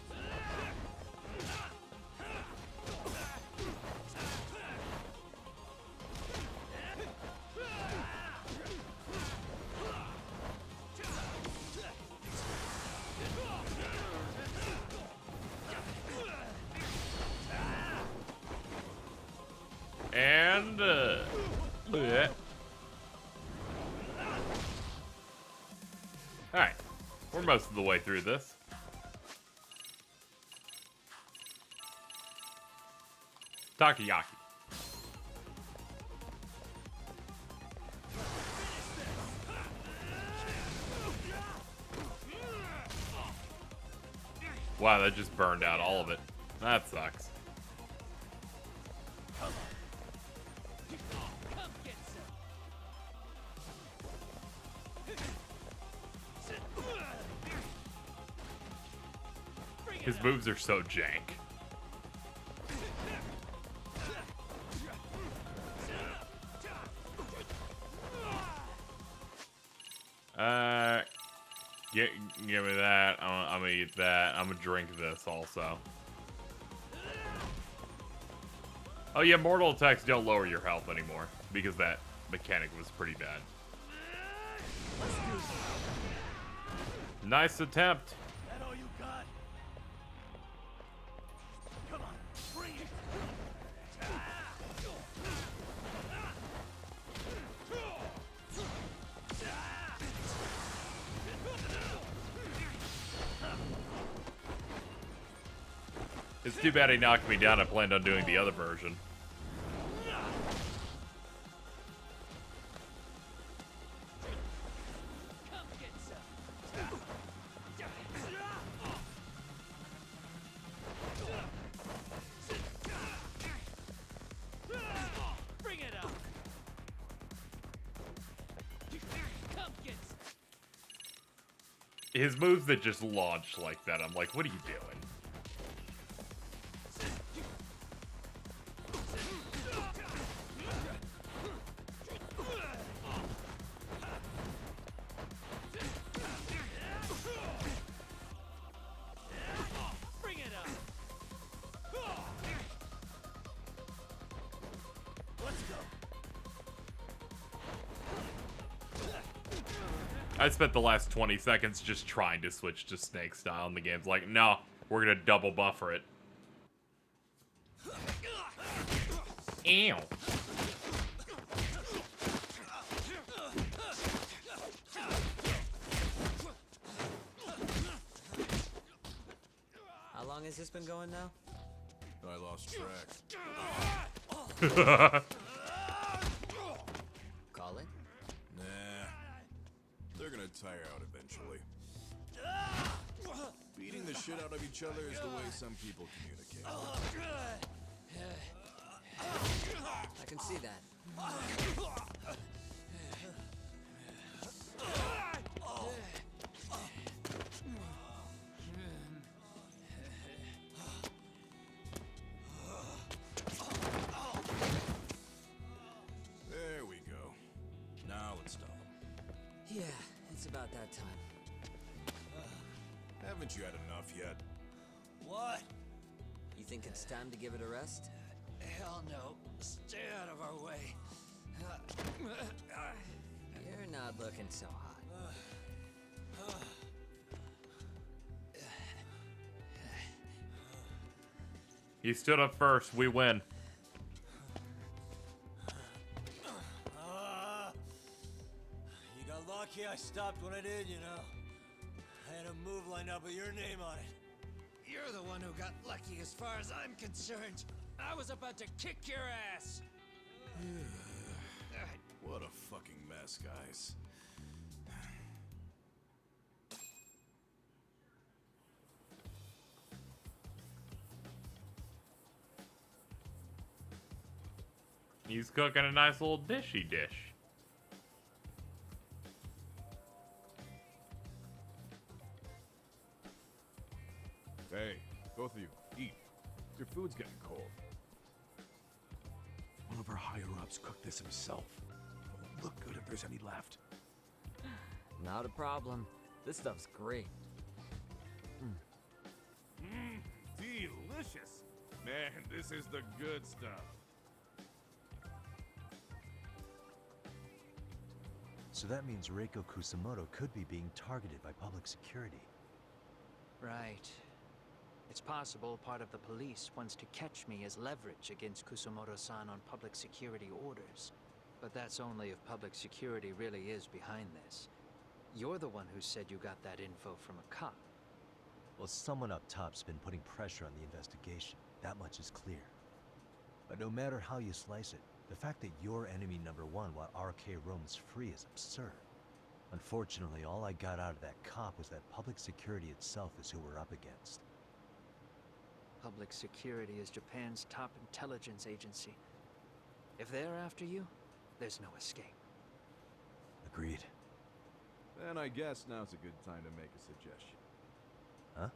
And bleh. Alright, we're most of the way through this. Takoyaki. Wow, that just burned out all of it. That sucks. His moves are so jank. Give me that. I'm gonna eat that. I'm gonna drink this also. Oh yeah, mortal attacks don't lower your health anymore because that mechanic was pretty bad. Nice attempt. That all you got? Come on, bring it. It's too bad he knocked me down. I planned on doing the other version. Bring it up. Come get some. His moves that just launch like that, I'm like, what are you doing? Bring it up. Let's go. I spent the last 20 seconds just trying to switch to snake style, and the game's like, no, we're gonna double buffer it. Ew. How long has this been going now? I lost track. Call it? Nah. They're gonna tire out eventually. Beating the shit out of each other is the way some people communicate. I can see that. Yeah, it's about that time. Haven't you had enough yet? What? You think it's time to give it a rest? Hell no. Stay out of our way. You're not looking so hot. He stood up first. We win. You got lucky I stopped when I did, you know. I had a move lined up with your name on it. You're the one who got lucky as far as I'm concerned. I was about to kick your ass. What a fucking mess, guys. He's cooking a nice little dishy dish. Hey, both of you, eat. Your food's getting cold. One of our higher-ups cooked this himself. It won't look good if there's any left. Not a problem. This stuff's great. Delicious! Man, this is the good stuff. So that means Reiko Kusumoto could be being targeted by public security. Right. It's possible part of the police wants to catch me as leverage against Kusumoto-san on public security orders. But that's only if public security really is behind this. You're the one who said you got that info from a cop. Well, someone up top's been putting pressure on the investigation. That much is clear. But no matter how you slice it, the fact that you're enemy number one while RK roams free is absurd. Unfortunately, all I got out of that cop was that public security itself is who we're up against. Public security is Japan's top intelligence agency. If they're after you, there's no escape. Agreed. Then I guess now's a good time to make a suggestion. Huh?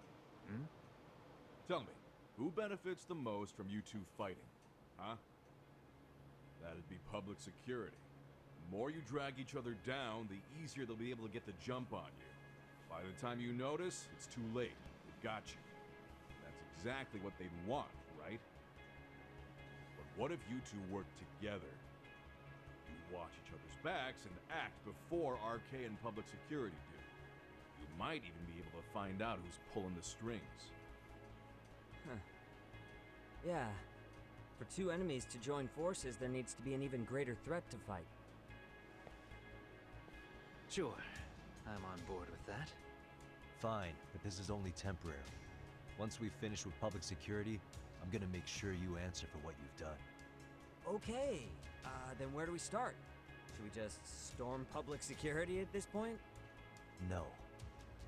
Tell me, who benefits the most from you two fighting? Huh? That'd be public security. The more you drag each other down, the easier they'll be able to get the jump on you. By the time you notice, it's too late. They've got you. That's exactly what they'd want, right? But what if you two work together? You watch each other's backs and act before RK and public security do. You might even be able to find out who's pulling the strings. Huh. Yeah. For two enemies to join forces, there needs to be an even greater threat to fight. Sure. I'm on board with that. Fine, but this is only temporary. Once we finish with public security, I'm gonna make sure you answer for what you've done. Okay. Then where do we start? Should we just storm public security at this point? No.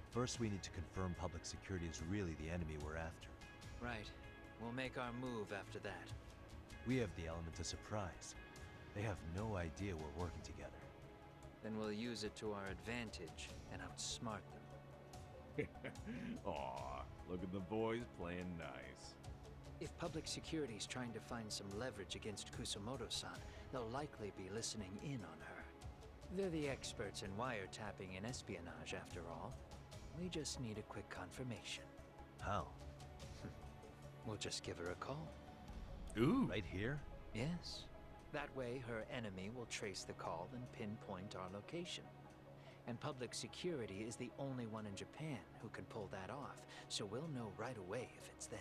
First, we need to confirm public security is really the enemy we're after. Right. We'll make our move after that. We have the element of surprise. They have no idea we're working together. Then we'll use it to our advantage and outsmart them. Aw, look at the boys playing nice. If public security's trying to find some leverage against Kusumoto-san, they'll likely be listening in on her. They're the experts in wiretapping and espionage, after all. We just need a quick confirmation. How? We'll just give her a call. Ooh. Right here? Yes. That way, her enemy will trace the call and pinpoint our location. And public security is the only one in Japan who can pull that off, so we'll know right away if it's them.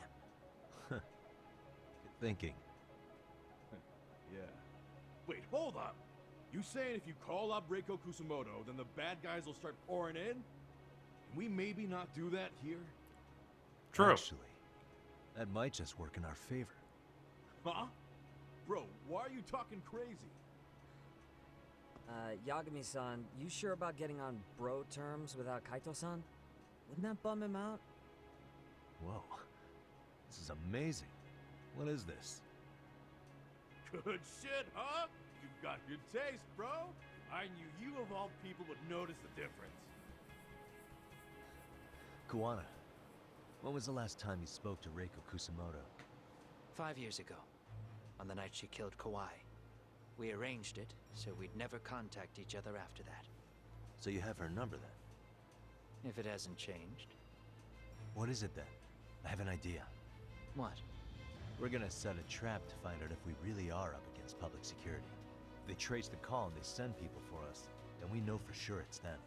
Good thinking. Yeah. Wait, hold up! You saying if you call up Reiko Kusumoto, then the bad guys will start pouring in? Can we maybe not do that here? True. Actually, that might just work in our favor. Huh? Bro, why are you talking crazy? Yagami-san, you sure about getting on bro terms without Kaito-san? Wouldn't that bum him out? Whoa. This is amazing. What is this? Good shit, huh? You've got good taste, bro. I knew you of all people would notice the difference. Kuwana, when was the last time you spoke to Reiko Kusumoto? 5 years ago, on the night she killed Kawai. We arranged it, so we'd never contact each other after that. So you have her number then? If it hasn't changed. What is it then? I have an idea. What? We're gonna set a trap to find out if we really are up against public security. If they trace the call and they send people for us, then we know for sure it's them.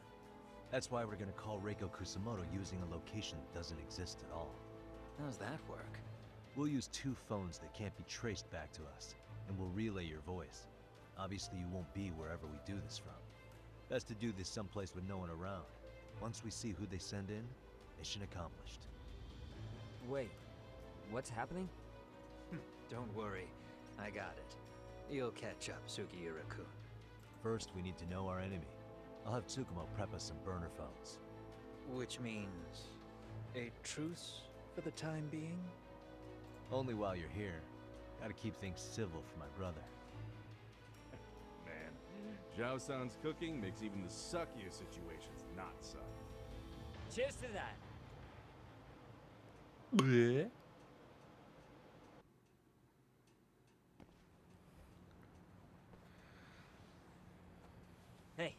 That's why we're gonna call Reiko Kusumoto using a location that doesn't exist at all. How's that work? We'll use 2 phones that can't be traced back to us, and we'll relay your voice. Obviously you won't be wherever we do this from. Best to do this someplace with no one around. Once we see who they send in, mission accomplished. Wait, what's happening? Don't worry, I got it. You'll catch up, Sugiura-kun. First, we need to know our enemy. I'll have Tsukumo prep us some burner phones. Which means a truce for the time being? Only while you're here. Gotta keep things civil for my brother. Man, Zhao-san's cooking makes even the suckiest situations not suck. Cheers to that. Bleh. Hey,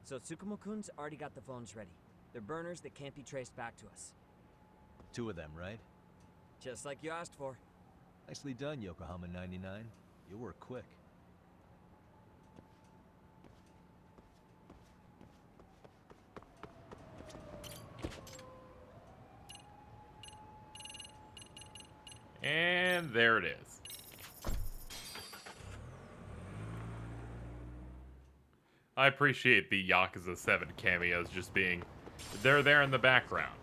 so Tsukumo-kun's already got the phones ready. They're burners that can't be traced back to us. 2 of them, right? Just like you asked for. Nicely done, Yokohama 99. You work quick. And there it is. I appreciate the Yakuza 7 cameos just being, they're there in the background.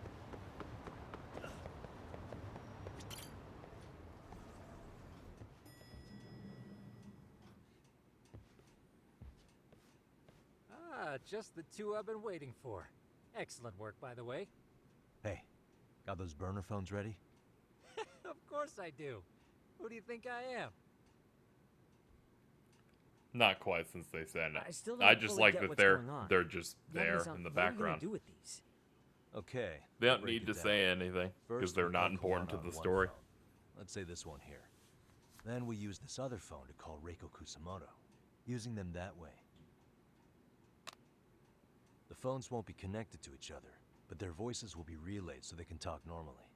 Ah, just the 2 I've been waiting for. Excellent work, by the way. Hey, got those burner phones ready? Of course I do. Who do you think I am? Not quite, since they said it. I still don't I just fully like get that what's they're going on. just there Yagami-san, in the what are you background. gonna do with these? Okay. They don't break need it to down. say anything because First, they're we not call important to Kuwana the on story. one phone. Let's say this one here. Then we use this other phone to call Reiko Kusumoto, using them that way. The phones won't be connected to each other, but their voices will be relayed so they can talk normally.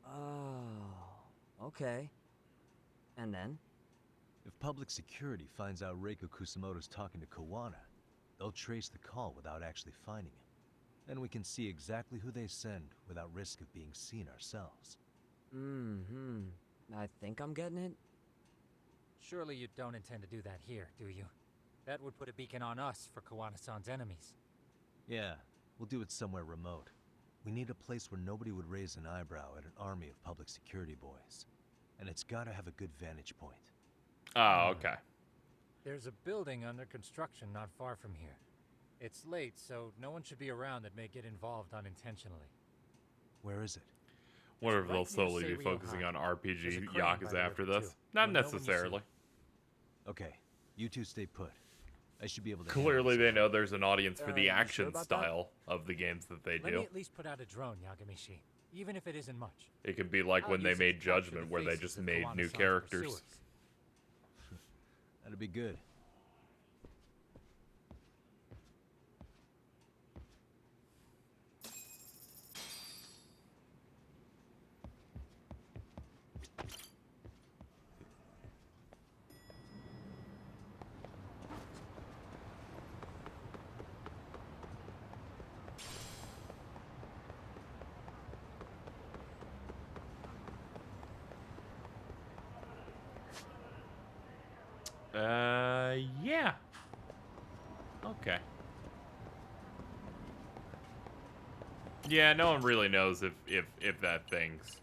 Oh, okay. And then? If public security finds out Reiko Kusumoto's talking to Kuwana, they'll trace the call without actually finding him. Then we can see exactly who they send without risk of being seen ourselves. Mm-hmm. I think I'm getting it. Surely you don't intend to do that here, do you? That would put a beacon on us for Kuwana-san's enemies. Yeah, we'll do it somewhere remote. We need a place where nobody would raise an eyebrow at an army of public security boys. And it's gotta have a good vantage point. Oh, okay. There's a building under construction not far from here. It's late, so no one should be around that may get involved unintentionally. Where is it? Wonder if It's they'll right near solely be Seiryo focusing High. on RPG There's a crane by Yakuza the after river, this. too. Not You'll know when you see necessarily. it. Okay, you 2 stay put. I should be able to... Clearly they know there's an audience for the you sure action about style of the games that they Let do. me at least put out a drone, Yagami-shi, even if it isn't much. It could be like I'll when they use it made to capture Judgment, the where they faces just of made new Kuwana-san's characters. pursuers. That'd be good. Yeah. Okay. Yeah, no one really knows if that thing's...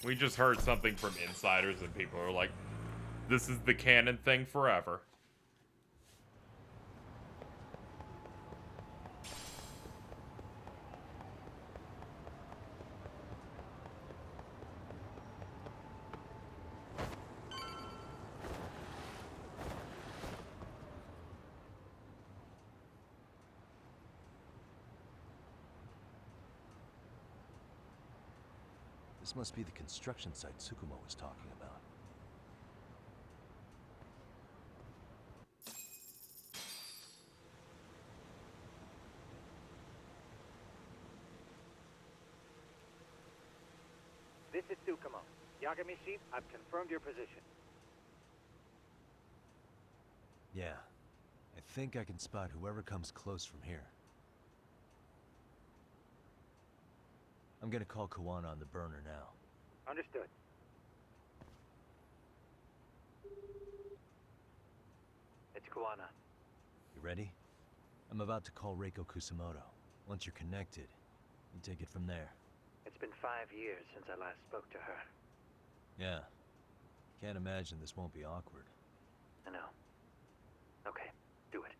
We just heard something from insiders and people are like, this is the canon thing forever. This must be the construction site Tsukumo was talking about. Yagami Chief, I've confirmed your position. Yeah. I think I can spot whoever comes close from here. I'm gonna call Kuwana on the burner now. Understood. It's Kuwana. You ready? I'm about to call Reiko Kusumoto. Once you're connected, you take it from there. It's been 5 years since I last spoke to her. Yeah. Can't imagine this won't be awkward. I know. Okay, do it.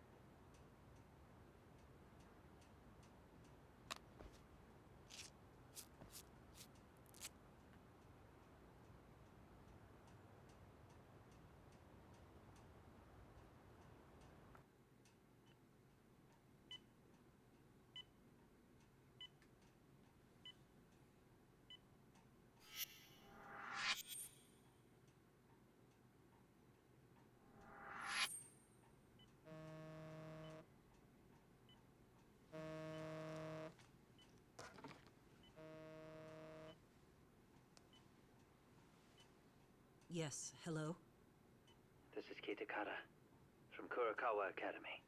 Yes, hello? This is Kitakata, from Kurakawa Academy.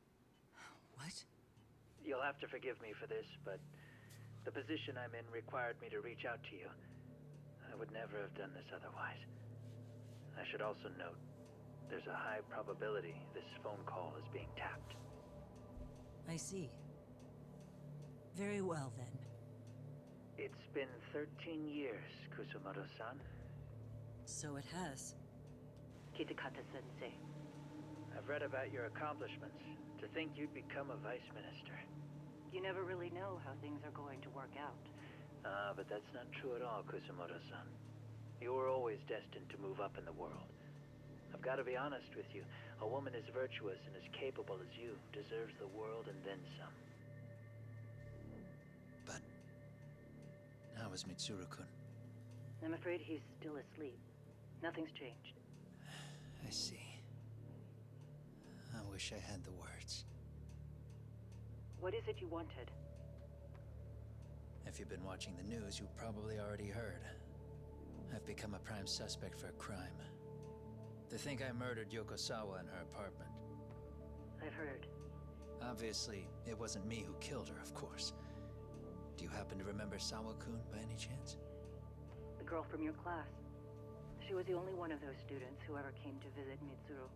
What? You'll have to forgive me for this, but the position I'm in required me to reach out to you. I would never have done this otherwise. I should also note, there's a high probability this phone call is being tapped. I see. Very well, then. It's been 13 years, Kusumoto-san. So it has. Kitakata-sensei. I've read about your accomplishments. To think you'd become a vice minister. You never really know how things are going to work out. But that's not true at all, Kusumoto-san. You were always destined to move up in the world. I've got to be honest with you. A woman as virtuous and as capable as you deserves the world and then some. But how is Mitsuru-kun? I'm afraid he's still asleep. Nothing's changed. I see. I wish I had the words. What is it you wanted? If you've been watching the news, you've probably already heard. I've become a prime suspect for a crime. They think I murdered Yoko Sawa in her apartment. I've heard. Obviously, it wasn't me who killed her, of course. Do you happen to remember Sawa-kun by any chance? The girl from your class. She was the only one of those students who ever came to visit Mitsuru.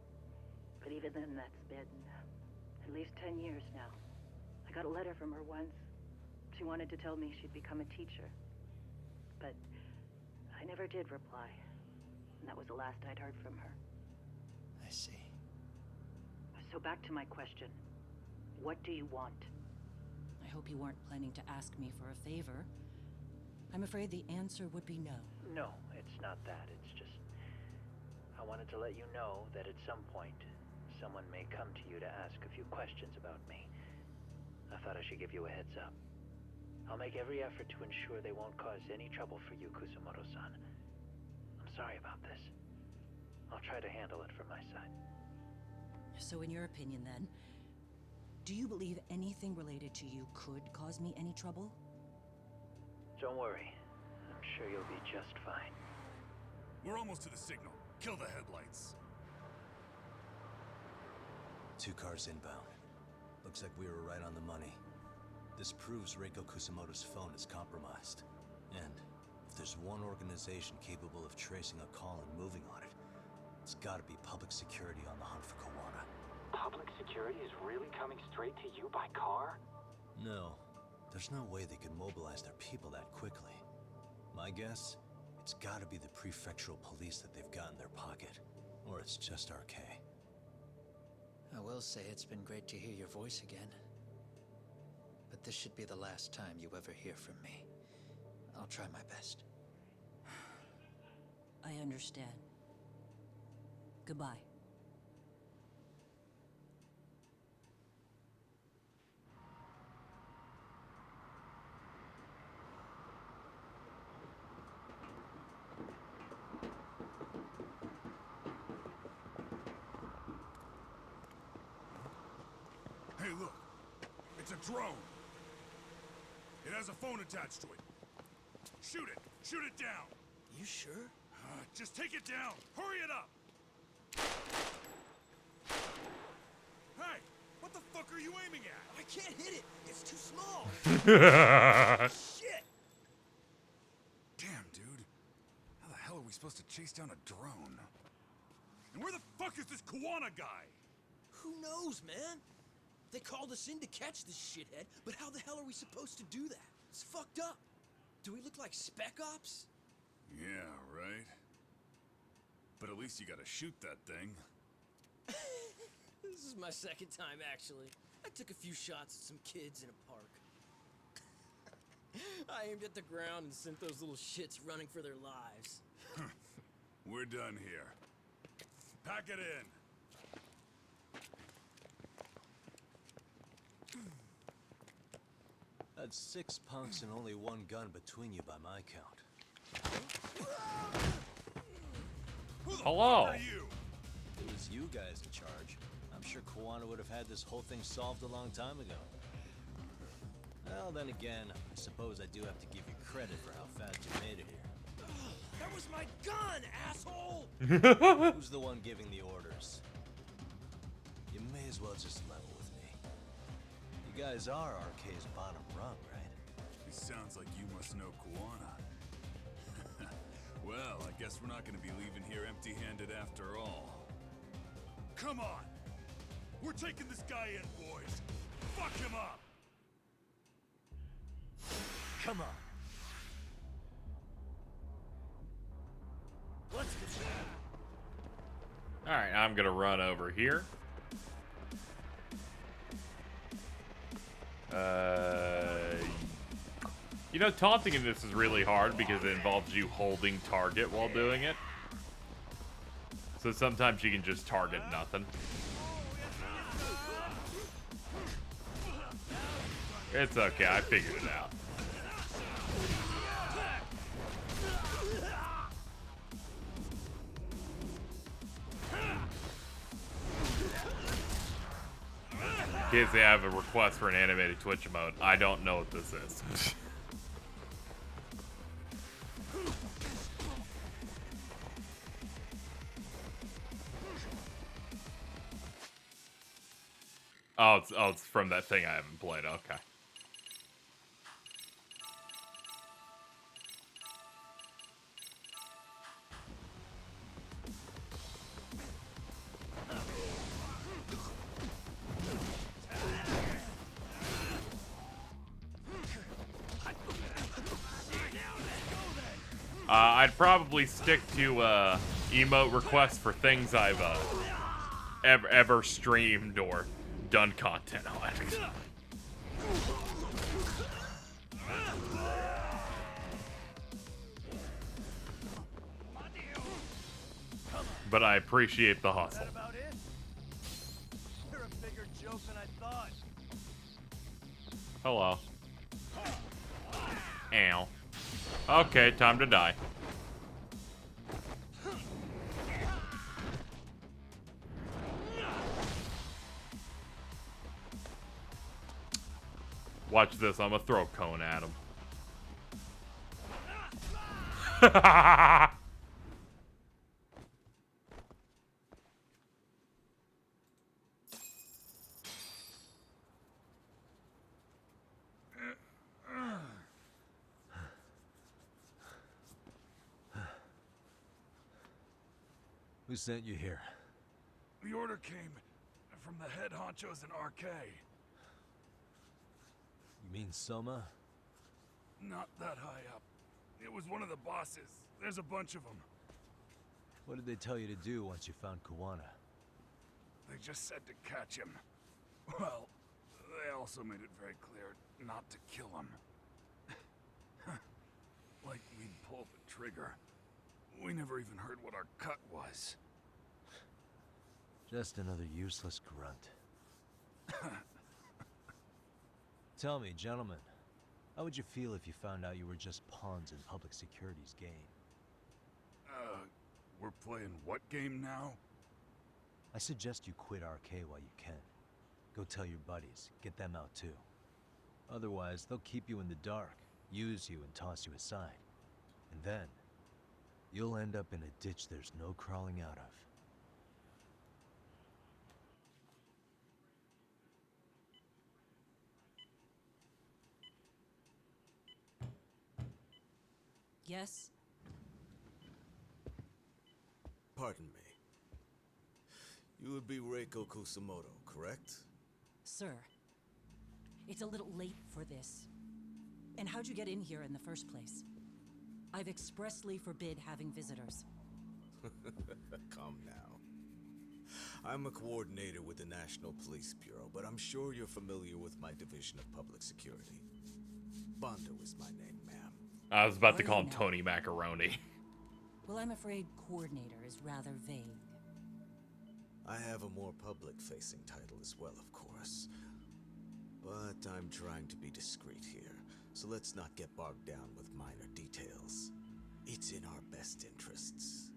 But even then, that's been at least 10 years now. I got a letter from her once. She wanted to tell me she'd become a teacher. But I never did reply. And that was the last I'd heard from her. I see. So back to my question. What do you want? I hope you weren't planning to ask me for a favor. I'm afraid the answer would be no. No, it's not that. It's just... I wanted to let you know that at some point, someone may come to you to ask a few questions about me. I thought I should give you a heads up. I'll make every effort to ensure they won't cause any trouble for you, Kusumoto-san. I'm sorry about this. I'll try to handle it from my side. So in your opinion, then, do you believe anything related to you could cause me any trouble? Don't worry. I'm sure you'll be just fine. We're almost to the signal. Kill the headlights. 2 cars inbound. Looks like we were right on the money. This proves Reiko Kusumoto's phone is compromised. And if there's one organization capable of tracing a call and moving on it, it's gotta be public security on the hunt for Kuwana. Public security is really coming straight to you by car? No. There's no way they could mobilize their people that quickly. My guess, it's gotta be the prefectural police that they've got in their pocket. Or it's just RK. I will say it's been great to hear your voice again. But this should be the last time you ever hear from me. I'll try my best. I understand. Goodbye. Hey, look. It's a drone. It has a phone attached to it. Shoot it! Shoot it down! You sure? Just take it down! Hurry it up! Hey! What the fuck are you aiming at? I can't hit it! It's too small! Shit! Damn, dude. How the hell are we supposed to chase down a drone? And where the fuck is this Kuwana guy? Who knows, man? They called us in to catch this shithead, but how the hell are we supposed to do that? It's fucked up. Do we look like spec ops? Yeah, right. But at least you gotta shoot that thing. This is my second time, actually. I took a few shots at some kids in a park. I aimed at the ground and sent those little shits running for their lives. We're done here. Pack it in. That's 6 punks and only 1 gun between you by my count. Hello. If it was you guys in charge, I'm sure Kuwana would have had this whole thing solved a long time ago. Well, then again, I suppose I do have to give you credit for how fast you made it here. That was my gun, asshole! Who's the one giving the orders? You may as well just level with me. You guys are RK's bottom rung, right? It sounds like you must know Kuwana. Well, I guess we're not gonna be leaving here empty-handed after all. Come on! We're taking this guy in, boys! Fuck him up! Come on. Let's get Alright, I'm gonna run over here. You know, taunting in this is really hard because it involves you holding target while doing it. So sometimes you can just target nothing. It's okay, I figured it out. In case they have a request for an animated Twitch emote, I don't know what this is. Oh, it's from that thing I haven't played. Okay. I'd probably stick to emote requests for things I've ever streamed or done content on. But I appreciate the hustle. You're a bigger joke than I thought. Hello. Ow. Okay, time to die. Watch this, I'm gonna throw a cone at him. Who sent you here? The order came from the head honchos in RK. You mean Soma? Not that high up. It was one of the bosses. There's a bunch of them. What did they tell you to do once you found Kuwana? They just said to catch him. Well, they also made it very clear not to kill him. Like we'd pull the trigger. We never even heard what our cut was. Just another useless grunt. Tell me, gentlemen, how would you feel if you found out you were just pawns in public security's game? We're playing what game now? I suggest you quit RK while you can. Go tell your buddies, get them out too. Otherwise, they'll keep you in the dark, use you and toss you aside. And then, you'll end up in a ditch there's no crawling out of. Yes? Pardon me. You would be Reiko Kusumoto, correct? Sir. It's a little late for this. And how'd you get in here in the first place? I've expressly forbid having visitors. Come now. I'm a coordinator with the National Police Bureau, but I'm sure you're familiar with my Division of Public Security. Bondo is my name, ma'am. I was about to call him Tony Macaroni. Well, I'm afraid coordinator is rather vague. I have a more public-facing title as well, of course. But I'm trying to be discreet here, so let's not get bogged down with minor details. It's in our best interests.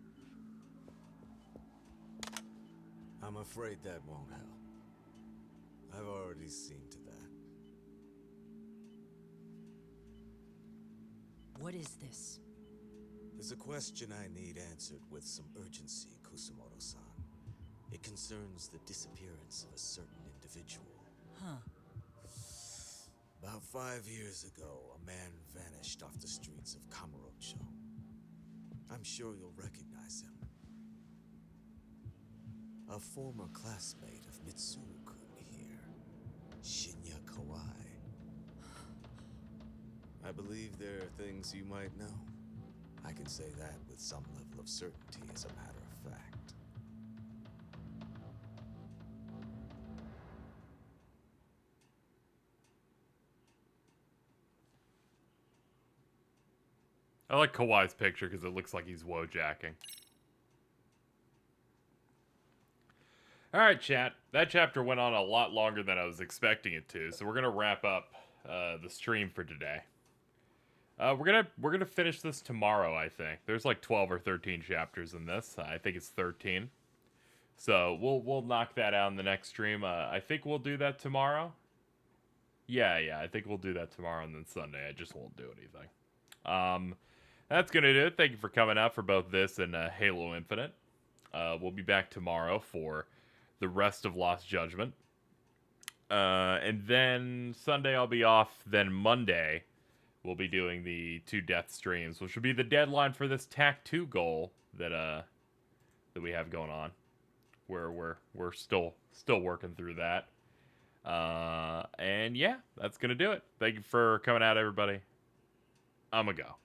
I'm afraid that won't help. I've already seen to that. What is this? There's a question I need answered with some urgency, Kusumoto-san. It concerns the disappearance of a certain individual. Huh. About 5 years ago, a man vanished off the streets of Kamurocho. I'm sure you'll recognize him. A former classmate of Mitsuru-kun here, Shinya Kawai. I believe there are things you might know. I can say that with some level of certainty as a matter of fact. I like Kawhi's picture because it looks like he's wojacking. Alright, chat. That chapter went on a lot longer than I was expecting it to, so we're going to wrap up the stream for today. We're gonna finish this tomorrow, I think. There's like 12 or 13 chapters in this. I think it's 13. So we'll knock that out in the next stream. I think we'll do that tomorrow. Yeah, I think we'll do that tomorrow and then Sunday. I just won't do anything. That's gonna do it. Thank you for coming out for both this and Halo Infinite. We'll be back tomorrow for the rest of Lost Judgment. And then Sunday I'll be off. Then Monday we'll be doing the 2 death streams, which will be the deadline for this TAC 2 goal that we have going on. We're still working through that. And yeah, that's gonna do it. Thank you for coming out, everybody. I'ma go.